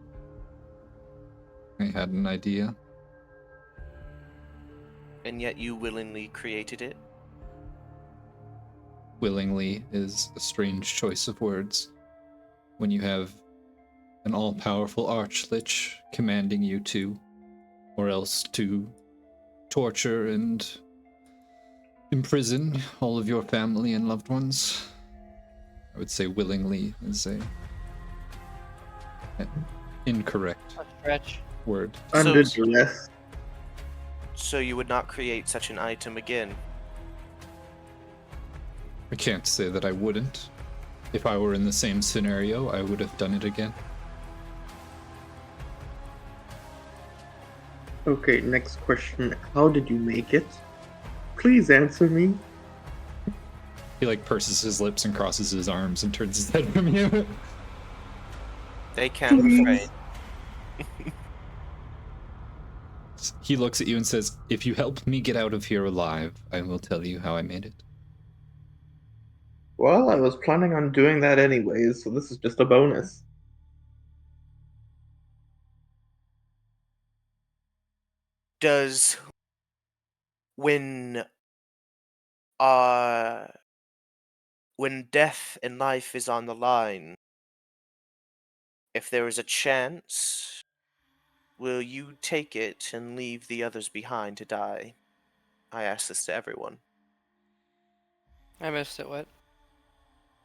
I had an idea. And yet you willingly created it? Willingly is a strange choice of words when you have an all-powerful archlich commanding you to, or else to torture and imprison all of your family and loved ones. I would say willingly is an incorrect A stretch. word. Under duress. So you would not create such an item again? I can't say that I wouldn't. If I were in the same scenario, I would have done it again. Okay, next question. How did you make it? Please answer me. He like purses his lips and crosses his arms and turns his head from you. They can't refrain. He looks at you and says, "If you help me get out of here alive, I will tell you how I made it." Well, I was planning on doing that anyways, so this is just a bonus. Does when uh when death and life is on the line, if there is a chance, will you take it and leave the others behind to die? I ask this to everyone. I missed it. What?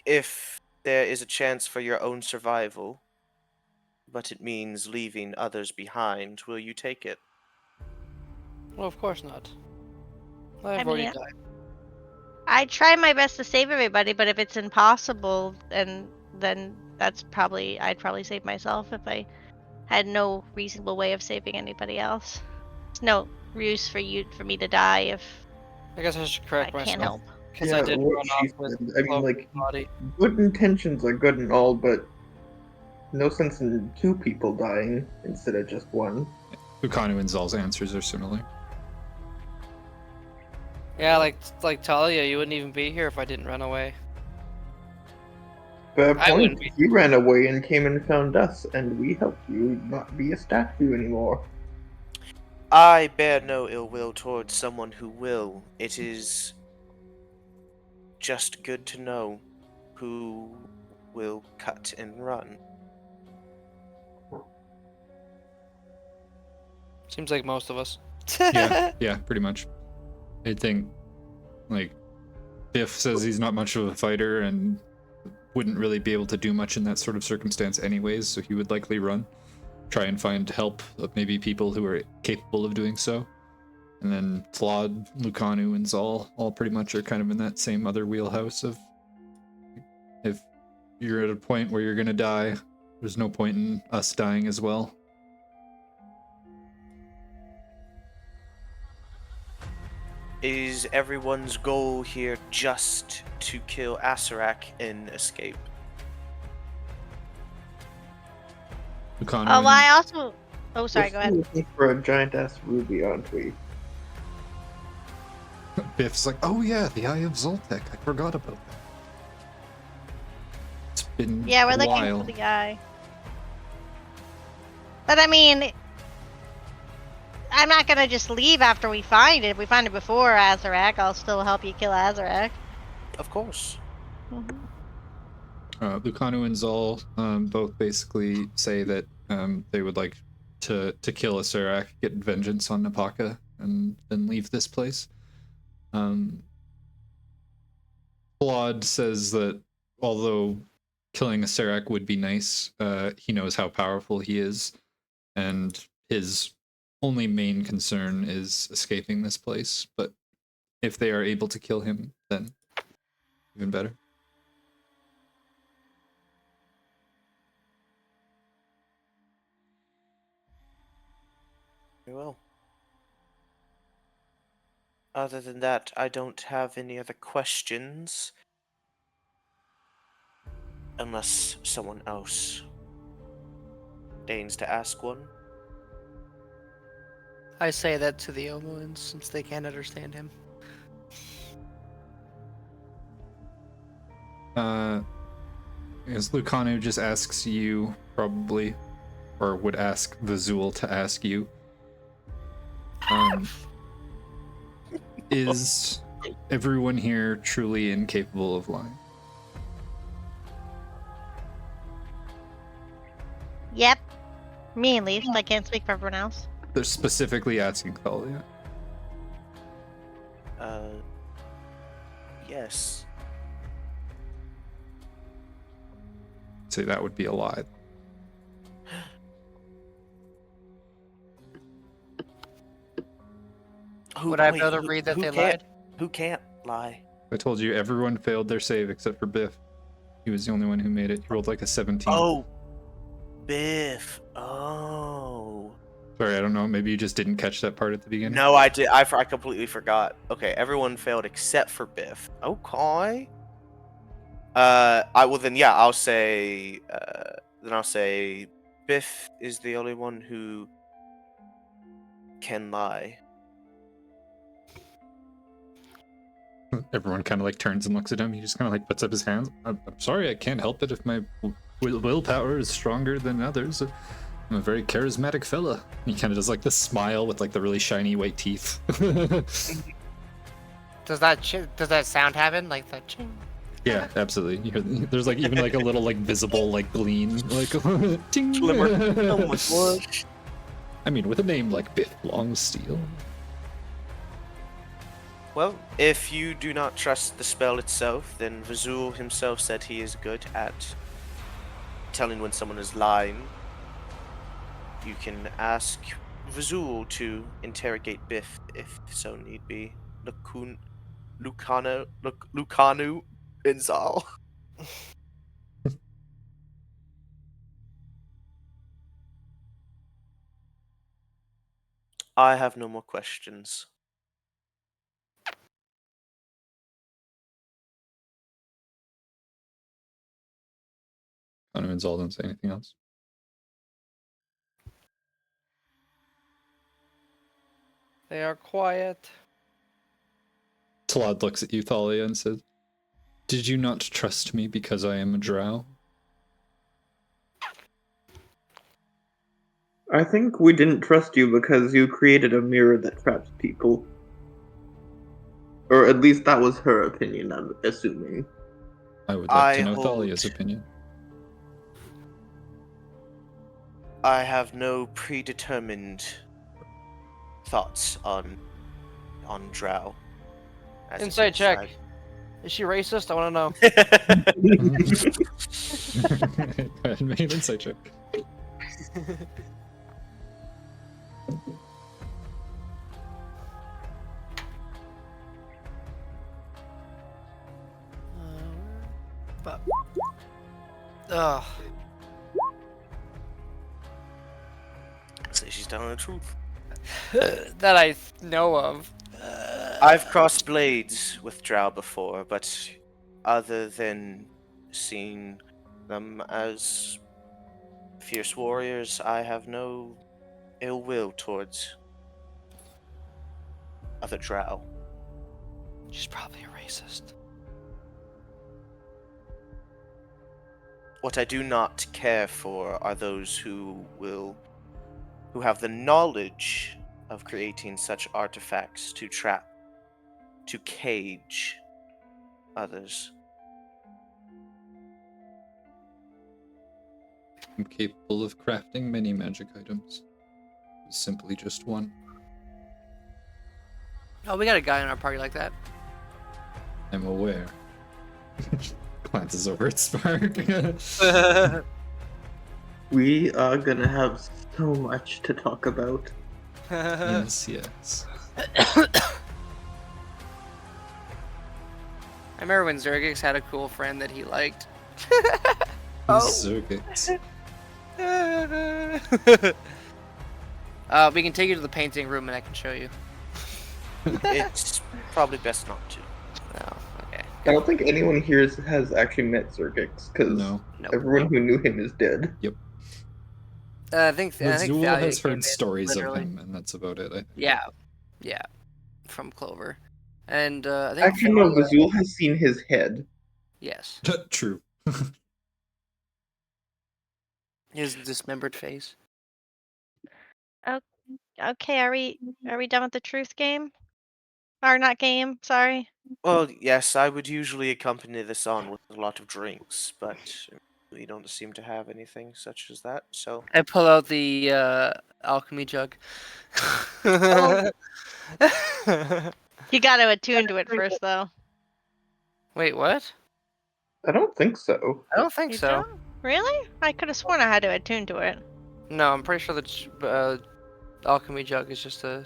If there is a chance for your own survival, but it means leaving others behind, will you take it? Well, of course not. I I've already mean, died. I try my best to save everybody, but if it's impossible, then I'd probably save myself if I had no reasonable way of saving anybody else. There's no use for me to die if I guess I should I correct can't myself. help. Because Yeah, I did what run she off with said. I mean, Clover's like, body. good intentions are good and all, but no sense in 2 people dying instead of just 1. Ukanu and Zal's answers are similar. Yeah, like Talia, you wouldn't even be here if I didn't run away. Fair I point. wouldn't be. You ran away and came and found us, and we helped you not be a statue anymore. I bear no ill will towards someone who will. It is just good to know who will cut and run. Seems like most of us. Yeah, pretty much. I think, like, Biff says he's not much of a fighter and wouldn't really be able to do much in that sort of circumstance anyways, so he would likely run. Try and find help of maybe people who are capable of doing so. And then Tlad, Lucanu, and Zal all pretty much are kind of in that same other wheelhouse of, if you're at a point where you're gonna die, there's no point in us dying as well. Is everyone's goal here just to kill Asarak and escape? Lucanu Oh, well, I also. Oh, sorry. We're Go still ahead. looking for a giant ass ruby, aren't we? and Biff's like, "Oh yeah, the Eye of Zoltek. I forgot about that. It's been Yeah, we're a looking while." for the guy. But I mean, I'm not gonna just leave after we find it. If we find it before Azarak, I'll still help you kill Azarak. Of course. Lucanu and Zal both basically say that they would like to kill Asarak, get vengeance on Napaka, and then leave this place. Claude says that although killing Asarak would be nice, he knows how powerful he is, and his only main concern is escaping this place. But if they are able to kill him, then even better. Very well. Other than that, I don't have any other questions. Unless someone else deigns to ask one. I say that to the Omoans since they can't understand him. As Lucano just asks you, probably, or would ask Vazul to ask you, is everyone here truly incapable of lying? Yep. Me at least. I can't speak for everyone else. They're specifically asking Thalia. Yes. Say that would be a lie. Would I be able to read that they lied? Who can't lie? I told you everyone failed their save except for Biff. He was the only one who made it. He rolled like a 17. Oh, Biff. Oh. Sorry, I don't know. Maybe you just didn't catch that part at the beginning. No, I did. I completely forgot. Okay, everyone failed except for Biff. Okay. I'll say. Then I'll say, Biff is the only one who can lie. Everyone kind of like turns and looks at him. He just kind of like puts up his hands. I'm sorry, I can't help it if my willpower is stronger than others. I'm a very charismatic fella. He kind of does like this smile with like the really shiny white teeth. Does that sound happen like that? Yeah, absolutely. You hear, there's like even like a little like visible like gleam, like ting. Oh my gosh. I mean, with a name like Biff Longsteel. Well, if you do not trust the spell itself, then Vazul himself said he is good at telling when someone is lying. You can ask Vazul to interrogate Biff if so need be. Lucanu Inzal. I have no more questions. Donovan Zal don't say anything else. They are quiet. Talad looks at you, Thalia, and says, "Did you not trust me because I am a drow?" I think we didn't trust you because you created a mirror that traps people. Or at least that was her opinion, I'm assuming. I would like to know Thalia's opinion. I have no predetermined thoughts on drow. Insight check. Is she racist? I want to know. Go ahead, make an insight check. Ugh. Say she's telling the truth. That I know of. I've crossed blades with drow before, but other than seeing them as fierce warriors, I have no ill will towards other drow. She's probably a racist. What I do not care for are those who have the knowledge of creating such artifacts to trap, to cage others. I'm capable of crafting many magic items. Simply just one. Oh, we got a guy in our party like that. I'm aware. Glances over at Spark. We are gonna have So much to talk about. Yes, yes. I remember when Zergix had a cool friend that he liked. Zergix. We can take you to the painting room and I can show you. It's probably best not to. Oh, okay. I don't think anyone here has actually met Zergix, because No. No. everyone who knew him is dead. I think Azul Thalia has came heard in, stories literally. of him, and that's about it. I think. Yeah, from Clover, and I think Actually, no, Thalia, Vazul has seen his head. yes, True. his dismembered face. Okay, are we done with the truth game? Or not game, sorry. Well, yes, I would usually accompany this on with a lot of drinks, but we don't seem to have anything such as that, so... I pull out the alchemy jug. Oh. You gotta attune to it first, though. Wait, what? I don't think so. I don't think You so. don't? Really? I could have sworn I had to attune to it. No, I'm pretty sure the alchemy jug is just an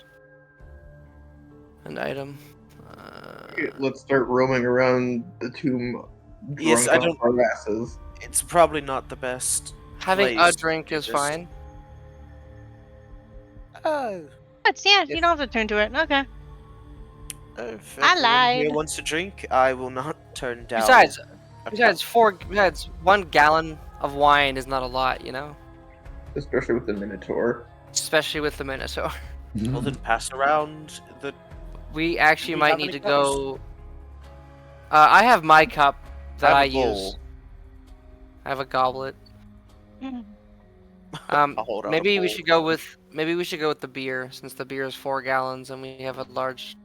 item. Let's start roaming around the tomb drunk Yes, I on don't- our asses. It's probably not the best Having a place drink to is just- fine. Oh, But yeah, If- you don't have to attune to it. Okay. if I everyone here lied. wants a drink, I will not turn down... Besides, a besides 1 gallon of wine is not a lot, you know, Especially with the Minotaur. especially with the Minotaur. Well, then pass around the... We actually Do we might have need any to cups? go. I have my cup that I I have a bowl. use. I have a goblet. Mm. I'll hold out a Maybe we bowl. should go with the beer, since the beer is 4 gallons and we have a large.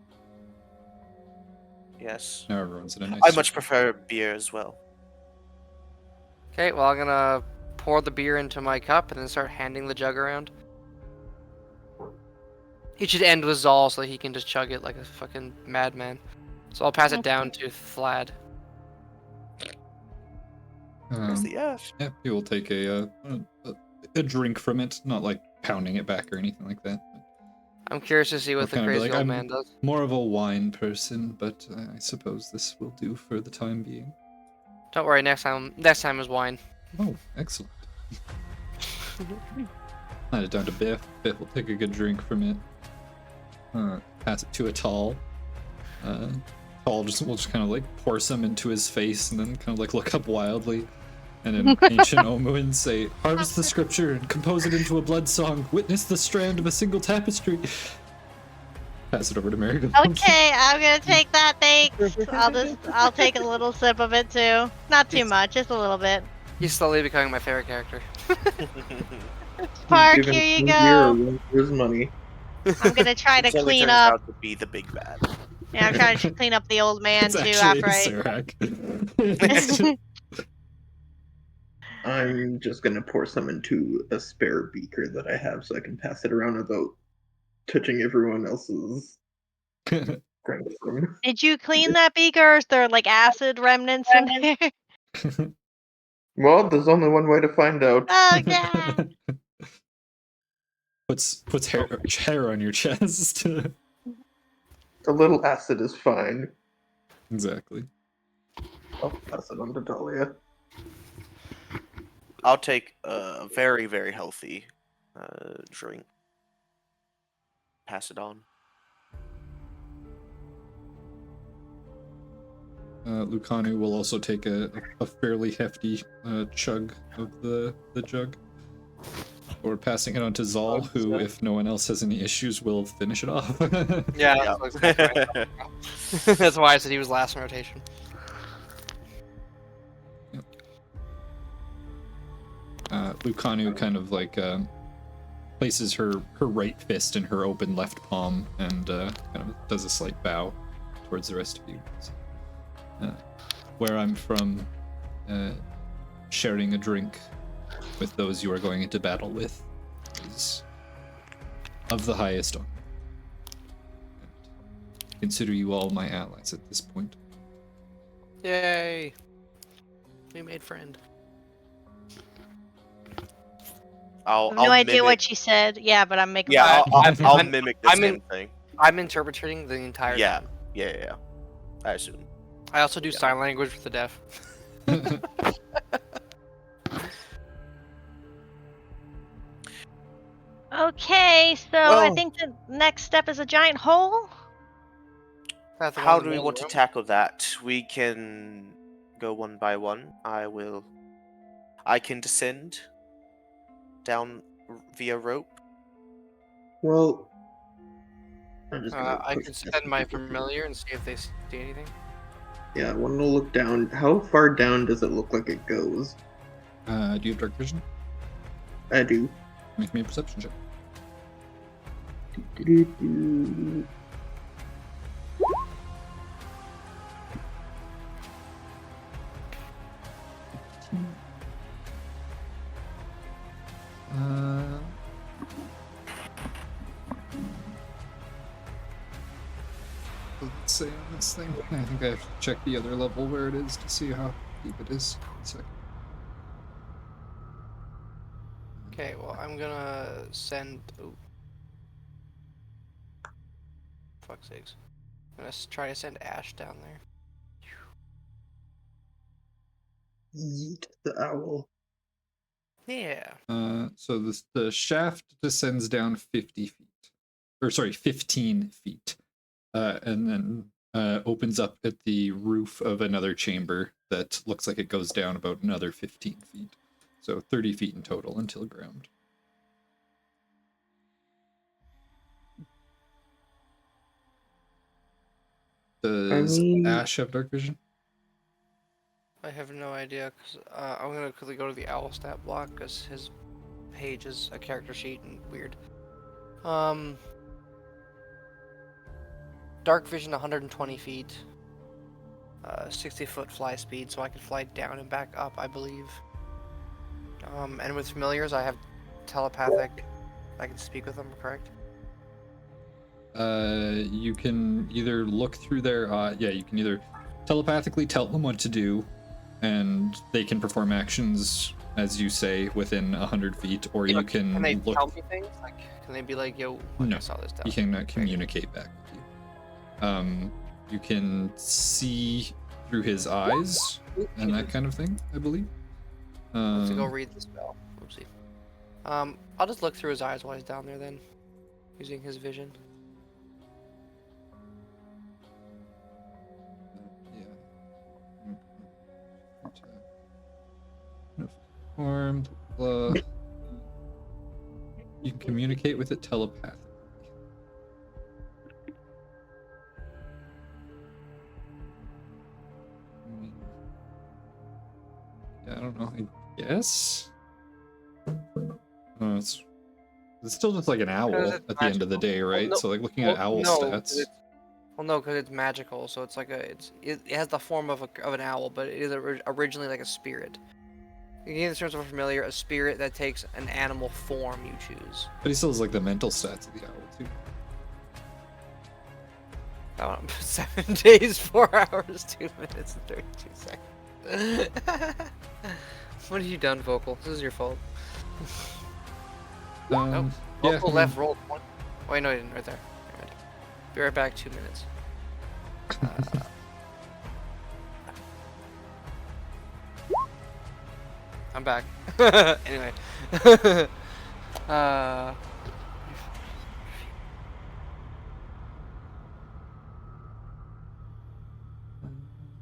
Yes. Now everyone's in a nice. I much prefer beer as well. Okay, well I'm gonna pour the beer into my cup and then start handing the jug around. It should end with Zal so he can just chug it like a fucking madman. So I'll pass it down to Vlad. Where's the F? Yeah, he will take a drink from it, not like pounding it back or anything like that. I'm curious to see We'll what the kinda be crazy like, old I'm man does. more of a wine person, but I suppose this will do for the time being. Don't worry, next time is wine. Oh, excellent. Hand it down to Biff. Biff will take a good drink from it. Pass it to a Tall. Tall will just kind of like pour some into his face and then kind of like look up wildly. And in ancient Omuan say, harvest the scripture and compose it into a blood song. Witness the strand of a single tapestry. Pass it over to Marigold. Okay, I'm gonna take that, thanks. I'll take a little sip of it too. Not too much, just a little bit. He's slowly becoming my favorite character. Park, Given here you one go. year, where's money? I'm gonna try to Which only clean turns up. out to be the big bad. Yeah, I'm trying to clean up the old man It's too actually after I. Serac. I'm just gonna pour some into a spare beaker that I have so I can pass it around without touching everyone else's drink from. Did you clean that beaker? Or is there like acid remnants in there? Well, there's only one way to find out. Oh yeah. puts hair on your chest. A little acid is fine. Exactly. I'll pass it on to Dahlia. I'll take a very, very healthy drink. Pass it on. Lucanu will also take a fairly hefty chug of the jug. Or passing it on to Zal, who, if no one else has any issues, will finish it off. Yeah, that's why I said he was last in rotation. Lucanu kind of like places her right fist in her open left palm and kind of does a slight bow towards the rest of you. Where I'm from, sharing a drink with those you are going into battle with is of the highest honor. And consider you all my allies at this point. Yay! We made friend. I'll, I have no I'll idea mimic, what you said. Yeah, but I'm making. yeah, I'll I'm- mimic the I'm same in- thing. I'm interpreting the entire Yeah. time. Yeah. I assume. I also do Yeah. sign language for the deaf. Okay, so I Well- think the next step is a giant hole. That's the one How in the do we middle want of to the room. tackle that? We can go one by one. I can descend down via rope. Well, I'm just gonna I push could past send the my people here. familiar and see if they see anything. Yeah, I want to look down. How far down does it look like it goes? Do you have dark vision? I do. Make me a perception check. Do-do-do. Let's say on this thing. I think I have to check the other level where it is to see how deep it is. 1 second. Okay, well, I'm gonna send. Oh. Fuck's sakes. I'm gonna try to send Ash down there. Yeet the owl. Yeah. So the shaft descends down 50 feet, or sorry, 15 feet, and then opens up at the roof of another chamber that looks like it goes down about another 15 feet. So 30 feet in total until ground. Does Ash have dark vision? I have no idea, because I'm gonna quickly go to the owl stat block, because his page is a character sheet and weird. Dark vision 120 feet. 60-foot fly speed, so I can fly down and back up, I believe. And with familiars, I have telepathic. I can speak with them, correct? You can either look through their yeah, you can either telepathically tell them what to do, and they can perform actions as you say within 100 feet, or Yeah, you but can Can they look. tell me things? Like, can they be like, "Yo, like, No, I saw this down." He cannot communicate back with you. You can see through his eyes and that kind of thing, I believe. I have to go read the spell. Oopsie. I'll just look through his eyes while he's down there then, using his vision. Yeah. Form, you can communicate with it telepathically. Yeah, I don't know. I guess. It's still just like an owl Because at it's the end of the magical. day, Well, right? no- So like looking at owl stats. No, because it's magical, so it's like it has the form of an owl, but it is originally like a spirit. You can use the terms of familiar, a spirit that takes an animal form you choose. But he still has like the mental stats of the owl too. That one, 7 days, 4 hours, 2 minutes, and 32 seconds. What have you done, Vocal? This is your fault. Yeah, Vocal I left mean, rolled one. Wait, no, he didn't. Right there. Right. Be right back. 2 minutes. I'm back. Anyway.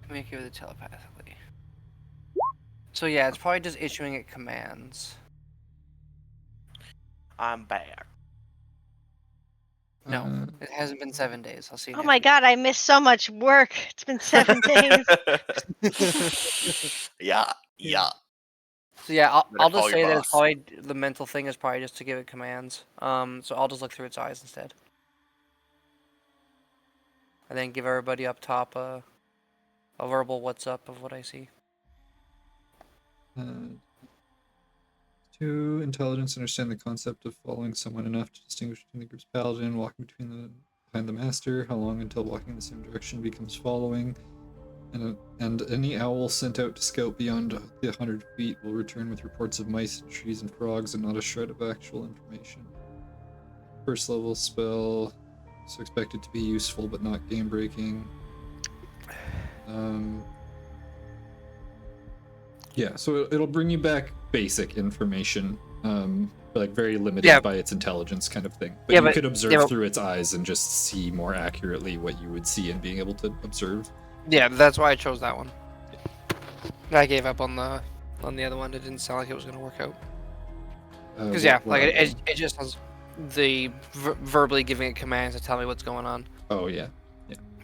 Communicate with it telepathically. So yeah, it's probably just issuing it commands. I'm back. No, it hasn't been 7 days. I'll see you Oh next my week. god, I missed so much work. It's been 7 days. Yeah. So yeah, I'll Better just call your say that it's boss. probably the mental thing is probably just to give it commands. So I'll just look through its eyes instead, and then give everybody up top a verbal what's up of what I see. To intelligence, understand the concept of following someone enough to distinguish between the group's paladin, walking behind the master, how long until walking in the same direction becomes following. And any owl sent out to scout beyond the 100 feet will return with reports of mice and trees and frogs and not a shred of actual information. First level spell, so expected to be useful but not game breaking. Yeah, so it'll bring you back basic information, but like very limited by its intelligence kind of thing. But you could observe through its eyes and just see more accurately what you would see in being able to observe. Yeah, that's why I chose that one. I gave up on the other one. It didn't sound like it was going to work out. Because it just has the verbally giving it commands to tell me what's going on. Oh yeah.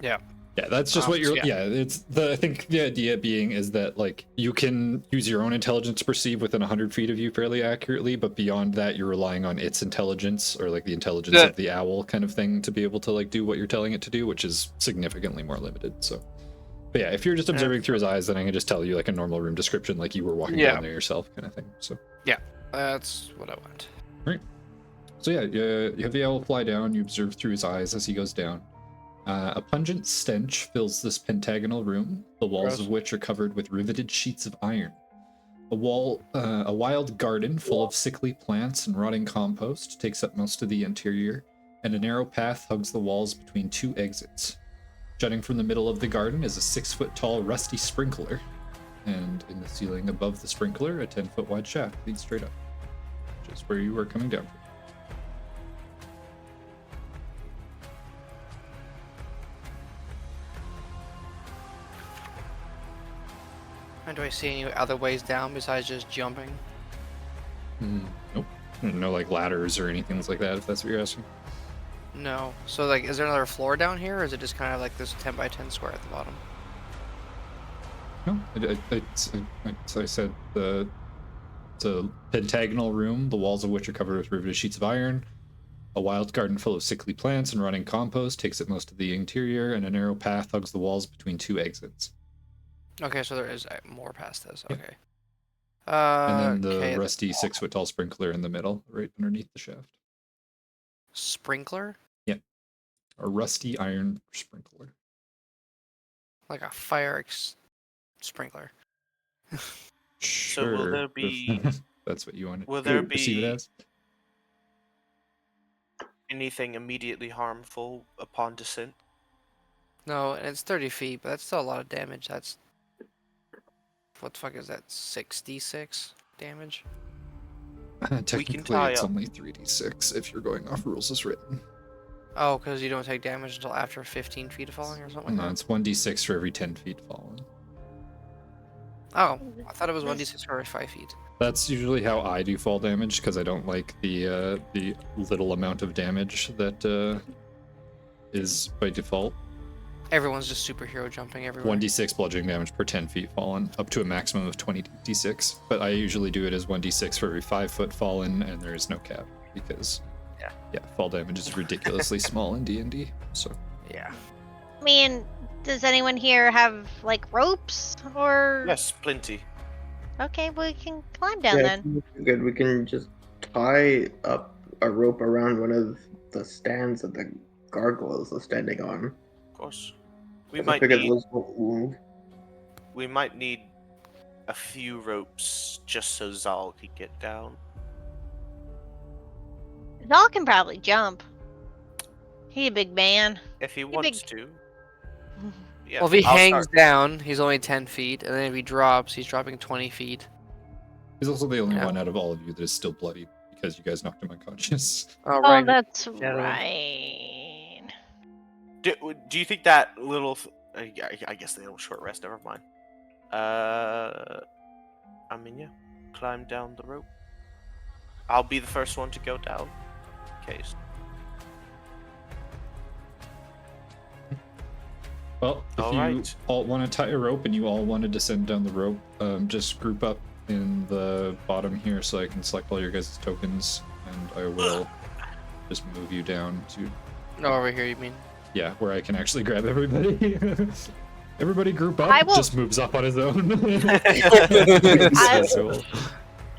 Yeah. Yeah, that's just what you're. Yeah, it's I think the idea being is that like you can use your own intelligence to perceive within 100 feet of you fairly accurately, but beyond that, you're relying on its intelligence or like the intelligence of the owl kind of thing to be able to like do what you're telling it to do, which is significantly more limited. So, but yeah, if you're just observing through his eyes, then I can just tell you like a normal room description, like you were walking down there yourself, kind of thing. So yeah, that's what I want. Right. So yeah, you have the owl fly down. You observe through his eyes as he goes down. A pungent stench fills this pentagonal room, the walls of which are covered with riveted sheets of iron. A wild garden full of sickly plants and rotting compost takes up most of the interior, and a narrow path hugs the walls between two exits. Jutting from the middle of the garden is a 6-foot-tall rusty sprinkler, and in the ceiling above the sprinkler, a 10-foot-wide shaft leads straight up, which is where you were coming down from. And do I see any other ways down besides just jumping? Nope. No like ladders or anything like that, if that's what you're asking. No. So like, is there another floor down here, or is it just kind of like this 10 by 10 square at the bottom? No, I said it's a pentagonal room, the walls of which are covered with riveted sheets of iron. A wild garden full of sickly plants and rotting compost takes up most of the interior, and a narrow path hugs the walls between two exits. Okay, so there is more past this. Yep. Okay. And then the rusty 6-foot-tall sprinkler in the middle, right underneath the shaft. Sprinkler? Yeah. A rusty iron sprinkler. Like a fire sprinkler. Sure. So will there be... That's what you wanted will to there perceive be it as? anything immediately harmful upon descent? No, and it's 30 feet, but that's still a lot of damage. That's... What the fuck is that? 66 damage? Technically, it's only 3d6 if you're going off rules as written. Oh, because you don't take damage until after 15 feet of falling or something like No, it's 1d6 for every 10 feet fallen. Oh, I thought it was 1d6 for every 5 feet. That's usually how I do fall damage, because I don't like the little amount of damage that is by default. Everyone's just superhero jumping everywhere. 1d6 bludgeoning damage per 10 feet fallen, up to a maximum of 20d6. But I usually do it as 1d6 for every 5 foot fallen, and there is no cap, because fall damage is ridiculously small in D&D. So yeah. I mean, does anyone here have like ropes or? Yes, plenty. Okay, well, we can climb down then. Good. We can just tie up a rope around one of the stands that the gargoyles are standing on. Of course. We might need a few ropes just so Zal could get down. Zal can probably jump. He's a big man. If he wants to. Yeah. Well, if he hangs down, he's only 10 feet, and then if he drops, he's dropping 20 feet. he's also the only one out of all of you that is still bloody, because you guys knocked him unconscious. Oh, Oh, that's right. Do you think that little... I guess they don't short rest, never mind. I mean, yeah. Climb down the rope. I'll be the first one to go down. Case. Well, if you all want to tie a rope and you all want to descend down the rope, just group up in the bottom here so I can select all your guys' tokens, and I will just move you down to... No, over here, you mean? Yeah, where I can actually grab everybody. Everybody group up, just moves up on his own.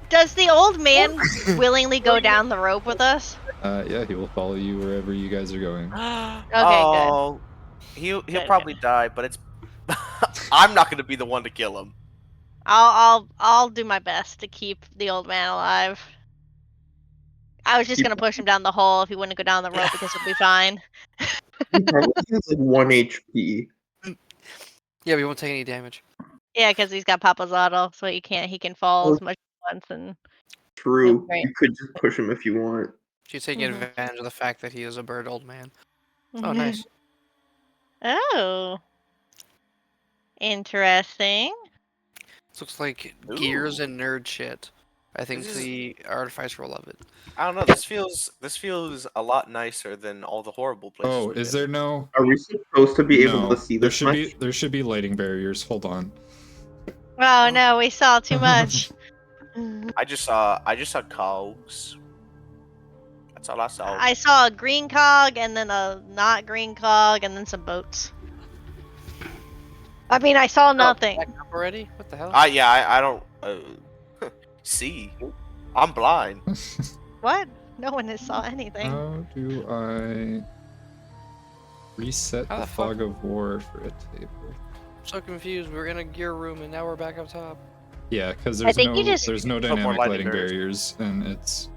Does the old man willingly go down the rope with us? Yeah, he will follow you wherever you guys are going. Okay, good. He'll probably die, but it's I'm not gonna be the one to kill him. I'll do my best to keep the old man alive. I was just gonna push him down the hole if he wouldn't go down the rope because he'll be fine. He probably has like 1 HP. Yeah, we won't take any damage. Yeah, because he's got Papazotto, so he can fall Oh. as much as once and True. Great. You could just push him if you want. She's taking Mhm. advantage of the fact that he is a bird old man. Oh, nice. Oh. Interesting. This looks like Ooh. gears and nerd shit. I think This is- the artificer will love it. I don't know. This feels a lot nicer than all the horrible places. Oh, we've is been. there no? Are we supposed to be able No, to see there this should much? be lighting barriers. Hold on. Oh no, we saw too much. I just saw cogs. That's all I saw. I saw a green cog and then a not green cog and then some boats. I mean, I saw nothing. Back up already? What the hell? I don't see. I'm blind. What? No one has saw anything. How do I reset How the the fuck- fog of war for a table? I'm so confused. We were in a gear room and now we're back up top. Yeah, because I there's think no you just- there's no Put more dynamic lighting lighting barriers. barriers, and it's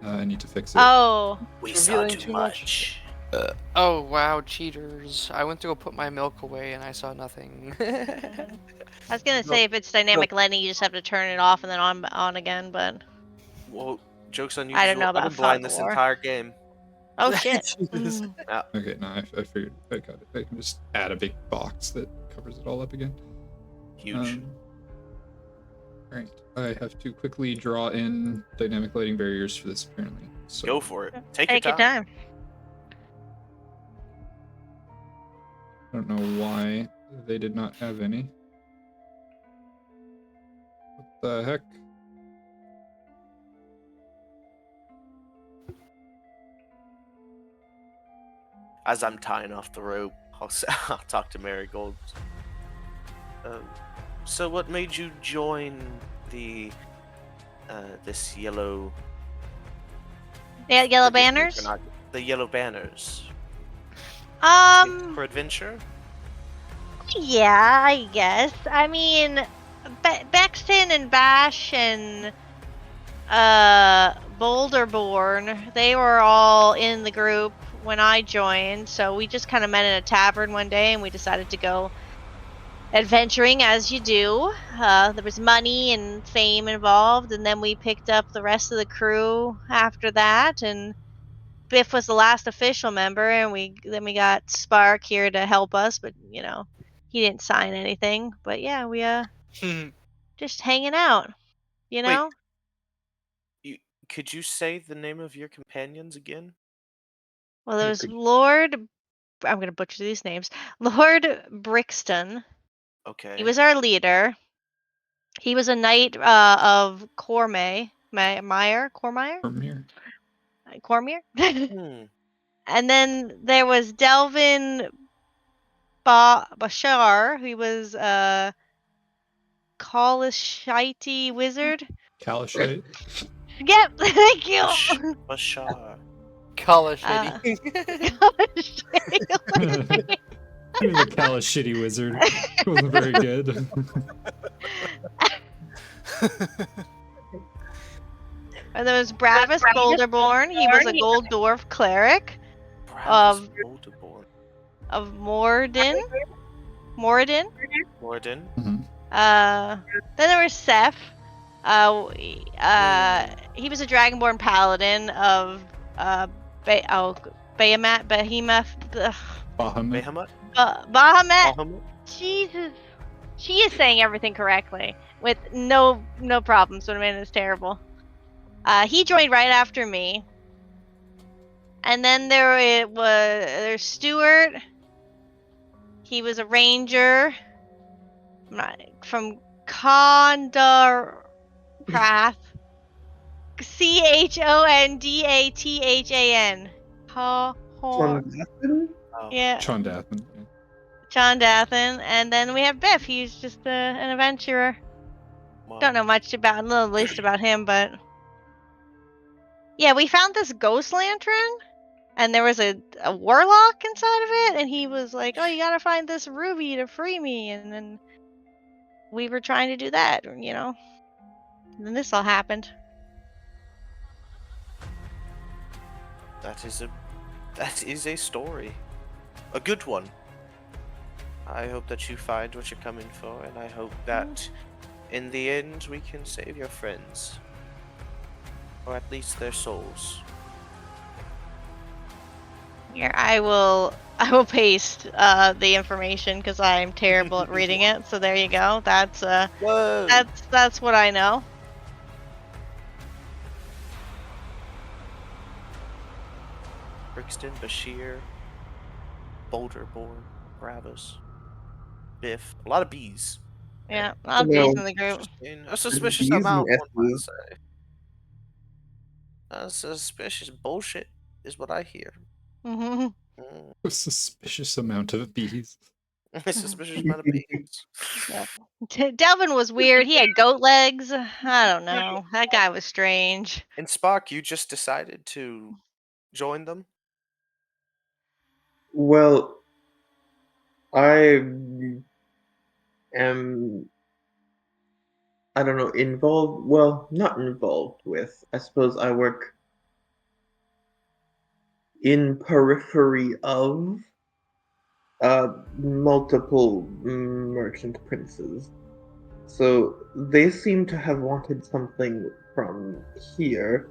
I need to fix it. Oh, We It's saw revealing too too much. much. Oh wow, cheaters! I went to go put my milk away and I saw nothing. I was gonna No. say if it's dynamic lighting, you just have to turn it off and then on again. But Well, joke's on you. I don't know I've about been blind fog this of war. entire game. Oh shit. Jesus. Okay, no, I figured I got it. I can just add a big box that covers it all up again. Huge. Alright, I have to quickly draw in dynamic lighting barriers for this apparently. So Go for it. Take Take your time. I don't know why they did not have any. What the heck? As I'm tying off the rope, I'll talk to Marigold. So what made you join the this yellow? Yeah, yellow forgive me banners. for not- the yellow banners. For adventure. Yeah, I guess. I mean, Bexton and Bash and Boulderborn, they were all in the group when I joined, so we just kind of met in a tavern one day and we decided to go adventuring as you do. There was money and fame involved, and then we picked up the rest of the crew after that, and Biff was the last official member, and we got Spark here to help us, but you know, he didn't sign anything. But yeah, we just hanging out, you Wait. know. Could you say the name of your companions again? Well, there was Lord. I'm gonna butcher these names. Lord Brixton. Okay. He was our leader. He was a knight of Cormier. Cormier? Cormier. Hmm. And then there was Delvin Bashar, who was a Kalashite wizard. Kalashite? Yep, thank you. Bashar. Call it shitty. Kalashite. He was a Kalashitty wizard. He wasn't very good. And there was Bravis Boulderborn. He was a gold dwarf cleric Bravis Boulderborn. of Morden. Morden. Then there was Seth. He was a dragonborn paladin of Behemoth. Bahamut? Bahamut. Bahamut. Jesus. She is saying everything correctly with no problems. What I mean is terrible. He joined right after me. And then there's Stuart. He was a ranger from Kondarprath. Chondathan. Oh. Yeah, Chondathan. Chondathan. And then we have Biff. He's just an adventurer. Wow. Don't know much about, a little least about him, but yeah, we found this ghost lantern and there was a warlock inside of it, and he was like, "Oh, you gotta find this ruby to free me," and then we were trying to do that, you know. And then this all happened. That is a story. A good one. I hope that you find what you're coming for, and I hope that in the end we can save your friends. Or at least their souls. Here, I will paste the information because I'm terrible at reading it. So there you go. That's Whoa! that's what I know. Brixton, Bashir, Boulderborn, Bravos, Biff. A lot of bees. Yeah, I'll Well, paste in the group. Interesting. A suspicious B's and amount, one might S's. say. A suspicious bullshit is what I hear. Hmm. Mm. A suspicious amount of bees. A suspicious amount of bees. Yeah. Delvin was weird. He had goat legs. I don't know. That guy was strange. And Spock, you just decided to join them? Well, I am, I don't know, involved. Well, not involved with. I suppose I work in periphery of multiple merchant princes. So they seem to have wanted something from here,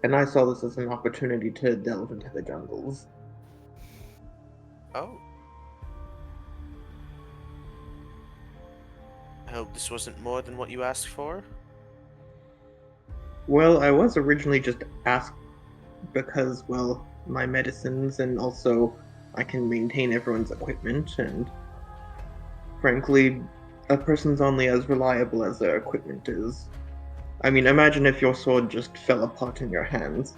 and I saw this as an opportunity to delve into the jungles. Oh. I hope this wasn't more than what you asked for. Well, I was originally just asked because, well, my medicines, and also I can maintain everyone's equipment, and frankly, a person's only as reliable as their equipment is. I mean, imagine if your sword just fell apart in your hands.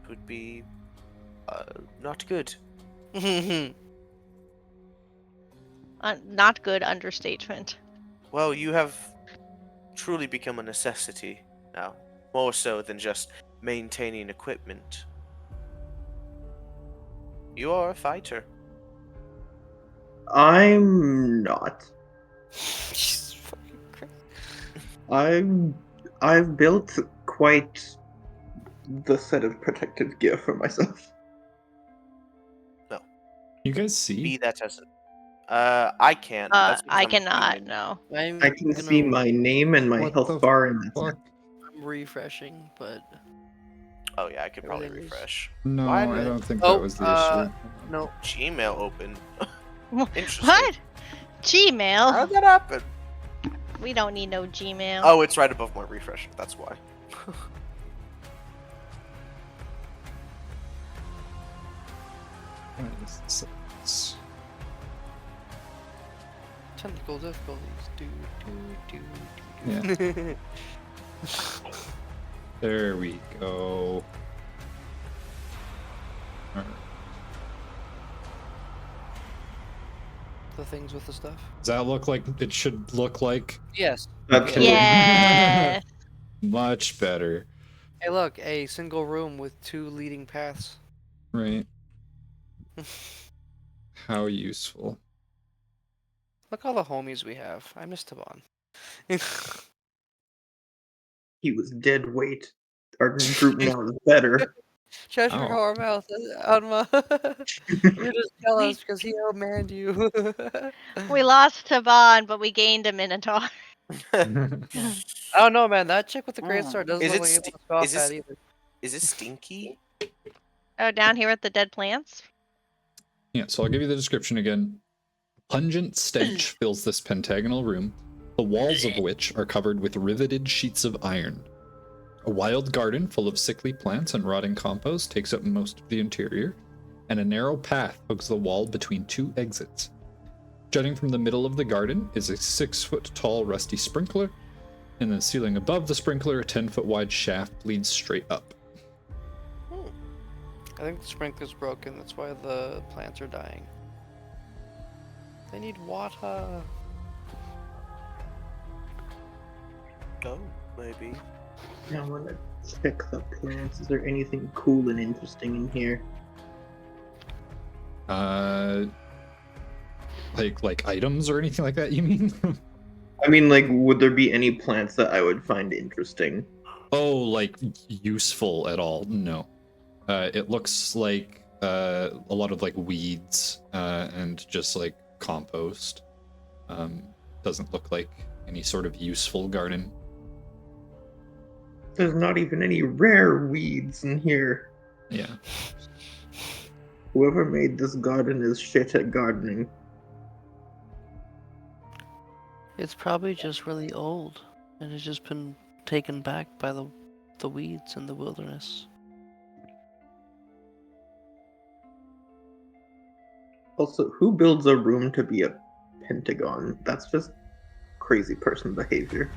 Would be not good. Not good understatement. Well, you have truly become a necessity now, more so than just maintaining equipment. You are a fighter. I'm not. Jesus fucking Christ. I've built quite the set of protective gear for myself. No, You guys be see? that as it. I can't. But that's because I I'm cannot. human. No. I'm I can gonna, see my name and my What health the bar, and that's it. fuck? I'm refreshing, but Oh yeah, I could probably Everything is- refresh. No, Why I did don't think Oh, that was the issue. no. Gmail open? Interesting. What? How Gmail? did that happen? We don't need no Gmail. Oh, it's right above my refresh. That's why. What is this? Technical difficulties. Do, do, Yeah. do, do. There we go. Alright. The things with the stuff. Does that look like it should look like? Yes. Okay. Yeah. Much better. Hey, look, a single room with 2 leading paths. Right. How useful. Look all the homies we have. I miss Taban. He was dead weight. Our group now is better. Shut your Oh. whore mouth, Alma. You're just jealous because he outmanned you. We lost Taban, but we gained a Minotaur. I don't know, man. That chick with the great sword doesn't Is look it like sti- able to scoff is this- at either. Is it stinky? Oh, down here with the dead plants? Yeah, so I'll give you the description again. Pungent stench fills this pentagonal room, the walls of which are covered with riveted sheets of iron. A wild garden full of sickly plants and rotting compost takes up most of the interior, and a narrow path hugs the wall between 2 exits. Jutting from the middle of the garden is a 6-foot-tall rusty sprinkler. In the ceiling above the sprinkler, a 10-foot wide shaft leads straight up. I think the sprinkler's broken. That's why the plants are dying. They need water. Oh, maybe. I want to check the plants. Is there anything cool and interesting in here? Like items or anything like that, you mean? I mean, like, would there be any plants that I would find interesting? Oh, like useful at all? No. It looks like a lot of like weeds and just like compost. Doesn't look like any sort of useful garden. There's not even any rare weeds in here. Yeah. Whoever made this garden is shit at gardening. It's probably just really old, and it's just been taken back by the weeds in the wilderness. Also, who builds a room to be a pentagon? That's just crazy person behavior.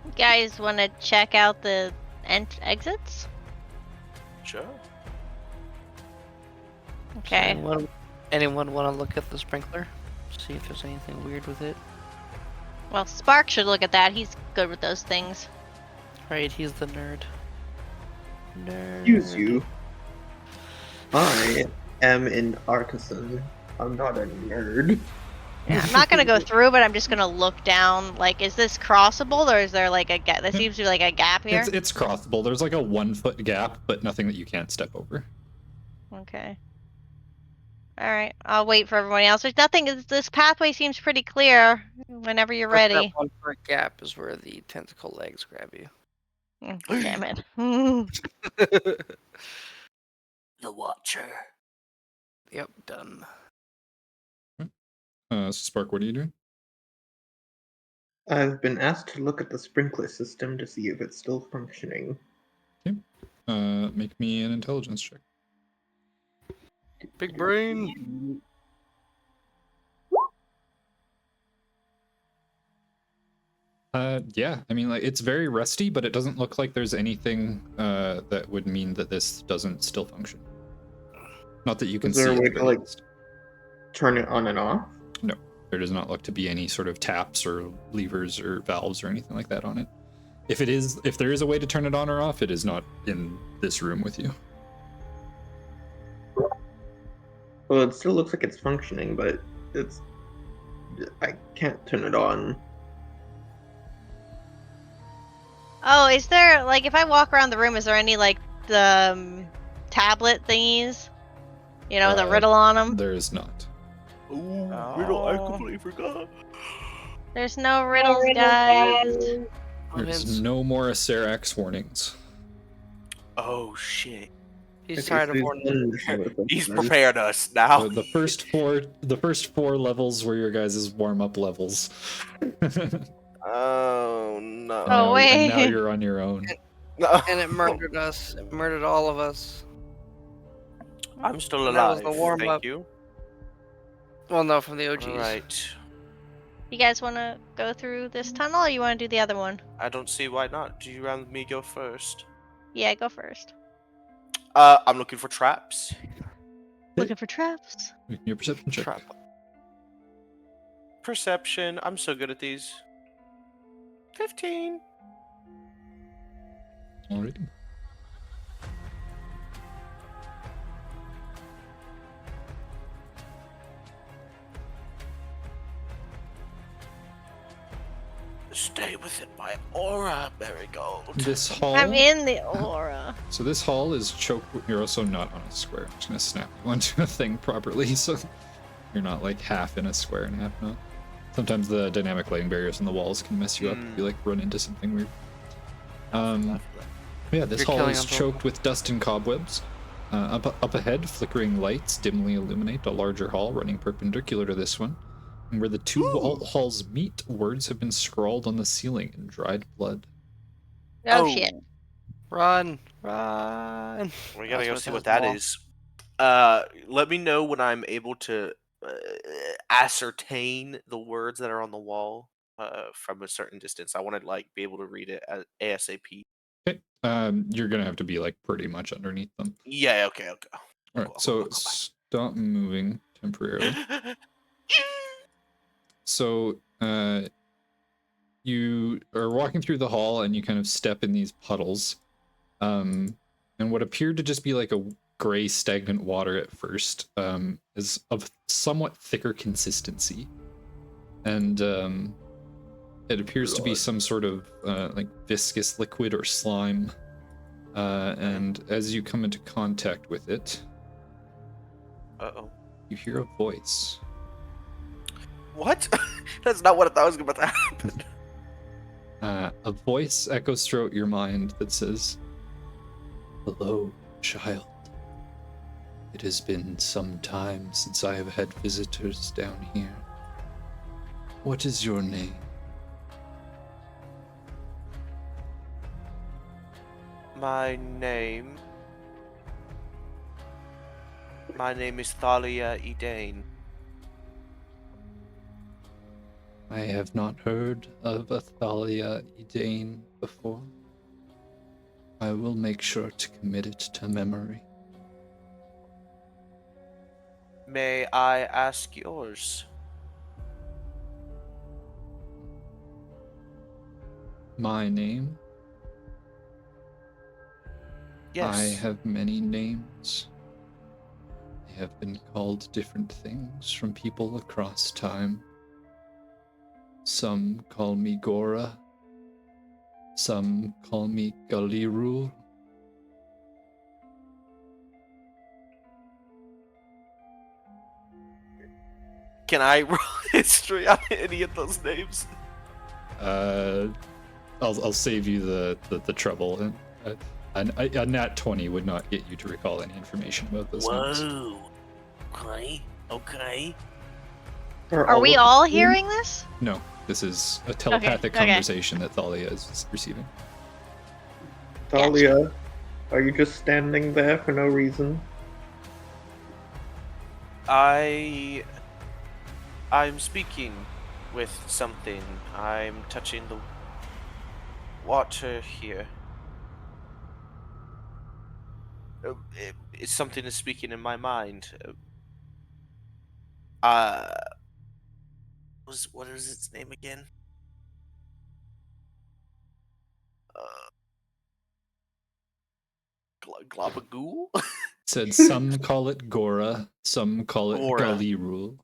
You guys want to check out the exits? Sure. Okay. Anyone want to look at the sprinkler? See if there's anything weird with it. Well, Spark should look at that. He's good with those things. Right, he's the nerd. Nerd. Excuse you. I am an artisan. I'm not a nerd. Yeah, I'm not gonna go through, but I'm just gonna look down. Like, is this crossable, or is there like a gap? There seems to be like a gap here. It's crossable. There's like a 1 foot gap, but nothing that you can't step over. Okay. All right. I'll wait for everyone else. There's nothing. This pathway seems pretty clear. Whenever you're But ready. That 1 foot gap is where the tentacle legs grab you. Damn it. The Watcher. Yep, done. Spark, what are you doing? I've been asked to look at the sprinkler system to see if it's still functioning. Okay. Make me an intelligence check. Big brain. Yeah, I mean, like, it's very rusty, but it doesn't look like there's anything that would mean that this doesn't still function. Not that you can Is there see a way it, to, but like, it's- turn it on and off? No, there does not look to be any sort of taps or levers or valves or anything like that on it. If there is a way to turn it on or off, it is not in this room with you. Well, it still looks like it's functioning, but I can't turn it on. Oh, is there like if I walk around the room, is there any like the tablet thingies? You know, the riddle on them. There is not. Ooh, riddle! I completely forgot. There's no riddles, guys. There's no more Acerax warnings. Oh shit! He's Okay, tired so of he's warning. done messing with us He's then. prepared us now. The first four levels were your guys' warm-up levels. Oh no! Oh, wait. And now you're on your own. No. And it murdered us. It murdered all of us. I'm still And that was alive. the warm-up. Thank you. Well, no, from the OGs. All right. You guys want to go through this tunnel, or you want to do the other one? I don't see why not. Do you rather me go first? Yeah, go first. I'm looking for traps. Looking for traps. Make me a perception check. Trap. Perception. I'm so good at these. 15. Alrighty. Stay within my aura, Marigold. This hall. I'm in the aura. So this hall is choked. You're also not on a square. I'm just gonna snap you onto a thing properly, so you're not like half in a square and half not. Sometimes the dynamic lighting barriers in the walls can mess you up if you like run into something weird. Yeah, this You're hall killing is us all. choked with dust and cobwebs. Up ahead, flickering lights dimly illuminate a larger hall running perpendicular to this one. And where the two halls meet, words have been scrawled on the ceiling in dried blood. Oh, shit. Run! Run! We gotta That's go what see it what says, that wall. is. Let me know when I'm able to ascertain the words that are on the wall from a certain distance. I want to like be able to read it ASAP. Okay. You're gonna have to be like pretty much underneath them. Yeah. Okay. All right. Cool, So cool. stop moving temporarily. So you are walking through the hall and you kind of step in these puddles. And what appeared to just be like a gray stagnant water at first is of somewhat thicker consistency. And it appears to be some sort of like viscous liquid or slime. And as you come into contact with it, Uh-oh. you hear a voice. What? That's not what I thought was about to happen. A voice echoes throughout your mind that says, "Hello, child. It has been some time since I have had visitors down here. What is your name?" My name is Thalia Edane. I have not heard of Athalia Edane before. I will make sure to commit it to memory. May I ask yours? My name? Yes. I have many names. They have been called different things from people across time. Some call me Gora. Some call me Galirul. Can I roll history on any of those names? I'll save you the trouble. And a nat 20 would not get you to recall any information about those names. Whoa. Okay. Are we all hearing this? No, this is a telepathic Okay. conversation that Thalia is receiving. Thalia, are you just standing there for no reason? I'm speaking with something. I'm touching the water here. It's something that's speaking in my mind. What is its name again? Globagoo? Said some call it Gora, some call it Gora. Galirul.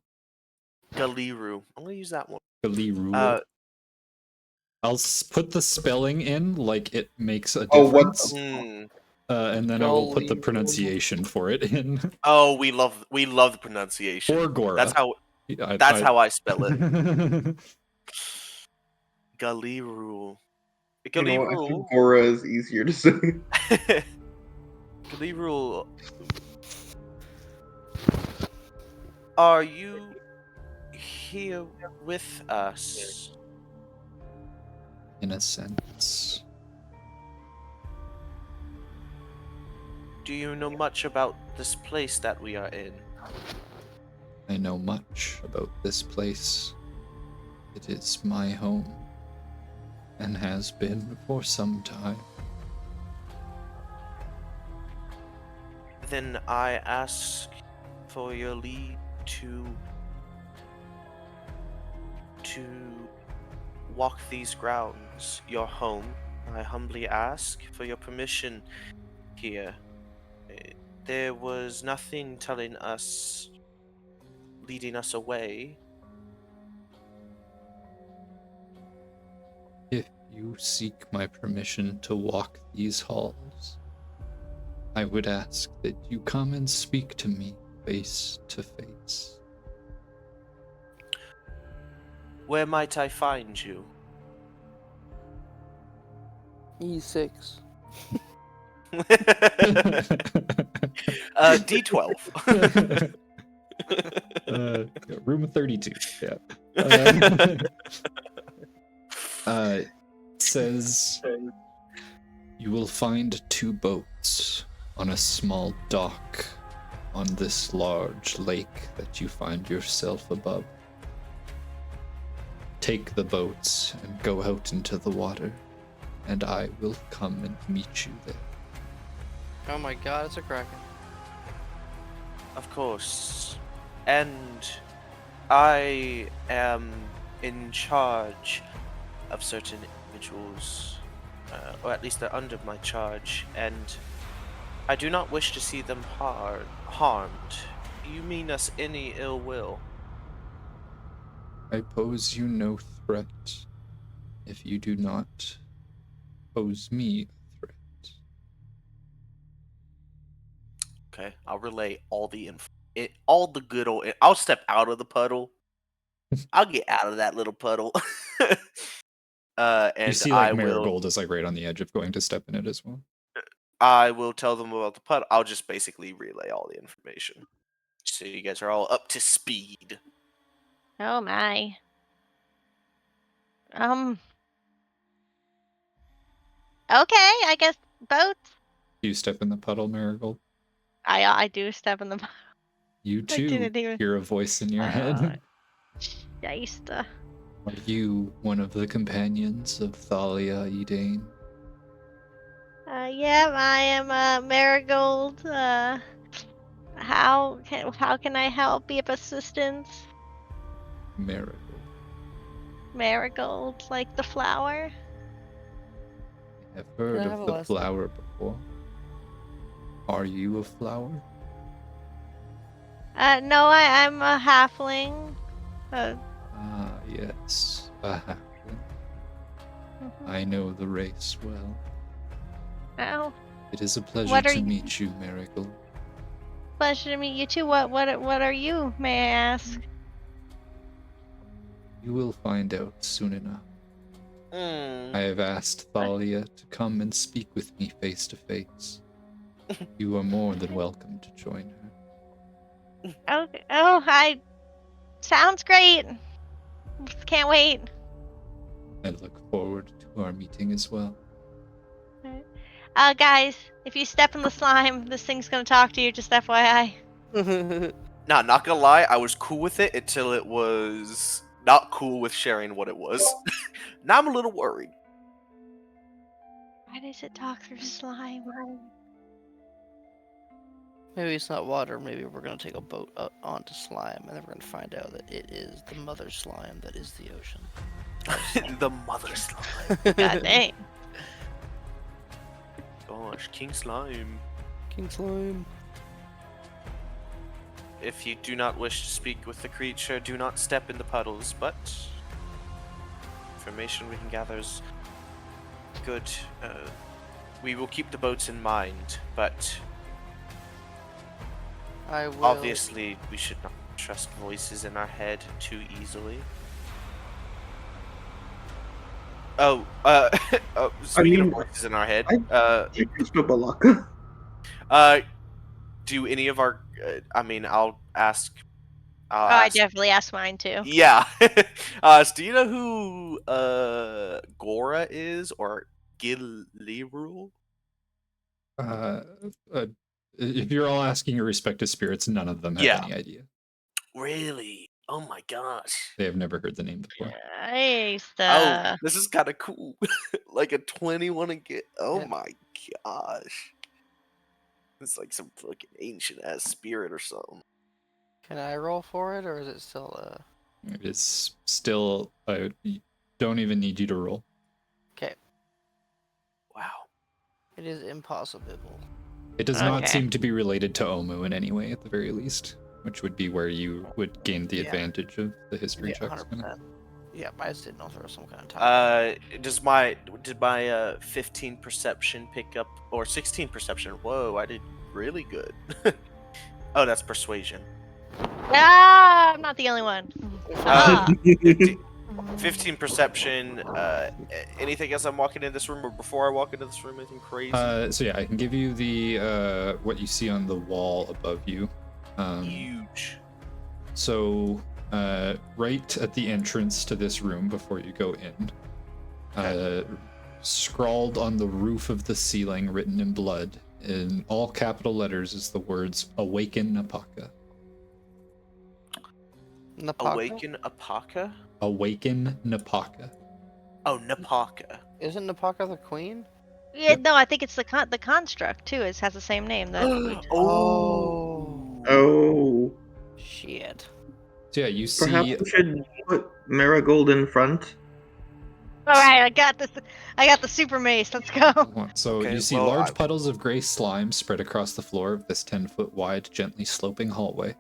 Galiru. I'm gonna use that one. Galirul. I'll put the spelling in like it makes a Oh, what difference. Hmm. And then I will put the Galirul. pronunciation for it in. Oh, we love the pronunciation. Or Gora. That's how I spell it. Galiru. You know what? I Galiru. think Gora is easier to say. Galiru. Are you here with us? In a sense. Do you know much about this place that we are in? I know much about this place. It is my home, and has been for some time. Then I ask for your leave to walk these grounds, your home. I humbly ask for your permission here. There was nothing leading us away. If you seek my permission to walk these halls, I would ask that you come and speak to me face to face. Where might I find you? E6. D12. Room 32. Yeah. It says you will find 2 boats on a small dock on this large lake that you find yourself above. Take the boats and go out into the water, and I will come and meet you there. Oh my god, it's a kraken. Of course. And I am in charge of certain individuals, or at least they're under my charge, and I do not wish to see them harmed. Do you mean us any ill will? I pose you no threat if you do not pose me a threat. Okay, I'll relay all the all the good old. I'll step out of the puddle. I'll get out of that little puddle. You And see, like, Marigold is like right on the edge of going to step in it as well. I will tell them about the puddle. I'll just basically relay all the information, so you guys are all up to speed. Oh my. Okay, I guess boats. Do you step in the puddle, Marigold? I do step in the. You I too didn't even. hear a voice in your head. Shysta. Are you one of the companions of Thalia Edane? Yeah, I am Marigold. How can I help? Be of assistance? Marigold. Marigold, like the flower. I have heard I have of a the last flower before. Are you a flower? No, I'm a halfling. Ah, yes, a halfling. I know the race well. Oh, It is a pleasure What are to you- meet you, Marigold. pleasure to meet you too. What are you? May I ask? You will find out soon enough. Mm. I have asked Thalia to come and speak with me face to face. You are more than welcome to join her. Okay. Oh, sounds great. Can't wait. I look forward to our meeting as well. Guys, if you step in the slime, this thing's gonna talk to you. Just FYI. Nah, not gonna lie, I was cool with it until it was not cool with sharing what it was. Now I'm a little worried. Why does it talk through slime? Maybe it's not water. Maybe we're gonna take a boat onto slime, and then we're gonna find out that it is the mother slime that is the ocean. The mother slime. God dang. Gosh, King Slime. King slime. If you do not wish to speak with the creature, do not step in the puddles, but information we can gather is good. We will keep the boats in mind, but I will. obviously we should not trust voices in our head too easily. Oh, speaking of mean, voices in our head, You trust no Balaka. do any of our, I'll ask. I definitely asked mine too. Yeah. Do you know who Gora is or Gilirul? If you're all asking your respective spirits, none of them have Yeah. any idea. Really? Oh my gosh. They have never heard the name before. Oh, this is kind of cool. Like a 21 and get. Oh Yeah. my gosh. It's like some fucking ancient ass spirit or something. Can I roll for it, or is it still It is still. I don't even need you to roll. Okay. Wow. It is impossible. It does not Okay. seem to be related to Omu in any way, at the very least, which would be where you would gain the Yeah. advantage of the history Yeah, checks. 100%. Yeah, but I just didn't know if there was some kind of time. Did my 15 perception pick up, or 16 perception? Whoa, I did really good. Oh, that's persuasion. I'm not the only one. Ah. 15 perception. Anything else I'm walking in this room, or before I walk into this room, anything crazy? So yeah, I can give you the what you see on the wall above you. Huge. So right at the entrance to this room before you go in, scrawled on the roof of the ceiling, written in blood in all capital letters, is the words "Awaken Napaka." Napaka? Awaken Apaka? Awaken Napaka. Oh, Napaka. Isn't Napaka the queen? Yeah, Yep. no, I think it's the construct too. It has the same name. That we Oh. Oh. Shit. So yeah, you Perhaps see. we should put Marigold in front. All right, I got this. I got the super mace. Let's go. So Okay, you see well, large puddles of gray slime spread across the floor of this 10-foot wide, gently sloping hallway.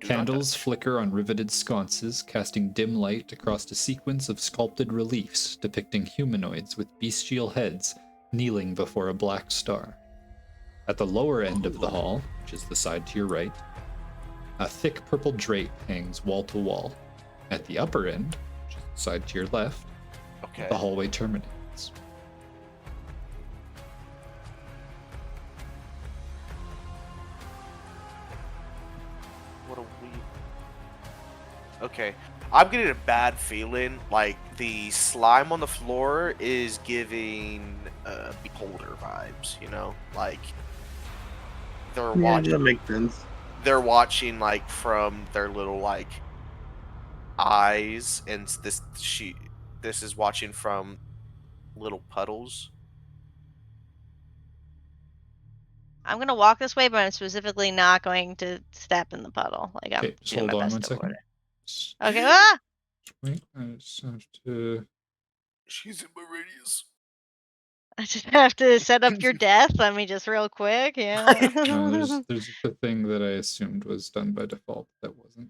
Do not Candles touch. flicker on riveted sconces, casting dim light across a sequence of sculpted reliefs depicting humanoids with bestial heads kneeling before a black star. At the lower end of the hall, which is the side to your right, a thick purple drape hangs wall to wall. At the upper end, which is the side to your left, Okay. the hallway terminates. What a weird. Okay. I'm getting a bad feeling. Like the slime on the floor is giving beholder vibes. You know, like they're Yeah, watching. that makes sense. They're watching like from their little like eyes, and this is watching from little puddles. I'm gonna walk this way, but I'm specifically not going to step in the puddle. Like I'm Okay, just doing hold my on best one to second. avoid it. Okay. Ah! Wait, I just have to. She's in my radius. I just have to set up your death. Let me just real quick. Yeah. There's the thing that I assumed was done by default that wasn't.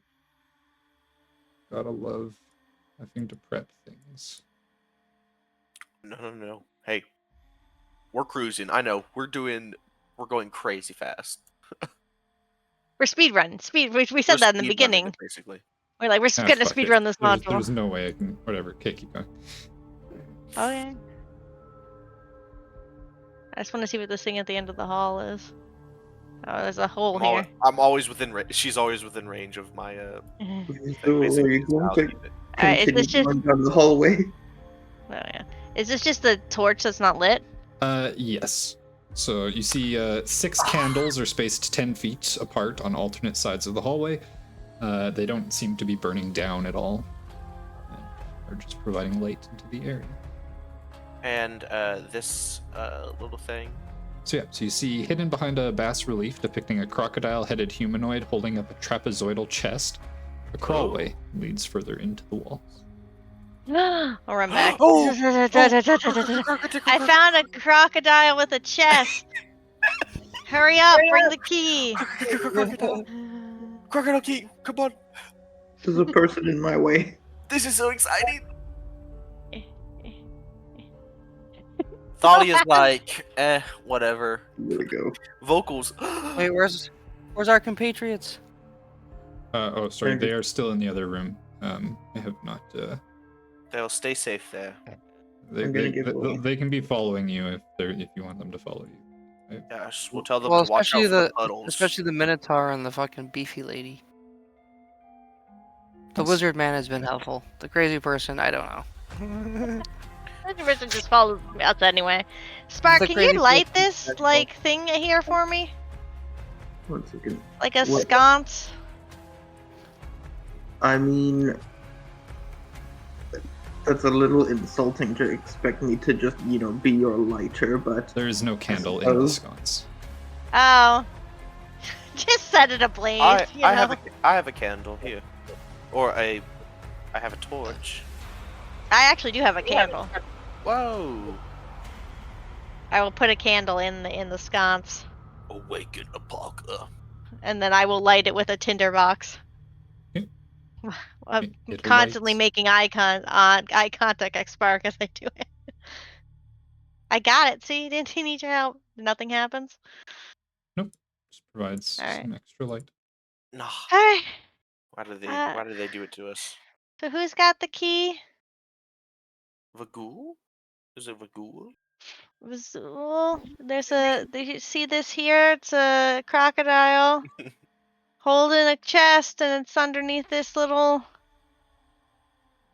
Gotta love having to prep things. No. Hey, we're cruising. I know. We're going crazy fast. We're speed run. We We're said that in the speed running beginning. it, basically. We're like, we're Ah, gonna fuck speed it. run this There's module. no way I can. Whatever. Okay, keep going. Okay. I just want to see what this thing at the end of the hall is. Oh, there's a hole here. I'm always within. She's always within range of my thing. So are Basically, you is going how to I keep it. Alright, is continue this just? going down the hallway? Oh yeah. Is this just the torch that's not lit? Yes. So you see 6 candles are spaced 10 feet apart on alternate sides of the hallway. They don't seem to be burning down at all. Are just providing light into the area. And this little thing. So you see hidden behind a bas relief depicting a crocodile-headed humanoid holding up a trapezoidal chest. A crawlway leads further into the walls. I'll run back. Oh! I found a crocodile with a chest. Hurry up, bring the key. Crocodile key, come on! There's a person in my way. This is so exciting. Thalia's like, whatever. Here we go. Vocals. Wait, where's our compatriots? Oh, sorry, Thank you. they are still in the other room. They have not. They'll stay safe there. They, I'm gonna they, give it away. they can be following you if you want them to follow you. Yes, we'll tell them Well, to watch out especially for the the puddles. especially the Minotaur and the fucking beefy lady. The Yes. wizard man has been helpful. The crazy person, I don't know. The person just follows us anyway. Spark, The can crazy you light person this that's like thing here for me? 1 second. Like a What? sconce? I mean, that's a little insulting to expect me to just, be your lighter, but There is no candle in the suppose. sconce. Oh. Just set it ablaze, I you know. I have a candle here, or I have a torch. I actually do have a candle. Whoa! I will put a candle in the sconce, Awaken Apaka. and then I will light it with a tinderbox. Okay. I'm It constantly lights. making eye contact with Spark as I do it. I got it. See, didn't he need your help? Nothing happens. Nope. Just provides All right. some extra light. Nah. All right. Why do they do it to us? So who's got the key? Vagul? Is it Vagul? Do you see this here? It's a crocodile holding a chest, and it's underneath this little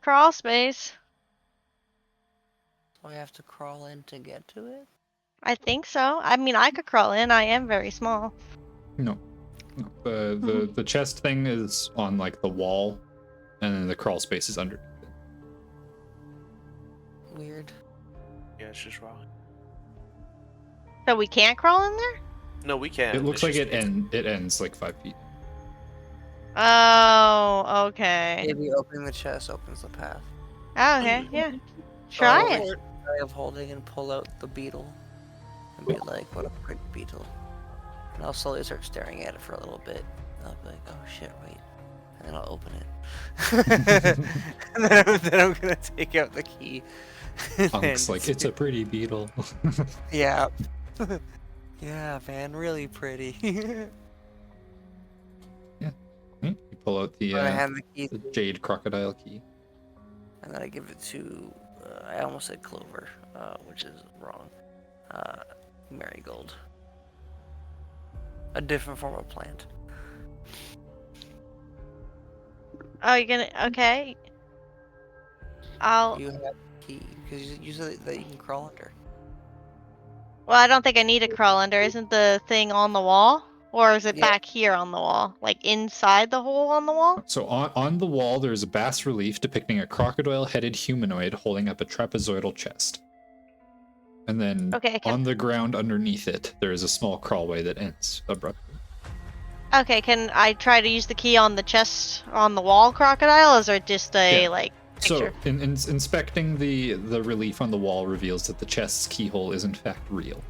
crawl space. Do I have to crawl in to get to it? I think so. I mean, I could crawl in. I am very small. No. The chest thing is on like the wall, and then the crawl space is under. Weird. Yeah, it's just wrong. So we can't crawl in there? No, we can't. It looks It's like just- it ends like 5 feet. Oh, okay. Maybe opening the chest opens the path. Oh, okay, yeah. Try Oh, it. wait. Way of holding and pull out the beetle and be like, "What a pretty beetle." And I'll slowly start staring at it for a little bit. I'll be like, "Oh shit, wait," and then I'll open it. And then I'm gonna take out the key. Punk's and like, it's a pretty beetle. yeah, yeah, man, really pretty. You pull out I'm gonna hand the key the to, jade crocodile key. and then I give it to. I almost said Clover, which is wrong. Marigold. A different form of plant. Oh, you're gonna. Okay. I'll. You have the key because you said that you can crawl under. Well, I don't think I need to crawl under. Isn't the thing on the wall? Or is it Yeah. back here on the wall? Like inside the hole on the wall? So on the wall, there's a bas relief depicting a crocodile-headed humanoid holding up a trapezoidal chest. And then Okay, on the ground underneath it, there is a small crawlway that ends abruptly. Okay, can I try to use the key on the chest on the wall crocodile? Or is it just a, Yeah. like, So, picture? inspecting the relief on the wall reveals that the chest's keyhole is in fact real.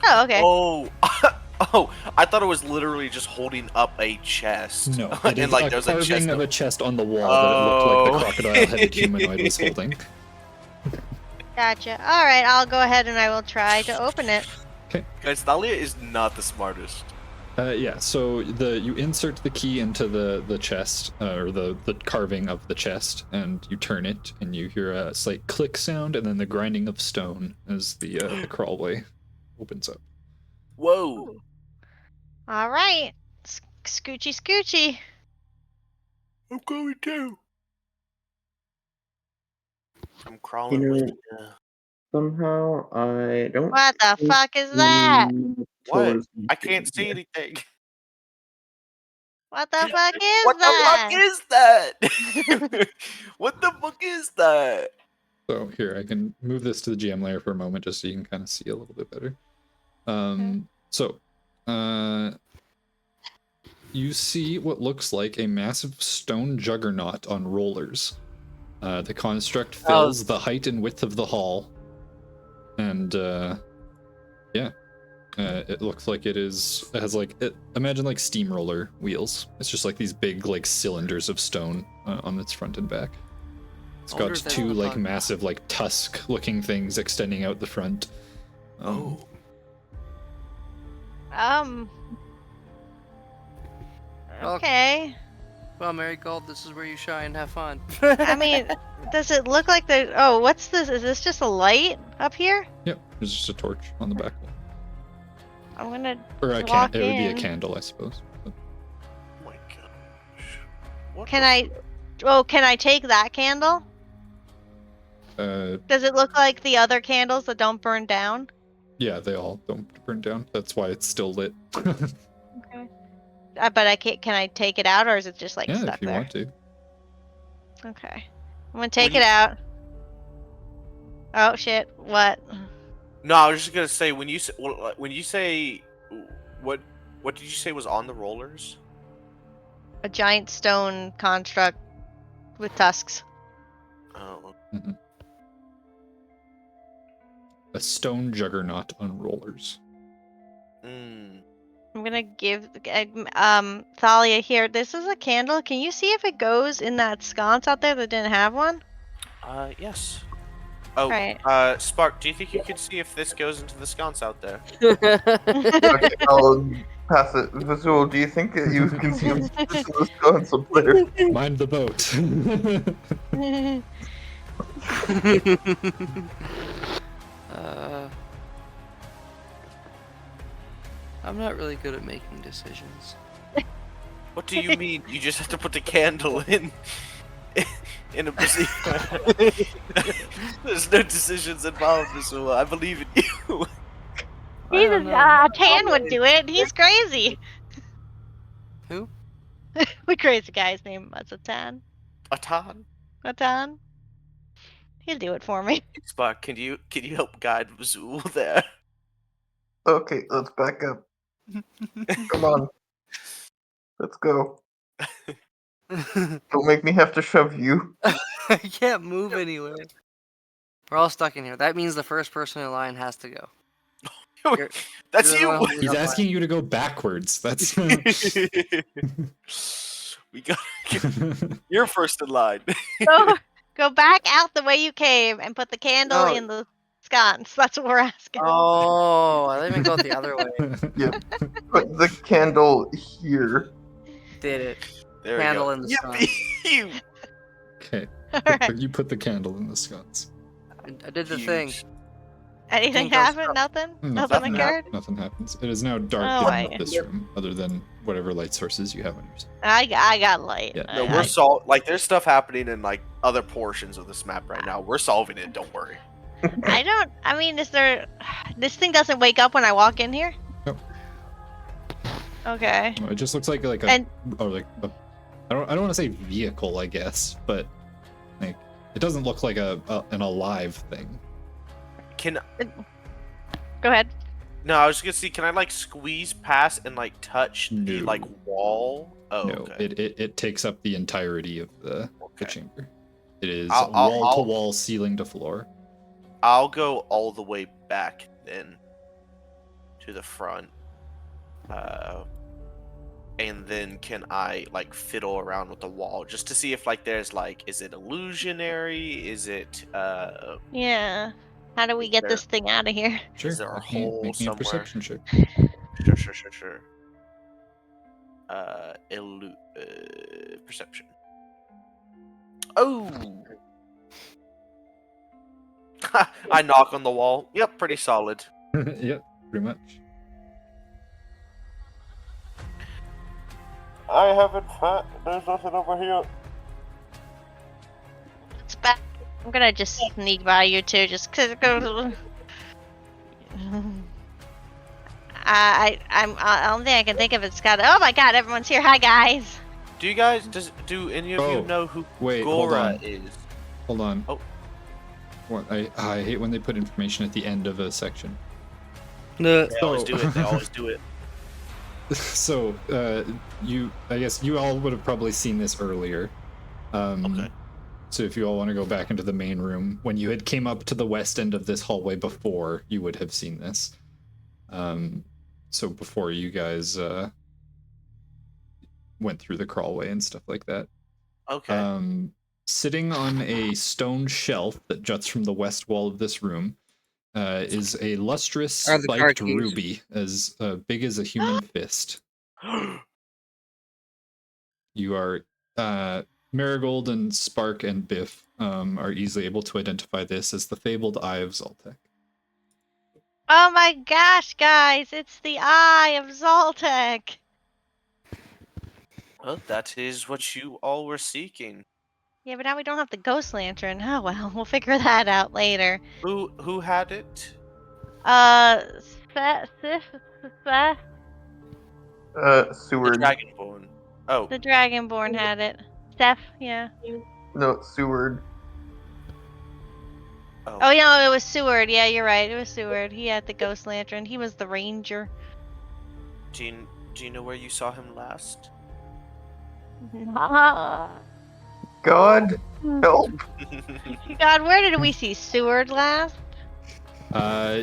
Oh, okay. Oh, oh! I thought it was literally just holding up a chest. No, and it is like a there's a chest. carving of a chest on the wall that it looked like the Oh. crocodile-headed humanoid was holding. Gotcha. Alright, I'll go ahead and I will try to open it. Guys, Thalia is not the smartest. Yeah, so you insert the key into the chest, or the carving of the chest, and you turn it, and you hear a slight click sound, and then the grinding of stone as the crawlway opens up. Whoa! Alright. Scoochy scoochy. I'm going too. I'm crawling You with know, you. somehow I don't. What the think fuck is that? What? towards I can't see yeah. anything. What the fuck is What the that? fuck is that? What the fuck is that? So here, I can move this to the GM layer for a moment, just so you can kind of see a little bit better. So, you see what looks like a massive stone juggernaut on rollers. The construct fills the height and width of the hall, and it looks like it has like imagine like steamroller wheels. It's just like these big like cylinders of stone on its front and back. It's I wonder got if that's two the like bug. massive like tusk looking things extending out the front. Oh. Okay. Well, Marigold, this is where you shine. Have fun. I mean, does it look like the? Oh, what's this? Is this just a light up here? Yep, there's just a torch on the back wall. I'm gonna. Or a Walk it would be a in. candle, I suppose. But, Oh my gosh. What Can the I? Oh, can I take that candle? Does it look like the other candles that don't burn down? yeah, they all don't burn down. That's why it's still lit. Okay. But I can't. Can I take it out, or is it just like yeah, stuck if you there? want to. Okay. I'm gonna take When it you- out. Oh shit! What? No, I was just gonna say when you say what did you say was on the rollers? A giant stone construct with tusks. Oh, A stone juggernaut on rollers. mm. I'm gonna give Thalia here. This is a candle. Can you see if it goes in that sconce out there that didn't have one? Yes. Oh, Right. Spark, do you think you could see if this goes into the sconce out there? Okay, I'll pass it. Visual, do you think that you can see this going up there? Mind the boat. I'm not really good at making decisions. What do you mean? You just have to put the candle in a position. There's no decisions involved, Visual. I believe in you. Jesus, Tan would do it. He's crazy. Who? We crazy guy's name was Tan. Atan? Tan. He'll do it for me. Spark, can you help guide Visual there? Okay, let's back up. Come on. Let's go. Don't make me have to shove you. I can't move anywhere. We're all stuck in here. That means the first person in line has to go. You're- That's you're the one you. who's He's up asking you to go backwards. That's. We got. You're first in line. Go back out the way you came and put the candle No. in the sconce. That's what we're asking. Oh, I didn't even go the other way. Put the candle here. Did it. There Candle we in go. the Yippee! Okay. Alright. You put the candle in the scots. I did the thing. Huge. Anything Think goes happen? up. Nothing? Nothing Nothing occurred? Nothing happens. It is now dark Oh, in this room, other than whatever light sources you have on your side. I got light. Yeah. No, I- we're like there's stuff happening in like other portions of this map right now. We're solving it. Don't worry. I mean, is there... This thing doesn't wake up when I walk in here? Nope. Okay. It just looks like a And- or like a, I don't want to say vehicle, I guess, but like it doesn't look like an alive thing. Can Go ahead. no, I was just gonna see. Can I like squeeze past and like touch the No. like wall? Oh, No, okay. it takes up the entirety of the Okay. chamber. It is I'll- wall to wall, ceiling to floor. I'll go all the way back then to the front. And then can I like fiddle around with the wall just to see if like there's like is it illusionary? Is it Yeah. How do we Is get there- this thing out of here? Sure. there a make me- hole make me a somewhere? perception check. sure. Perception. Oh. I knock on the wall. Yep, pretty solid. Yep, pretty much. I haven't found. There's nothing over here. It's back. I'm gonna just sneak by you two, just cause. I don't think I can think of it, Scott. Oh my God! Everyone's here. Hi guys. Do you guys? Do any of Oh, you know who wait, hold Gora on. is? Hold on. Oh. What I hate when they put information at the end of a section. No. They always do it. They always do it. So, I guess you all would have probably seen this earlier. Okay. So if you all want to go back into the main room, when you had came up to the west end of this hallway before, you would have seen this. So before you guys went through the crawlway and stuff like that. Okay. Sitting on a stone shelf that juts from the west wall of this room is a lustrous Are the car spiked keys. ruby as big as a human fist. You are Marigold and Spark and Biff are easily able to identify this as the fabled Eye of Zoltek. Oh my gosh, guys! It's the Eye of Zoltek. Well, that is what you all were seeking. Yeah, but now we don't have the ghost lantern. Oh well, we'll figure that out later. Who had it? Seth, The Seward. Dragonborn. Oh, the Dragonborn had it. Steph, yeah. No, Seward. Oh, no, it was Seward. Yeah, you're right. It was Seward. He had the ghost lantern. He was the ranger. do you know where you saw him last? God help. God, where did we see Seward last?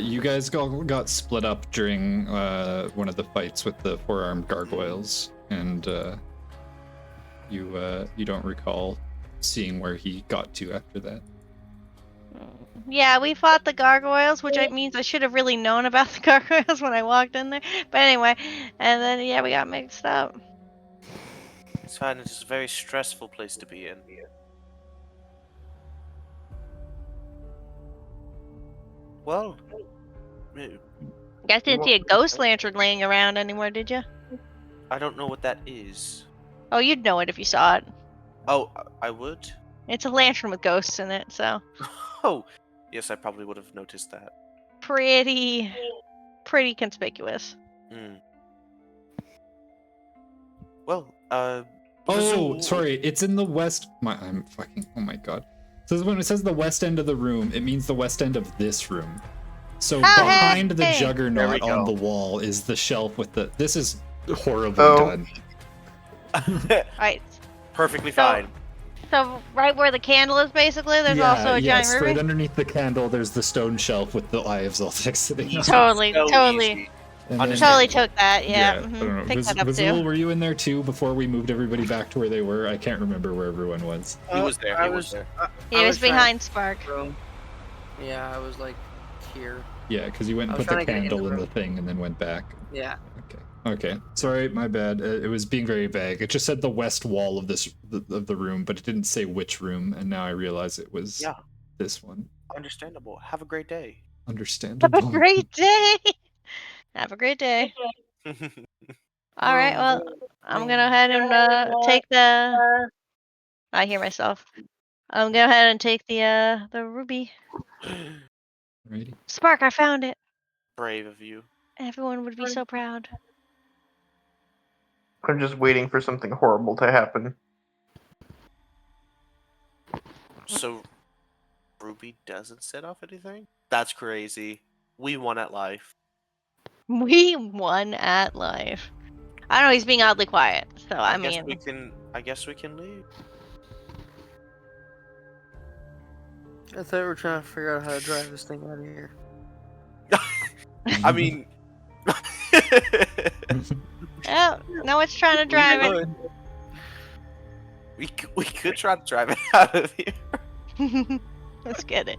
You guys got split up during one of the fights with the four-armed gargoyles, and you don't recall seeing where he got to after that. Yeah, we fought the gargoyles, which means I should have really known about the gargoyles when I walked in there. But anyway, and then yeah, we got mixed up. It's fine. It's a very stressful place to be in. Well, You guys didn't see a ghost lantern laying around anywhere, did you? I don't know what that is. Oh, you'd know it if you saw it. Oh, I would? It's a lantern with ghosts in it, so Oh, yes, I probably would have noticed that. pretty conspicuous. Mm. Well, Oh, Vazul- sorry, it's in the west. I'm fucking. Oh my god. So when it says the west end of the room, it means the west end of this room. So behind the hey. juggernaut There we on go. the wall is the shelf with the. This is horribly Oh. done. Alright. Perfectly So- fine. So right where the candle is, basically, there's also a giant straight ruby. underneath the candle, there's the stone shelf with the Eye of Zoltex sitting on it. Easy. Totally, So totally. easy. And then- Totally Understandable. took that. Yeah. I don't know. Pick that up Vazul, too. were you in there too before we moved everybody back to where they were? I can't remember where everyone was. He was there. He was there. He I was trying behind Spark. to room. Yeah, I was like here. Yeah, because you went and I was put the trying to get in the candle in the room. thing and then went back. Yeah. Okay. Sorry, my bad. It was being very vague. It just said the west wall of the room, but it didn't say which room. And now I realize it was this one. Understandable. Have a great day. Have Understandable. a great day. Have a great day. All right. Well, I'm gonna go ahead and take the. I hear myself. I'm gonna go ahead and take the ruby. Alrighty. Spark, I found it. Brave of you. Everyone would be so proud. I'm just waiting for something horrible to happen. So, Ruby doesn't set off anything? That's crazy. We won at life. We won at life. I don't know. He's being oddly quiet. So I guess mean, we can. I guess we can leave. I thought we were trying to figure out how to drive this thing out of here. I mean, oh, no, it's trying to drive it. we could try to drive it out of here. Let's get it.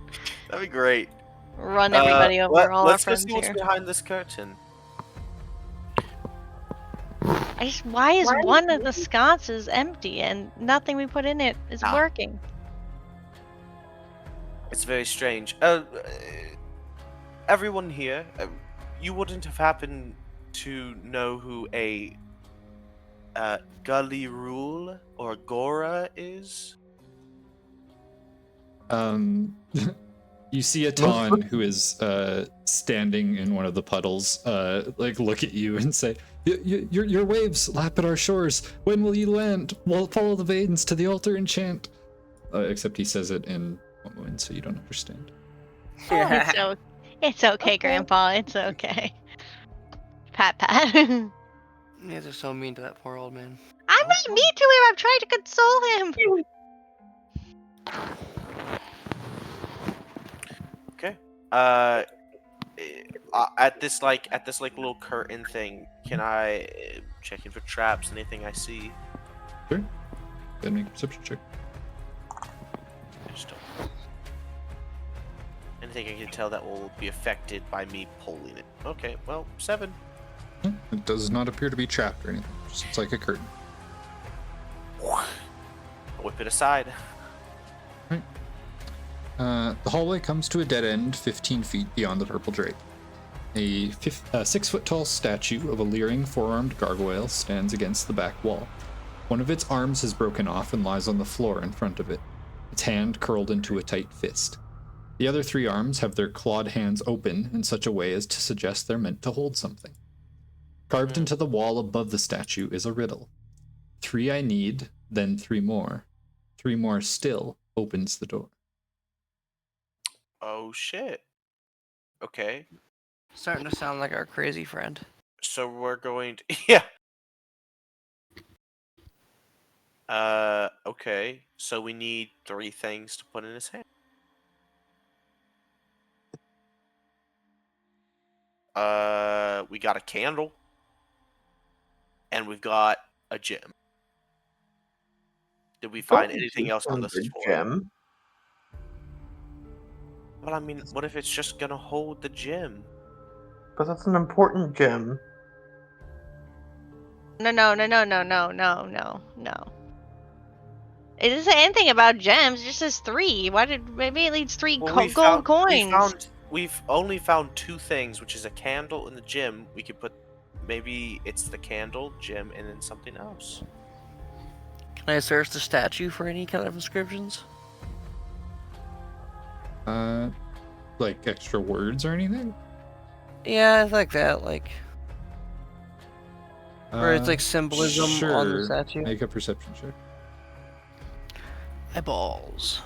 That'd be great. Run everybody over, all our let's go friends see what's here. behind this curtain. Why is one of the sconces empty and nothing we put in it is working? It's very strange. Everyone here, you wouldn't have happened to know who a Gully Rule or Gora is? You see a Ton who is standing in one of the puddles, like look at you and say, your waves lap at our shores. When will you land? We'll follow the Vadens to the altar and chant. Except he says it in Woman, so you don't understand. Oh, it's okay, Grandpa. It's okay. Pat. You guys are so mean to that poor old man. I'm not mean to him. I'm trying to console him. Okay. At this little curtain thing, can I check in for traps? Anything I see? Sure. Then make a perception check. Anything I can tell that will be affected by me pulling it? Okay. Well, 7. It does not appear to be trapped or anything. It's like a curtain. Whip it aside. The hallway comes to a dead end 15 feet beyond the purple drape. A 6-foot-tall statue of a leering 4-armed gargoyle stands against the back wall. One of its arms is broken off and lies on the floor in front of it, its hand curled into a tight fist. The other 3 arms have their clawed hands open in such a way as to suggest they're meant to hold something. Carved into the wall above the statue is a riddle. 3 I need, then 3 more. 3 more still opens the door. Oh shit. Okay. Starting to sound like our crazy friend. So we're going to yeah. Okay. So we need 3 things to put in his hand. We got a candle. And we've got a gem. Did we find anything else on this floor? Gem. Well, I mean, what if it's just gonna hold the gem? But that's an important gem. No. It doesn't say anything about gems. It just says 3. Maybe it needs 3 gold coins? We've only found 2 things, which is a candle and the gem. We could put, maybe it's the candle, gem, and then something else. Can I search the statue for any kind of inscriptions? Like extra words or anything? Yeah, like that, like... Or it's like symbolism on the Sure. statue. Make a perception check. Eyeballs.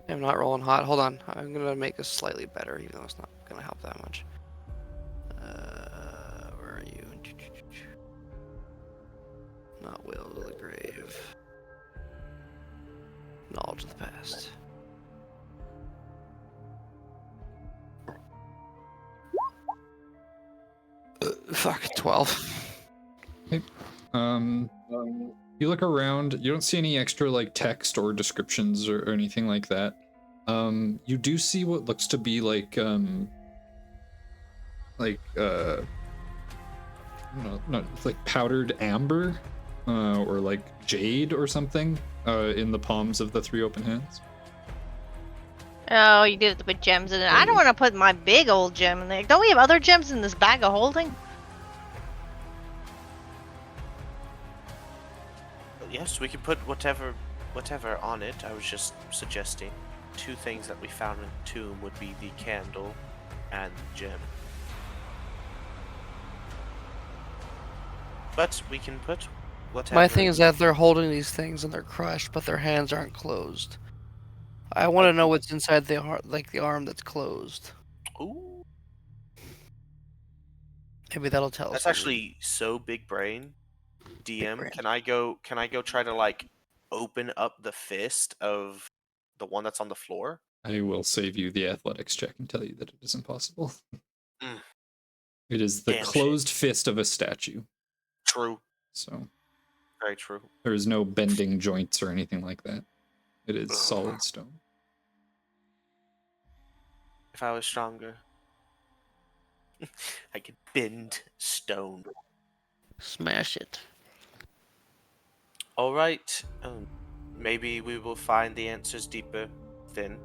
I'm not rolling hot. Hold on. I'm gonna make this slightly better, even though it's not gonna help that much. Where are you? Not will to the grave. Knowledge of the past. Fuck, 12. You look around, you don't see any extra like text or descriptions or anything like that. You do see what looks to be like no, not like powdered amber, or like jade or something, in the palms of the three open hands. Oh, you did it to put gems in it. I don't want to put my big old gem in there. Don't we have other gems in this bag of holding? Yes, we can put whatever on it. I was just suggesting 2 things that we found in the tomb would be the candle and the gem. But we can put whatever. My thing is that they're holding these things and they're crushed, but their hands aren't closed. I want to know what's inside the arm that's closed. Ooh, Maybe that'll tell us. that's actually so big brain. DM, brain. can I go try to like open up the fist of the one that's on the floor? I will save you the athletics check and tell you that it is impossible. Mm. It is the Damn closed fist of a statue. True. So Very true. there is no bending joints or anything like that. It is Ugh. solid stone. If I was stronger, I could bend stone. Smash it. All right. Maybe we will find the answers deeper within.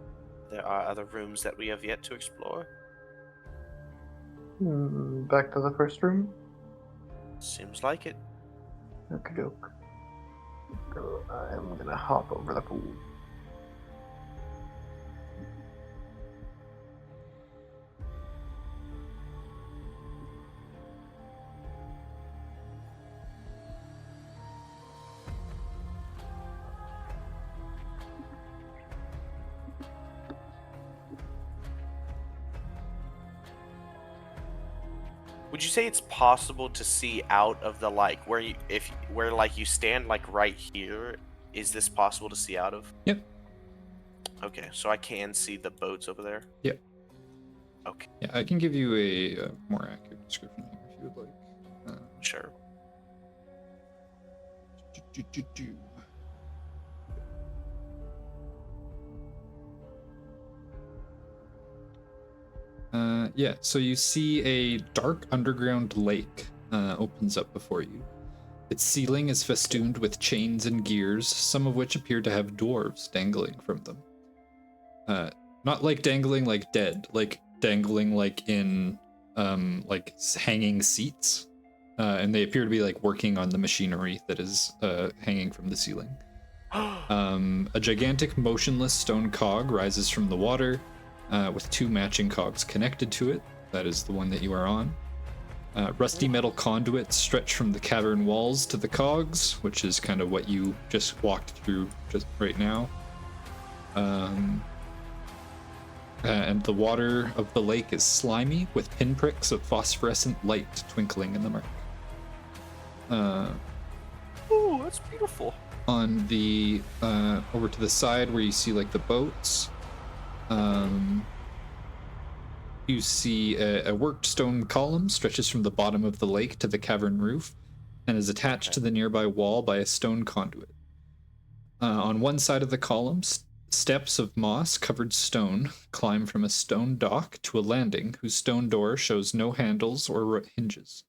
There are other rooms that we have yet to explore. Back to the first room. Seems like it. Okie doke. I'm gonna hop over the pool. Would you say it's possible to see out of the like where you you stand like right here? Is this possible to see out of? Yep. Okay, so I can see the boats over there. Yep. Okay. Yeah, I can give you a more accurate description here if you would like. Sure. Yeah, so you see a dark underground lake opens up before you. Its ceiling is festooned with chains and gears, some of which appear to have dwarves dangling from them. Not like dangling like dead, like dangling like in like hanging seats. And they appear to be like working on the machinery that is hanging from the ceiling. A gigantic motionless stone cog rises from the water, with 2 matching cogs connected to it. That is the one that you are on. Rusty metal conduits stretch from the cavern walls to the cogs, which is kind of what you just walked through just right now. And the water of the lake is slimy, with pinpricks of phosphorescent light twinkling in the murk. Oh, that's beautiful. On the over to the side where you see like the boats, you see a worked stone column stretches from the bottom of the lake to the cavern roof and is attached to the nearby wall by a stone conduit. On one side of the column, steps of moss-covered stone climb from a stone dock to a landing whose stone door shows no handles or hinges.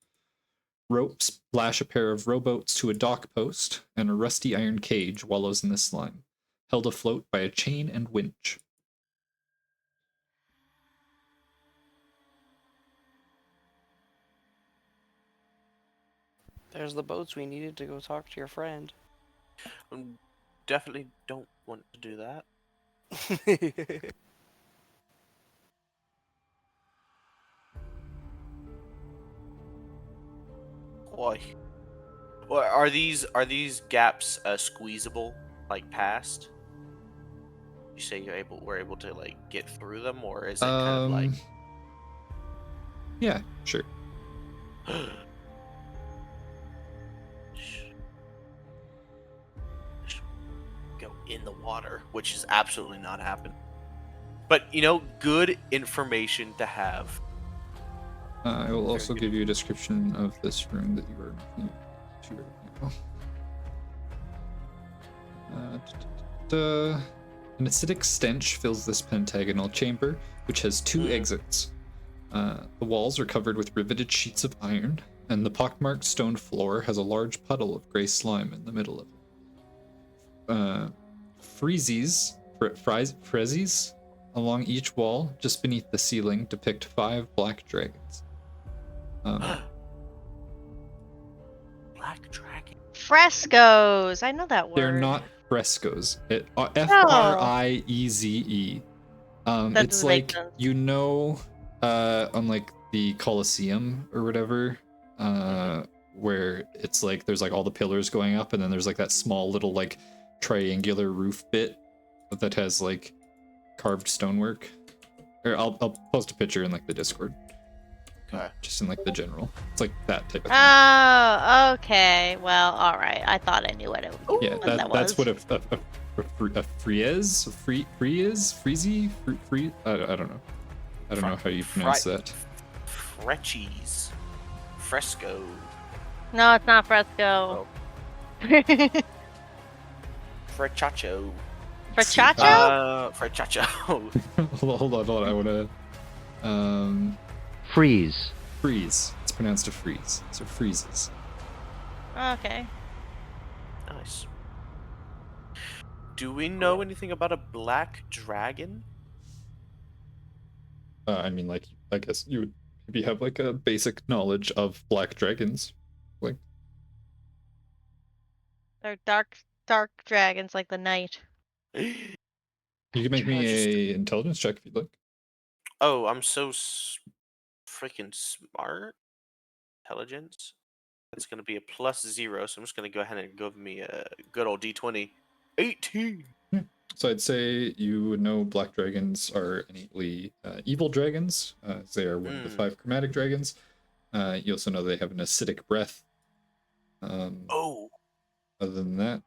Ropes lash a pair of rowboats to a dock post, and a rusty iron cage wallows in the slime, held afloat by a chain and winch. There's the boats we needed to go talk to your friend. Definitely don't want to do that. Why? Well, are these gaps squeezable, like past? You say we're able to like get through them, or is it kind of like? Yeah, sure. Go in the water, which is absolutely not happening. But good information to have. I will also give you a description of this room that you are looking to right now. An acidic stench fills this pentagonal chamber, which has two exits. The walls are covered with riveted sheets of iron, and the pockmarked stone floor has a large puddle of gray slime in the middle of it. Friezes along each wall, just beneath the ceiling, depict 5 black dragons. Black dragon. Frescoes. I know that word. They're not frescoes. Frieze. That It's doesn't make like sense. on like the Colosseum or whatever, where it's like there's like all the pillars going up, and then there's like that small little like triangular roof bit that has like carved stonework. Or I'll post a picture in like the Discord. Okay. Just in like the general. It's like that type of thing. Oh, okay. Well, all right. I thought I knew what it was. Yeah, that's what a frieze, I don't know. I don't know how you pronounce that. Freccies. Fresco. No, it's not fresco. Frechacho. Frachacho? Frechacho. hold on. I wanna Freeze. freeze. It's pronounced a freeze. So freezes. Okay. Nice. Do we know anything about a black dragon? I mean, like, I guess you would maybe have like a basic knowledge of black dragons. Like, They're dark dragons like the night. you can make me a intelligence check if you'd like. Oh, I'm so freaking smart. Intelligence. That's going to be a +0, so I'm just going to go ahead and give me a good old D20. 18! So I'd say you would know black dragons are innately evil dragons. They are one of the 5 chromatic dragons. You also know they have an acidic breath. Oh! Other than that,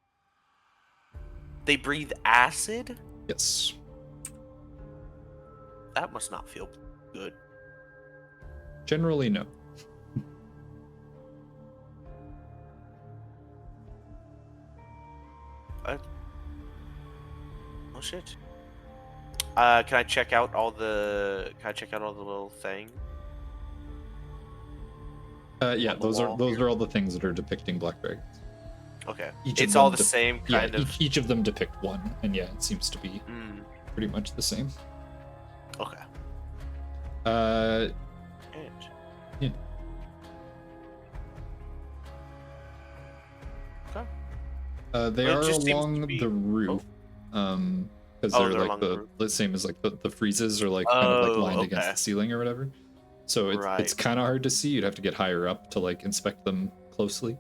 They breathe acid? yes. That must not feel good. Generally, no. Oh shit. Can I check out all the little thing? Yeah, On the those wall are all the things that are depicting black dragons. Okay. Each of It's all them the same Yeah, kind of. each of them depict one, and yeah, it seems to be pretty much the same. Okay. Uh, And yeah. They Well, it are just seems to along be- the roof. Because Oh, they're they're like along the the roof. same as like the freezes are like kind of like lined against okay. the ceiling or whatever. So it's Right. kind of hard to see. You'd have to get higher up to like inspect them closely.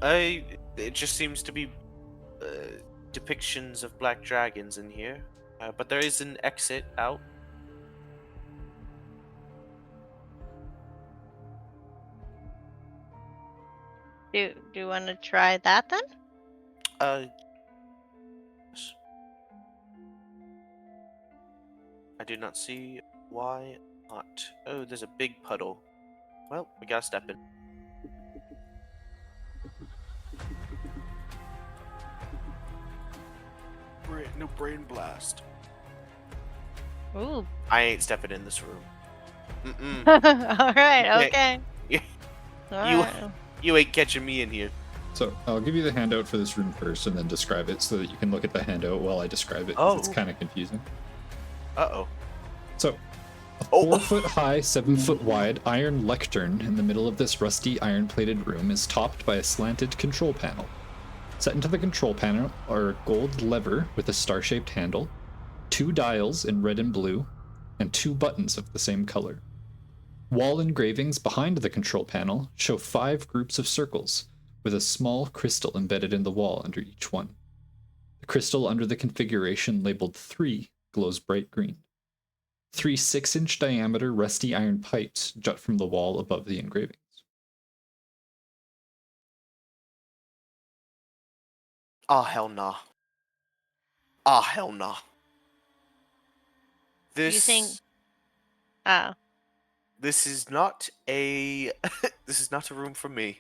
It just seems to be depictions of black dragons in here, but there is an exit out. Do you want to try that then? Yes. I do not see why not. Oh, there's a big puddle. Well, we gotta step in. No brain blast. Ooh. I ain't stepping in this room. Mm-mm. All right. Okay. Yeah. All You- right. You ain't catching me in here. So I'll give you the handout for this room first, and then describe it so that you can look at the handout while I describe it. 'Cause it's Oh. kind of confusing. Uh-oh. So, a Oh. 4 foot high, 7 foot wide iron lectern in the middle of this rusty iron plated room is topped by a slanted control panel. Set into the control panel are a gold lever with a star shaped handle, 2 dials in red and blue, and 2 buttons of the same color. Wall engravings behind the control panel show 5 groups of circles, with a small crystal embedded in the wall under each one. The crystal under the configuration labeled 3 glows bright green. 3 6-inch diameter rusty iron pipes jut from the wall above the engravings. Ah, hell nah. Ah, hell nah. This You think? Oh. this is not a this is not a room for me.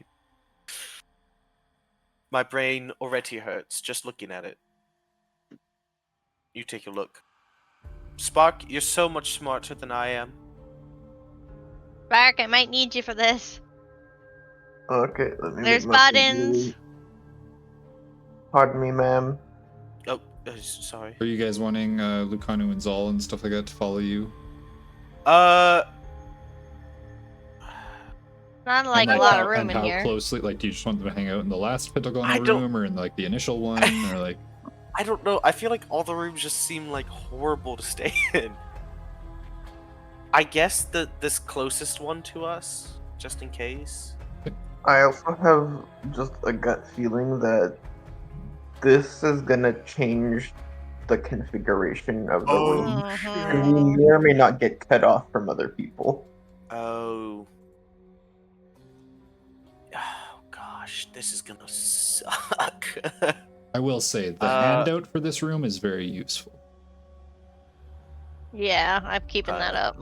My brain already hurts just looking at it. You take a look. Spark, you're so much smarter than I am. Bark, I might need you for this. Okay, let me There's make my buttons. Pardon me, ma'am. Oh, sorry. Are you guys wanting Lucano and Zal and stuff like that to follow you? Not like And, a lot how, of room and in how here. closely? Like, do you just want them to hang out in the last Pentagonal I don't- room, or in like the initial one, or like? I don't know. I feel like all the rooms just seem like horrible to stay in. I guess this closest one to us, just in case. I also have just a gut feeling that this is gonna change the configuration of the Oh, room. Mhm. And we may or may not get cut off from other people. Oh. Oh gosh, this is gonna suck. I will say the handout for this room is very useful. Yeah, I'm keeping that up.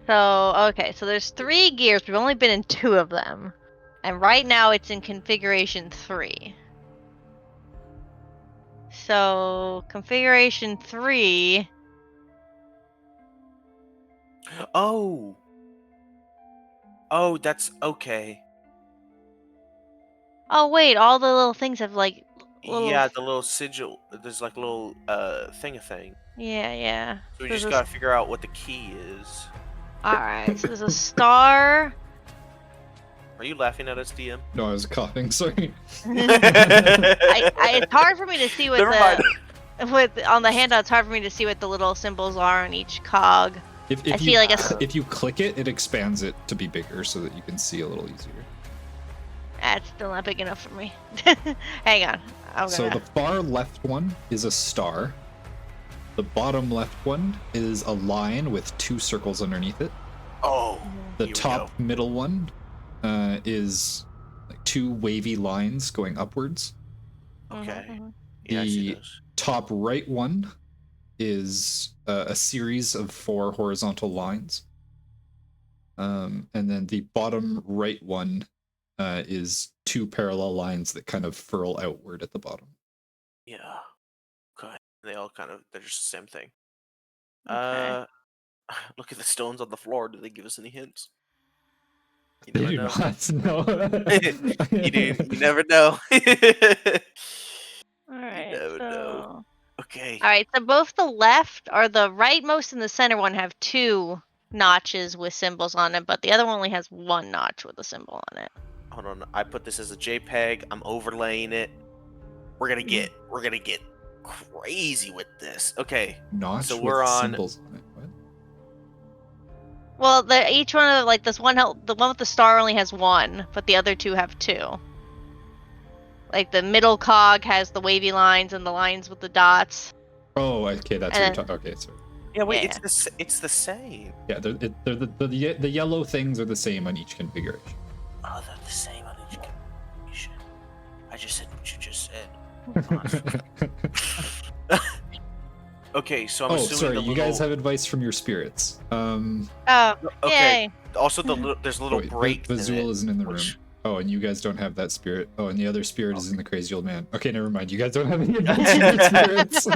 So, okay, so there's 3 gears. We've only been in 2 of them. And right now it's in configuration 3. So, configuration 3. Oh. Oh, that's okay. Oh, wait, all the little things have like little. Yeah, the little sigil. There's like a little thing. Yeah, yeah. So we There's just a gotta figure out what the key is. Alright, so there's a star. Are you laughing at us, DM? No, I was coughing. Sorry. It's hard for me to see what Never mind. on the handout. It's hard for me to see what the little symbols are on each cog. If I you see like if you click it, it expands it to be bigger so that you can see a little easier. That's still not big enough for me. Hang on. So the far left one is a star. The bottom left one is a line with 2 circles underneath it. Oh. The here we top middle one is like 2 wavy lines going upwards. go. Okay. Mhm. Yeah, I see The those. top right one is a series of 4 horizontal lines. And then the bottom right one is 2 parallel lines that kind of furl outward at the bottom. Yeah. Okay. They're just the same thing. Okay. Look at the stones on the floor. Do they give us any hints? You They never do know. not. No. You never know. Alright, never know. so. Okay. Alright, so both the left or the rightmost and the center one have 2 notches with symbols on it, but the other one only has 1 notch with a symbol on it. Hold on. I put this as a JPEG. I'm overlaying it. We're gonna get crazy with this. Okay. Notch So with we're on- symbols on it. What? Well, each one of like this one, the one with the star only has 1, but the other 2 have 2. Like the middle cog has the wavy lines and the lines with the dots. Oh, okay, that's what you're talking. Okay, sorry. Yeah. Wait. Yeah. It's the same. Yeah, they're the yellow things are the same on each configuration. Oh, they're the same on each configuration. I just said what you just said. Okay, so I'm Oh, assuming sorry. the You guys little- have advice from your spirits. Oh, Okay. yay! Also, there's a little Wait, break. Vazul isn't in the room. which- Oh, and you guys don't have that spirit. Oh, and the other spirit is in the crazy old man. Okay, never mind. You guys don't have any advice from your spirits.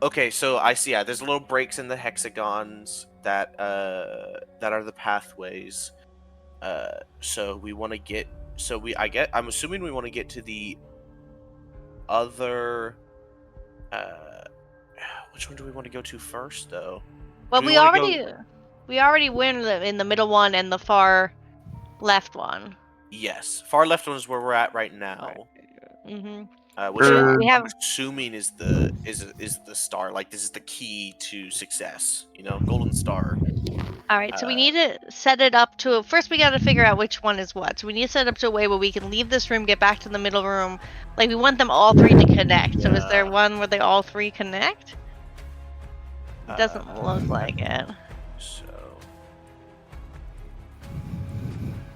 Okay, so I see. Yeah, there's little breaks in the hexagons that are the pathways. So we want to get. I'm assuming we want to get to the other. Which one do we want to go to first, though? Well, Do we we wanna already win in the middle one and the far left one. Yes, far left one is where we're at right now. Mm-hmm. Which We I'm have assuming is the star. Like this is the key to success. You know, golden star. All right, so we need to set it up to. First, we got to figure out which one is what. So we need to set it up to a way where we can leave this room, get back to the middle room. Like we want them all three to connect. So is there Yeah. one where they all three connect? It doesn't look like it. So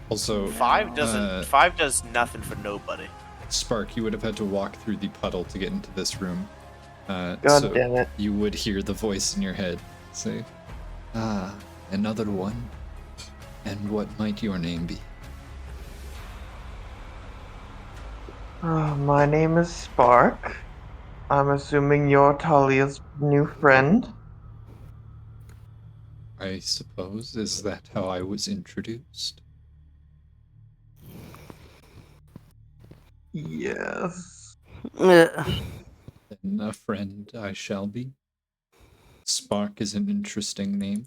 Also, five does nothing for nobody. Spark, you would have had to walk through the puddle to get into this room. God So damn it. you would hear the voice in your head say, "Ah, another one. And what might your name be?" My name is Spark. I'm assuming you're Talia's new friend. I suppose, is that how I was introduced? Yes. Then a friend I shall be. Spark is an interesting name.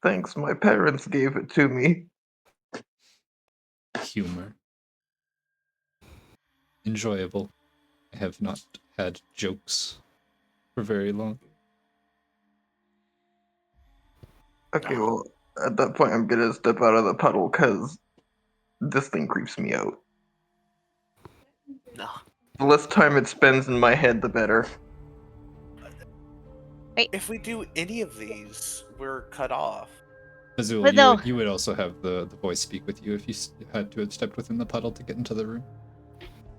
Thanks, my parents gave it to me. Humor. Enjoyable. I have not had jokes for very long. Okay, well, at that point, I'm gonna step out of the puddle because this thing creeps me out. No. The less time it spends in my head, the better. If we do any of these, we're cut off. Azul, But no. you would also have the voice speak with you if you had to have stepped within the puddle to get into the room.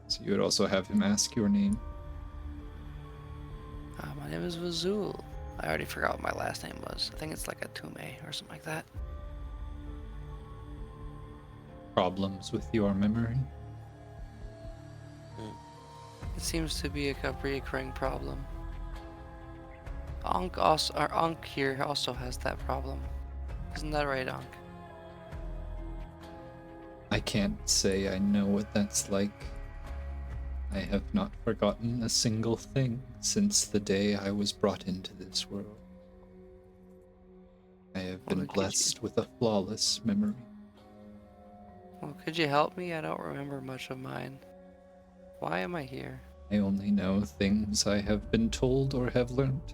So you would also have him ask your name. My name is Vazul. I already forgot what my last name was. I think it's like a Tume or something like that. Problems with your memory? It seems to be a recurring problem. Ankh here also has that problem. Isn't that right, Ankh? I can't say I know what that's like. I have not forgotten a single thing since the day I was brought into this world. I have been blessed with a flawless memory. Well, could you help me? I don't remember much of mine. Why am I here? I only know things I have been told or have learned.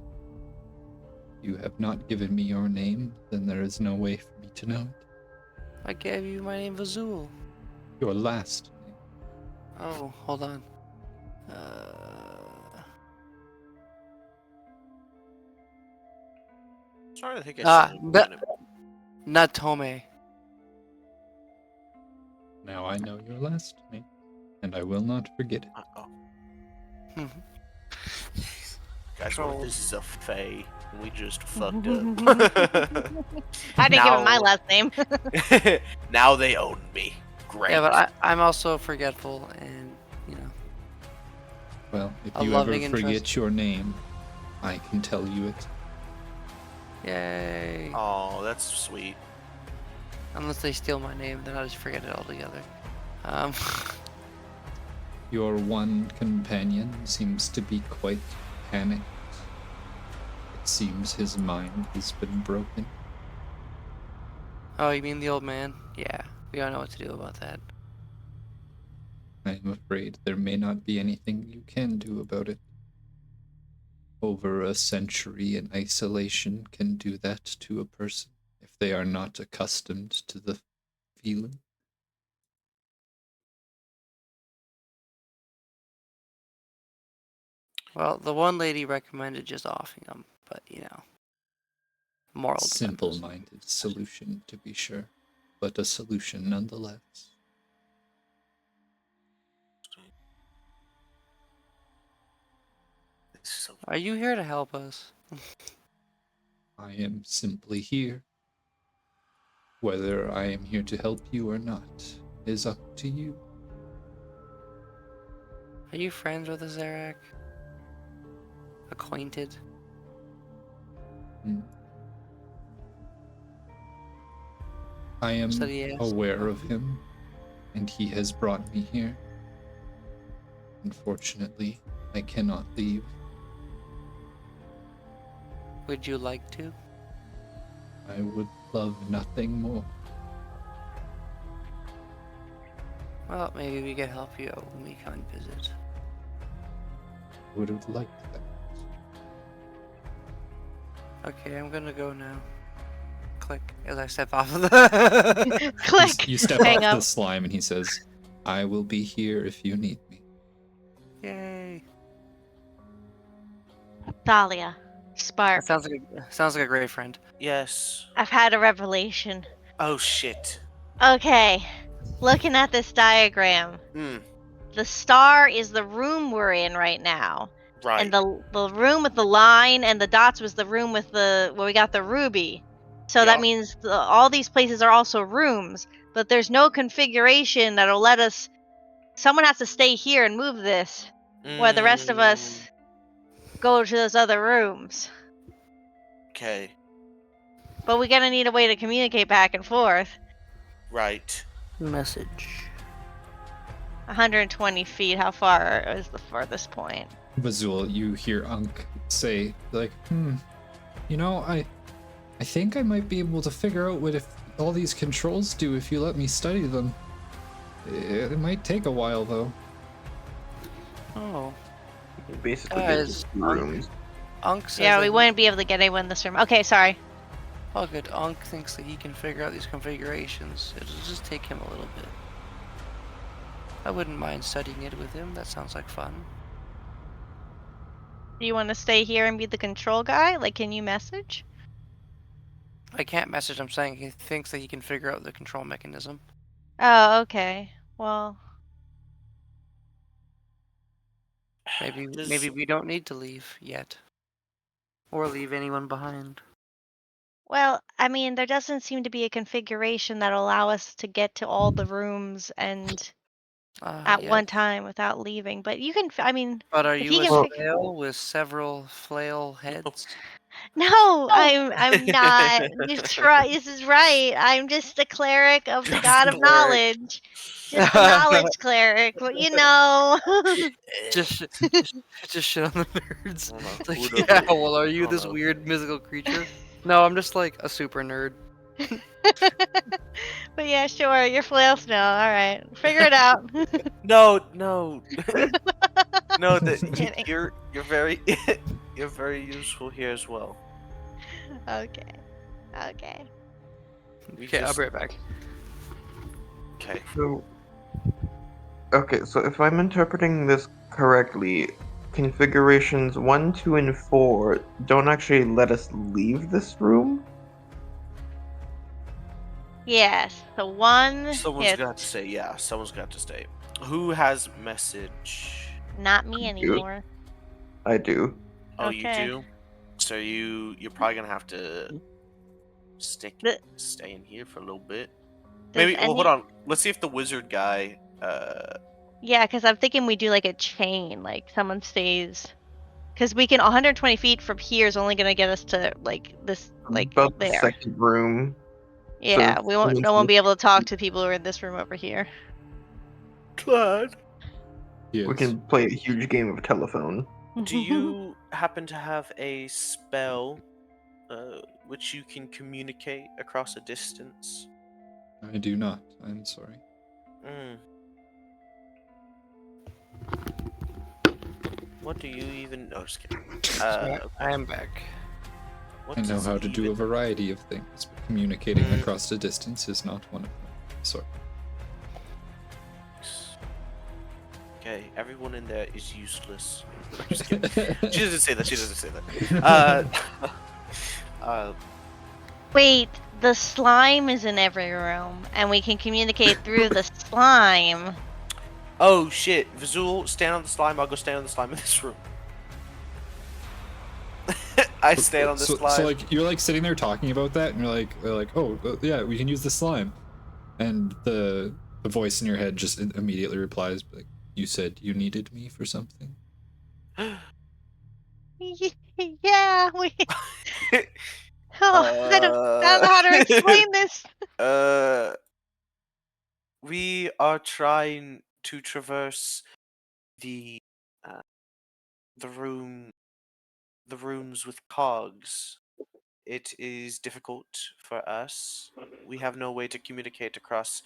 You have not given me your name, then there is no way for me to know it. I gave you my name, Vazul. Your last name. Oh, hold on. Sorry, I think I said Natome. Now I know your last name, and I will not forget it. Uh-oh. Guys, what if this is a fae and we just fucked up? I didn't give it my last name. Now they own me. Great. Yeah, but I'm also forgetful, and you know. Well, if A you ever loving and forget trust- your name, I can tell you it. Yay! Oh, that's sweet. Unless they steal my name, then I'll just forget it altogether. Your one companion seems to be quite panicked. It seems his mind has been broken. Oh, you mean the old man? Yeah, we don't know what to do about that. I am afraid there may not be anything you can do about it. Over a century in isolation can do that to a person if they are not accustomed to the feeling. Well, the one lady recommended just offing them, but you know. Moral dilemmas. Simple-minded solution, to be sure, but a solution nonetheless. Are you here to help us? I am simply here. Whether I am here to help you or not is up to you. Are you friends with the Zarak? Acquainted? I am Said yes. aware of him, and he has brought me here. Unfortunately, I cannot leave. Would you like to? I would love nothing more. Well, maybe we could help you out when we come and visit. Would have liked that. Okay, I'm gonna go now. Click as I step off of the. Click. You step Hang off up. the slime and he says, I will be here if you need me. Yay! Thalia, Spark. That sounds like a great friend. Yes. I've had a revelation. Oh shit. Okay, looking at this diagram, Hmm. the star is the room we're in right now. Right. And the room with the line and the dots was the room with the where we got the ruby. So that Yup. means all these places are also rooms, but there's no configuration that'll let us. Someone has to stay here and move this, while the rest of us go to those other rooms. Okay. But we're gonna need a way to communicate back and forth. Right. Message. 120 feet. How far is the farthest point? Bazul, you hear Unk say, like, you know, I think I might be able to figure out what if all these controls do if you let me study them. It might take a while, though. Oh, You basically Guys, get rooms. Unk says Yeah, that we he- wouldn't be able to get anyone in this room. Okay, sorry. Oh, good. Unk thinks that he can figure out these configurations. It'll just take him a little bit. I wouldn't mind studying it with him. That sounds like fun. Do you want to stay here and be the control guy? Like, can you message? I can't message him saying he thinks that he can figure out the control mechanism. Oh, okay. Well, Maybe we don't need to leave yet. Or leave anyone behind. I mean, there doesn't seem to be a configuration that'll allow us to get to all the rooms and at Yes. one time without leaving. But you can, I mean, But are if you he a can snail with several flail heads? No, I'm not. This is right. I'm just a cleric of the god of Cleric. knowledge. Just a knowledge cleric. But you know. just shit on the nerds. I don't know It's like, who to yeah, believe. well, are I you don't this know. weird mythical creature? No, I'm just like a super nerd. But yeah, sure. You're flail snow. All right. Figure it out. No, no. No, Kidding. you're very you're very useful here as well. Okay. Okay. We Okay, I'll just be right back. okay. So, okay, so if I'm interpreting this correctly, configurations 1, 2, and 4 don't actually let us leave this room? Yes. The one Someone's hits. got to say yeah. Someone's got to stay. Who has message? Not me I do. anymore. I do. Oh, Okay. you do. So you're probably gonna have to stay in here for a little bit. Does Maybe. Well, hold any? on. Let's see if the wizard guy. Yeah, because I'm thinking we do like a chain. Like someone stays. Because we can 120 feet from here is only gonna get us to like this, like About the there. second room. Yeah, if we won't. No someone's one be able to talk to people who are in this room over here. Claude. Yes. We can play a huge game of telephone. Do you happen to have a spell, which you can communicate across a distance? I do not. I'm sorry. Mm. What do you even? No, just kidding. I am back. What I know does how it to do a even- variety of things, but communicating Mm. across a distance is not one of them. Sorry. Okay, everyone in there is useless. I'm just kidding. She doesn't say that. She doesn't say that. Wait, the slime is in every room, and we can communicate through the slime. Oh shit, Vizul, stand on the slime. I'll go stand on the slime in this room. I stand on the slime. So like you're like sitting there talking about that, and you're like, oh yeah, we can use the slime, and the voice in your head just immediately replies, like, you said you needed me for something. Yeah, we. Oh, I don't know how to explain this. We are trying to traverse the uh, the rooms with cogs. It is difficult for us. We have no way to communicate across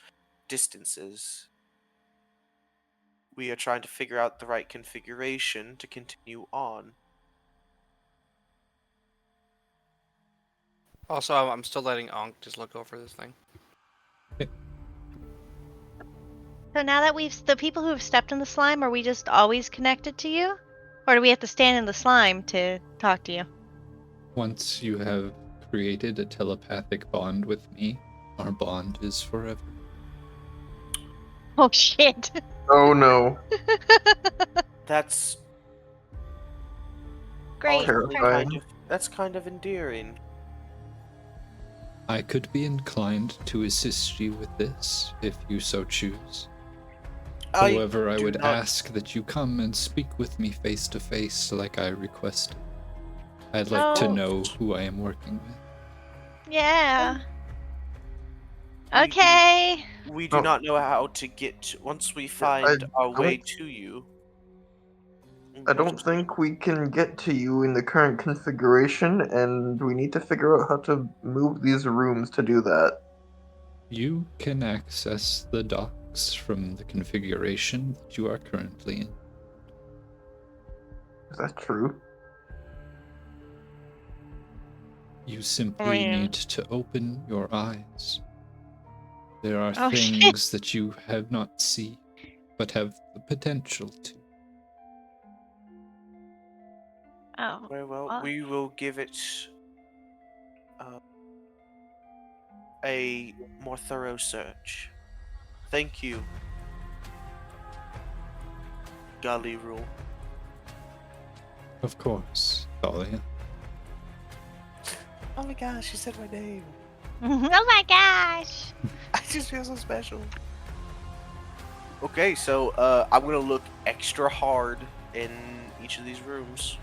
distances. We are trying to figure out the right configuration to continue on. Also, I'm still letting Ankh just look over this thing. So now that the people who have stepped in the slime, are we just always connected to you? Or do we have to stand in the slime to talk to you? Once you have created a telepathic bond with me, our bond is forever. Oh shit. Oh no. That's Great. honestly Terrifying. that's kind of endearing. I could be inclined to assist you with this, if you so choose. However, I do would not- ask that you come and speak with me face to face like I requested. I'd like to Oh. know who I am working with. Yeah. We do- Okay. We do Oh. not know how to get once we find our way to you. I don't think we can get to you in the current configuration, and we need to figure out how to move these rooms to do that. You can access the docks from the configuration that you are currently in. Is that true? You simply Man. need to open your eyes. There are Oh, shit. things that you have not seen, but have the potential to. Oh. Very well, What? we will give it a more thorough search. Thank you, Golly Rule. Of course, Thalia. Oh my gosh, she said my name. Oh my gosh. I just feel so special. Okay, so I'm gonna look extra hard in each of these rooms.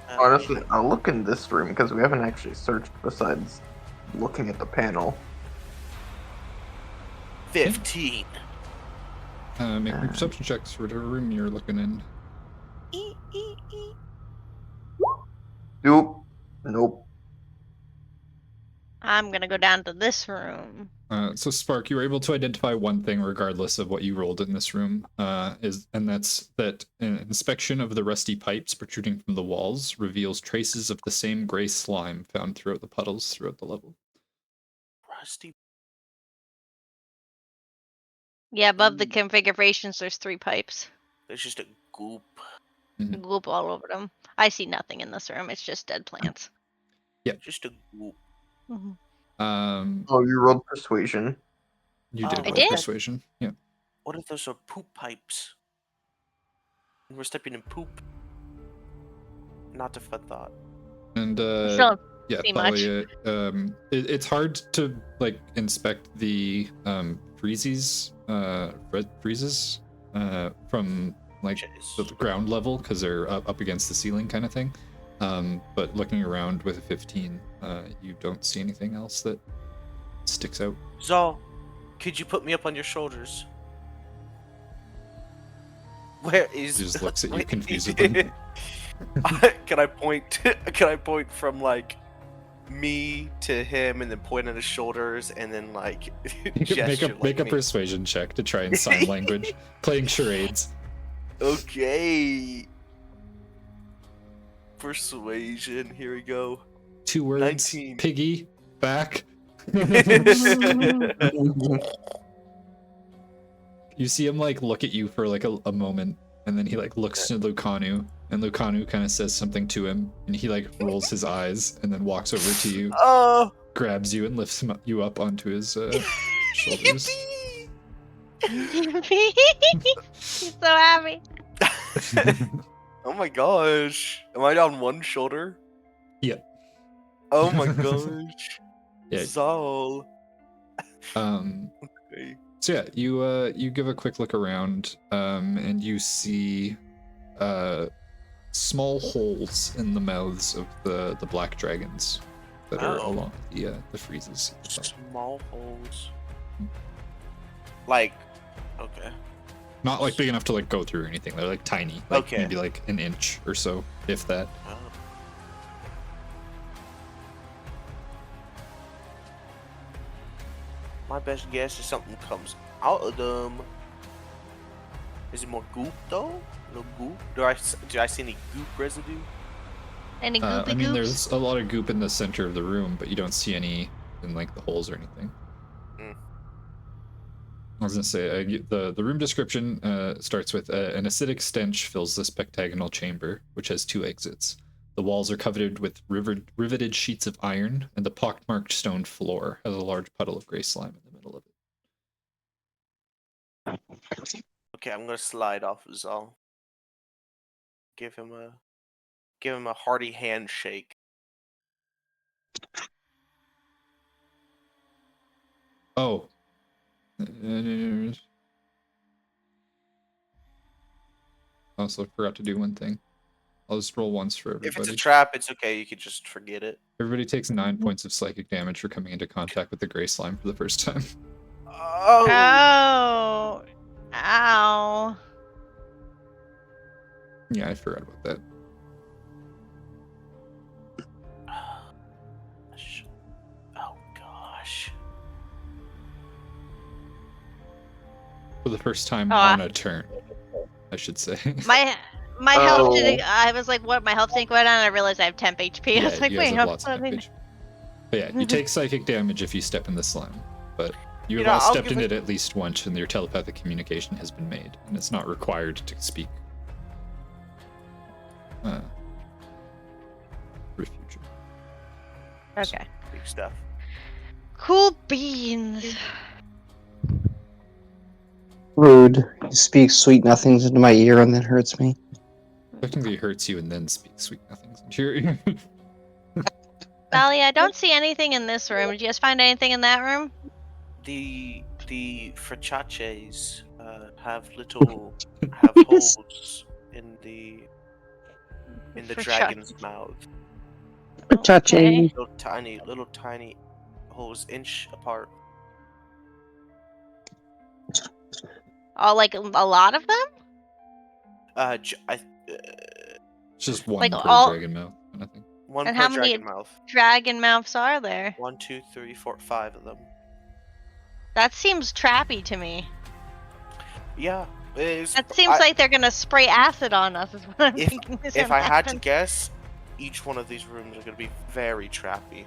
Honestly, I'll look in this room because we haven't actually searched besides looking at the panel. 15. Make me perception checks for the room you're looking in. Nope. I'm gonna go down to this room. So Spark, you were able to identify one thing regardless of what you rolled in this room, that's that an inspection of the rusty pipes protruding from the walls reveals traces of the same gray slime found throughout the puddles throughout the level. Rusty. Yeah, above the configurations, there's 3 pipes. There's just a goop. Goop all over them. I see nothing in this room. It's just dead plants. Just a goop. Oh, you rolled persuasion. You did I roll did? persuasion. Yeah. What if those are poop pipes? And we're stepping in poop. Not a fun thought. And Still yeah, see much. Thalia, it's hard to like inspect the freezes, red freezes, from like the ground level because they're up against the ceiling kind of thing. But looking around with a 15, you don't see anything else that sticks out. Zal, could you put me up on your shoulders? Where is? He just looks at you Wait. confusedly. Can I point? Can I point from like me to him, and then point at his shoulders, and then like gesture like make a me? persuasion check to try and sign language, playing charades. Okay. Persuasion. Here we go. 2 words. 19. Piggy. Back. You see him like look at you for like a moment, and then he like looks to Lucanu, and Lucanu kind of says something to him, and he like rolls his eyes and then walks over to you, Oh. grabs you, and lifts you up onto his shoulders. He's so happy. Oh my gosh. Am I down one shoulder? Yep. Oh my gosh. Yeah. Zal. Okay. So yeah, you give a quick look around, and you see small holes in the mouths of the black dragons that are Oh. along the freezes. Small holes. Like, okay. Not like big enough to like go through or anything. They're like tiny, like Okay. maybe like an inch or so, if that. Oh. My best guess is something comes out of them. Is it more goop though? No goop? Do I see any goop residue? Any goopy I mean, goops? there's a lot of goop in the center of the room, but you don't see any in like the holes or anything. Mm. I was gonna say the room description starts with an acidic stench fills this pectagonal chamber, which has 2 exits. The walls are covered with riveted sheets of iron, and the pockmarked stone floor has a large puddle of gray slime in the middle of it. Okay, I'm gonna slide off Zal. Give him a hearty handshake. Oh. Also forgot to do one thing. I'll just roll once for everybody. If it's a trap, it's okay. You could just forget it. Everybody takes 9 points of psychic damage for coming into contact with the gray slime for the first time. Oh. Oh. Ow. Yeah, I forgot about that. Oh gosh. For the first time Oh, on a turn, I should say. My health didn't. Oh. I was like, what? My health didn't go down. And I realized I have temp HP. I was like, you guys wait, have how lots of damage. But yeah, you take psychic damage if you step in the slime, but you have all I'll stepped give in it- it at least once, and your telepathic communication has been made, and it's not required to speak. For future. Okay. Big stuff. Cool beans. Rude. You speak sweet nothings into my ear and then hurts me. Technically it hurts you and then speaks sweet nothings into your ear. Dahlia, I don't see anything in this room. Did you guys find anything in that room? The frachaches have holes in the dragon's mouth. Touching. Little tiny holes, inch apart. Oh, like a lot of them? It's just one Like per all- dragon mouth, kind of thing. One And per how many- dragon mouth. Dragon mouths are there? 1, 2, 3, 4, 5 of them. That seems trappy to me. Yeah, That seems like they're gonna spray acid on us. Is what I'm If- thinking. is if gonna I had to happen. guess, each one of these rooms are gonna be very trappy.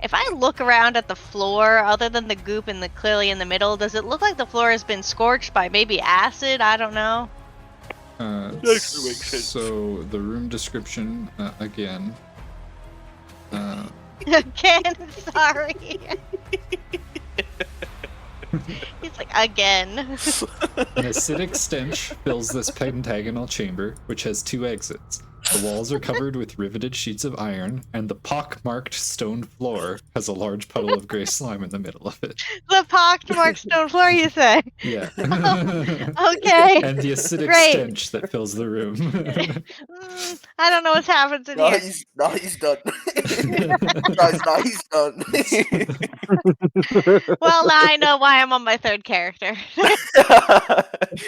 If I look around at the floor, other than the goop and the clearly in the middle, does it look like the floor has been scorched by maybe acid? I don't know. That actually makes sense. So the room description again. Again, sorry. He's like, again. An acidic stench fills this pentagonal chamber, which has 2 exits. The walls are covered with riveted sheets of iron, and the pock-marked stone floor has a large puddle of gray slime in the middle of it. The pockmarked stone floor, you say? Yeah. Okay. And the acidic Great. stench that fills the room. I don't know what's happened in here. He's done. Guys, he's done. Well, now I know why I'm on my 3rd character.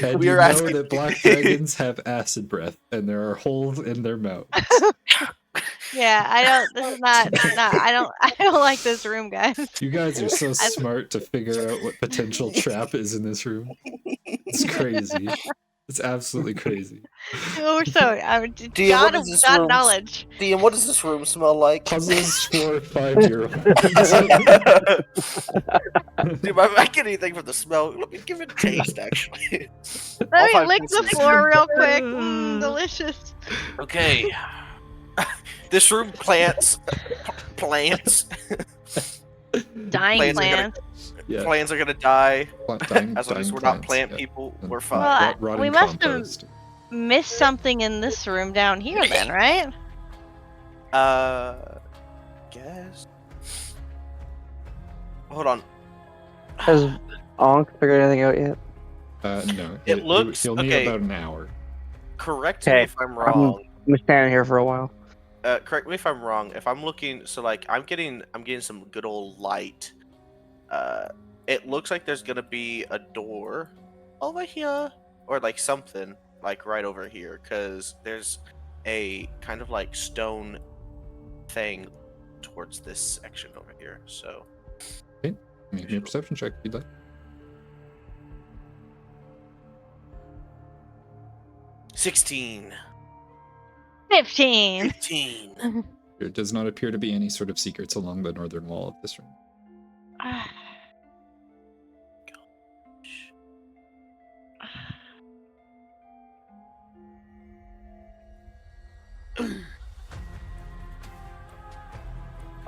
And We you are know asking- that black dragons have acid breath, and there are holes in their mouths. Yeah, I don't. This is not. I don't like this room, guys. You guys are so smart to figure out what potential trap is in this room. It's crazy. It's absolutely crazy. Oh, we're so. DM, what is this God room? knowledge. DM, what does this room smell like? Puzzles for 5-year-olds. Dude, I might get anything from the smell. Let me give it a taste, actually. Let All me 5 lick the pieces. floor real quick. Delicious. Okay. This room plants. Dying Plants are gonna- plants. Yeah. Plants are gonna die. Dying As long as we're not plant people, we're fine. Well, Rotting we must have compost. missed something in this room down here, then, right? Guess. Hold on. Has Onk figured anything out yet? No. It looks- He'll need okay. about an hour. Correct me Okay, if I'm wrong. I'm standing here for a while. Correct me if I'm wrong. If I'm looking, so like I'm getting some good old light. It looks like there's gonna be a door over here, or like something like right over here, because there's a kind of like stone thing towards this section over here. So Make me a perception check if you'd like. 16. 15. 15. There does not appear to be any sort of secrets along the northern wall of this room.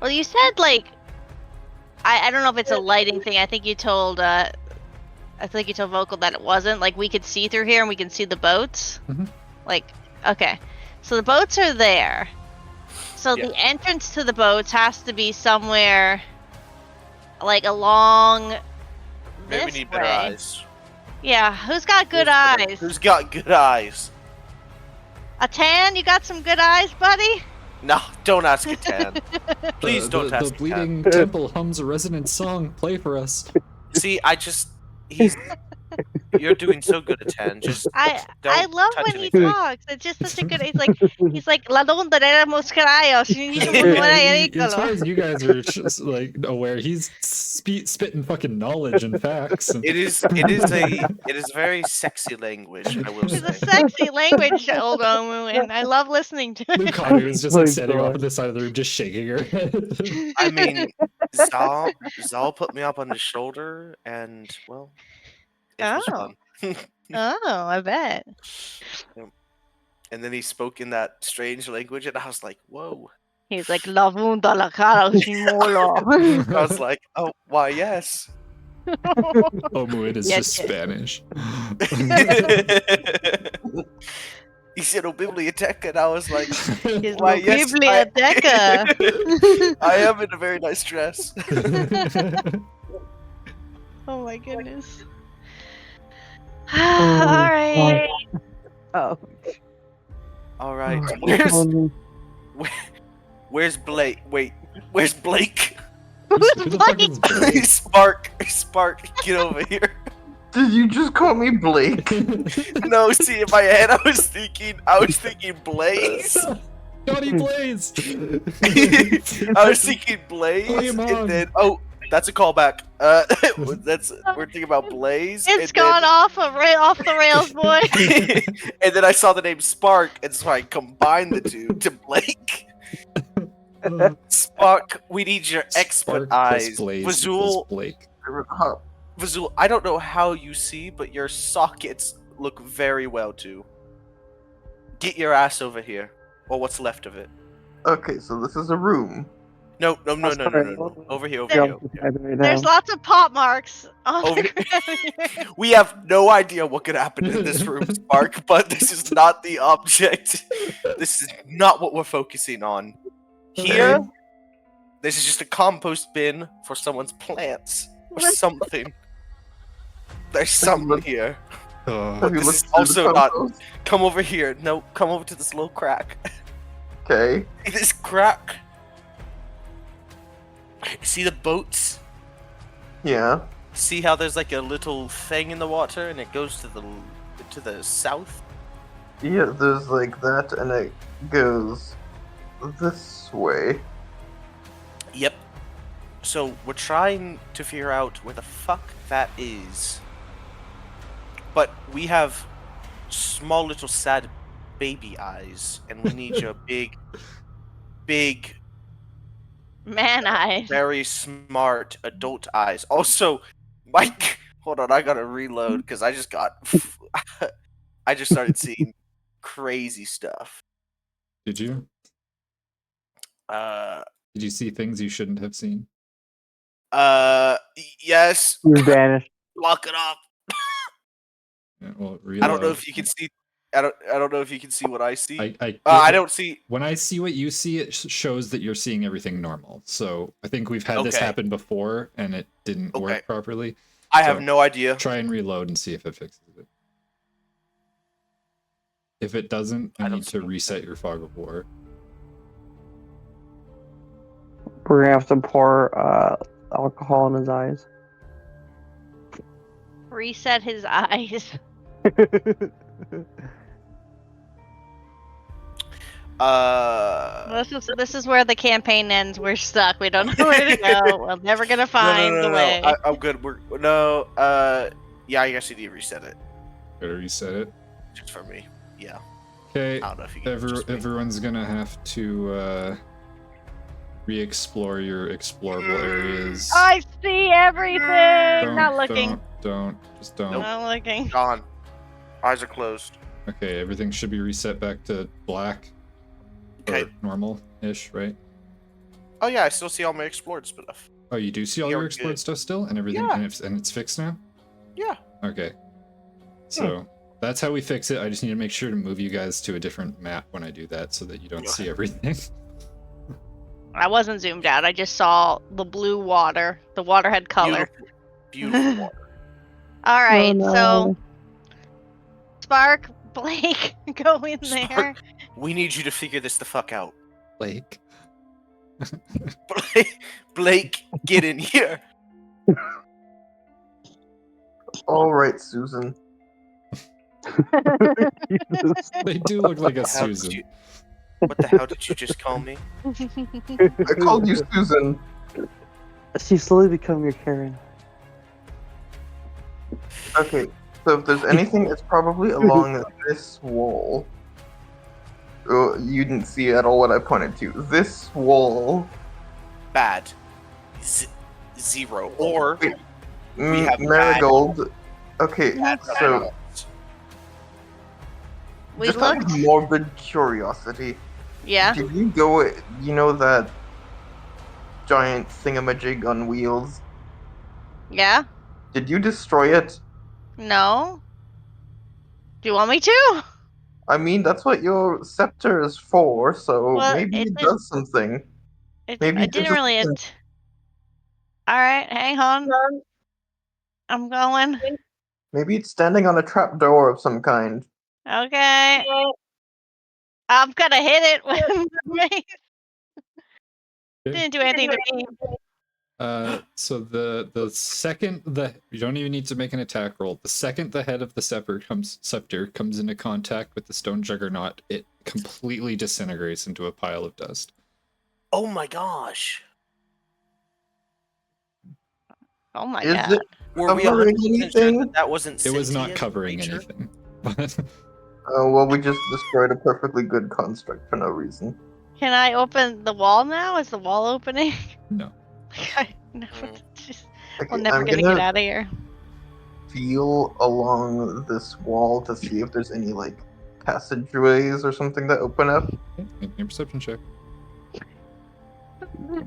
Well, you said like I don't know if it's a lighting thing. I think you told Vocal that it wasn't. Like we could see through here and we can see the boats. Mhm. Like okay, so the boats are there. So Yeah. the entrance to the boats has to be somewhere like along Maybe we this need way. better eyes. Yeah, who's got good Who's eyes? Who's got good eyes? A tan? You got some good eyes, buddy? No, don't ask a 10. Please don't the ask a 10. bleeding temple hums a resonant song. Play for us. See, you're doing so good at 10. Just I don't love touch when he anything. talks. It's just such a good. He's like la donde éramos crayos. You need to Yeah, move when I as far as you guys are like aware, he's spitting fucking knowledge and facts. And... It is a very sexy language, I will It's a say. sexy language, old Omu, and I love listening to it. Lucario is just like My standing off God. on the side of the room, just shaking her head. I mean, Zal put me up on his shoulder, and well, it was Oh. fun. Oh, I bet. And then he spoke in that strange language, and I was like, "Whoa!" He's like la donde la cara simolo. I was like, "Oh, why, yes." Omuid is Yes, just yes. Spanish. He said, "Oh, biblioteca," and I was like, He's "Why, la yes, biblioteca. I am in a very nice dress." Oh my goodness. All right. Oh. All right, Oh, where's Blake? Wait, where's Blake? Who the fuck is Blake? Spark, get over here. Did you just call me Blake? No, see, in my head, I was thinking Blaze. Johnny Blaze! I was thinking Blaze, Play him on. and then that's a callback. We're thinking about Blaze. It's gone off the rails, boy. And then I saw the name Spark, and so I combined the two to Blake. Spark, we need your expert Spark plus eyes. Blaze equals Vazul, Blake. Vazul, I don't know how you see, but your sockets look very well too. Get your ass over here, or what's left of it. Okay, so this is a room. No. Over here, over here. There's lots of pop marks on Over the ground here. We have no idea what could happen in this room, Spark, but this is not the object. This is not what we're focusing on. Here, this is just a compost bin for someone's plants or something. There's something here. Have you This looked is through the also not. compost? Come over here. No, come over to this little crack. Okay. This crack. See the boats? Yeah. See how there's like a little thing in the water and it goes to the south? Yeah, there's like that, and it goes this way. Yep. So we're trying to figure out where the fuck that is. But we have small little sad baby eyes, and we need your big, Man eyes. very smart adult eyes. Also, Mike, hold on, I gotta reload because I just started seeing crazy stuff. Did you? Uh, Did you see things you shouldn't have seen? yes. You vanished. Lock it up. Yeah, well, I don't know if you can see. I don't know if you can see what I see. I don't see. When I see what you see, it shows that you're seeing everything normal. So I think we've had this Okay. happen before, and it didn't Okay. work properly. I have So- no idea. Try and reload and see if it fixes it. If it doesn't, I I don't need to see- reset your fog of war. We're gonna have to pour alcohol in his eyes. Reset his eyes. This is where the campaign ends. We're stuck. We don't know where to go. We're never gonna find the way. I'm good. Yeah, I guess you need to reset it Gotta reset it. just for me. Yeah. Okay, I don't know if you can just wait. everyone's gonna have to re-explore your explorable areas. I see everything. Not looking. Just don't. Nope. Not looking. Gone. Eyes are closed. Okay, everything should be reset back to black. Okay. Or normal-ish, right? Oh yeah, I still see all my explored stuff. Oh, you do see all You're your explored good. stuff still, and everything, Yeah. and it's fixed now. Yeah. Okay. So that's how we fix it. I just need to make sure to move you guys to a different map when I do that, so that you don't see everything. I wasn't zoomed out. I just saw the blue water. The water had color. Beautiful water. All right, Oh, so no. Spark, Blake, go in there. Spark, we need you to figure this the fuck out. Like, Blake, get in here. All right, Susan. Jesus. they do look like a How did Susan. you- What the hell did you just call me? I called you Susan. She's slowly becoming your Karen. Okay, so if there's anything, it's probably along this wall. Oh, you didn't see at all what I pointed to. This wall. Bad. Zero. Or Wait, we have Marigold. Okay, bad so results. We just out looked. of morbid curiosity, Yeah. did you go? You know that giant thingamajig on wheels? Yeah. Did you destroy it? No. Do you want me to? I mean, that's what your scepter is for. So Well, maybe it it did. does something. Maybe I it did didn't really. All right, hang on. I'm going. Maybe it's standing on a trap door of some kind. Okay. I'm gonna hit it with my mace. Didn't do anything to me. So the second you don't even need to make an attack roll. The second the head of the scepter comes into contact with the stone juggernaut, it completely disintegrates into a pile of dust. Oh my gosh. Oh my Is god. it Were we covering 100% sure anything? that that wasn't It was not sentient covering creature? anything. But Oh, well, we just destroyed a perfectly good construct for no reason. Can I open the wall now? Is the wall opening? no. No, Mm. just, Okay, we're never I'm gonna get out of here. feel along this wall to see if there's any, like, passageways or something that open up. Okay, make me a perception check.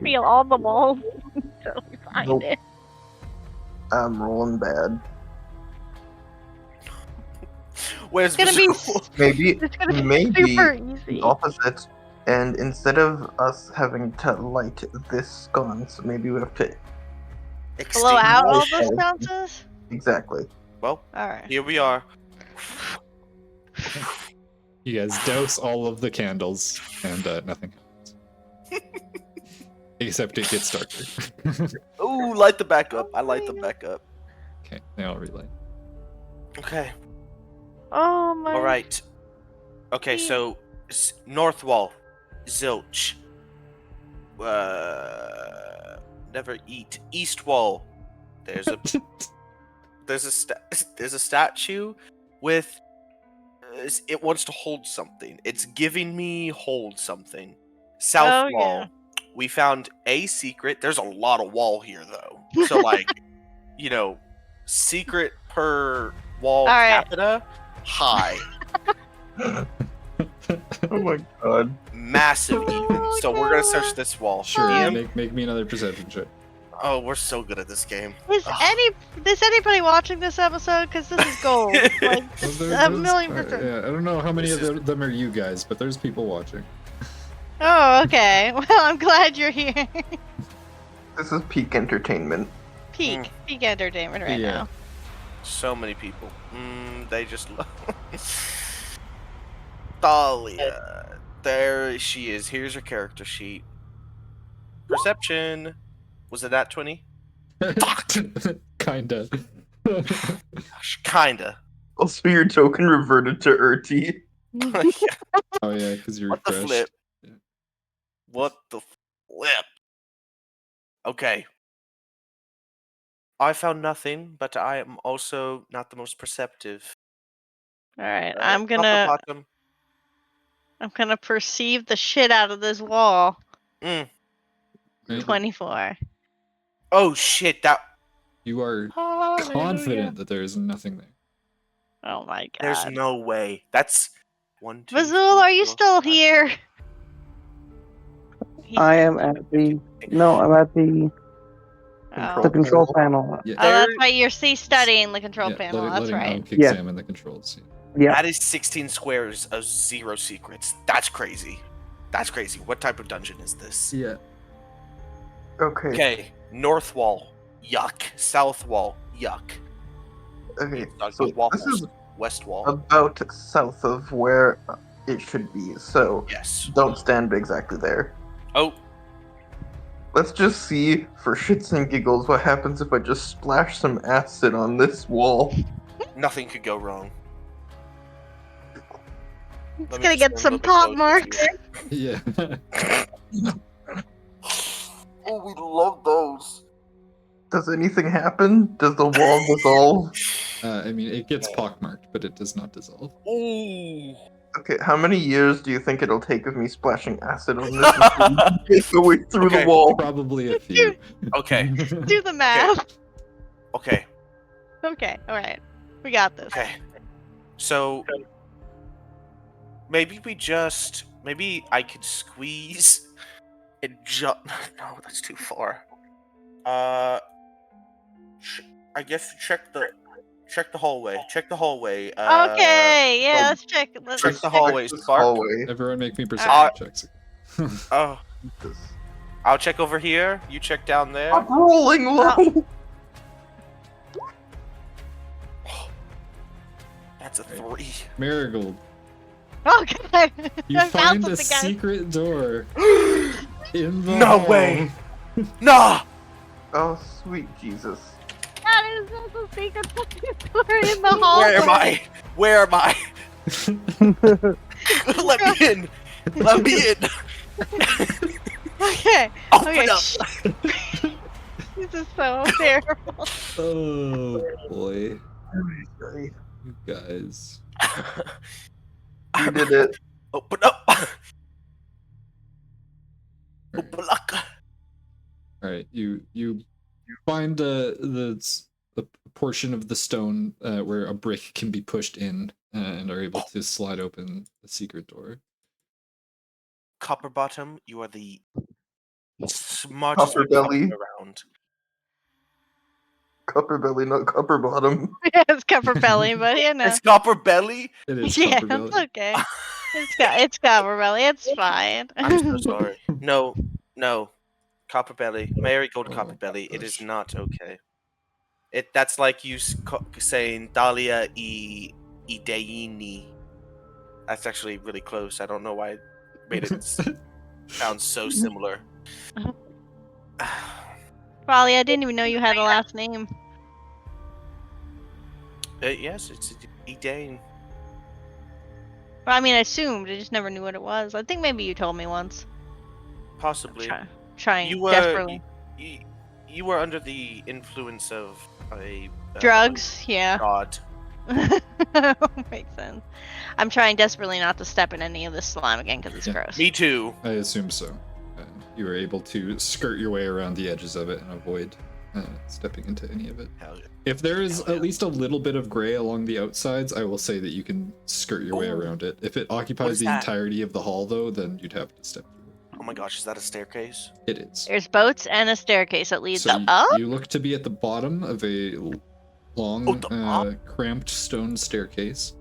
Feel all the walls until we find Nope. it. I'm rolling bad. Where's It's gonna be Visual? Maybe, It's gonna be maybe super the easy. opposite. And instead of us having to light this sconce, maybe we have to. Blow out all Extinguish the everything. sconces? Exactly. Well, Alright. here we are. You guys douse all of the candles, and nothing happens. Except it gets darker. Ooh, light the back up. I light them back up. Okay, they all relight. Okay. Oh my. All right. Okay, so north wall, zilch. Never eat. East wall. There's a there's a statue with it wants to hold something. It's giving me hold something. South Oh, wall. yeah. We found a secret. There's a lot of wall here though. So like, you know, secret per wall All right. capita high. Oh my god. Massive even. Oh, So we're gonna God. search this wall. Sure, DM? make me another perception check. Oh, we're so good at this game. Is anybody watching this episode? Because this is gold. Like, Well, a million percent. yeah, I don't know how many This of them are you guys, but there's people watching. Oh, okay. Well, I'm glad you're here. This is peak entertainment. Peak entertainment right Yeah. now. So many people. They just love. Thalia. There she is. Here's her character sheet. Perception. Was it that 20? Kinda. Gosh, kinda. Also, your token reverted to Urti. Oh yeah, because you What the refreshed. flip? Yeah. What the flip? Okay. I found nothing, but I am also not the most perceptive. All right, Top I'm or gonna. bottom? I'm gonna perceive the shit out of this wall. Mm. Right? 24. Oh shit! That You are Hallelujah. confident that there is nothing there. Oh my god. There's no way. That's 1, 2, Vazul, 3, are you 4, still 5. here? I am at the. No, I'm at the Oh. control panel. Yeah, Oh, that's right. You're studying the control yeah panel. That's letting right. Unk Yeah. examine the controls. Yeah. That is 16 squares of 0 secrets. That's crazy. That's crazy. What type of dungeon is this? Yeah. Okay. Okay, north wall, yuck. South wall, yuck. Okay. Dog So eat waffles. this is West wall, about south of where it should be. So yes. don't stand exactly there. Oh, Let's just see, for shits and giggles, what happens if I just splash some acid on this wall. nothing could go wrong. It's Let me gonna just get stand a some little bit pop closer marks. to you. Yeah. Oh, we love those. Does anything happen? Does the wall dissolve? I mean, it gets pockmarked, but it does not dissolve. Ooh. Okay, how many years do you think it'll take of me splashing acid on this and get the way through Okay. the wall? Probably a few. Okay. Do the math. Okay. Okay, alright. We got this. Okay. So maybe I could squeeze and jump. No, that's too far. I guess check the hallway. Check the hallway. Okay, yeah, let's check. Let's check the check. hallway. This Spark. hallway. Everyone make me Ah. perception checks. Oh, This- I'll check over here. You check down there. I'm rolling low. That's a 3. Marigold, Oh god! you I found find a something, guys. secret door in the No hall. way. Nah. Oh, sweet Jesus. That is just a secret fucking door in the hall. Where am I? Where am I? Let me in. Let me in. Okay. Open Okay. up. This is so terrible. Oh boy, You you guys. did it. Open up. Open up. All right, you find a portion of the stone where a brick can be pushed in and are able to slide open the secret door. Copperbottom, you are the smartest Copperbelly. around. Copper belly, not copper bottom. It's cover belly, but you know. It's Copperbelly? It is Yeah, Copper Belly. it's okay. It's cover belly. It's fine. I'm so sorry. No. Copperbelly. Marigold Oh, Copperbelly. It is gosh. not okay. That's like you saying Dahlia Ideini. That's actually really close. I don't know why I made it sound so similar. Raleigh, I didn't even know you had a last name. Yes, it's Idane. Well, I mean, I assumed. I just never knew what it was. I think maybe you told me once. Possibly. Trying You were desperately. you were under the influence of a Drugs? Yeah. god. Makes sense. I'm trying desperately not to step in any of this slime again because it's Yeah. gross. Me too. I assume so. You were able to skirt your way around the edges of it and avoid stepping into any of it. Hell yeah. If there is at least a little bit of gray along the outsides, I will say that you can skirt your way Oh. around it. If it What occupies is the that? entirety of the hall, though, then you'd have to step through it. Oh my gosh, is that a staircase? It is. There's boats and a staircase that leads So up. you look to be at the bottom of a long, Oh, the top? cramped stone staircase.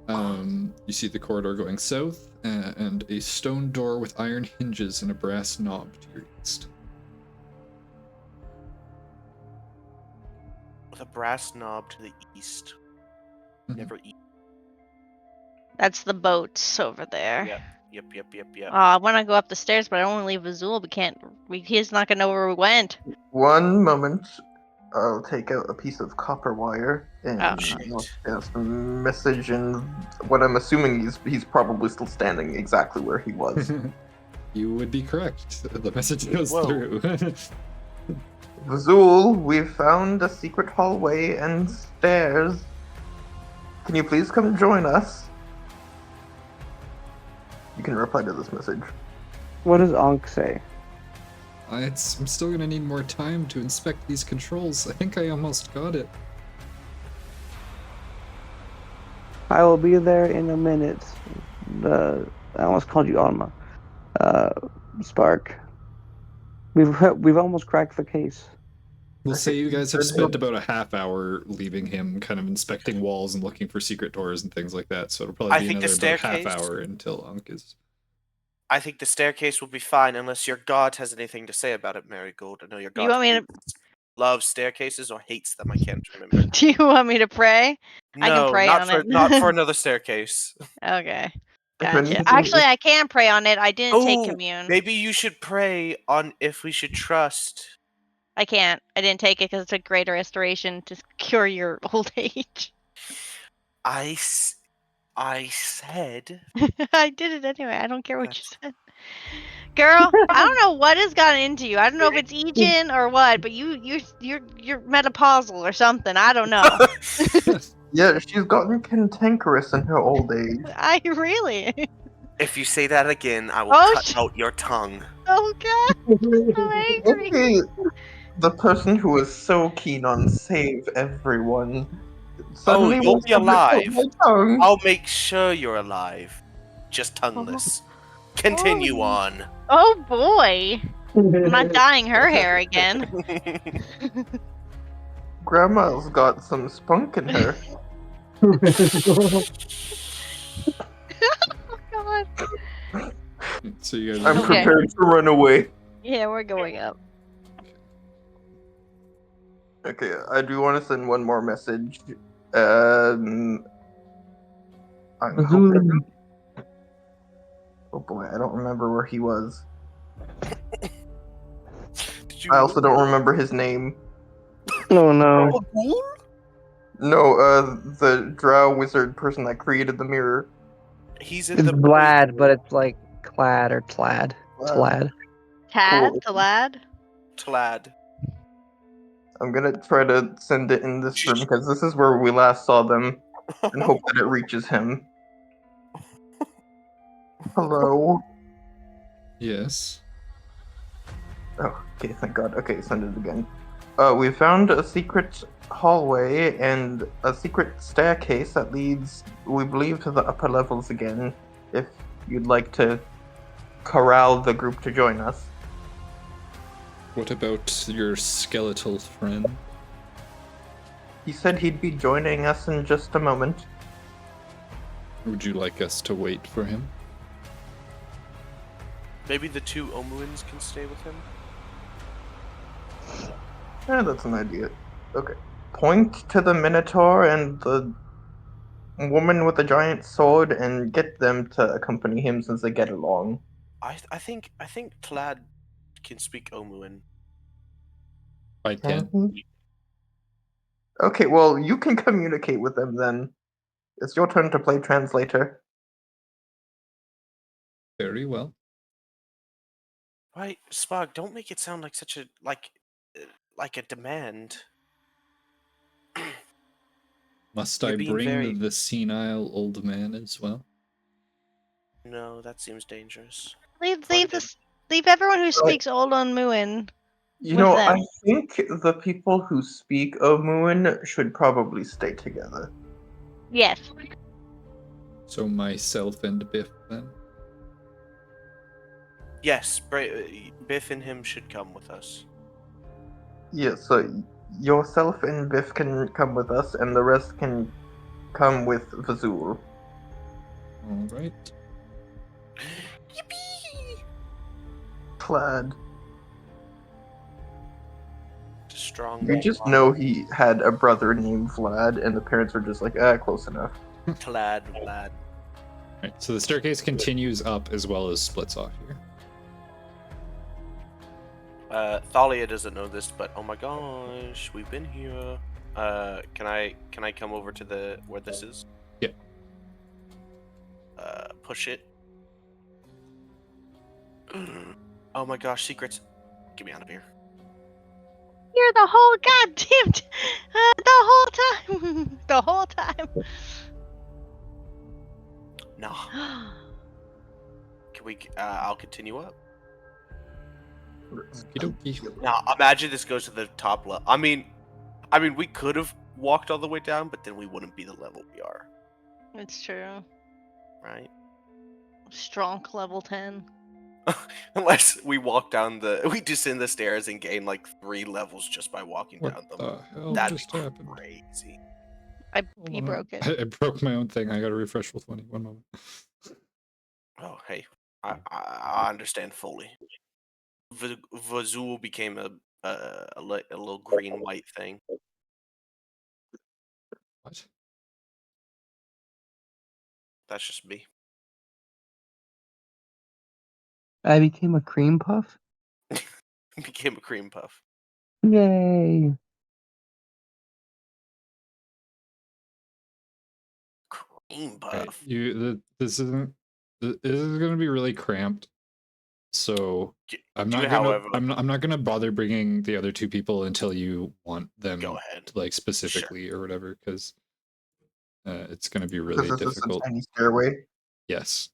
You see the corridor going south, and a stone door with iron hinges and a brass knob to your east. With a brass knob to the east. Mhm. Never eat. That's the boats over there. Yep. Yep. I want to go up the stairs, but I don't want to leave Azul. He's not gonna know where we went. One moment. I'll take out a piece of copper wire and Oh, shit. I'll cast a message, and what I'm assuming he's probably still standing exactly where he was. You would be correct. The message goes Whoa. through. Vazul, we've found a secret hallway and stairs. Can you please come join us? You can reply to this message. What does Ankh say? I'm still gonna need more time to inspect these controls. I think I almost got it. I will be there in a minute. I almost called you Alma. Spark. We've almost cracked the case. We'll I say think you he guys have said spent he'll- about a half hour leaving him kind of inspecting walls and looking for secret doors and things like that, so it'll probably I be think the another about half staircase- hour until Unk is... I think the staircase will be fine unless your god has anything to say about it, Marigold. I know your god You want me to? loves staircases or hates them. I can't remember. Do you want me to pray? I can No, pray not on for it. not for another staircase. Okay. If Gotcha. anything, Actually, I can pray on it. I didn't take Oh, commune. maybe you should pray on if we should trust. I can't. I didn't take it because it's a greater restoration to cure your old age. I said I did it anyway. I don't care what That's- you said. Girl, I don't know what has gotten into you. I don't know if it's Ejin or what, but you're menopausal or something. I don't know. yeah, she's gotten cantankerous in her old age. I really. if you say that again, I will Oh, cut out your tongue. Oh god, I'm angry. Okay, the person who was so keen on save everyone suddenly you'll wants be to rip out alive. my tongue. I'll make sure you're alive. Just tongueless. Continue on. Oh boy. I'm not dyeing her hair again. Grandma's got some spunk in her. Oh god. So you guys I'm are... Okay. prepared to run away. Yeah, we're going up. Okay, I do want to send one more message. I'm hoping. Oh boy, I don't remember where he was. Did you I also don't remember his name. Oh no. No, the drow wizard person that created the mirror. He's in It's the Vlad, but it's like Clad or Tlad. Tlad. Tad, Cool. the lad. Tlad. I'm gonna try to send it in this room because this is where we last saw them, and hope that it reaches him. Hello. Yes. Oh, okay, thank God. Okay, send it again. We found a secret hallway and a secret staircase that leads, we believe, to the upper levels again. If you'd like to corral the group to join us. What about your skeletal friend? He said he'd be joining us in just a moment. Would you like us to wait for him? Maybe the two Omuins can stay with him? Yeah, that's an idea. Okay. Point to the Minotaur and the woman with the giant sword and get them to accompany him since they get along. I think Tlad can speak Omuin. I can. Okay, well, you can communicate with them then. It's your turn to play translator. Very well. Right, Spog, don't make it sound like such a like a demand. Must You're I being bring very- the senile old man as well? No, that seems dangerous. Leave Find leave everyone who speaks Old on Muin. You With know, them. I think the people who speak Omuin should probably stay together. Yes. So myself and Biff then? Yes, Biff and him should come with us. Yeah, so yourself and Biff can come with us, and the rest can come with Vazul. Alright. Yippee! Clad. Strong. You just know he had a brother named Vlad, and the parents were just like, close enough. Tlad, lad. Right, so the staircase continues up as well as splits off here. Thalia doesn't know this, but oh my gosh, we've been here. Can I come over to the where this is? Yeah. Push it. Oh my gosh, secrets! Get me out of here. You're the whole goddamn the whole time. The whole time. No. Can we? I'll continue up. Okey-dokey. Now imagine this goes to the top level. I mean, we could have walked all the way down, but then we wouldn't be the level we are, It's true. right? Strong level 10. Unless we walk down we descend the stairs and gain like 3 levels just by walking What down them. the hell That'd just be happened? crazy. You broke it. I broke my own thing. I gotta refresh with 20. 1 moment. Oh, hey, I understand fully. Vazul became a little green white thing. What? That's just me. I became a cream puff? Became a cream puff. Yay! Cream Right. puff. This is gonna be really cramped. So I'm not gonna bother bringing the other 2 people until you want them Go ahead. to, like, specifically or whatever, because it's gonna be really Because this is a difficult. tiny stairway. Yes.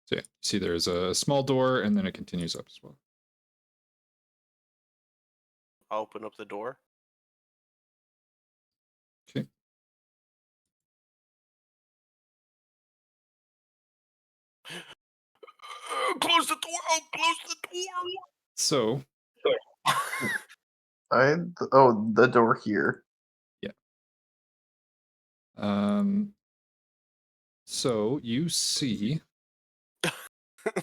So yeah, see there's a small door and then it continues up as well. I'll open up the door. Okay. Close the door! Oh, close the door! So The door here. yeah. So you see. Let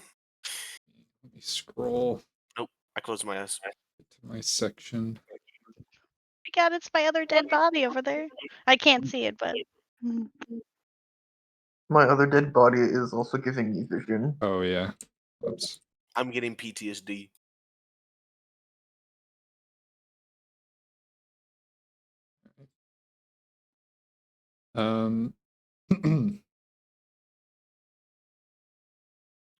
me scroll. Nope, I closed my eyes. Get to my section. Oh my god, it's my other dead body over there. I can't see it, but. My other dead body is also giving me vision. Oh yeah. Oops. I'm getting PTSD.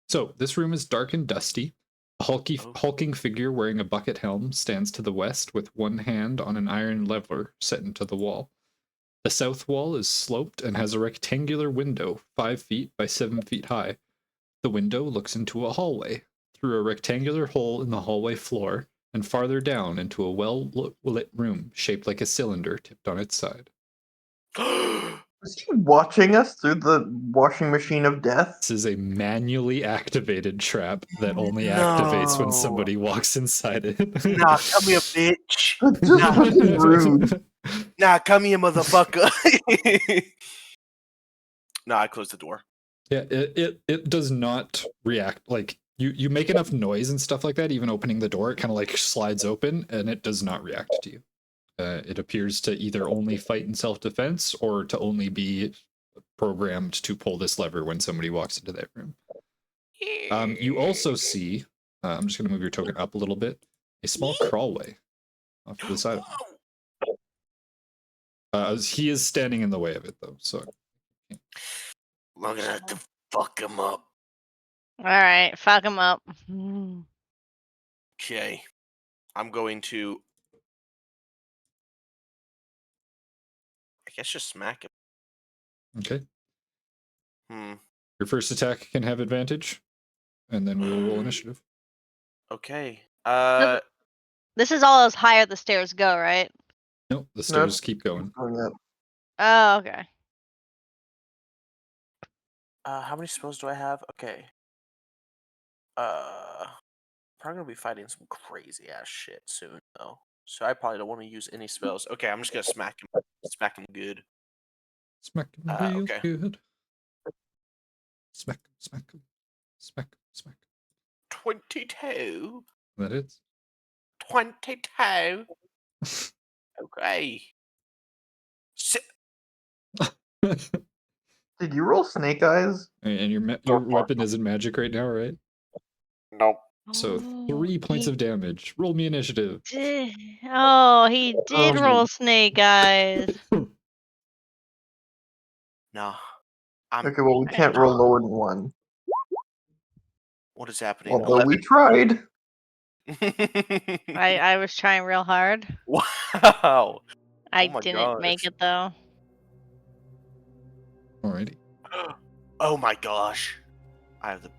So this room is dark and dusty. A hulking figure wearing a bucket helm stands to the west with one hand on an iron lever set into the wall. The south wall is sloped and has a rectangular window 5 feet by 7 feet high. The window looks into a hallway, through a rectangular hole in the hallway floor, and farther down into a well-lit room shaped like a cylinder tipped on its side. Is he watching us through the washing machine of death? This is a manually activated trap that only activates when somebody walks inside it. Nah, come here, bitch. Just fucking rude. Nah, come here, motherfucker. Nah, I closed the door. Yeah, it does not react. Like you make enough noise and stuff like that, even opening the door, it kind of like slides open and it does not react to you. It appears to either only fight in self-defense or to only be programmed to pull this lever when somebody walks into that room. You also see, I'm just going to move your token up a little bit, a small crawlway off to the side of him. He is standing in the way of it, though, so... I'm gonna have to fuck him up. Alright, fuck him up. Okay. I'm going to... I guess just smack him. Okay. Hmm. Your first attack can have advantage, and then we will roll initiative. Okay. This is all as higher the stairs go, right? Nope, the stairs keep going. Going up. Oh, okay. How many spells do I have? Okay. Probably gonna be fighting some crazy ass shit soon, though. So I probably don't want to use any spells. Okay, I'm just gonna smack him. Smack him good. Smack him real okay. good. Smack him, smack him. Smack him, smack him. 22. That is. 22. Okay. Did you roll snake eyes? And your weapon isn't magic right now, right? Nope. So 3 points of damage. Roll me initiative. Oh, he did roll snake eyes. No. Okay, well, we can't roll lower than 1. What is happening? Although 11. we tried. I was trying real hard. Wow. I Oh my didn't make gosh. it though. Alrighty. Oh my gosh. I have the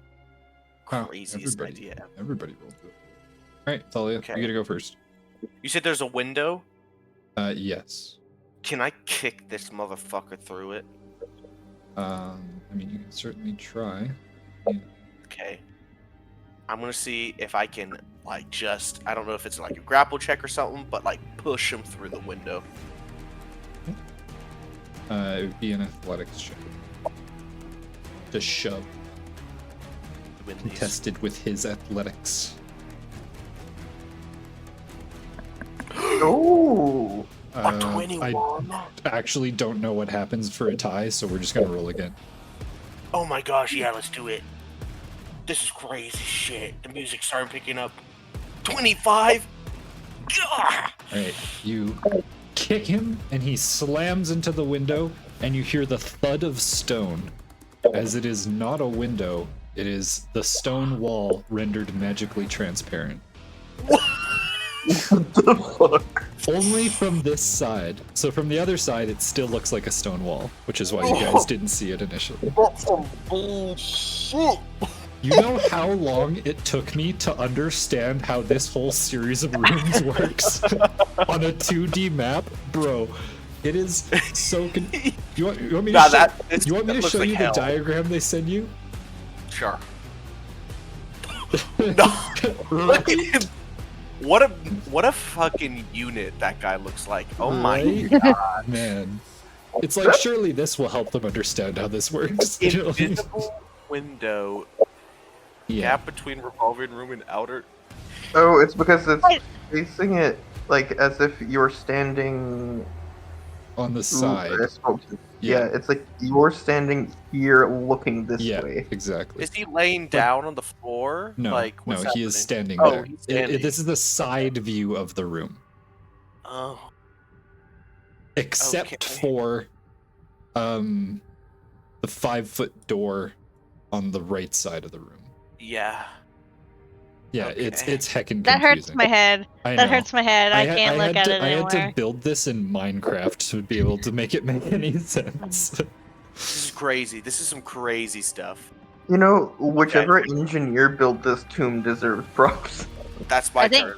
Wow, craziest idea ever. Everybody rolled good. Alright, Talia, Okay. you gotta go first. You said there's a window? Yes. Can I kick this motherfucker through it? I mean, you can certainly try. Yeah. Okay. I'm gonna see if I can, like, just, I don't know if it's like a grapple check or something, but like push him through the window. It would be an athletics check. To shove. Win these. Contested with his athletics. Oh, A 21. I actually don't know what happens for a tie, so we're just gonna roll again. Oh my gosh, yeah, let's do it. This is crazy shit. The music's starting picking up. 25? Gah! Alright, you kick him, and he slams into the window, and you hear the thud of stone. As it is not a window, it is the stone wall rendered magically transparent. what the fuck? Only from this side. So from the other side, it still looks like a stone wall, which is why you guys didn't see it initially. That's some bullshit. You know how long it took me to understand how this whole series of rooms works on a 2D map? Bro, it is so you want me to Nah, you want me to looks show like you hell. the diagram they send you? Sure. No. Look at him. What a fucking unit that guy looks like. Oh my Right? god. Man. It's like, surely this will help them understand how this works. You know what I mean? Invisible window, Yeah. gap between revolving room and outer. Oh, it's because it's Wait. facing it like as if you're standing. On the Ooh, side. I spoke to- Yeah. Yeah, it's like you're standing here looking this Yeah, way. exactly. Is he laying down on the floor? No, like, no, what's he is happening? standing Oh, there. he's standing. This is the side view of the room. Oh, Except Okay. for the 5-foot door on the right side of the room. yeah. Yeah, Okay. it's heckin' confusing. That hurts my head. I That know. hurts my head. I can't look at it I anymore. had to build this in Minecraft to be able to make it make any sense. This is crazy. This is some crazy stuff. You know, whichever engineer built this tomb deserves props. That's my I think- turn.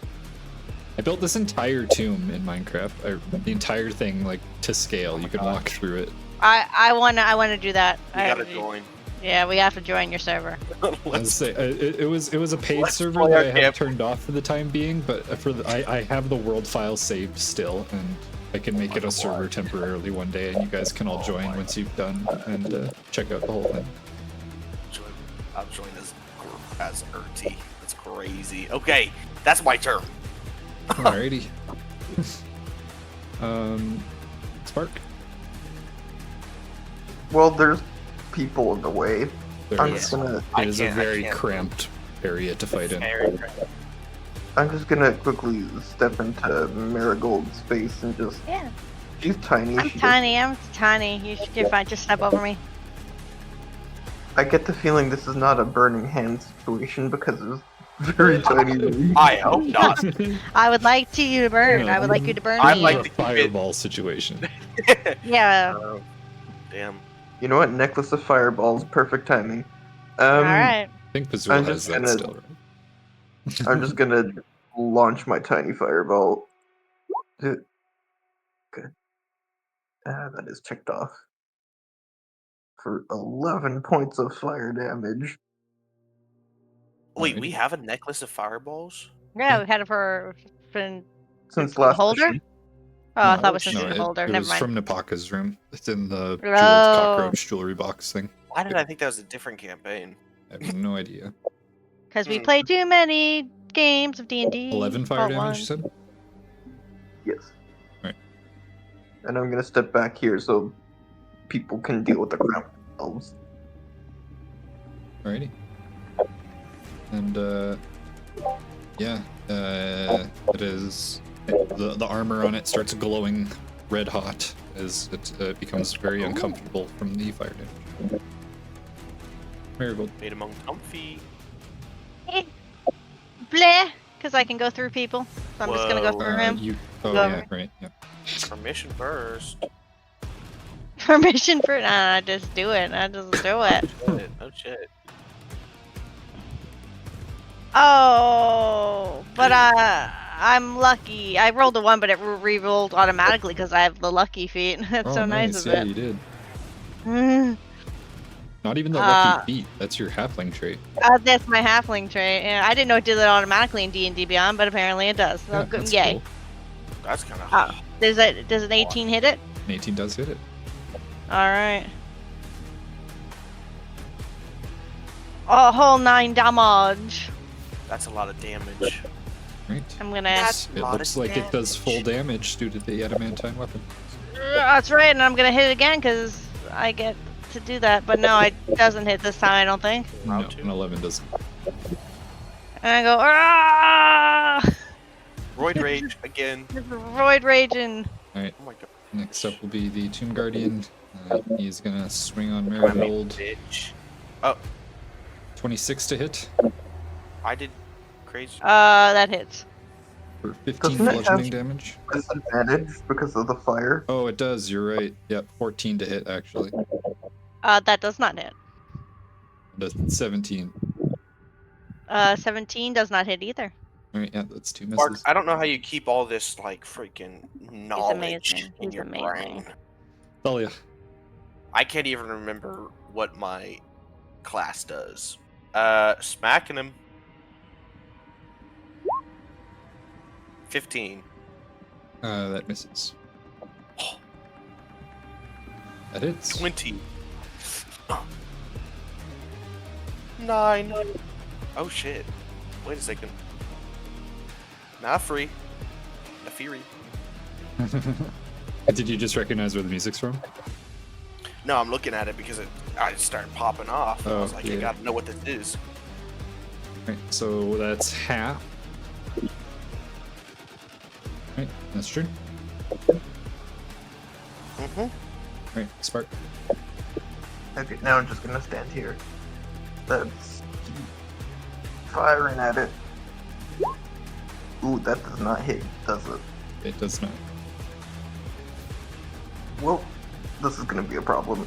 I built this entire tomb in Minecraft. The entire thing, like, to scale. You could walk through it. I wanna do that. You gotta join. Yeah, we have to join your server. I was say it was a paid Let's server play that our I have camp. turned off for the time being, but I have the world file saved still, and I can make it a server temporarily one day, and you guys can all join once you've done and check out the whole thing. I'll join this group as Erty. That's crazy. Okay, that's my turn. Alrighty. Spark. Well, there's people in the way. There I'm is. just gonna It is a I very can't- cramped area to fight in. Very I'm just gonna quickly step into Marigold's space and just Yeah. she's tiny. I'm she tiny. I'm tiny. You're fine. Just step over me. I get the feeling this is not a burning hand situation because it's very tiny. I hope not. I would like to burn. Yeah. I would like you to burn I'd me. like a to keep it- fireball situation. Yeah. Damn. You know what? Necklace of fireballs, perfect timing. All right. I think Pazul I'm has just that gonna- still, right? I'm just gonna launch my tiny fireball. Good. That is checked off. For 11 points of fire damage. Wait, we Alrighty. have a necklace of fireballs? Yeah, we had it for Since It's last holder? mission. Oh, I No, thought it was no, in the holder. It Never was mind. from Napaka's room. It's in the jeweled Oh. cockroach jewelry box thing. Why did I think that was a different campaign? I have no idea. Because we play too many games of D&D. 11 fire damage, you said? Yes. Right. And I'm gonna step back here so people can deal with the crowd themselves. Alrighty. And, yeah, it is. The armor on it starts glowing red hot as it becomes very uncomfortable from the fire damage. Marigold. Made him uncomfy. Bleh. because I can go through people. So I'm just gonna go Whoa. through him. Oh Go. yeah, right. Yeah. Permission first. Permission for nah, just do it. I just do it. Shit. Oh shit. Oh, but I'm lucky. I rolled a 1, but it re-rolled automatically because I have the lucky feat. That's Oh, so nice of Yeah, it. you did. Mm. Not even the lucky feat. That's your halfling trait. That's my halfling trait. Yeah, I didn't know it did that automatically in D&D Beyond, but apparently it does. So Yeah, good, that's yay. cool. That's kind of. Oh, does an 18 hit it? An 18 does hit it. All right. A whole 9 damage. That's a lot of damage. Right. I'm gonna. That's It looks like it does full damage due to the adamantine weapon. That's right, and I'm gonna hit it again because I get to do that. But no, it doesn't hit this time. I don't think. No, How to? an 11 doesn't. And I go, ah! Roid rage again. Void raging. Alright, Oh my god. next up will be the Tomb Guardian. He's gonna swing on Come on, Marigold. bitch. 26 to hit I did crazy. That hits. for 15 Doesn't it have- bludgeoning damage. Disadvantage because of the fire. Oh, it does, you're right. Yep, 14 to hit actually. That does not hit. It does 17. 17 does not hit either. Alright, yeah, that's 2 Mark, misses. I don't know how you keep all this like freaking knowledge amazing. in He's your amazing. brain. Thalia. I can't even remember what my class does. Smacking him. 15. That misses. That hits. 20. 9. Oh shit. Wait a second. Not free. A fury. Did you just recognize where the music's from? No, I'm looking at it because I started popping off. I Oh, was like, I yeah. gotta know what this is. Right, so that's half. Right, that's true. Mm-hmm. Right, Spark. Okay, now I'm just gonna stand here. That's firing at it. Ooh, that does not hit, does it? It does not. Well, this is gonna be a problem.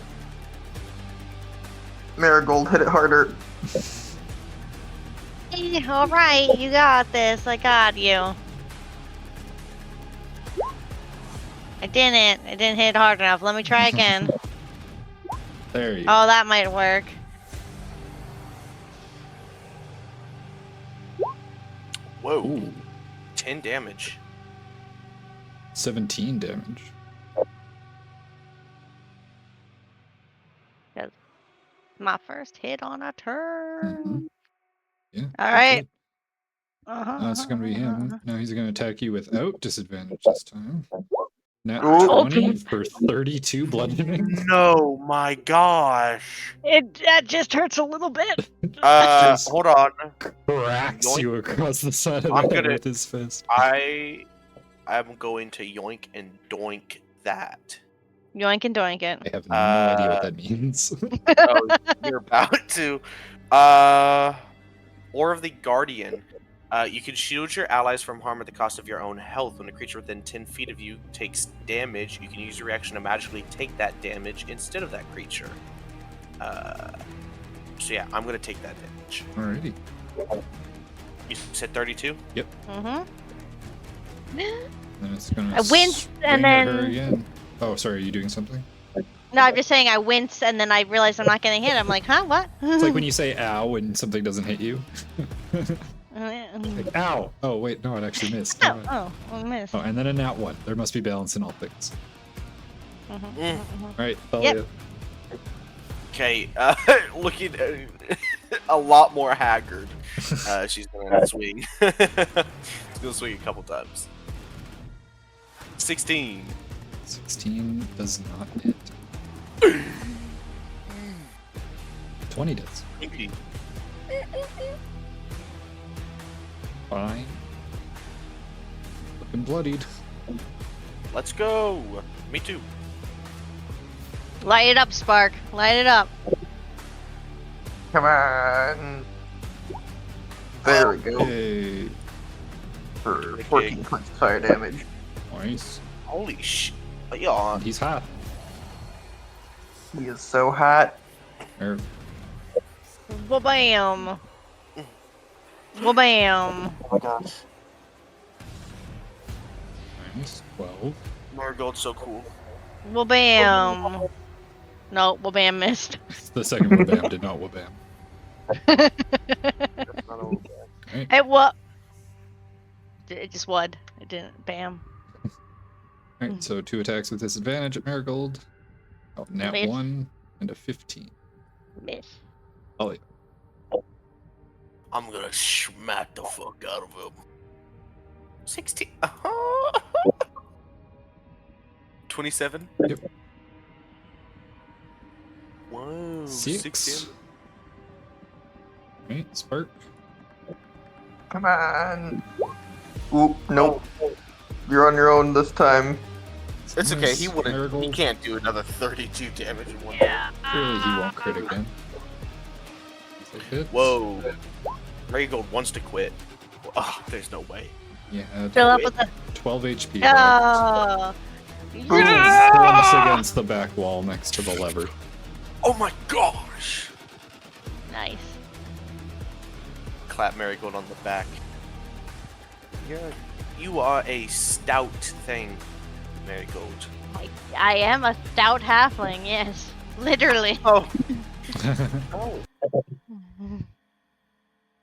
Marigold, hit it harder. All right, you got this. I got you. I didn't. It didn't hit hard enough. Let me try again. There you go. Oh, that might work. Whoa. Ooh, 10 damage. 17 damage. My first hit on a turn. Mhm. Yeah. All good, right. good. That's gonna be him. Now he's gonna attack you without disadvantage this time. Nat Ooh. 20 for 32 bludgeoning. No, my gosh. That just hurts a little bit. Just- Hold on. Cracks Yoink. you across the side of I'm the head gonna- with his fist. I am going to yoink and doink that. Yoink and doink it. I have no idea what that means. Oh, you're about to. Or of the Guardian. You can shield your allies from harm at the cost of your own health. When a creature within 10 feet of you takes damage, you can use your reaction to magically take that damage instead of that creature. So yeah, I'm gonna take that damage. Alrighty. You said 32? Mm-hmm. Then it's gonna I winced and swing at her then- again. Oh, sorry, are you doing something? No, I'm just saying I wince and then I realize I'm not getting hit. I'm like, huh, what? It's like when you say ow when something doesn't hit you. Like, ow! Oh, wait, no, it actually missed. Never mind. I missed. Oh, and then a nat 1. There must be balance in all things. Mm. Alright, Thalia. Okay, looking a lot more haggard. She's gonna swing. She's gonna swing a couple times. 16. 16 does not hit. 20 does. Maybe. Fine. Looking bloodied. Let's go. Me too. Light it up, Spark. Light it up. Come on. There we go. Hey. for Big 14 points of fire damage. Nice. Holy sh! Yeah. He's hot. He is so hot. Er, Well, bam. Well, bam. Oh my god. nice. 12. Marigold's so cool. Well, bam. No, well, bam missed. The second wabam did not wabam. That's not a Right. It what? It just would. It didn't. Bam. Alright, so 2 attacks with disadvantage at Marigold. Oh, nat Miss. 1 and a 15. Miss. Oh, yeah. I'm gonna smack the fuck out of him. 16. 27? Yep. Whoa. 6. Right, Spark. Come on. Oop, nope. You're on your own this time. It's okay. He Nice. wouldn't. He Marigold. can't do another 32 damage in one. Yeah. Surely he won't crit again. Is it hit? Whoa. Marigold wants to quit. Oh, there's no way. Yeah, Fill up with the. 12 HP. left. Oh. Slumps against the back wall next to the lever. Oh my gosh! Nice. Clap Marigold on the back. You are a stout thing, Marigold. I am a stout halfling. Yes, literally. Oh.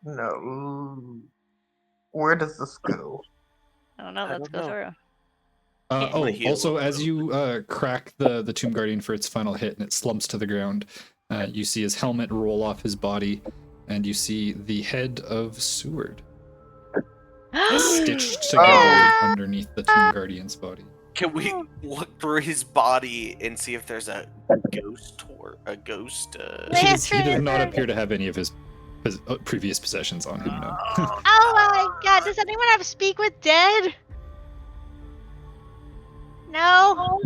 No. Where does this go? I don't know. I Let's don't go know. through. Oh, heal also, him. as you crack the Tomb Guardian for its final hit and it slumps to the ground, you see his helmet roll off his body, and you see the head of Seward stitched together underneath the Tomb Guardian's body. Can we look through his body and see if there's a ghost or a ghost? He does not appear to have any of his previous possessions on him, no. Oh my god, does anyone have speak with dead? No?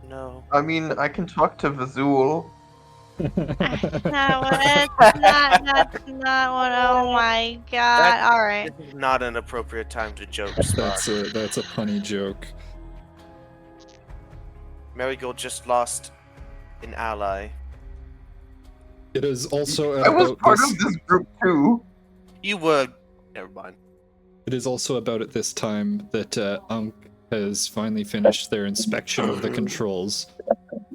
No. I mean, I can talk to Vazul. That's not what, oh my god, alright. This is not an appropriate time to joke, That's Spark. a funny joke. Marigold just lost an ally. It is also I was about part this, of this group too. You were. Never mind. It is also about at this time that Unk has finally finished their inspection of the controls.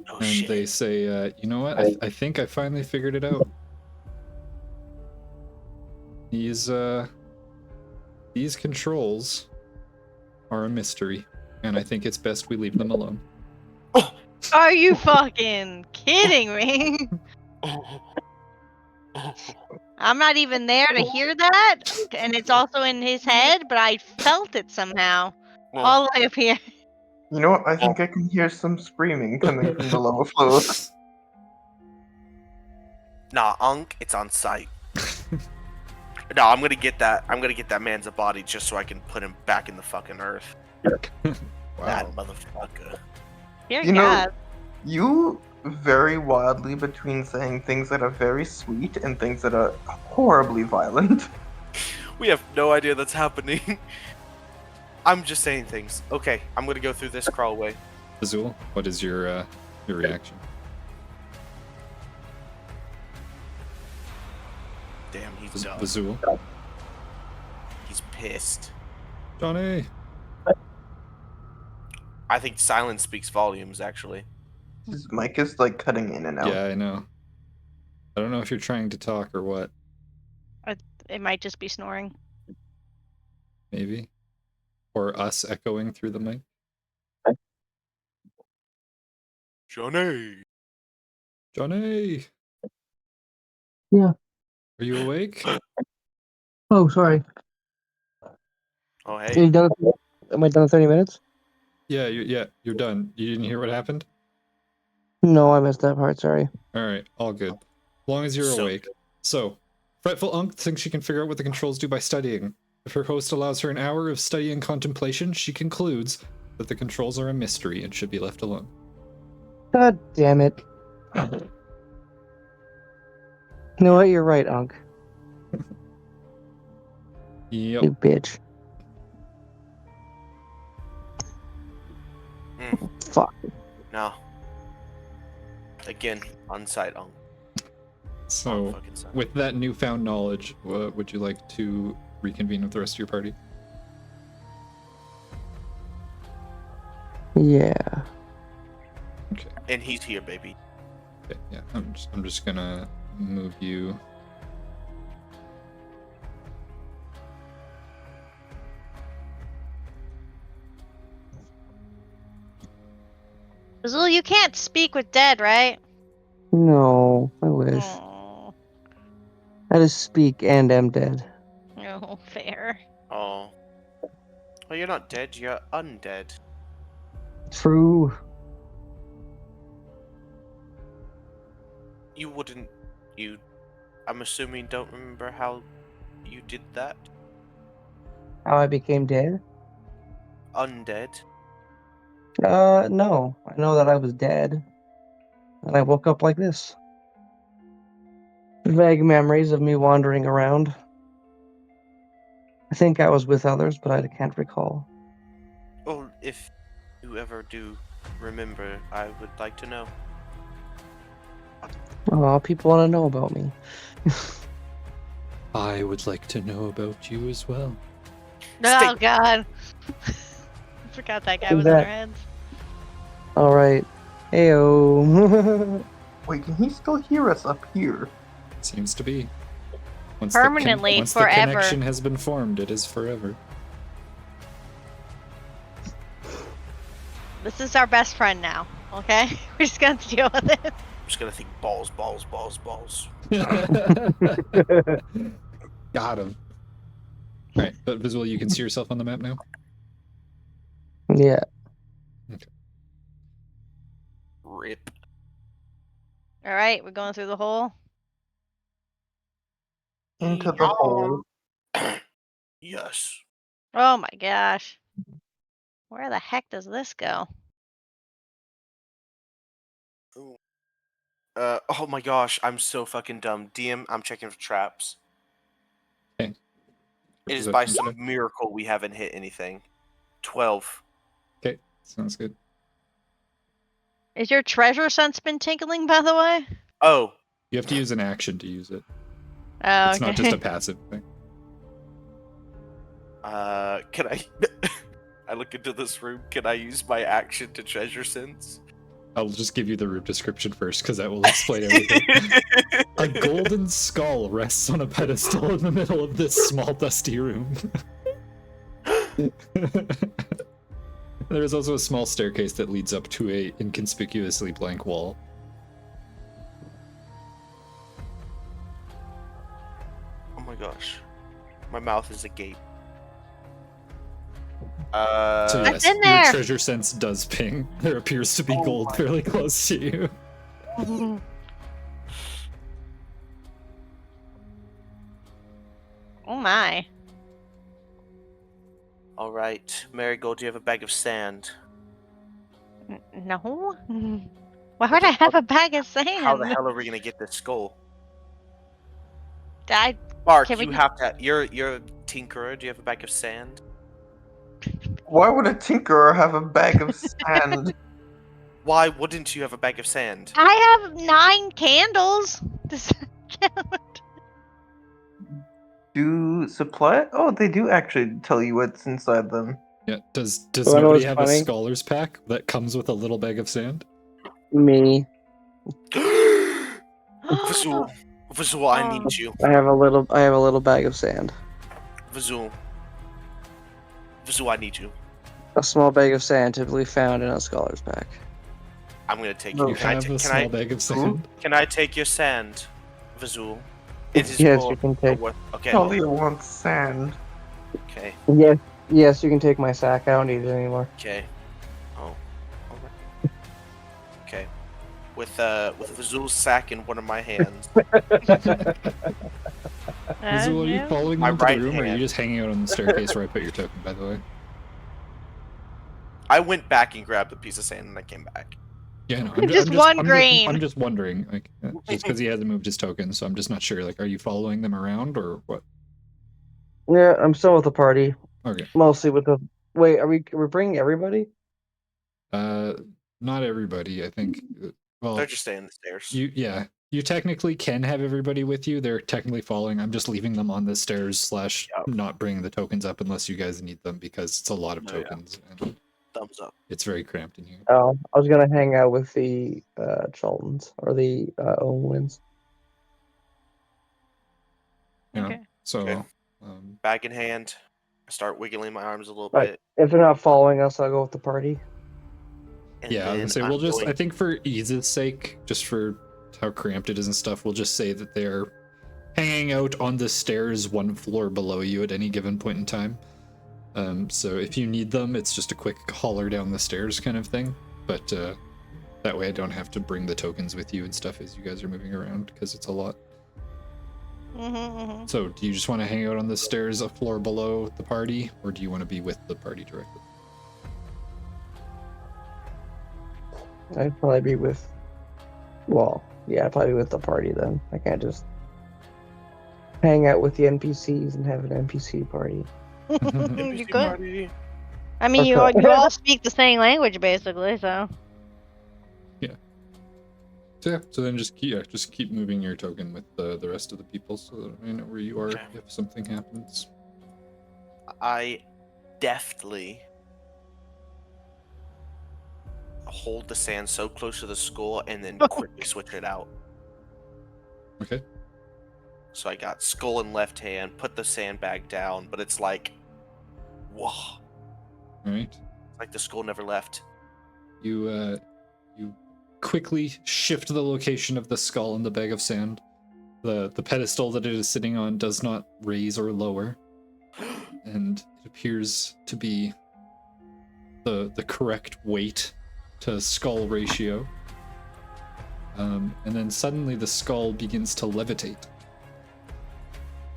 Oh And shit. they say, you know what? I think I finally figured it out. These controls are a mystery, and I think it's best we leave them alone. Are you fucking kidding me? I'm not even there to hear that, and it's also in his head, but I felt it somehow. All the way up here. You know what? I think I can hear some screaming coming from the lower floors. Nah, Unk, it's on site. No, I'm gonna get that. I'm gonna get that man's body just so I can put him back in the fucking earth. That Wow. motherfucker. Dear You know- God. You vary wildly between saying things that are very sweet and things that are horribly violent. We have no idea that's happening. I'm just saying things. Okay, I'm gonna go through this crawlway. Azul, what is your reaction? Damn, he's done. Azul. He's pissed. Johnny! I think silence speaks volumes, actually. His mic is like cutting in and out. Yeah, I know. I don't know if you're trying to talk or what, It might just be snoring. maybe. Or us echoing through the mic. Johnny! Johnny! Yeah. Are you awake? Oh, sorry. Oh, Are hey. you done? Am I done in 30 minutes? Yeah, you're done. You didn't hear what happened? No, I missed that part. Sorry. Alright, all good. As long as you're So awake. So, Fretful Unk thinks she can figure out what the controls do by studying. If her host allows her an hour of study and contemplation, she concludes that the controls are a mystery and should be left alone. God damn it. You know what? You're right, Unk. Yep. You bitch. Fuck. No. Again, on site. On So, fucking site. with that newfound knowledge, would you like to reconvene with the rest of your party? Yeah. Okay. And he's here, baby. Okay. Yeah. I'm just gonna move you. Azul, you can't speak with dead, right? No, I wish. Oh, I just speak and am dead. no, fair. Oh. Well, you're not dead. You're undead. True. You wouldn't. You. I'm assuming don't remember how you did that. How I became dead? Undead. No. I know that I was dead. And I woke up like this. Vague memories of me wandering around. I think I was with others, but I can't recall. Well, if you ever do remember, I would like to know. Oh, people want to know about me. I would like to know about you as well. Oh God. I forgot that guy Who's was in that? our heads. All right. Heyo. Wait, can he still hear us up here? Seems to be. Once Permanently, once forever. the connection has been formed, it is forever. This is our best friend now, okay? We're just gonna have to deal with it. I'm just gonna think balls, balls, balls, balls. Got him. Alright, but Visual, you can see yourself on the map now? Yeah. Rip. Alright, we're going through the hole. Into the hole. Yes. Oh my gosh. Where the heck does this go? Oh my gosh, I'm so fucking dumb. DM, I'm checking for traps. Okay. It is by some miracle we haven't hit anything. 12. Okay, sounds good. Is your treasure sense been tinkling, by the way? Oh. You have to use an action to use it. Oh, It's not just a passive thing. Can I... I look into this room, can I use my action to treasure sense? I'll just give you the room description first, because that will explain everything. A golden skull rests on a pedestal in the middle of this small, dusty room. There is also a small staircase that leads up to a inconspicuously blank wall. Oh my gosh. My mouth is agape. So I've yes, been your there. treasure sense does ping. There appears to be gold fairly close to you. Oh my. Alright. Marigold, do you have a bag of sand? No? Why would I have a bag of sand? How the hell are we gonna get this skull? Can Mark, we you just- have to... You're a tinkerer. Do you have a bag of sand? Why would a tinkerer have a bag of sand? Why wouldn't you have a bag of sand? I have 9 candles. Does that count? Do supply? Oh, they do actually tell you what's inside them. Yeah, does Well, I know nobody it's have funny. a scholar's pack that comes with a little bag of sand? Me. Visual. Visual, I need you. I have a little bag of sand. Visual. Visual, I need you. A small bag of sand typically found in a scholar's pack. I'm gonna take No. you. You Can I, have a can, small I, bag of sand? can I take your sand? Visual. It is Yes, for you can the take. worth. Okay. Talia wants sand. Okay. Yes, you can take my sack. I don't need it anymore. Okay. Oh. Alright. Okay. With Visual's sack in one of my hands. Visual, are you yeah. following My them to right the room, or are you hand. just hanging out on the staircase where I put your token, by the way? I went back and grabbed a piece of sand and I came back. Yeah, no, Just one grain. I'm just wondering, like, just because he hasn't moved his token, so I'm just not sure. Like, are you following them around or what? Yeah, I'm still with the party. Okay. Mostly with the. Wait, are we bringing everybody? not everybody. I think. Well, They're just staying the stairs. you technically can have everybody with you. They're technically following. I'm just leaving them on the stairs / Yep. not bringing the tokens up unless you guys need them because it's a lot of Oh, yeah. tokens and Thumbs up. it's very cramped in here. Oh, I was gonna hang out with the Chaltons or the Owenwins. Yeah. Okay. So. Okay. Bag in hand, I start wiggling my arms a little Right. bit. If they're not following us, I'll go with the party. And Yeah, I was then gonna say I'm we'll just. going- I think for ease's sake, just for how cramped it is and stuff, we'll just say that they're hanging out on the stairs 1 floor below you at any given point in time. So if you need them, it's just a quick holler down the stairs kind of thing. But that way I don't have to bring the tokens with you and stuff as you guys are moving around because it's a lot. So do you just want to hang out on the stairs a floor below the party, or do you want to be with the party directly? I'd probably be with. Well, yeah, I'd probably be with the party then. I can't just hang out with the NPCs and have an NPC party. You NPC could. party. I mean, you all speak the same language basically, so. So yeah, so then just keep moving your token with the rest of the people so that I know where you are Okay. if something happens. I deftly hold the sand so close to the skull and then quickly switch it out. Okay. So I got skull in left hand, put the sandbag down, but it's like, whoa, All right. like the skull never left. You quickly shift the location of the skull in the bag of sand. The pedestal that it is sitting on does not raise or lower, and it appears to be the correct weight to skull ratio. And then suddenly the skull begins to levitate.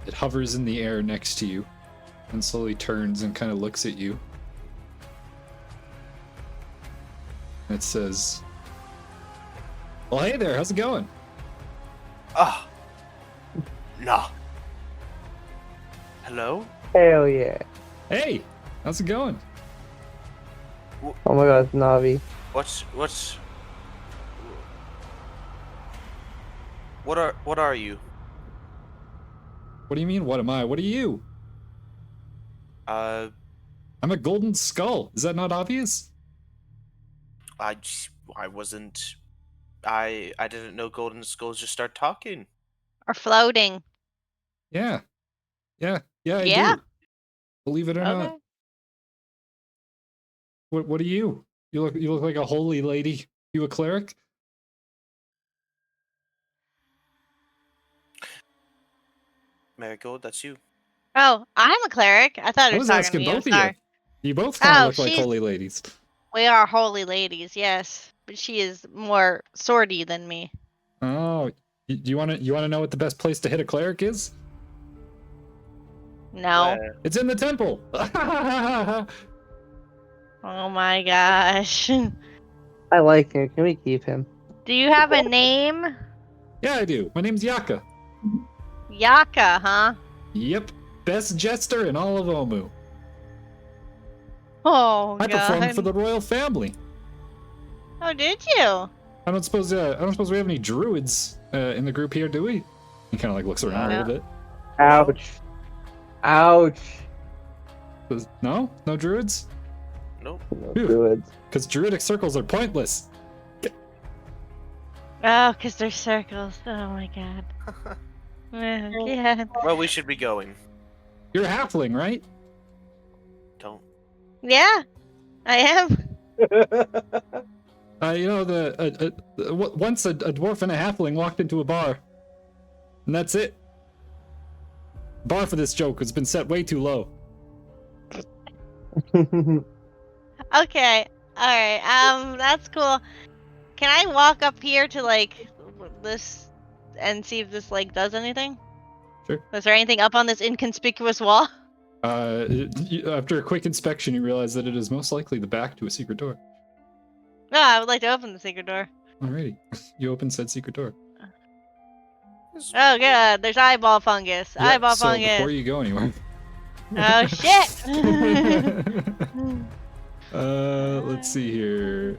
It hovers in the air next to you and slowly turns and kind of looks at you. And it says, "Well, hey there, how's it going?" Ah, nah. Hello? Hell yeah! "Hey, how's it going?" Oh my god, it's Navi. What are you? "What do you mean, what am I? What are you?" I "I'm a golden skull. Is that not obvious?" wasn't. I didn't know golden skulls just start talking. Or floating. Yeah. I Yeah? do. Believe it or Okay. not. What are you? You look like a holy lady. You a cleric? Marigold, that's you. Oh, I'm a cleric. I thought I you were was talking to asking me. I'm both of sorry. you both kind of Oh, look like she's- holy ladies. We are holy ladies, yes. But she is more swordy than me. Oh, you want to know what the best place to hit a cleric is? No. It's in the temple. Oh my gosh. I like him. Can we keep him? Do you have a name? Yeah, I do. My name's Yaka. Yaka, huh? Yep, best jester in all of Omu. Oh I performed god. for the royal family. Oh, did you? I don't suppose we have any druids in the group here, do we? He kind of like looks around a little bit. Ouch. Ouch. No druids, Nope. No Phew. druids. because druidic circles are pointless. Oh, because they're circles. Oh my god. Oh, yeah. Well, we should be going. You're a halfling, right? Don't. Yeah, I am. You know, once a dwarf and a halfling walked into a bar, and that's it. Bar for this joke has been set way too low. Okay. Alright, that's cool. Can I walk up here to, like, this and see if this, like, does anything? Sure. Is there anything up on this inconspicuous wall? After a quick inspection, you realize that it is most likely the back to a secret door. No, I would like to open the secret door. Alrighty, you open said secret door. Oh god, there's eyeball fungus. Yeah, Eyeball so fungus. before you go anywhere. Oh shit! Let's see here.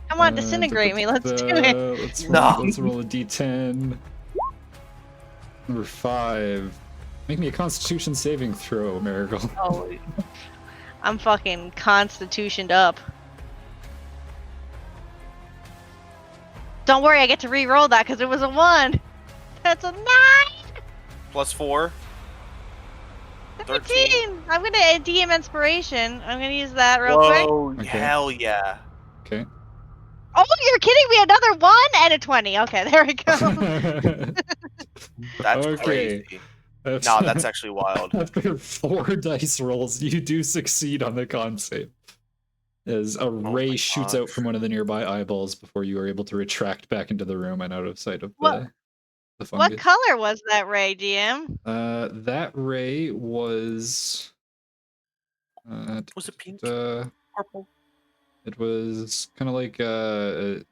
Come on, disintegrate me. Let's do it. Let's roll a d10. Number 5. Make me a Constitution saving throw, Marigold. Oh, I'm fucking constitutioned up. Don't worry, I get to re-roll that because it was a 1. That's a 9. +4. 13. I'm gonna DM inspiration. I'm gonna use that real quick. Whoa, Okay. hell yeah. Okay. Oh, you're kidding me! Another 1 and a 20. Okay, there we go. That's Okay. crazy. No, that's actually wild. After 4 dice rolls, you do succeed on the con save. As a ray my shoots out gosh. from one of the nearby eyeballs before you are able to retract back into the room and out of sight of What- the What fungus. color was that ray, DM? That ray was. Was it pink? Purple. It was kind of like a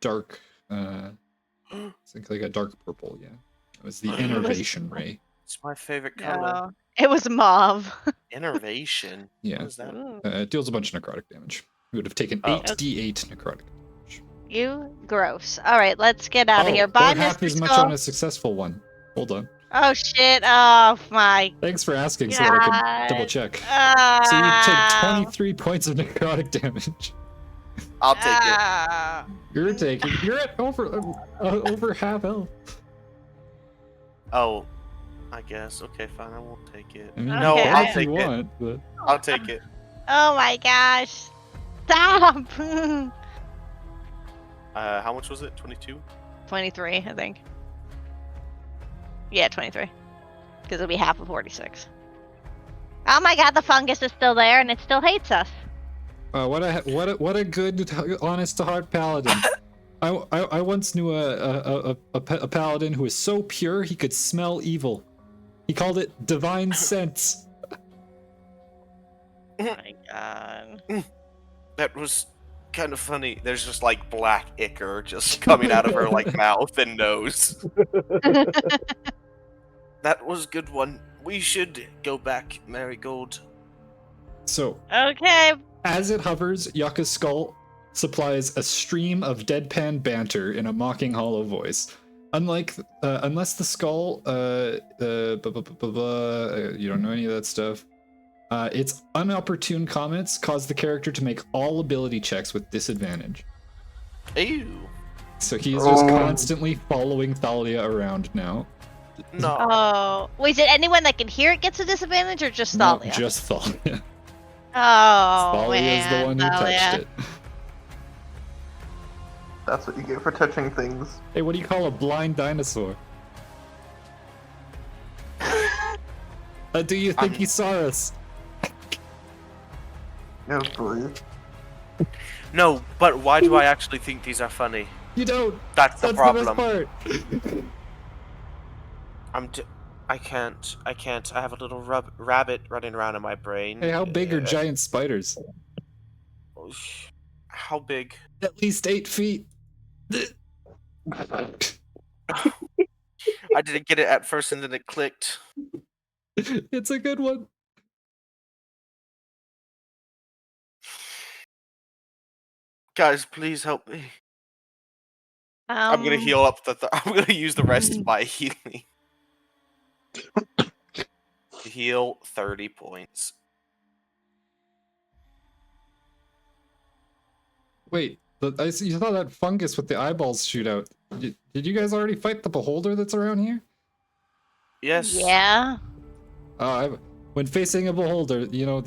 dark. I think like a dark purple. Yeah, it was the innervation ray. It's my favorite color. No, it was mauve. Innervation. Yeah. What is that? Ooh. It deals a bunch of necrotic damage. You would have taken Oh. 8d8 necrotic. You gross. All right, let's get out of here. Or Bye, half Mr. as much Skull. on a successful one. Hold on. Oh shit! Oh my. Thanks for asking so that I can double check. So you take 23 points of necrotic damage. I'll take it. You're at over half health. Oh, I guess. Okay, fine. I won't take it. I mean, Okay, No, you I'll can if take you it. want, but I'll take it. Oh my gosh! Stop. How much was it? 22? 23, I think. Yeah, 23. Because it'll be half of 46. Oh my god, the fungus is still there and it still hates us. what a good, honest to heart paladin. I once knew a paladin who was so pure he could smell evil. He called it divine sense. Oh my god. That was kind of funny. There's just like black ichor just coming out of her like mouth and nose. That was a good one. We should go back, Marigold. So Okay. as it hovers, Yucca's skull supplies a stream of deadpan banter in a mocking, hollow voice. Unless the skull, you don't know any of that stuff. Its unopportune comments cause the character to make all ability checks with disadvantage. Ew. So he is just constantly following Thalia around now. No. Oh. Wait, is it anyone that can hear it gets a disadvantage or just No, Thalia? just Thalia. Oh, Thalia is the man, one who Thalia. touched it. That's what you get for touching things. Hey, what do you call a blind dinosaur? Do you think he saw us? No, please. No, but why do I actually think these are funny? You don't. That's the That's problem. the best part. I can't. I have a little rabbit running around in my brain. Hey, how big are giant spiders? How big? At least 8 feet. I didn't get it at first and then it clicked. It's a good one. Guys, please help me. I'm gonna heal up I'm gonna use the rest of my healing. Heal 30 points. Wait, you saw that fungus with the eyeballs shoot out. Did you guys already fight the beholder that's around here? Yes. Yeah. When facing a beholder, you know,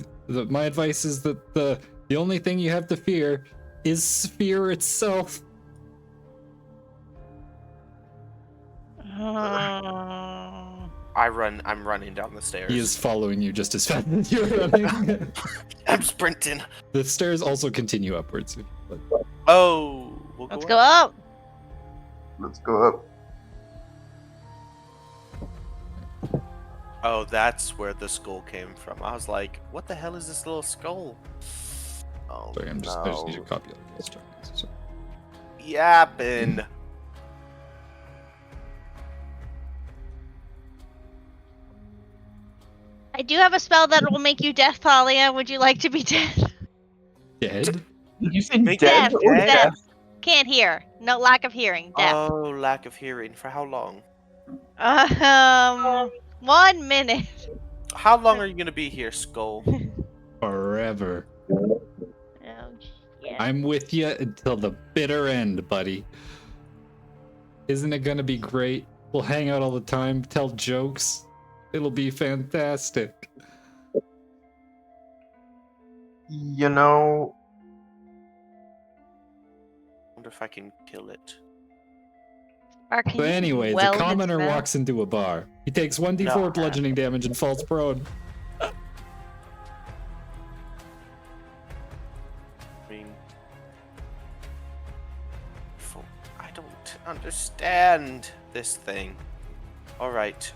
my advice is that the only thing you have to fear is fear itself. I'm running down the stairs. He is following you just as fast as you're running. I'm sprinting. The stairs also continue upwards. Oh, Let's go up. Let's go up. Oh, that's where the skull came from. I was like, what the hell is this little skull? Oh, Sorry, I just need to copy all this stuff. So. Yapping. I do have a spell that will make you death, Thalia. Would you like to be dead? Dead? Did you say Make dead Deaf, or dead? deaf. deaf? Can't hear. No lack of hearing. Deaf. Oh, lack of hearing. For how long? 1 minute. How long are you gonna be here, Skull? Forever. Oh shit. I'm with you until the bitter end, buddy. Isn't it gonna be great? We'll hang out all the time, tell jokes. It'll be fantastic. You know, Wonder if I can kill it. Or can So you anyways, a weld its commoner mouth? walks into a bar. He takes 1d4 No. bludgeoning damage and falls prone. I mean, I don't understand this thing. All right,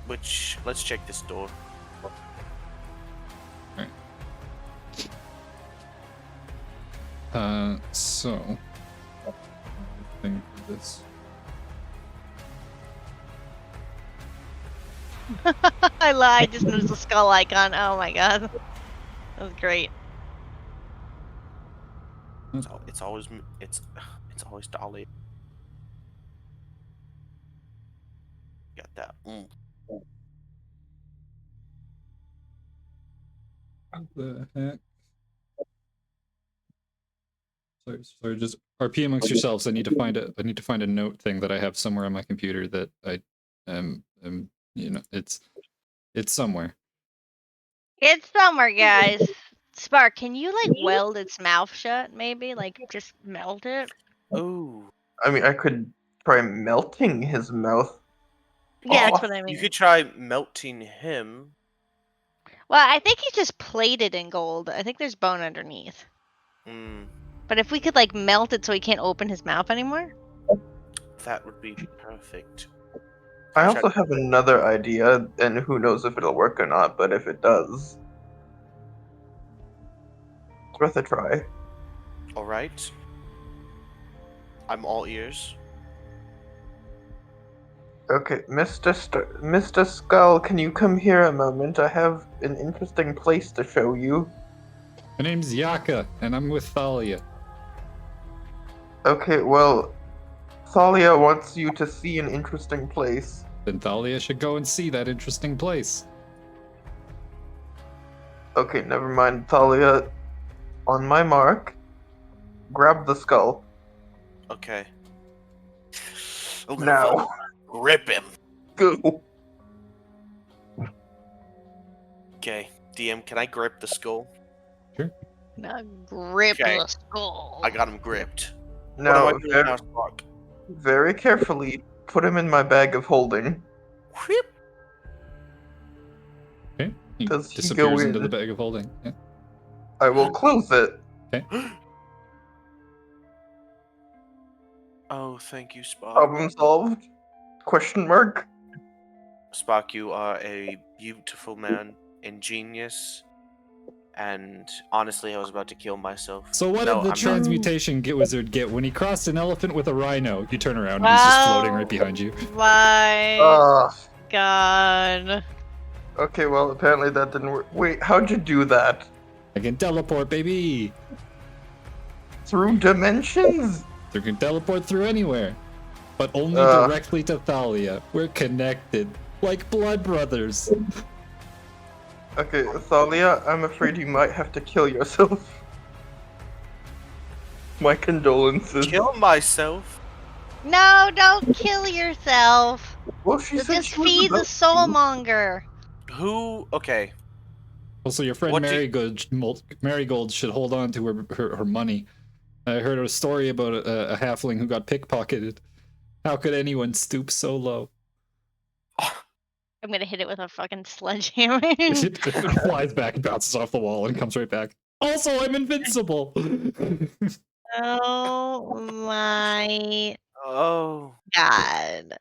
let's check this door. So thing for this. I lied. I just noticed the skull icon. Oh my god. That was great. It's always Dolly. Got that. What the heck? Sorry, just RP amongst yourselves. I need to find a note thing that I have somewhere on my computer that I it's somewhere. It's somewhere, guys. Spark, can you like weld its mouth shut? Maybe like just melt it. Ooh. I mean, I could try melting his mouth. Yeah, that's off. what I mean. You could try melting him. Well, I think he's just plated in gold. I think there's bone underneath. But if we could like melt it so he can't open his mouth anymore. That would be perfect. I also have another idea, and who knows if it'll work or not, but if it does, it's worth a try. All right. I'm all ears. Okay, Mr. Skull, can you come here a moment? I have an interesting place to show you. My name's Yaka, and I'm with Thalia. Okay, well, Thalia wants you to see an interesting place. Then Thalia should go and see that interesting place. Okay, never mind, Thalia. On my mark, grab the skull. Okay. I'm gonna Now, fucking rip him. go. Okay, DM, can I grip the skull? Now grip Okay. the skull. I got him gripped. Now, What do I do now, Spock? very carefully, put him in my bag of holding. Whip. Okay. He Does he disappears go into in? the bag of holding. Yeah. I will close it. Oh, thank you, Spock. Problem solved? Question mark? Spock, you are a beautiful man, ingenious, and honestly, I was about to kill myself. So what No, did the I'm not. transmutation wizard get when he crossed an elephant with a rhino? You turn around and he's just floating right behind you. My Ah. god. Okay, well, apparently that didn't work. Wait, how'd you do that? I can teleport, baby! Through dimensions? You can teleport through anywhere. But only directly to Thalia. We're connected. Like blood brothers. Okay, Thalia, I'm afraid you might have to kill yourself. My condolences. Kill myself? No, don't kill yourself. Well, she said Just she was feed the about to. soulmonger. Who? Okay. Also, your friend What do- Marigold should hold on to her money. I heard a story about a halfling who got pickpocketed. How could anyone stoop so low? I'm gonna hit it with a fucking sledgehammer. It flies back, bounces off the wall, and comes right back. Also, I'm invincible! Oh my Oh. god.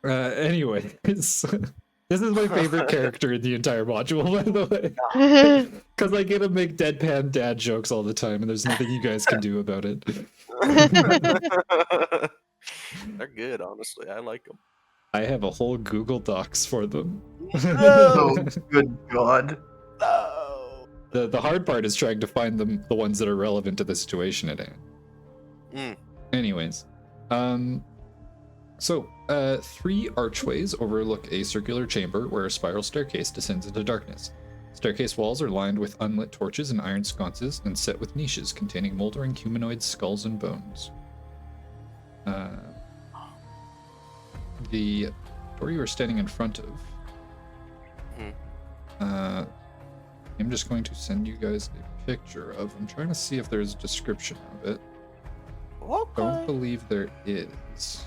Anyway, this is my favorite character in the entire module, by the way. Because I get to make deadpan dad jokes all the time, and there's nothing you guys can do about it. They're good, honestly. I like them. I have a whole Google Docs for them. Oh, good god. No. The hard part is trying to find the ones that are relevant to the situation at hand. Mm. Anyways, so 3 archways overlook a circular chamber where a spiral staircase descends into darkness. Staircase walls are lined with unlit torches and iron sconces and set with niches containing moldering humanoid skulls and bones. The door you are standing in front of. I'm just going to send you guys a picture of. I'm trying to see if there's a description of it. Okay. Don't believe there is.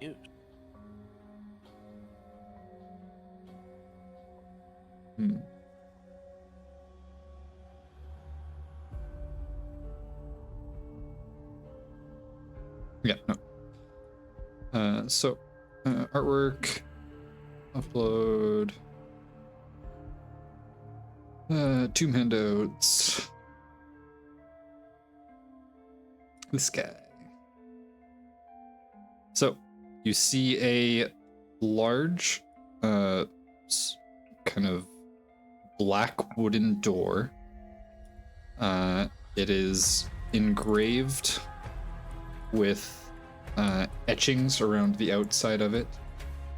Ew. Hmm. Yeah, no. So, artwork, upload, tomb handouts. This guy. So, you see a large, kind of black wooden door. It is engraved with etchings around the outside of it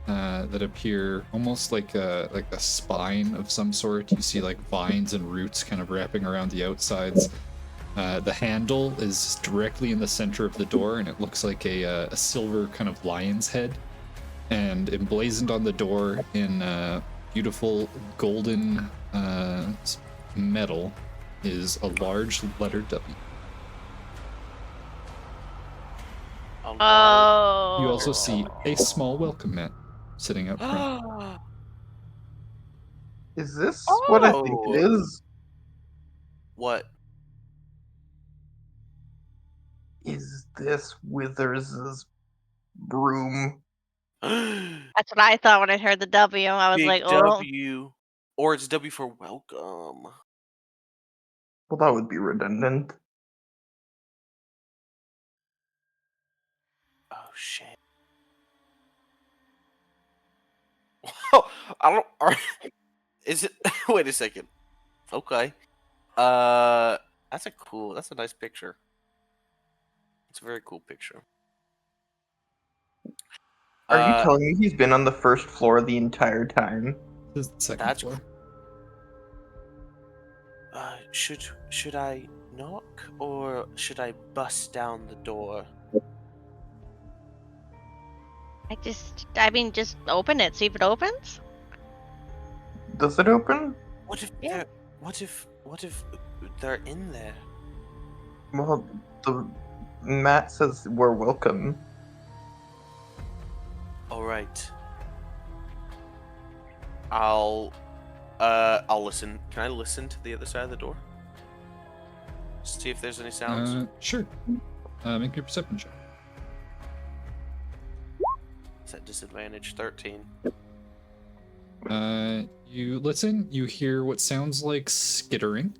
that appear almost like a spine of some sort. You see like vines and roots kind of wrapping around the outsides. The handle is directly in the center of the door, and it looks like a silver kind of lion's head. And emblazoned on the door in beautiful golden metal is a large letter W. Oh. You also see a small welcome mat sitting up front. Is this what I think it is? What? Is this Withers' broom? That's what I thought when I heard the W. I was Big like, oh. W. Or it's W for welcome. Well, that would be redundant. Oh, shit. Oh, I don't... Is it... Wait a second. Okay. That's a nice picture. It's a very cool picture. Are you telling me he's been on the first floor the entire time? This is the second That's floor. Should I knock or should I bust down the door? just open it. See if it opens. Does it open? What if Yeah. what if they're in there? Well, the mat says we're welcome. All right. I'll listen. Can I listen to the other side of the door? See if there's any sounds. Sure. Make your perception check. It's at disadvantage 13. You listen. You hear what sounds like skittering.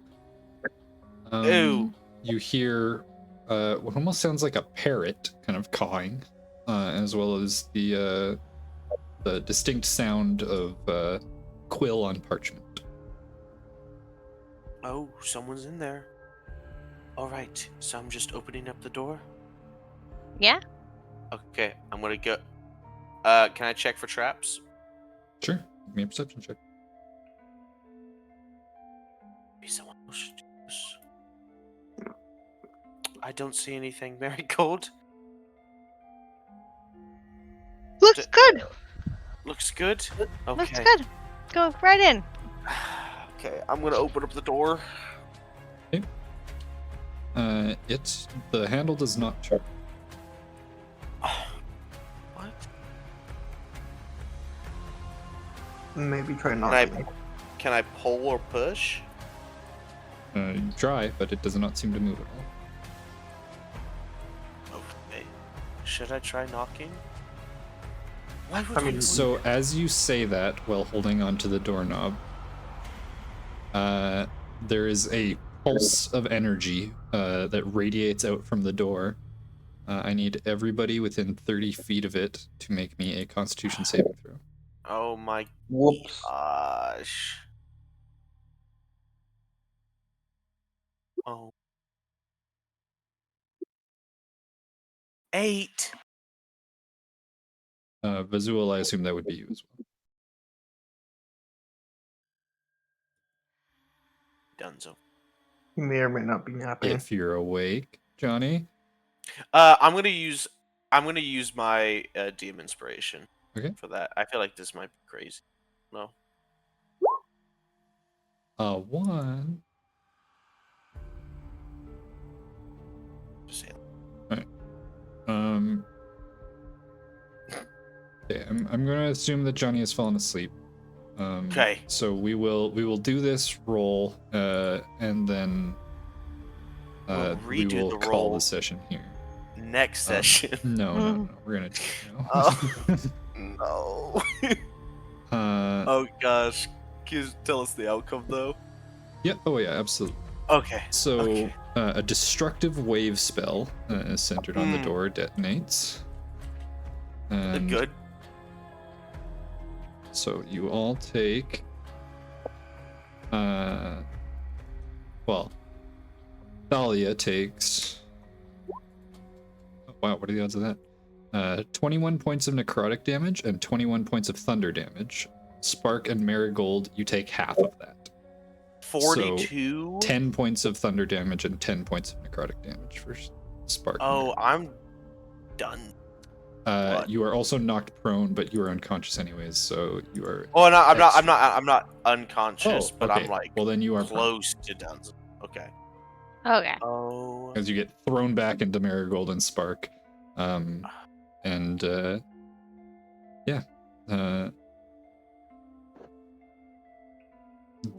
Ew. You hear what almost sounds like a parrot kind of cawing, as well as the distinct sound of quill on parchment. Oh, someone's in there. All right, so I'm just opening up the door. Yeah. Okay, I'm gonna go. Can I check for traps? Sure. Give me a perception check. Maybe someone else should do this. I don't see anything. Marigold. Looks good. Looks good. Okay. Looks good. Go right in. Okay, I'm gonna open up the door. The handle does not turn. What? Maybe try knocking. Can I pull or push? You try, but it does not seem to move at all. Okay. Should I try knocking? Why would I mean, So as you say that while holding onto the doorknob, there is a pulse of energy that radiates out from the door, I need everybody within 30 feet of it to make me a Constitution saving throw. Oh my Whoops. gosh. Oh. 8. Vazul, I assume that would be you as well. Dunzo. He may or may not be napping. If you're awake, Johnny. I'm gonna use my DM inspiration. Okay. For that, I feel like this might be crazy. No. 1. Just say it. Okay, I'm gonna assume that Johnny has fallen asleep. Okay. So we will do this roll, and then We'll we redo will the call roll the session here. next session. No, we're gonna do it now. Oh. No. Oh Gosh. Can you tell us the outcome though? yeah. Oh yeah, absolutely. Okay. So Okay. a destructive wave spell centered on the door detonates. And Good. so you all take well, Thalia takes wow, what are the odds of that? 21 points of necrotic damage and 21 points of thunder damage. Spark and Marigold, you take half of that. 42. 10 points of thunder damage and 10 points of necrotic damage for Spark. and Oh, I'm done. What? You are also knocked prone, but you are unconscious anyways, so you are. Oh no, I'm extra- not unconscious, but okay. I'm like Well, then you are close to done. Okay. Okay. Oh. as you get thrown back into Marigold and Spark, and yeah,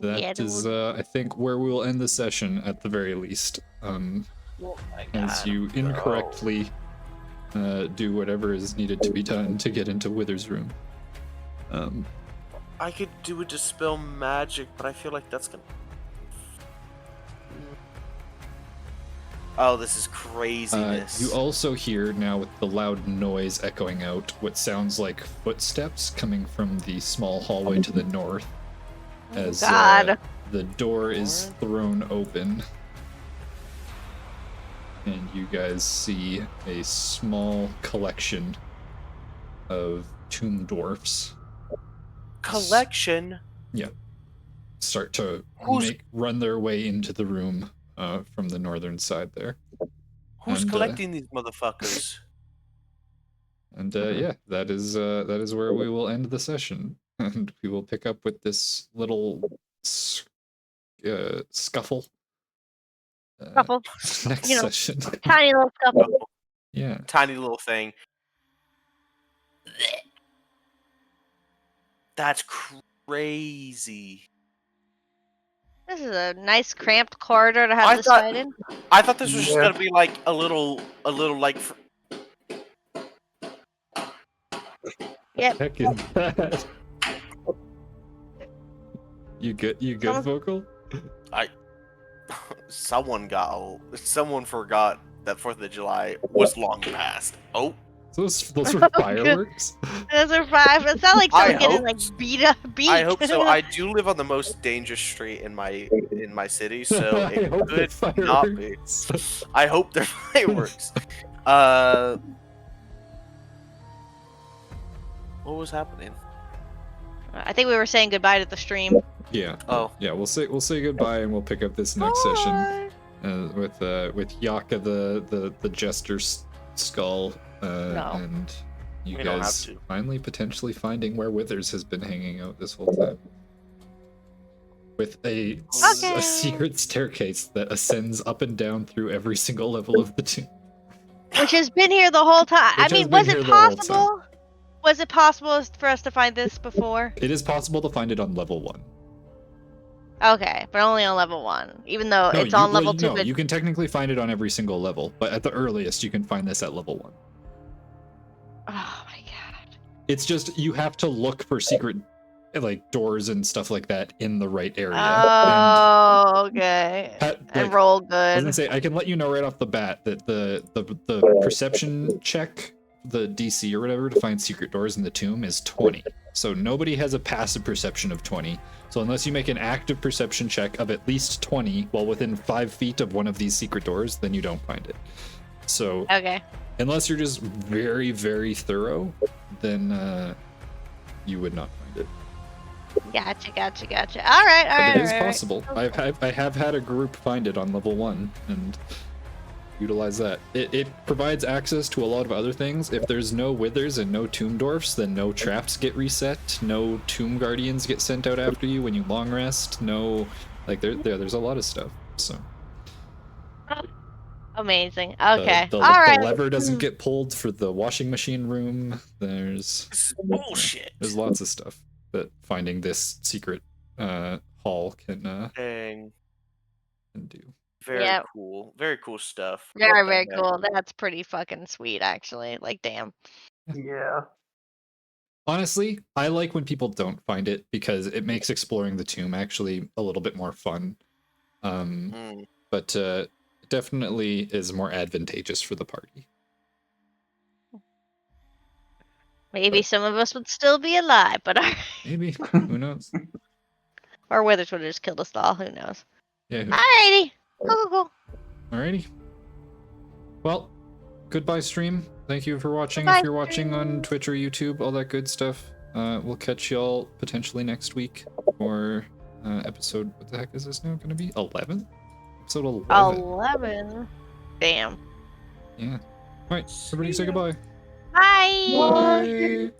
that is I think where we will end the session at the very least. Oh my As God, you bro. incorrectly do whatever is needed to be done to get into Wither's room. I could do a dispel magic, but I feel like that's gonna. Oh, this is craziness. You also hear now, with the loud noise echoing out, what sounds like footsteps coming from the small hallway to the north. As God. the door is thrown open, and you guys see a small collection of tomb dwarfs Collection. start to Who's- run their way into the room from the northern side there. Who's And, collecting these motherfuckers? And yeah, that is where we will end the session, and we will pick up with this little scuffle. Scuffle. Next You know. session. Tiny little scuffle. Yeah. Tiny little thing. That's crazy. This is a nice cramped corridor to have I this thought- fight in. I thought this was just Yeah. gonna be like a little like. Yep. Heck is that? You good, Someone- vocal? Someone forgot that 4th of July was long past. Oh, Those were fireworks. Those are 5. It's not like I someone getting hope like so. beat up. I hope so. I do live on the most dangerous street in my city, so I it hope they're could not be. fireworks. I hope they're fireworks. What was happening? I think we were saying goodbye to the stream. Yeah. Oh. Yeah. We'll say goodbye, and we'll pick up this next session with Yaka the jester skull, and you We don't have guys to. finally potentially finding where Withers has been hanging out this whole time. With a Okay. secret staircase that ascends up and down through every single level of the tomb. Which has been here the whole time. I Which has mean, been was here it the whole time. possible? Was it possible for us to find this before? It is possible to find it on level 1. Okay, but only on level 1. Even though it's on level 2. No, But... you can technically find it on every single level, but at the earliest, you can find this at level 1. Oh my god. It's just you have to look for secret like doors and stuff like that in the right area. Oh, okay. And and Like, roll I was good. gonna say I can let you know right off the bat that the perception check, the DC or whatever to find secret doors in the tomb is 20. So nobody has a passive perception of 20. So unless you make an active perception check of at least 20 while within 5 feet of one of these secret doors, then you don't find it. So Okay. unless you're just very, very thorough, then you would not find it. Gotcha. All right. But it is All right. possible. I have had a group find it on level 1 and utilize that. It provides access to a lot of other things. If there's no withers and no tomb dwarfs, then no traps get reset, no tomb guardians get sent out after you when you long rest, no, like there's a lot of stuff. So Amazing. Okay. the All right. lever doesn't get pulled for the washing machine room. There's This is bullshit. there's lots of stuff that finding this secret hall can Dang. do. Very Yep. cool. Very cool stuff. What Very, the very heck? cool. That's pretty fucking sweet, actually. Like, damn. Yeah. Honestly, I like when people don't find it because it makes exploring the tomb actually a little bit more fun. Mm. But definitely is more advantageous for the party. Maybe But- some of us would still be alive, but Maybe. Who knows? or withers would have just killed us all. Who knows? Yeah. Alrighty. Cool. Alrighty. Well, goodbye, stream. Thank you for watching. Goodbye, If you're watching on stream. Twitch or YouTube, all that good stuff. We'll catch y'all potentially next week for episode. What the heck is this now going to be? 11? Episode 11. 11. Damn. Yeah. All right. Everybody say goodbye. Bye. Bye.